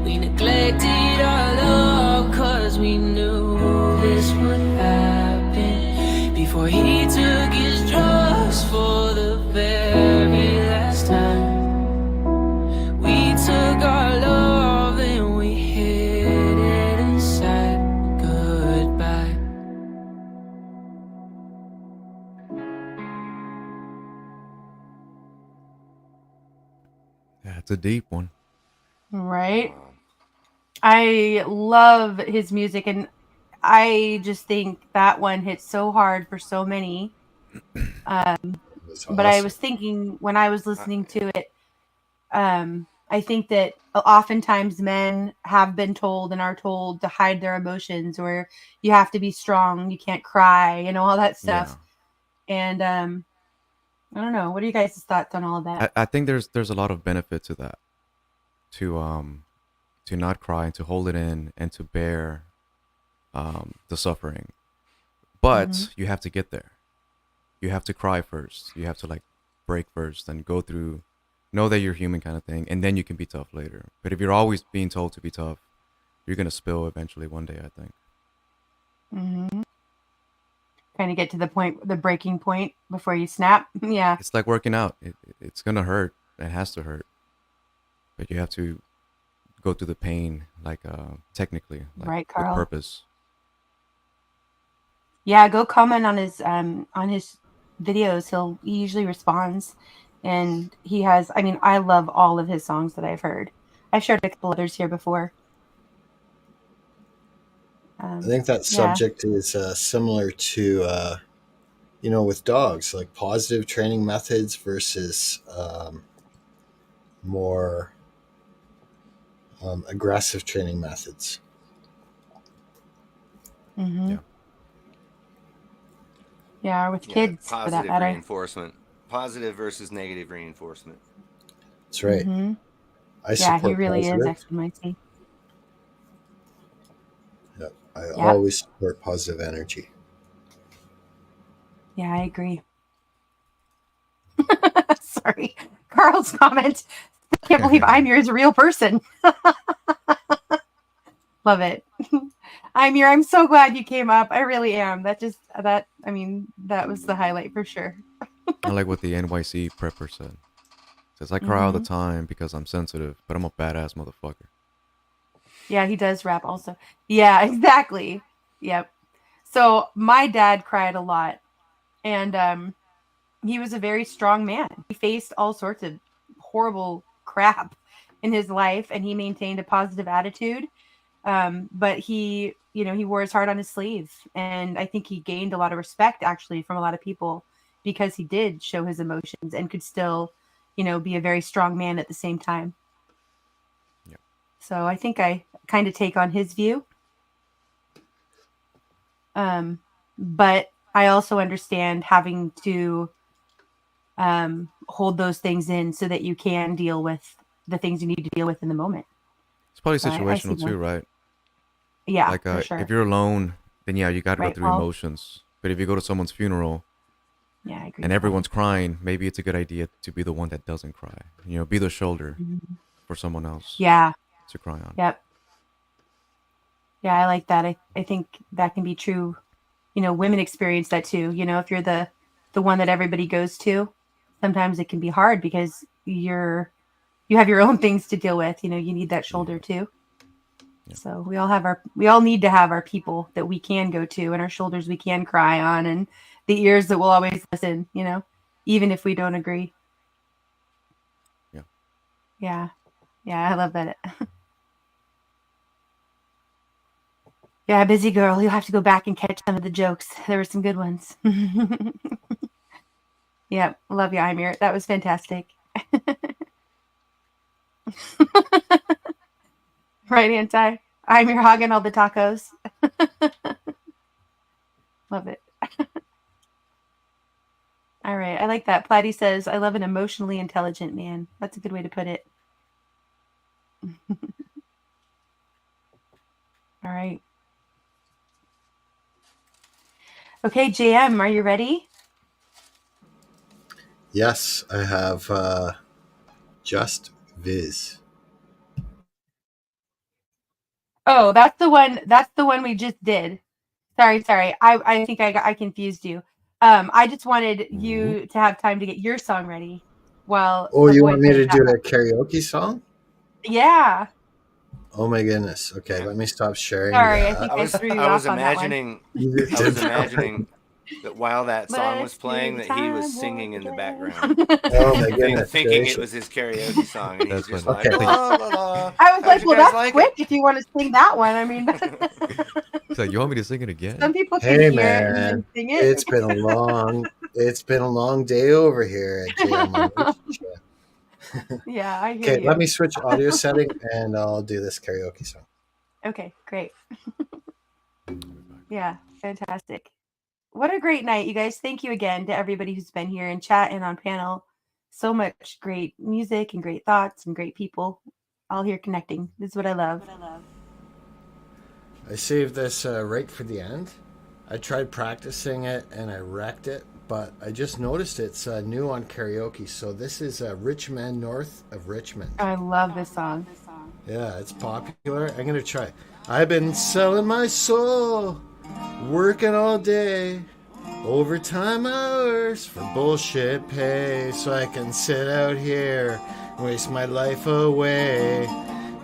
Speaker 1: We neglected our love cause we knew this would happen. Before he took his drugs for the very last time. We took our love and we hid it inside. Goodbye.
Speaker 17: Yeah, it's a deep one.
Speaker 2: Right. I love his music, and I just think that one hit so hard for so many. But I was thinking when I was listening to it, I think that oftentimes men have been told and are told to hide their emotions, or you have to be strong, you can't cry, all that stuff. And I don't know. What are you guys' thoughts on all of that?
Speaker 17: I think there's a lot of benefit to that. To not cry and to hold it in and to bear the suffering. But you have to get there. You have to cry first. You have to break first and go through, know that you're human kind of thing, and then you can be tough later. But if you're always being told to be tough, you're gonna spill eventually one day, I think.
Speaker 2: Kind of get to the breaking point before you snap. Yeah.
Speaker 17: It's like working out. It's gonna hurt. It has to hurt. But you have to go through the pain, technically,
Speaker 2: right, Carl.
Speaker 17: with purpose.
Speaker 2: Yeah, go comment on his videos. He usually responds, and he has. I mean, I love all of his songs that I've heard. I've shared a couple others here before.
Speaker 16: I think that subject is similar to, with dogs, like positive training methods versus more aggressive training methods.
Speaker 2: Yeah, with kids, for that matter.
Speaker 8: Reinforcement. Positive versus negative reinforcement.
Speaker 16: That's right.
Speaker 2: He really is XYZ.
Speaker 16: Yep. I always support positive energy.
Speaker 2: Yeah, I agree. Sorry. Carl's comment. I can't believe Imir is a real person. Love it. Imir, I'm so glad you came up. I really am. That was the highlight for sure.
Speaker 17: I like what the NYC prepper said. Says, I cry all the time because I'm sensitive, but I'm a badass motherfucker.
Speaker 2: Yeah, he does rap also. Yeah, exactly. Yep. So my dad cried a lot, and he was a very strong man. He faced all sorts of horrible crap in his life, and he maintained a positive attitude. But he wore his heart on his sleeve, and I think he gained a lot of respect actually from a lot of people because he did show his emotions and could still, be a very strong man at the same time.
Speaker 17: Yeah.
Speaker 2: So I think I kind of take on his view. But I also understand having to hold those things in so that you can deal with the things you need to deal with in the moment.
Speaker 17: It's probably situational too, right?
Speaker 2: Yeah, for sure.
Speaker 17: If you're alone, then you got to go through emotions. But if you go to someone's funeral,
Speaker 2: I agree.
Speaker 17: And everyone's crying, maybe it's a good idea to be the one that doesn't cry. Be the shoulder for someone else.
Speaker 2: Yeah.
Speaker 17: To cry on.
Speaker 2: Yep. Yeah, I like that. I think that can be true. Women experience that too. If you're the one that everybody goes to, sometimes it can be hard because you have your own things to deal with. You need that shoulder too. Yeah. So we all need to have our people that we can go to and our shoulders we can cry on and the ears that will always listen, even if we don't agree.
Speaker 17: Yeah.
Speaker 2: Yeah. Yeah, I love that. Yeah, busy girl. You'll have to go back and catch some of the jokes. There were some good ones. Yeah, love you, Imir. That was fantastic. Right, Anti? I'm your hog and all the tacos. Love it. All right. I like that. Platy says, I love an emotionally intelligent man. That's a good way to put it. All right. Okay, JM, are you ready?
Speaker 16: Yes, I have Just Viz.
Speaker 2: Oh, that's the one. That's the one we just did. Sorry. I think I confused you. I just wanted you to have time to get your song ready while
Speaker 16: Oh,
Speaker 2: the
Speaker 16: you
Speaker 2: boy
Speaker 16: want me
Speaker 2: plays
Speaker 16: to
Speaker 2: that
Speaker 16: do
Speaker 2: one.
Speaker 16: a karaoke song?
Speaker 2: Yeah.
Speaker 16: Oh my goodness. Okay, let me stop sharing
Speaker 2: Sorry, I
Speaker 16: that.
Speaker 2: think I threw you off on that one.
Speaker 8: I was imagining that while that song was playing, that he was singing in the background.
Speaker 16: Oh my goodness
Speaker 8: Thinking
Speaker 16: gracious.
Speaker 8: it was his karaoke song, and he's just
Speaker 16: funny.
Speaker 8: like,
Speaker 16: Okay.
Speaker 8: la, la, la.
Speaker 2: I was
Speaker 8: How'd
Speaker 2: like,
Speaker 8: you
Speaker 2: well,
Speaker 8: guys
Speaker 2: that's
Speaker 8: like
Speaker 2: quick
Speaker 8: it?
Speaker 2: if you want to sing that one. I mean,
Speaker 17: It's like, you want me to sing it again?
Speaker 2: some people can
Speaker 16: Hey
Speaker 2: hear it and
Speaker 16: man,
Speaker 2: then sing it.
Speaker 16: it's been a long day over here at JM.
Speaker 2: Yeah, I hear
Speaker 16: Okay,
Speaker 2: you.
Speaker 16: let me switch audio setting and I'll do this karaoke song.
Speaker 2: Okay, great. Yeah, fantastic. What a great night, you guys. Thank you again to everybody who's been here in chat and on panel. So much great music and great thoughts and great people all here connecting. This is what I love.
Speaker 16: I saved this right for the end. I tried practicing it and I wrecked it, but I just noticed it's new on karaoke. So this is Rich Man North of Richmond.
Speaker 2: I love this song.
Speaker 16: Yeah, it's popular. I'm going to try. I've been selling my soul, working all day, overtime hours for bullshit pay, so I can sit out here, waste my life away,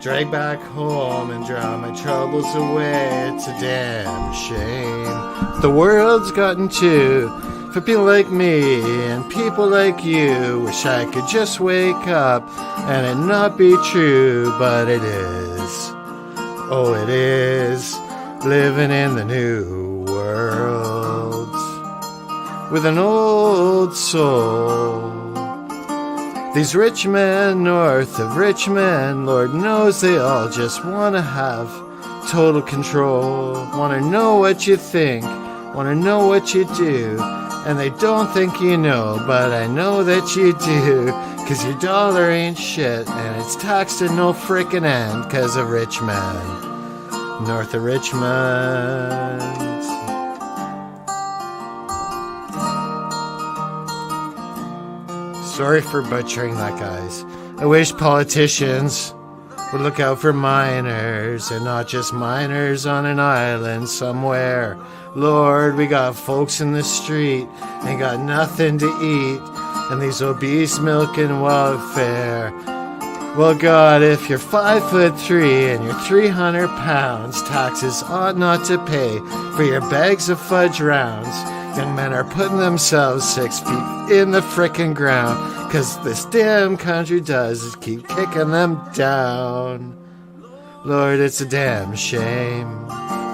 Speaker 16: drag back home and drown my troubles away. It's a damn shame the world's gotten to for people like me and people like you. Wish I could just wake up and it not be true, but it is. Oh, it is living in the new world with an old soul. These rich men north of Richmond, Lord knows they all just want to have total control. Want to know what you think, want to know what you do, and they don't think you know, but I know that you do. 'Cause your dollar ain't shit, and it's taxed to no frickin' end 'cause of Richmond, north of Richmond. Sorry for butchering that, guys. I wish politicians would look out for minors, and not just minors on an island somewhere. Lord, we got folks in the street, ain't got nothing to eat, and these obese milking welfare. Well, God, if you're 5'3" and you're 300 pounds, taxes ought not to pay for your bags of fudge rounds. Young men are putting themselves 6 feet in the frickin' ground, 'cause this damn country does is keep kicking them down. Lord, it's a damn shame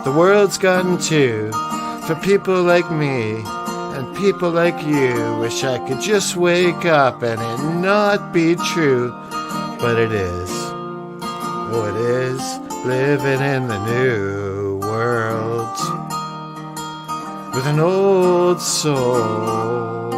Speaker 16: the world's gotten to for people like me and people like you. Wish I could just wake up and it not be true, but it is. Oh, it is living in the new world with an old soul.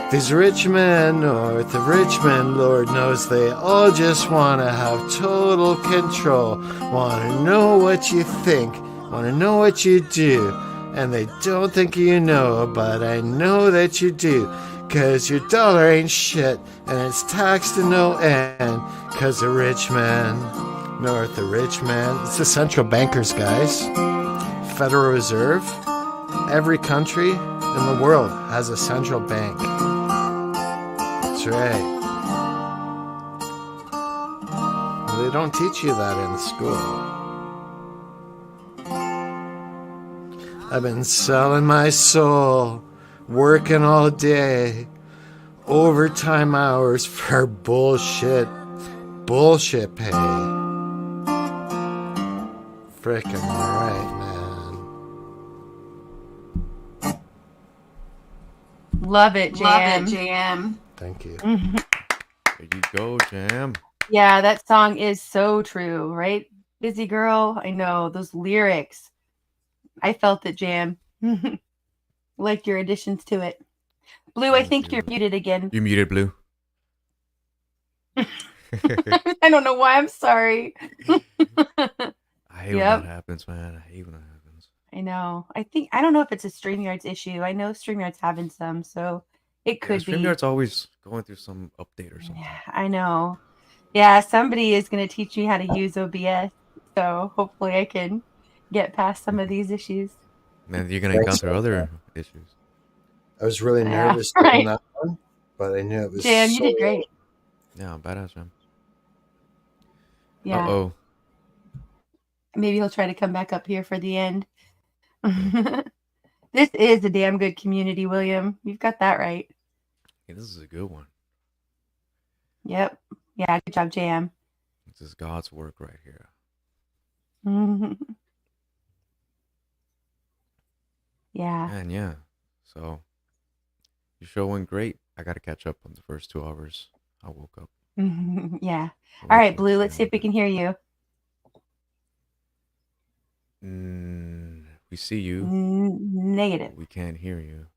Speaker 16: These rich men north of Richmond, Lord knows they all just want to have total control. Want to know what you think, want to know what you do, and they don't think you know, but I know that you do. 'Cause your dollar ain't shit, and it's taxed to no end 'cause of Richmond, north of Richmond. It's the central bankers, guys. Federal Reserve. Every country in the world has a central bank. That's right. They don't teach you that in school. I've been selling my soul, working all day, overtime hours for bullshit pay. Frickin' right, man.
Speaker 2: Love it, JM.
Speaker 16: Thank you.
Speaker 17: There you go, Jam.
Speaker 2: Yeah, that song is so true, right? Busy girl. I know those lyrics. I felt it, Jam. Like your additions to it. Blue, I think you're muted again.
Speaker 17: You muted, Blue.
Speaker 2: I don't know why. I'm sorry.
Speaker 17: I hate when that happens, man. I hate when that happens.
Speaker 2: I know. I don't know if it's a StreamYard's issue. I know StreamYard's having some, so it could be.
Speaker 17: StreamYard's always going through some update or something.
Speaker 2: I know. Yeah, somebody is going to teach me how to use OBS, so hopefully I can get past some of these issues.
Speaker 17: Man, you're going to encounter other issues.
Speaker 21: I was really nervous
Speaker 2: right.
Speaker 21: doing that one, but I knew it was
Speaker 2: Jan, you did great.
Speaker 17: Yeah, badass, man.
Speaker 2: Yeah.
Speaker 17: Uh-oh.
Speaker 2: Maybe he'll try to come back up here for the end. This is a damn good community, William. You've got that right.
Speaker 17: Yeah, this is a good one.
Speaker 2: Yep. Yeah, good job, Jam.
Speaker 17: This is God's work right here.
Speaker 2: Yeah.
Speaker 17: And yeah, so your show went great. I got to catch up on the first 2 hours. I woke up.
Speaker 2: Yeah. All right, Blue, let's see if we can hear you.
Speaker 17: We see you.
Speaker 2: Negative.
Speaker 17: We can't hear you.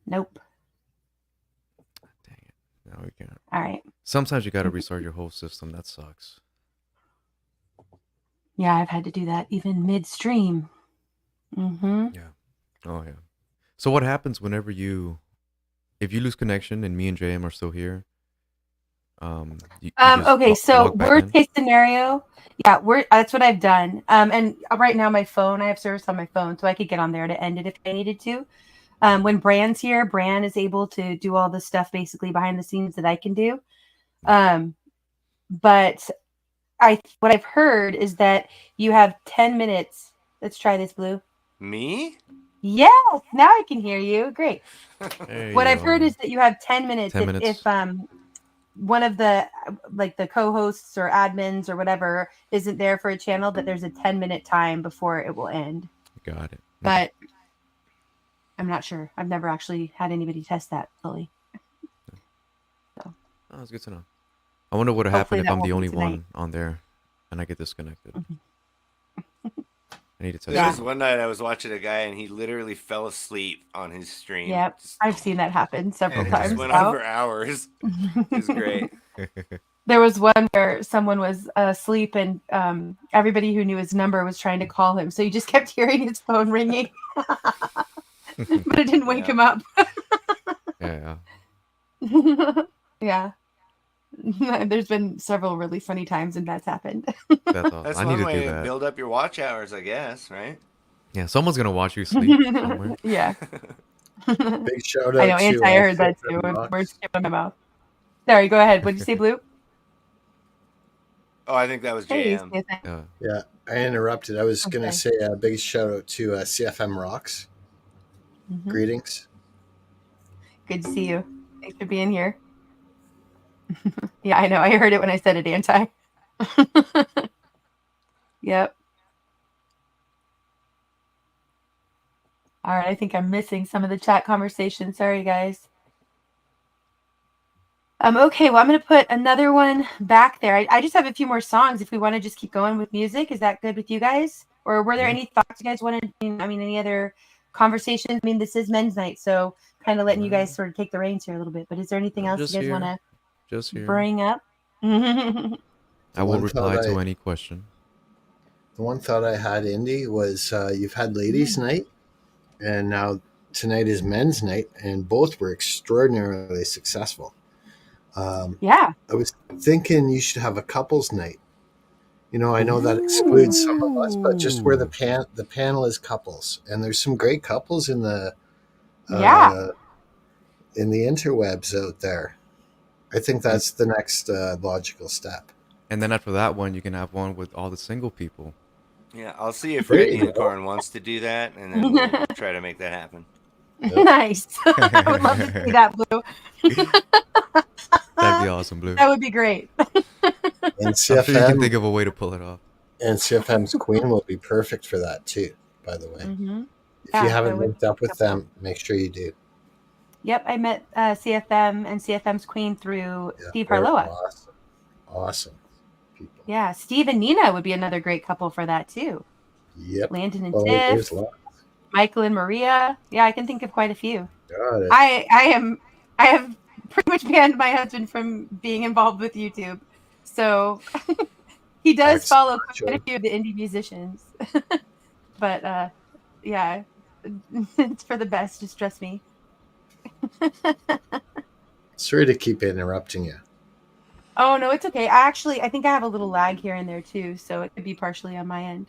Speaker 2: Nope.
Speaker 17: Dang it. No, we can't.
Speaker 2: All right.
Speaker 17: Sometimes you got to restart your whole system. That sucks.
Speaker 2: Yeah, I've had to do that even midstream.
Speaker 17: Yeah. Oh, yeah. So what happens whenever if you lose connection and me and JM are still here?
Speaker 2: Okay, so worst case scenario, yeah, that's what I've done. And right now my phone, I have service on my phone, so I could get on there to end it if I needed to. When Bran's here, Bran is able to do all the stuff basically behind the scenes that I can do. But what I've heard is that you have 10 minutes. Let's try this, Blue.
Speaker 8: Me?
Speaker 2: Yes, now I can hear you. Great. What I've heard is that you have 10 minutes. If one of the co-hosts or admins or whatever isn't there for a channel, that there's a 10-minute time before it will end.
Speaker 17: Got it.
Speaker 2: But I'm not sure. I've never actually had anybody test that fully.
Speaker 17: So. Oh, that's good to know. I wonder what would happen if I'm the only one on there and I get disconnected. I need to test
Speaker 8: There was one night I was watching a guy and he literally fell asleep on his stream.
Speaker 2: Yep, I've seen that happen several times.
Speaker 8: It just went on for hours. It was great.
Speaker 2: There was one where someone was asleep and everybody who knew his number was trying to call him. So you just kept hearing his phone ringing. But it didn't wake him up.
Speaker 17: Yeah.
Speaker 2: Yeah. There's been several really funny times and that's happened.
Speaker 17: That's awesome.
Speaker 8: That's
Speaker 17: I
Speaker 8: one
Speaker 17: need to
Speaker 8: way
Speaker 17: do
Speaker 8: to
Speaker 17: that.
Speaker 8: build up your watch hours, I guess, right?
Speaker 17: Yeah, someone's going to watch you sleep somewhere.
Speaker 2: Yeah.
Speaker 21: Big shout out
Speaker 2: I know,
Speaker 21: to
Speaker 2: Anti heard that too. Words came out of my mouth. Sorry, go ahead. What'd you say, Blue?
Speaker 8: Oh, I think that was JM.
Speaker 21: Yeah, I interrupted. I was going to say a big shout out to CFM Rocks. Greetings.
Speaker 2: Good to see you. Thanks for being here. Yeah, I know. I heard it when I said it, Anti. Yep. All right, I think I'm missing some of the chat conversation. Sorry, guys. Okay, well, I'm going to put another one back there. I just have a few more songs if we want to just keep going with music. Is that good with you guys? Or were there any thoughts you guys wanted? Any other conversations? I mean, this is men's night, so kind of letting you guys sort of take the reins here a little bit. But is there anything else you guys want to bring up?
Speaker 17: I will reply to any question.
Speaker 21: The one thought I had, Indy, was you've had ladies' night, and now tonight is men's night, and both were extraordinarily successful.
Speaker 2: Yeah.
Speaker 21: I was thinking you should have a couples night. I know that excludes some of us, but just where the panel is couples, and there's some great couples in the interwebs out there. I think that's the next logical step.
Speaker 17: And then after that one, you can have one with all the single people.
Speaker 8: Yeah, I'll see if Red Unicorn wants to do that, and then we'll try to make that happen.
Speaker 2: Nice. I would love to see that, Blue.
Speaker 17: That'd be awesome, Blue.
Speaker 2: That would be great.
Speaker 21: And
Speaker 17: I'm sure you can
Speaker 21: CFM,
Speaker 17: think of a way to pull it off.
Speaker 21: and CFM's Queen will be perfect for that too, by the way. If you haven't linked up with them, make sure you do.
Speaker 2: Yep, I met CFM and CFM's Queen through Steve Harloa.
Speaker 21: awesome.
Speaker 2: Yeah, Steve and Nina would be another great couple for that too.
Speaker 21: Yep.
Speaker 2: Landon and
Speaker 21: Well,
Speaker 2: Tiff,
Speaker 21: there's lots.
Speaker 2: Michael and Maria. Yeah, I can think of quite a few.
Speaker 21: Got it.
Speaker 2: I have pretty much banned my husband from being involved with YouTube. So he does follow quite a few of the indie musicians. But yeah, it's for the best, just trust me.
Speaker 21: Sorry to keep interrupting you.
Speaker 2: Oh no, it's okay. I think I have a little lag here and there too, so it could be partially on my end.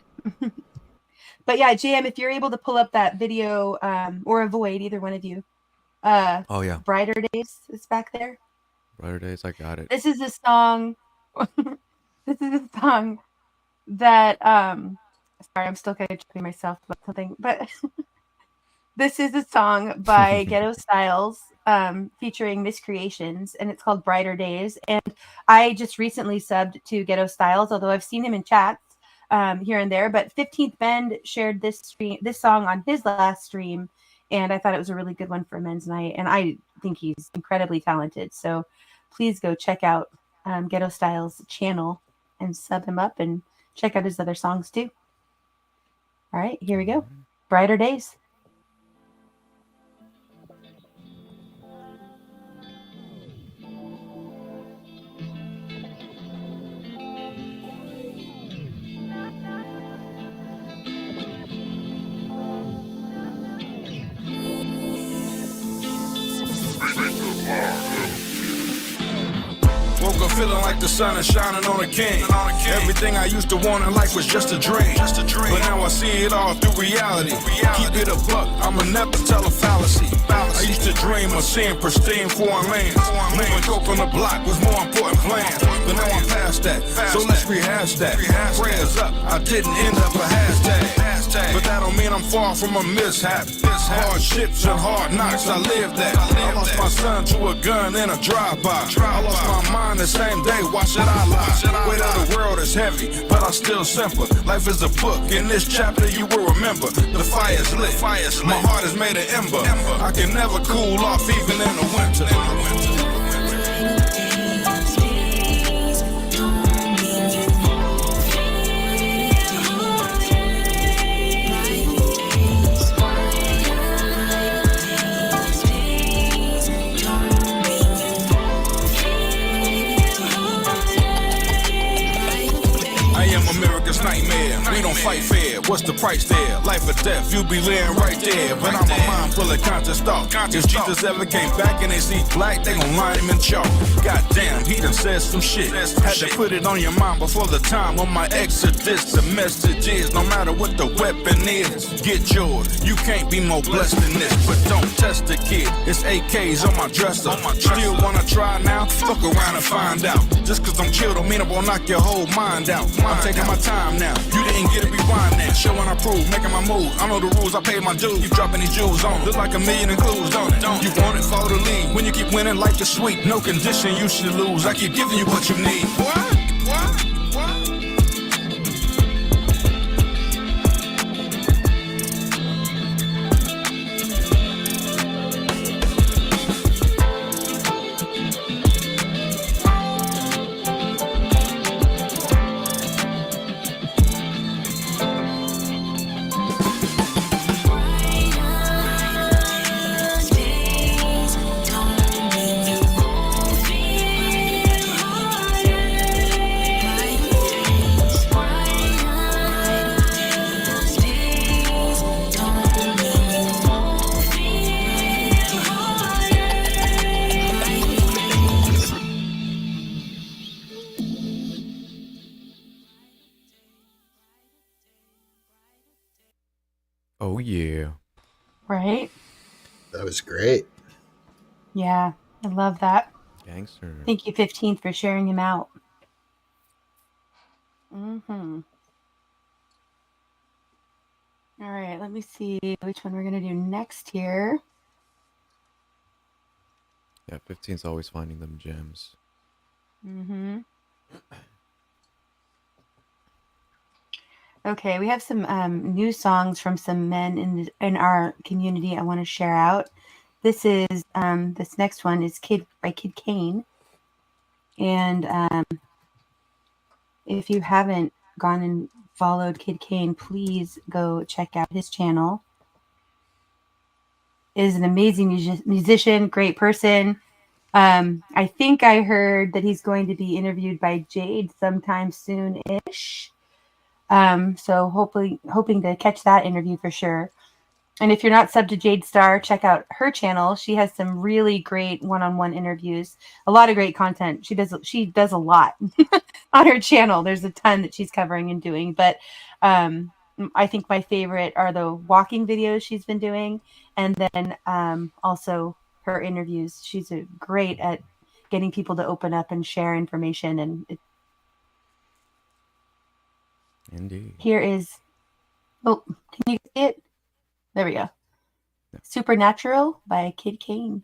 Speaker 2: But yeah, JM, if you're able to pull up that video, or avoid either one of you.
Speaker 17: Oh yeah.
Speaker 2: Brighter Days is back there.
Speaker 17: Brighter Days, I got it.
Speaker 2: This is a song. This is a song that sorry, I'm still kind of checking myself about something, but this is a song by Ghetto Styles, featuring Miscreations, and it's called Brighter Days. And I just recently subbed to Ghetto Styles, although I've seen him in chats here and there. But 15th Bend shared this song on his last stream, and I thought it was a really good one for Men's Night. And I think he's incredibly talented. So please go check out Ghetto Styles' channel and sub him up and check out his other songs too. All right, here we go. Brighter Days.
Speaker 5: Woke up feeling like the sun is shining on a king. Everything I used to want in life was just a dream. But now I see it all through reality. Keep it a buck, I'ma never tell a fallacy. I used to dream of seeing pristine foreign lands. Moving coke on the block was more important plans. But now I'm past that, so let's rehash that. Prayers up, I didn't end up a hashtag. But that don't mean I'm far from a mishap. Hardships and hard knocks, I lived that. I lost my son to a gun in a drive-by. I lost my mind the same day, why should I lie? Weight of the world is heavy, but I still simple. Life is a book, in this chapter you will remember. The fire's lit, my heart is made of ember. I can never cool off even in the winter. America's nightmare, we don't fight fair. What's the price there? Life or death, you be laying right there. But I'm a mind full of conscious thought. If Jesus ever came back and they see black, they gon' line him in chalk. Goddamn, he done said some shit. Had to put it on your mind before the time on my exodus. The message is, no matter what the weapon is, get yours. You can't be more blessed than this. But don't test the kid, it's AKs on my dresser. Still wanna try now? Fuck around and find out. Just cause I'm chill don't mean I won't knock your whole mind out. I'm taking my time now, you didn't get it, rewind now. Showing I prove, making my move. I know the rules, I paid my dues. Keep dropping these jewels on it. Look like a million in clues, don't it? You want it for the lead. When you keep winning, life is sweet. No condition you should lose. I keep giving you what you need. What?
Speaker 17: Oh yeah.
Speaker 2: Right?
Speaker 21: That was great.
Speaker 2: Yeah, I love that.
Speaker 17: Gangster.
Speaker 2: Thank you, 15th, for sharing him out. Mm-hmm. All right, let me see which one we're going to do next here.
Speaker 17: Yeah, 15's always finding them gems.
Speaker 2: Mm-hmm. Okay, we have some new songs from some men in our community I want to share out. This is this next one is by Kid Kane, and if you haven't gone and followed Kid Kane, please go check out his channel. Is an amazing musician, great person. I think I heard that he's going to be interviewed by Jade sometime soon-ish. So hoping to catch that interview for sure. And if you're not subbed to Jade Star, check out her channel. She has some really great one-on-one interviews, a lot of great content. She does a lot on her channel. There's a ton that she's covering and doing, but I think my favorite are the walking videos she's been doing, and then also her interviews. She's great at getting people to open up and share information. And
Speaker 17: Indeed.
Speaker 2: Here is, can you see it? There we go. Supernatural by Kid Kane.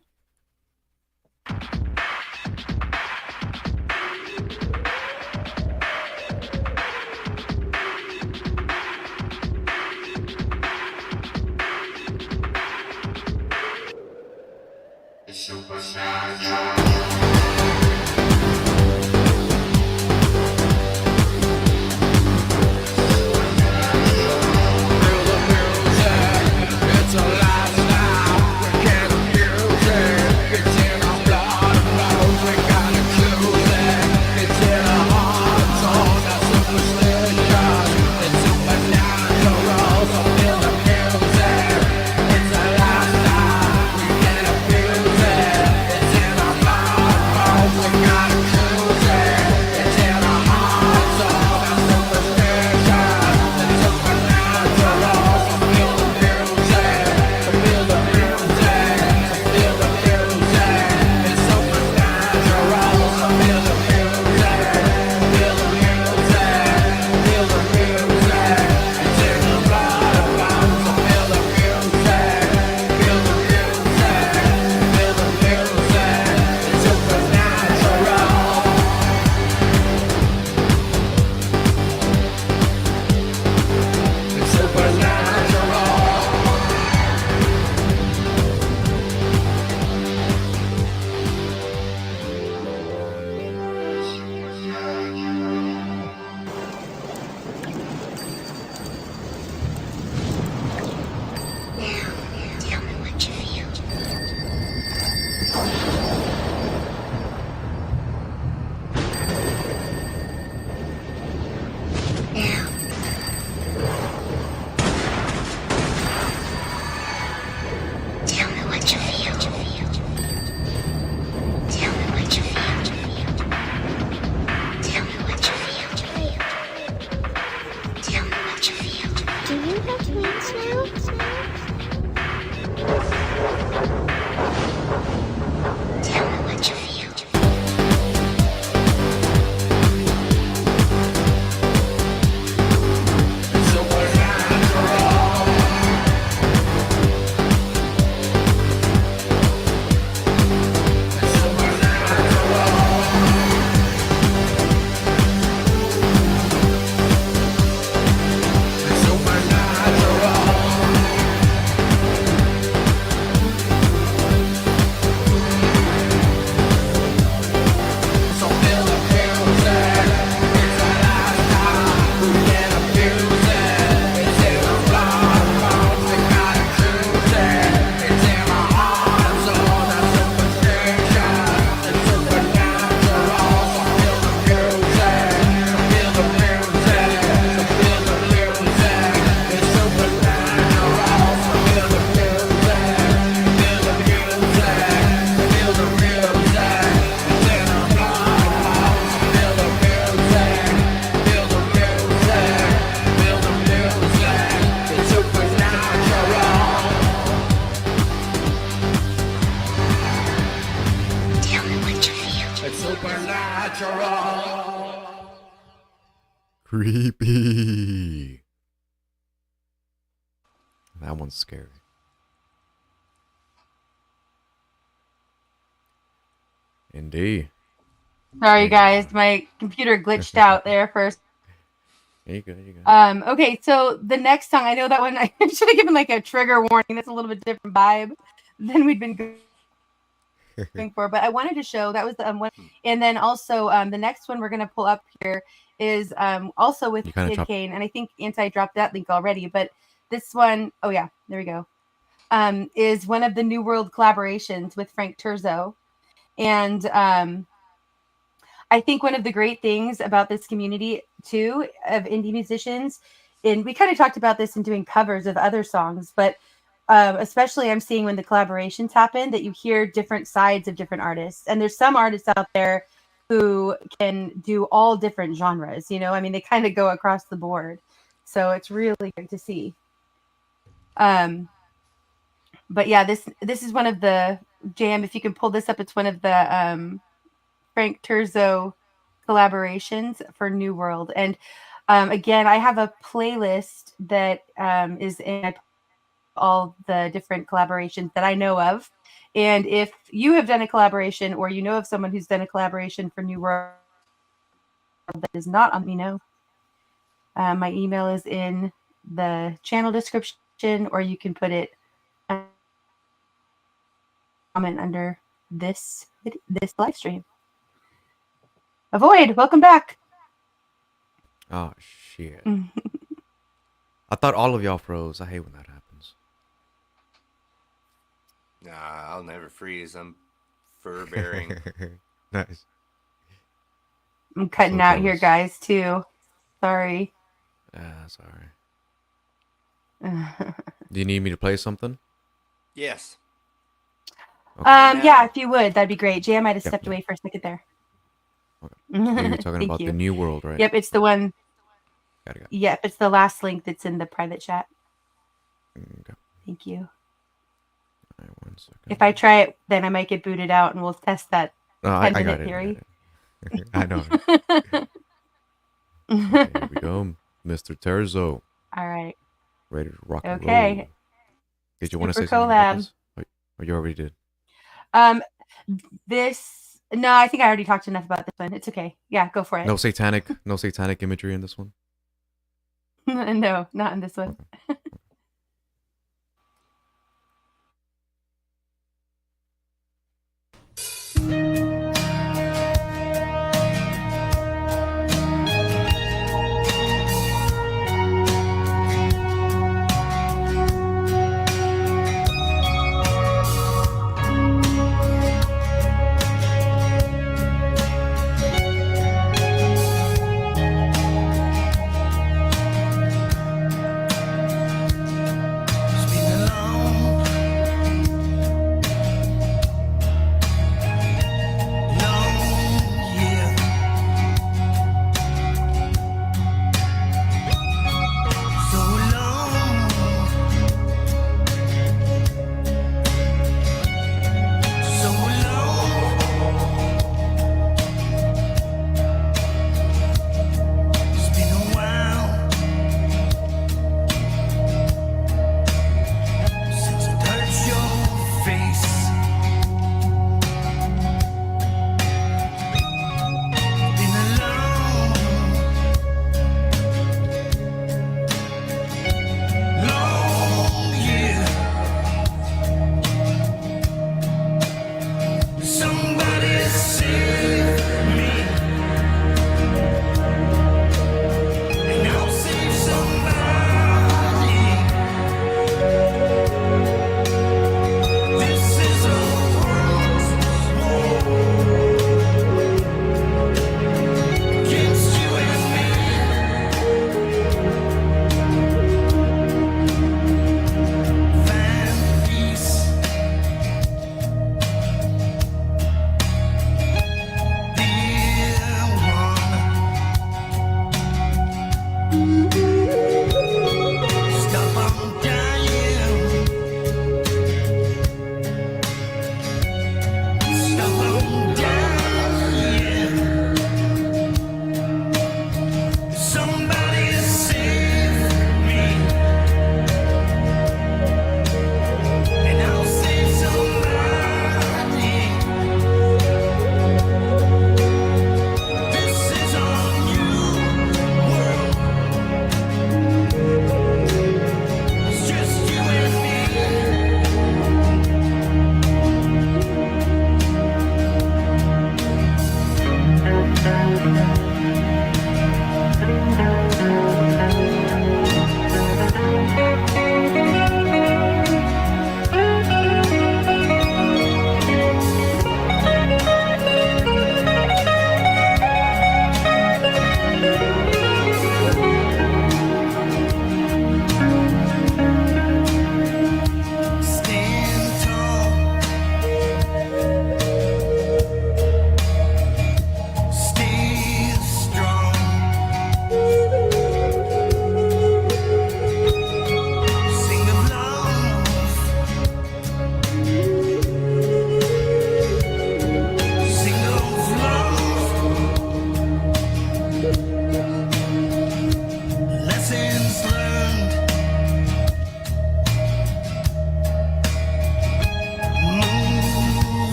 Speaker 17: Creepy. That one's scary. Indeed.
Speaker 2: Sorry, guys. My computer glitched out there first.
Speaker 17: You go.
Speaker 2: Okay, so the next song, I know that one, I should have given like a trigger warning. That's a little bit different vibe than we'd been going for. But I wanted to show, that was the one. And then also the next one we're going to pull up here is also with Kid Kane, and I think Anti dropped that link already, but this one, oh yeah, there we go, is one of the New World collaborations with Frank Turzo. And I think one of the great things about this community too of indie musicians, and we kind of talked about this in doing covers of other songs, but especially I'm seeing when the collaborations happen that you hear different sides of different artists. And there's some artists out there who can do all different genres, you know, I mean, they kind of go across the board. So it's really great to see. But yeah, this is one of the Jam, if you can pull this up, it's one of the Frank Turzo collaborations for New World. And again, I have a playlist that is in all the different collaborations that I know of. And if you have done a collaboration or you know of someone who's done a collaboration for New World that is not on me know, my email is in the channel description, or you can put it comment under this live stream. Avoid, welcome back.
Speaker 17: Oh shit. I thought all of y'all froze. I hate when that happens.
Speaker 8: Nah, I'll never freeze. I'm fur bearing.
Speaker 17: Nice.
Speaker 2: I'm cutting out here, guys, too. Sorry.
Speaker 17: Sorry. Do you need me to play something?
Speaker 8: Yes.
Speaker 17: Okay.
Speaker 2: Yeah, if you would, that'd be great. Jay, I might have stepped away for a second there.
Speaker 17: Okay. So you're talking about the New World, right?
Speaker 2: Yep, it's the one.
Speaker 17: Got it.
Speaker 2: Yep, it's the last link that's in the private chat.
Speaker 17: Okay.
Speaker 2: Thank you.
Speaker 17: All right, 1 second.
Speaker 2: If I try it, then I might get booted out, and we'll test that.
Speaker 17: I got it.
Speaker 2: Theory.
Speaker 17: I know. Okay, here we go, Mr. Terzo.
Speaker 2: All right.
Speaker 17: Ready to rock and
Speaker 2: Okay.
Speaker 17: roll. Did you want to say
Speaker 2: Super
Speaker 17: something about
Speaker 2: collab.
Speaker 17: this? Or you already did?
Speaker 2: No, I think I already talked enough about this one. It's okay. Yeah, go for it.
Speaker 17: No satanic imagery in this one?
Speaker 2: No, not in this one.
Speaker 17: Okay.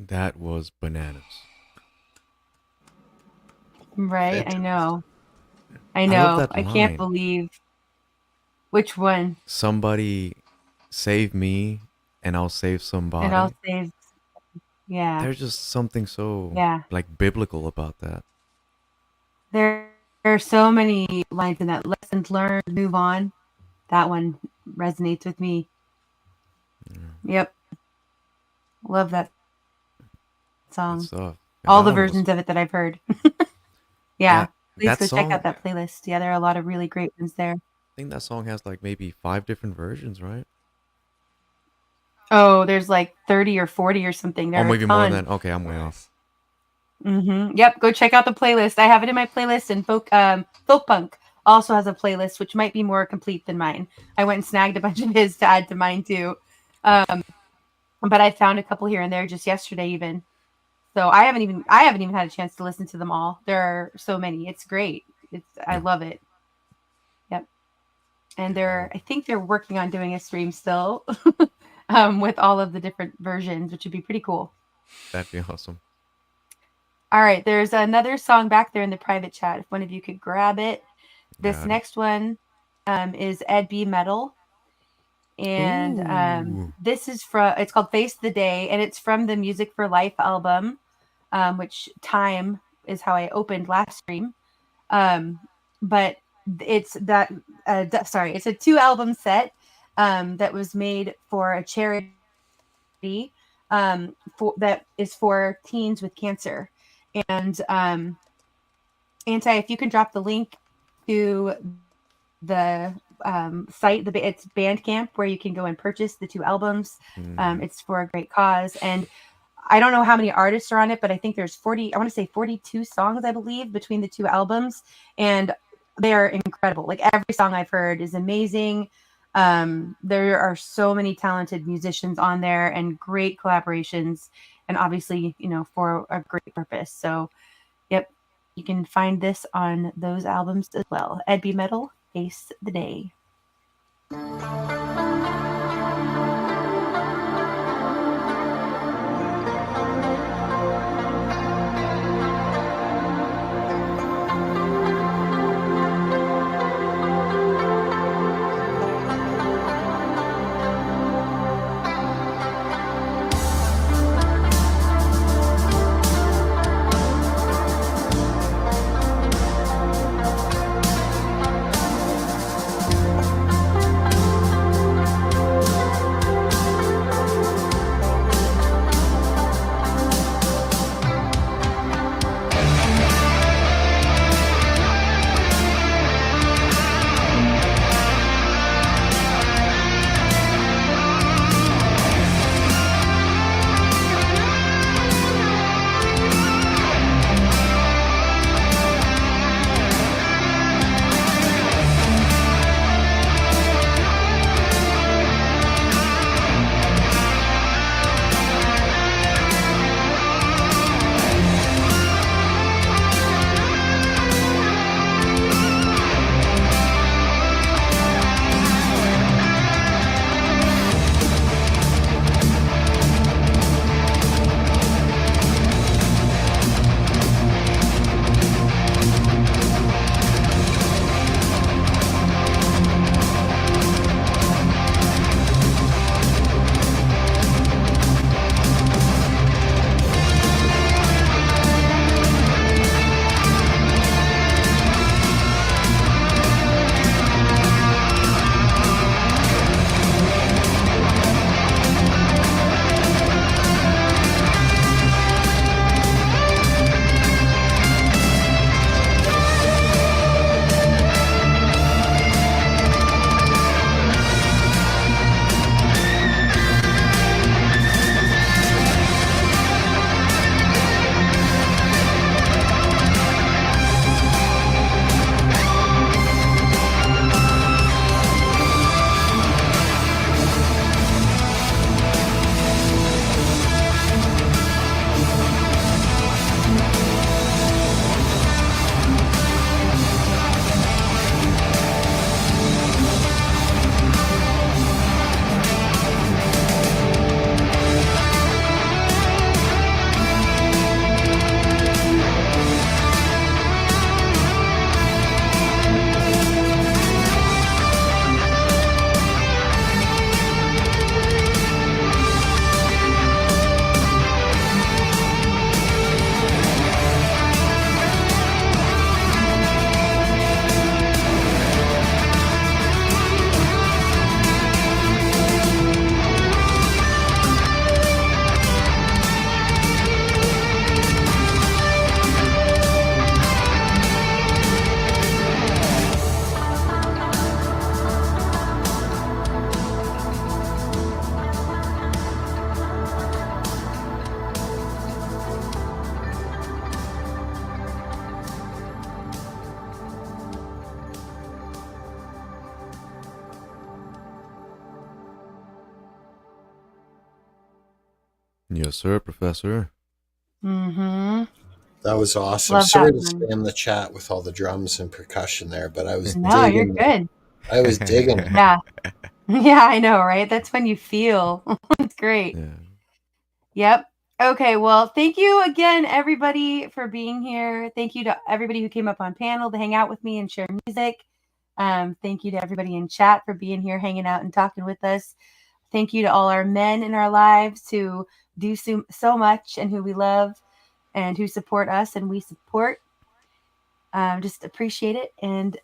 Speaker 17: That was bananas.
Speaker 2: Right? I know. I
Speaker 17: I love
Speaker 2: know.
Speaker 17: that
Speaker 2: I can't
Speaker 17: line.
Speaker 2: believe. Which one?
Speaker 17: Somebody save me and I'll save somebody.
Speaker 2: And I'll save. Yeah.
Speaker 17: There's just something so
Speaker 2: Yeah.
Speaker 17: like biblical about that.
Speaker 2: There are so many lines in that. Lessons learned, move on. That one resonates with me. Yep. Love that song.
Speaker 17: stuff.
Speaker 2: All
Speaker 17: That
Speaker 2: the
Speaker 17: one was-
Speaker 2: versions of it that I've heard. Yeah.
Speaker 17: Yeah,
Speaker 2: Please
Speaker 17: that
Speaker 2: go check
Speaker 17: song-
Speaker 2: out that playlist. Yeah, there are a lot of really great ones there.
Speaker 17: I think that song has like maybe 5 different versions, right?
Speaker 2: Oh, there's like 30 or 40 or something. There
Speaker 17: Or
Speaker 2: are
Speaker 17: maybe
Speaker 2: a
Speaker 17: more
Speaker 2: ton.
Speaker 17: than okay, I'm way off.
Speaker 2: Yep, go check out the playlist. I have it in my playlist, and folk punk also has a playlist which might be more complete than mine. I went and snagged a bunch of his to add to mine too. But I found a couple here and there just yesterday even. So I haven't even had a chance to listen to them all. There are so many. It's great. I love it. Yep. And I think they're working on doing a stream still with all of the different versions, which would be pretty cool.
Speaker 17: That'd be awesome.
Speaker 2: All right, there's another song back there in the private chat. If one of you could grab it. This
Speaker 17: Got it.
Speaker 2: next one is Ed B. Metal. And this is it's called Face the Day, and it's from the Music for Life album, which Time is how I opened last stream. But it's that, it's a 2-album set that was made for a charity that is for teens with cancer. And Anti, if you can drop the link to the site, it's Bandcamp, where you can go and purchase the 2 albums. It's for a great cause, and I don't know how many artists are on it, but I think there's 42 songs, I believe, between the 2 albums, and they are incredible. Like, every song I've heard is amazing. There are so many talented musicians on there and great collaborations, and obviously, for a great purpose. So, yep, you can find this on those albums as well. Ed B. Metal, Face the Day.
Speaker 17: Yes, sir, Professor.
Speaker 2: Mm-hmm.
Speaker 21: That was awesome.
Speaker 2: Love
Speaker 21: Sorry
Speaker 2: that
Speaker 21: to
Speaker 2: one.
Speaker 21: spam the chat with all the drums and percussion there, but I was
Speaker 2: No, you're
Speaker 21: digging it.
Speaker 2: good.
Speaker 21: I was digging it.
Speaker 2: Yeah. Yeah, I know, right? That's when you feel. It's great.
Speaker 17: Yeah.
Speaker 2: Yep. Okay, well, thank you again, everybody, for being here. Thank you to everybody who came up on panel to hang out with me and share music. Thank you to everybody in chat for being here, hanging out and talking with us. Thank you to all our men in our lives who do so much and who we love and who support us and we support. Just appreciate it. And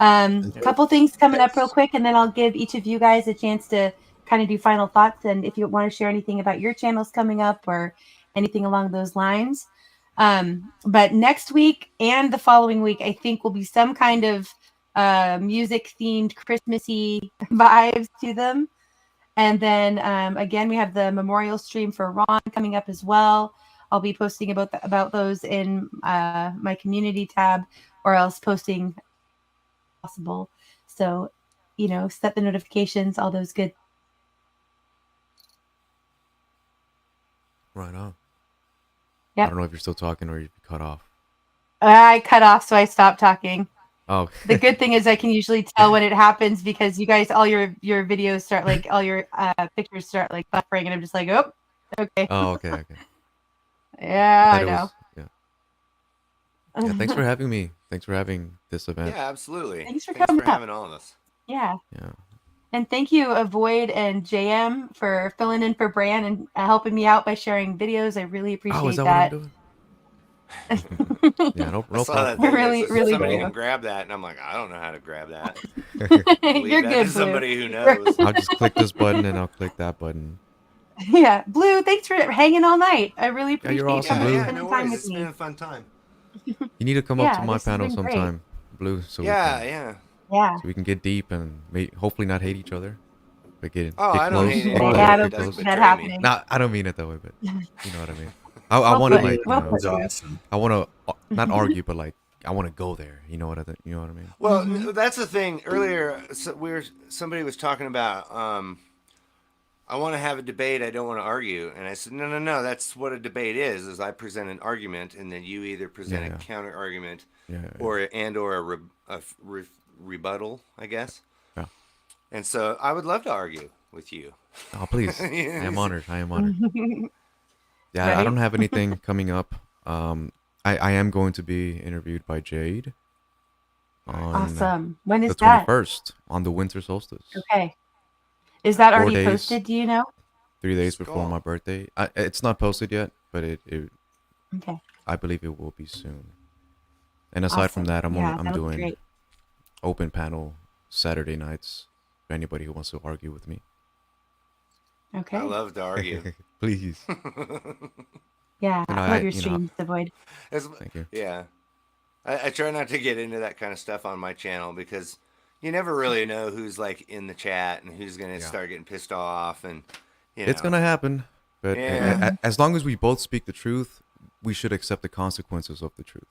Speaker 2: a couple things coming up real quick, and then I'll give each of you guys a chance to kind of do final thoughts. And if you want to share anything about your channels coming up or anything along those lines. But next week and the following week, I think will be some kind of music themed Christmassy vibes to them. And then again, we have the memorial stream for Ron coming up as well. I'll be posting about those in my community tab, or else posting possible. So, set the notifications, all those good.
Speaker 17: Right on.
Speaker 2: Yep.
Speaker 17: I don't know if you're still talking or you cut off.
Speaker 2: I cut off, so I stopped talking.
Speaker 17: Oh.
Speaker 2: The good thing is I can usually tell when it happens because you guys, all your videos start all your pictures start buffering, and I'm just like, oh, okay.
Speaker 17: Oh, okay.
Speaker 2: Yeah, I know.
Speaker 17: Yeah, thanks for having me. Thanks for having this event.
Speaker 8: Yeah, absolutely.
Speaker 2: Thanks for
Speaker 8: having all of us.
Speaker 2: Yeah.
Speaker 17: Yeah.
Speaker 2: And thank you, Avoid and JM, for filling in for Bran and helping me out by sharing videos. I really appreciate
Speaker 17: is that
Speaker 2: that.
Speaker 17: what I'm doing? Yeah, no
Speaker 8: I saw
Speaker 17: problem.
Speaker 8: that thing
Speaker 2: Really,
Speaker 8: that says
Speaker 2: really
Speaker 8: somebody
Speaker 2: do.
Speaker 8: can grab that, and I'm like, I don't know how to grab that.
Speaker 2: You're
Speaker 8: that
Speaker 2: good,
Speaker 8: to somebody
Speaker 2: Blue.
Speaker 8: who knows.
Speaker 17: I'll just click this button and I'll click that button.
Speaker 2: Yeah, Blue, thanks for hanging all night. I really
Speaker 17: Yeah,
Speaker 2: appreciate
Speaker 17: you're awesome,
Speaker 2: you
Speaker 17: Blue.
Speaker 2: spending
Speaker 8: No
Speaker 2: time
Speaker 8: worries.
Speaker 2: with
Speaker 8: It's
Speaker 2: me.
Speaker 8: been a fun time.
Speaker 17: You need to come
Speaker 2: Yeah,
Speaker 17: up to my
Speaker 2: this has
Speaker 17: panel
Speaker 2: been great.
Speaker 17: sometime, Blue, so
Speaker 2: Yeah.
Speaker 17: we can get deep and hopefully not hate each other, but get
Speaker 8: I don't
Speaker 17: close.
Speaker 8: hate
Speaker 17: Get
Speaker 8: anybody.
Speaker 17: close,
Speaker 2: Yeah, I
Speaker 17: get
Speaker 2: don't
Speaker 17: close.
Speaker 2: see that happening.
Speaker 17: Nah, I don't mean it that way, but you know what I mean. I want to
Speaker 2: Well,
Speaker 21: awesome.
Speaker 17: I want to not argue, but I want to go there. You know what I mean?
Speaker 8: Well, that's the thing. Earlier, somebody was talking about. I want to have a debate. I don't want to argue. And I said, no. That's what a debate is I present an argument, and then you either present a counter argument, or a rebuttal, I guess.
Speaker 17: Yeah.
Speaker 8: And so I would love to argue with you.
Speaker 17: Oh, please! I am honored. I am honored. Yeah,
Speaker 2: Right?
Speaker 17: I don't have anything coming up. I am going to be interviewed by Jade on
Speaker 2: Awesome. When is
Speaker 17: the
Speaker 2: that?
Speaker 17: 21st on the winter solstice.
Speaker 2: Okay. Is that
Speaker 17: 4
Speaker 2: already
Speaker 17: days.
Speaker 2: posted? Do you know?
Speaker 17: 3 days before my birthday. It's not posted yet, but it
Speaker 2: Okay.
Speaker 17: I believe it will be soon. And aside from that, I'm
Speaker 2: that'll be
Speaker 17: doing
Speaker 2: great.
Speaker 17: open panel Saturday nights for anybody who wants to argue with me.
Speaker 2: Okay.
Speaker 8: I love to argue.
Speaker 17: Please.
Speaker 2: Yeah,
Speaker 17: You know,
Speaker 2: I love your streams, Avoid.
Speaker 17: Thank you.
Speaker 8: Yeah. I try not to get into that kind of stuff on my channel because you never really know who's in the chat and who's going to start getting pissed off, and
Speaker 17: It's going to happen, but as long as we both speak the truth, we should accept the consequences of the truth.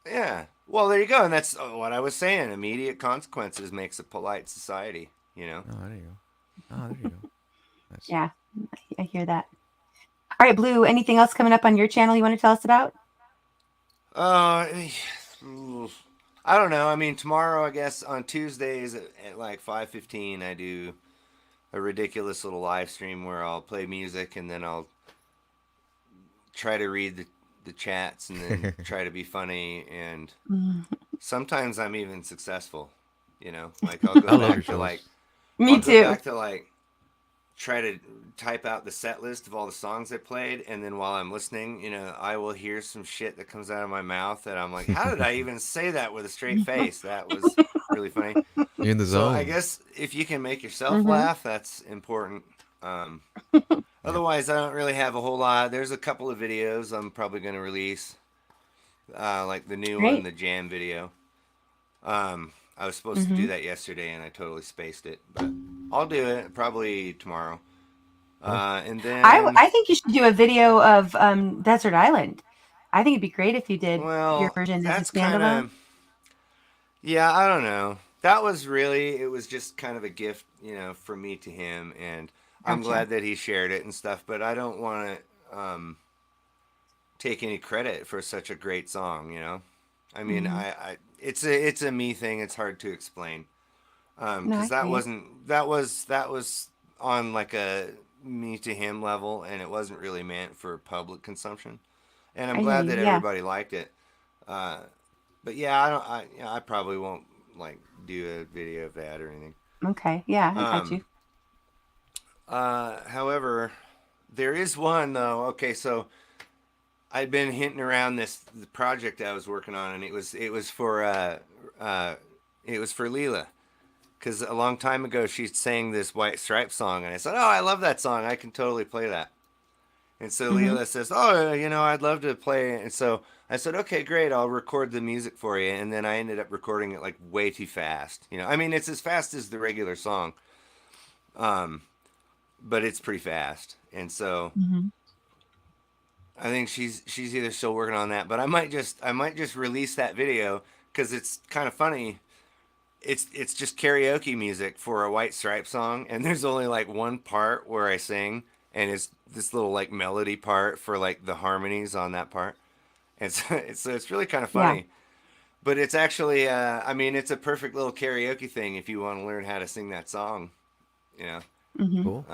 Speaker 8: Yeah. Well, there you go. And that's what I was saying. Immediate consequences makes a polite society,
Speaker 17: Oh, there you go. Oh, there you go. Nice.
Speaker 2: Yeah, I hear that. All right, Blue, anything else coming up on your channel you want to tell us about?
Speaker 8: I don't know. I mean, tomorrow, I guess, on Tuesdays at 5:15, I do a ridiculous little live stream where I'll play music and then I'll try to read the chats and then try to be funny, and sometimes I'm even successful. I'll go back to
Speaker 2: Me too.
Speaker 8: Go back to try to type out the set list of all the songs I played, and then while I'm listening, I will hear some shit that comes out of my mouth that I'm like, how did I even say that with a straight face? That was really funny.
Speaker 17: You're in the
Speaker 8: So
Speaker 17: zone.
Speaker 8: I guess if you can make yourself laugh, that's important. Otherwise, I don't really have a whole lot. There's a couple of videos I'm probably going to release, like the new one, the jam video. I was supposed to do that yesterday, and I totally spaced it, but I'll do it probably tomorrow. And then
Speaker 2: I think you should do a video of Desert Island. I think it'd be great if you did your version as a standalone.
Speaker 8: Yeah, I don't know. that was really, it was just kind of a gift, from me to him, and I'm
Speaker 2: Gotcha.
Speaker 8: glad that he shared it and stuff. But I don't want to take any credit for such a great song. I mean, it's a me thing. It's hard to explain. Because that was on like a me to him level, and it wasn't really meant for public consumption. And I'm glad that everybody liked it. But yeah, I probably won't like do a video of that or anything.
Speaker 2: Okay, yeah, I got you.
Speaker 8: However, there is one though. Okay, so I'd been hinting around the project I was working on, and it was for Leela. Because a long time ago, she sang this White Stripes song, and I said, "Oh, I love that song. I can totally play that." And so Leela says, "Oh, I'd love to play it." And so I said, "Okay, great. I'll record the music for you." And then I ended up recording it like way too fast. I mean, it's as fast as the regular song, but it's pretty fast. And so I think she's either still working on that, but I might just release that video because it's kind of funny. It's just karaoke music for a White Stripes song, and there's only like one part where I sing, and it's this little like melody part for like the harmonies on that part, and so it's really kind of funny. Yeah. But it's actually I mean, it's a perfect little karaoke thing if you want to learn how to sing that song,
Speaker 17: Cool.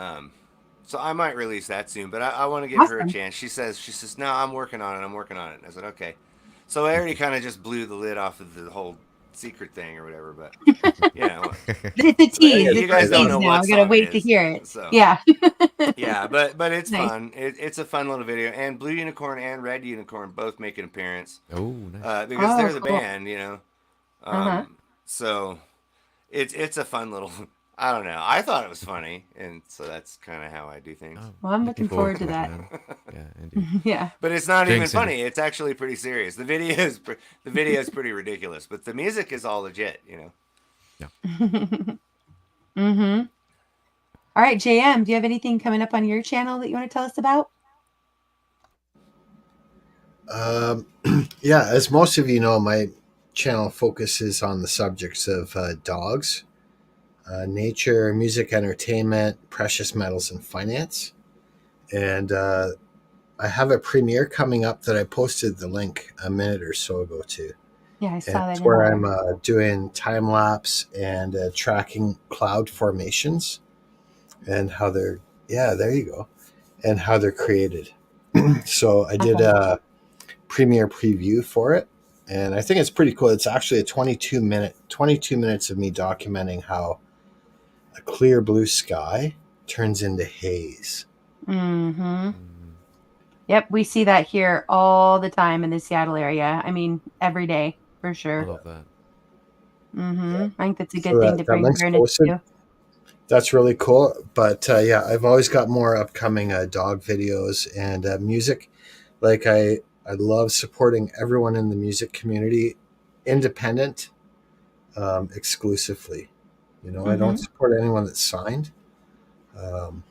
Speaker 8: So I might release that soon, but I want to give her a chance. She says, "No, I'm working on it. I said, "Okay." So I already kind of just blew the lid off of the whole secret thing or whatever, but
Speaker 2: it's a tease.
Speaker 8: You guys don't know
Speaker 2: now.
Speaker 8: what
Speaker 2: I gotta wait to hear it. So. Yeah.
Speaker 8: Yeah, but it's
Speaker 2: nice.
Speaker 8: Fun. It's a fun little video, and Blue Unicorn and Red Unicorn both make an appearance.
Speaker 17: Oh, nice.
Speaker 8: Because they're the band, So it's a fun little. I don't know. I thought it was funny, and so that's kind of how I do things.
Speaker 2: Well, I'm looking forward to that.
Speaker 17: Yeah, indeed.
Speaker 2: Yeah.
Speaker 8: But it's not even funny. It's actually pretty serious. The video is pretty ridiculous, but the music is all legit.
Speaker 17: Yeah.
Speaker 2: All right, JM, do you have anything coming up on your channel that you want to tell us about?
Speaker 21: Yeah, as most of you know, my channel focuses on the subjects of dogs, nature, music, entertainment, precious metals, and finance. And I have a premiere coming up that I posted the link a minute or so ago to.
Speaker 2: Yeah, I saw that.
Speaker 21: It's where I'm doing time lapse and tracking cloud formations and how they're, there you go, and how they're created. So I did a premiere preview for it, and I think it's pretty cool. It's actually a 22 minutes of me documenting how a clear blue sky turns into haze.
Speaker 2: Yep, we see that here all the time in the Seattle area. I mean, every day for sure.
Speaker 17: I love that.
Speaker 2: Yeah. I think that's a good thing to bring awareness to.
Speaker 21: That's really cool. But I've always got more upcoming dog videos and music. Like I love supporting everyone in the music community, independent, exclusively. I don't support anyone that's signed. And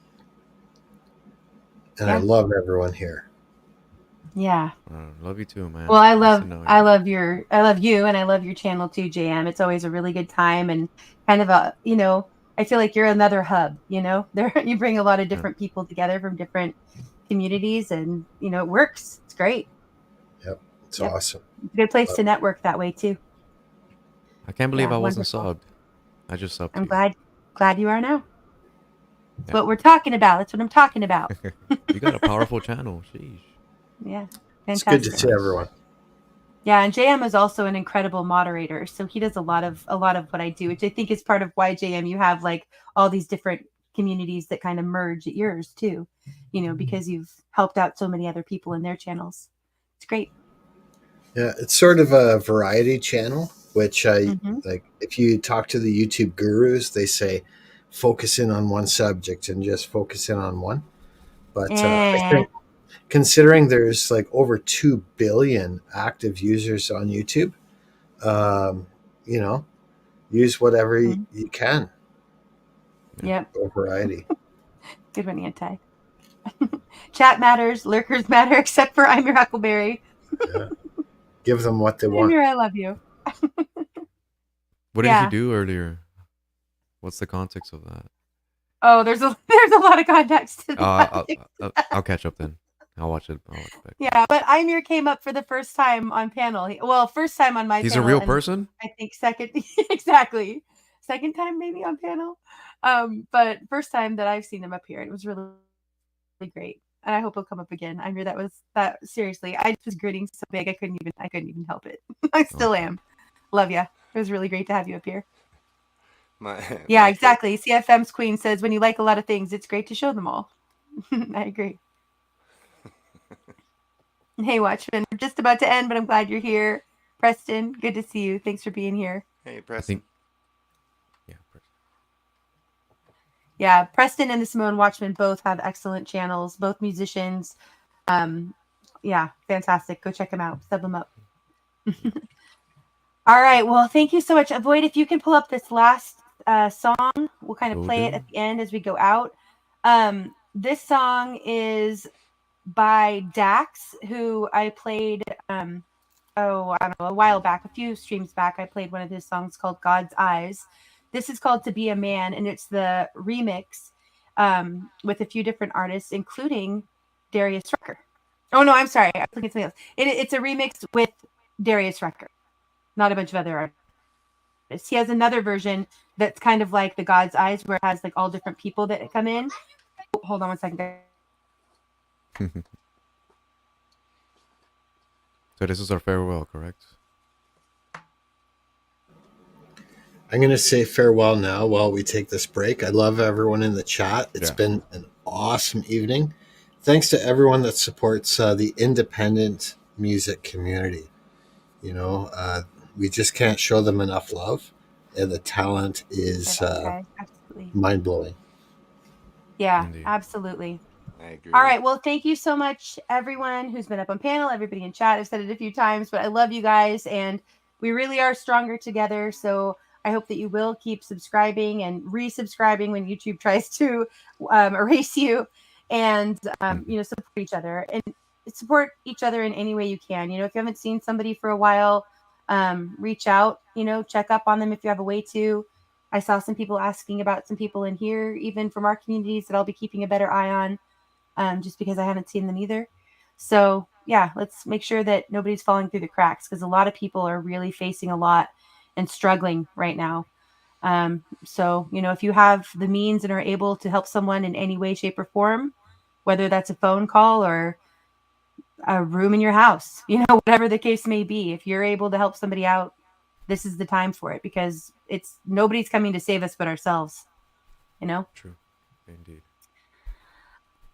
Speaker 21: I love everyone here.
Speaker 2: Yeah.
Speaker 17: Love you too, man.
Speaker 2: Well, I love you, and I love your channel too, JM. It's always a really good time, and kind of a, I feel like you're another hub, there, you bring a lot of different people together from different communities, and, it works. It's great.
Speaker 21: Yep. It's awesome.
Speaker 2: It's a good place to network that way too.
Speaker 17: I can't believe I wasn't subbed. I just subbed.
Speaker 2: I'm glad you are now. That's what we're talking about. That's what I'm talking about.
Speaker 17: You got a powerful channel. Sheesh.
Speaker 2: Yeah. Fantastic.
Speaker 21: It's good to see everyone.
Speaker 2: Yeah, and JM is also an incredible moderator. So he does a lot of what I do, which I think is part of why, JM, you have like all these different communities that kind of merge at yours too, because you've helped out so many other people in their channels. It's great.
Speaker 21: Yeah, it's sort of a variety channel, which like if you talk to the YouTube gurus, they say focus in on one subject and just focus in on one. But I think considering there's like over 2 billion active users on YouTube, use whatever you can.
Speaker 2: Yep.
Speaker 21: A variety.
Speaker 2: Good one, Anti. Chat matters, lurkers matter, except for I'm your Huckleberry.
Speaker 21: Yeah. Give them what they want.
Speaker 2: I love you.
Speaker 17: What did he do earlier? What's the context of that?
Speaker 2: Oh, there's a lot of context to that.
Speaker 17: I'll catch up then. I'll watch it back.
Speaker 2: Yeah, but Imir came up for the first time on panel. First time on my
Speaker 17: He's
Speaker 2: panel.
Speaker 17: a real person?
Speaker 2: I think second, exactly. Second time maybe on panel. But first time that I've seen him up here. It was really, really great. And I hope he'll come up again. Imir, seriously, I just was grinning so big I couldn't even help it. I still am. Love ya. It was really great to have you up here. Yeah, exactly. CFM's Queen says, when you like a lot of things, it's great to show them all. I agree. Hey, Watchman, we're just about to end, but I'm glad you're here. Preston, good to see you. Thanks for being here.
Speaker 8: Hey, Preston.
Speaker 2: Yeah, Preston and the Simone Watchman both have excellent channels, both musicians. Yeah, fantastic. Go check them out. Sub them up. All right. Well, thank you so much. Avoid, if you can pull up this last song, we'll kind of play it at the end as we go out. This song is by Dax, who I played, I don't know, a while back, a few streams back. I played one of his songs called God's Eyes. This is called To Be a Man, and it's the remix with a few different artists, including Darius Rucker. Oh, no, I'm sorry. I was looking at something else. It's a remix with Darius Rucker, not a bunch of other artists. He has another version that's kind of like the God's Eyes, where it has like all different people that come in. Oh, hold on one second.
Speaker 17: So this is our farewell, correct?
Speaker 21: I'm going to say farewell now while we take this break. I love everyone in the chat. It's been an awesome evening. Thanks to everyone that supports the independent music community. You know, we just can't show them enough love, and the talent is mind-blowing.
Speaker 2: Yeah, absolutely.
Speaker 8: I agree.
Speaker 2: All right. Well, thank you so much, everyone who's been up on panel, everybody in chat. I've said it a few times, but I love you guys, and we really are stronger together. So I hope that you will keep subscribing and resubscribing when YouTube tries to erase you, and support each other and support each other in any way you can. You know, if you haven't seen somebody for a while, reach out. You know, check up on them if you have a way to. I saw some people asking about some people in here, even from our communities, that I'll be keeping a better eye on. Just because I haven't seen them either. So yeah, let's make sure that nobody's falling through the cracks, because a lot of people are really facing a lot and struggling right now. So, you know, if you have the means and are able to help someone in any way, shape, or form, whether that's a phone call or a room in your house, you know, whatever the case may be, if you're able to help somebody out, this is the time for it, because nobody's coming to save us but ourselves, you know?
Speaker 17: True. Indeed.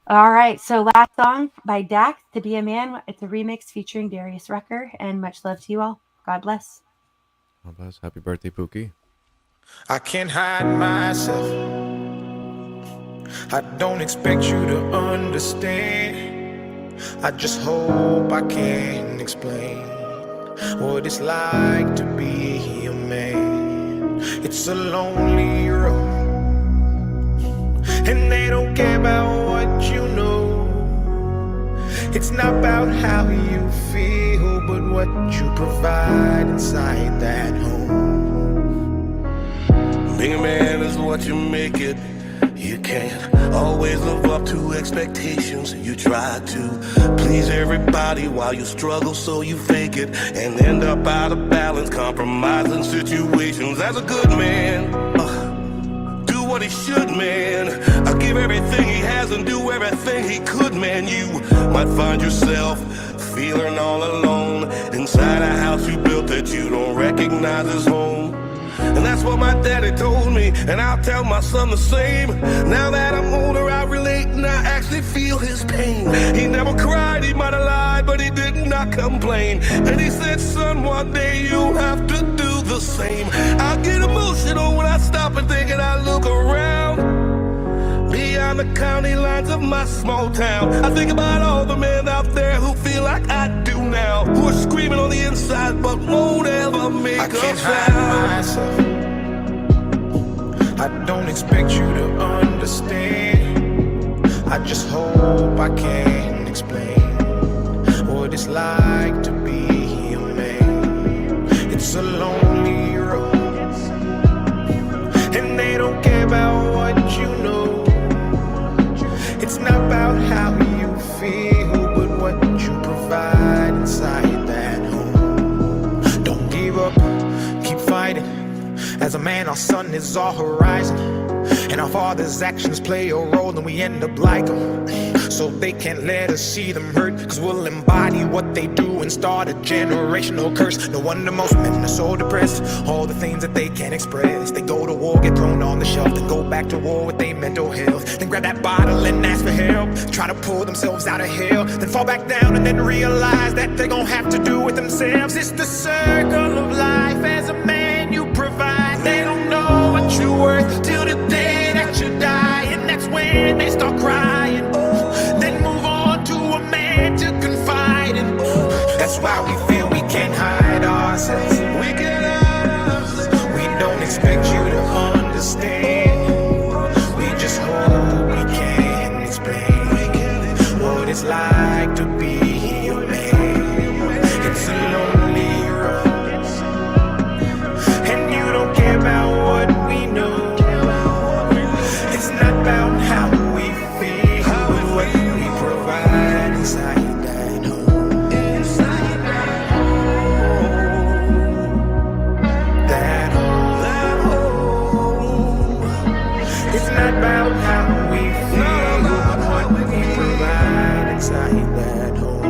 Speaker 2: All right, so last song by Dax, To Be a Man. It's a remix featuring Darius Rucker, and much love to you all. God bless.
Speaker 17: God bless. Happy birthday, Pookie.
Speaker 5: I can't hide myself. I don't expect you to understand. I just hope I can explain what it's like to be a man. It's a lonely road, and they don't care about what you know. It's not about how you feel, but what you provide inside that home. Being a man is what you make it. You can't always live up to expectations. You try to please everybody while you struggle, so you fake it and end up out of balance, compromising situations. As a good man, do what he should, man. I'll give everything he has and do everything he could, man. You might find yourself feeling all alone inside a house you built that you don't recognize as home. And that's what my daddy told me, and I'll tell my son the same. Now that I'm older, I relate and I actually feel his pain. He never cried, he might have lied, but he did not complain. And he said, son, one day you'll have to do the same. I get emotional when I stop and think and I look around beyond the county lines of my small town. I think about all the men out there who feel like I do now, who are screaming on the inside but won't ever make a sound. I don't expect you to understand. I just hope I can explain what it's like to be a man. It's a lonely road,
Speaker 6: don't care about what you know. It's not about how you feel, but what you provide inside that home. Don't give up, keep fighting. As a man, our sun is our horizon, and our father's actions play a role, and we end up like them. So they can't let us see them hurt, cause we'll embody what they do and start a generational curse. No wonder most men are so depressed, all the things that they can't express. They go to war, get thrown on the shelf, then go back to war with their mental health. Then grab that bottle and ask for help, try to pull themselves out of hell, then fall back down and then realize that they're gonna have to do it themselves. It's the circle of life. As a man you provide, they don't know what you're worth till the day that you die, and that's when they start crying. Then move on to a man to confide in. That's why we feel we can't hide ourselves. We don't expect you to understand. We just hope we can explain what it's like to be a man. It's a lonely road, and you don't care about what we know. It's not about how we feel, but what we provide inside that home. Inside that home. It's not about how we feel, but what we provide inside that home.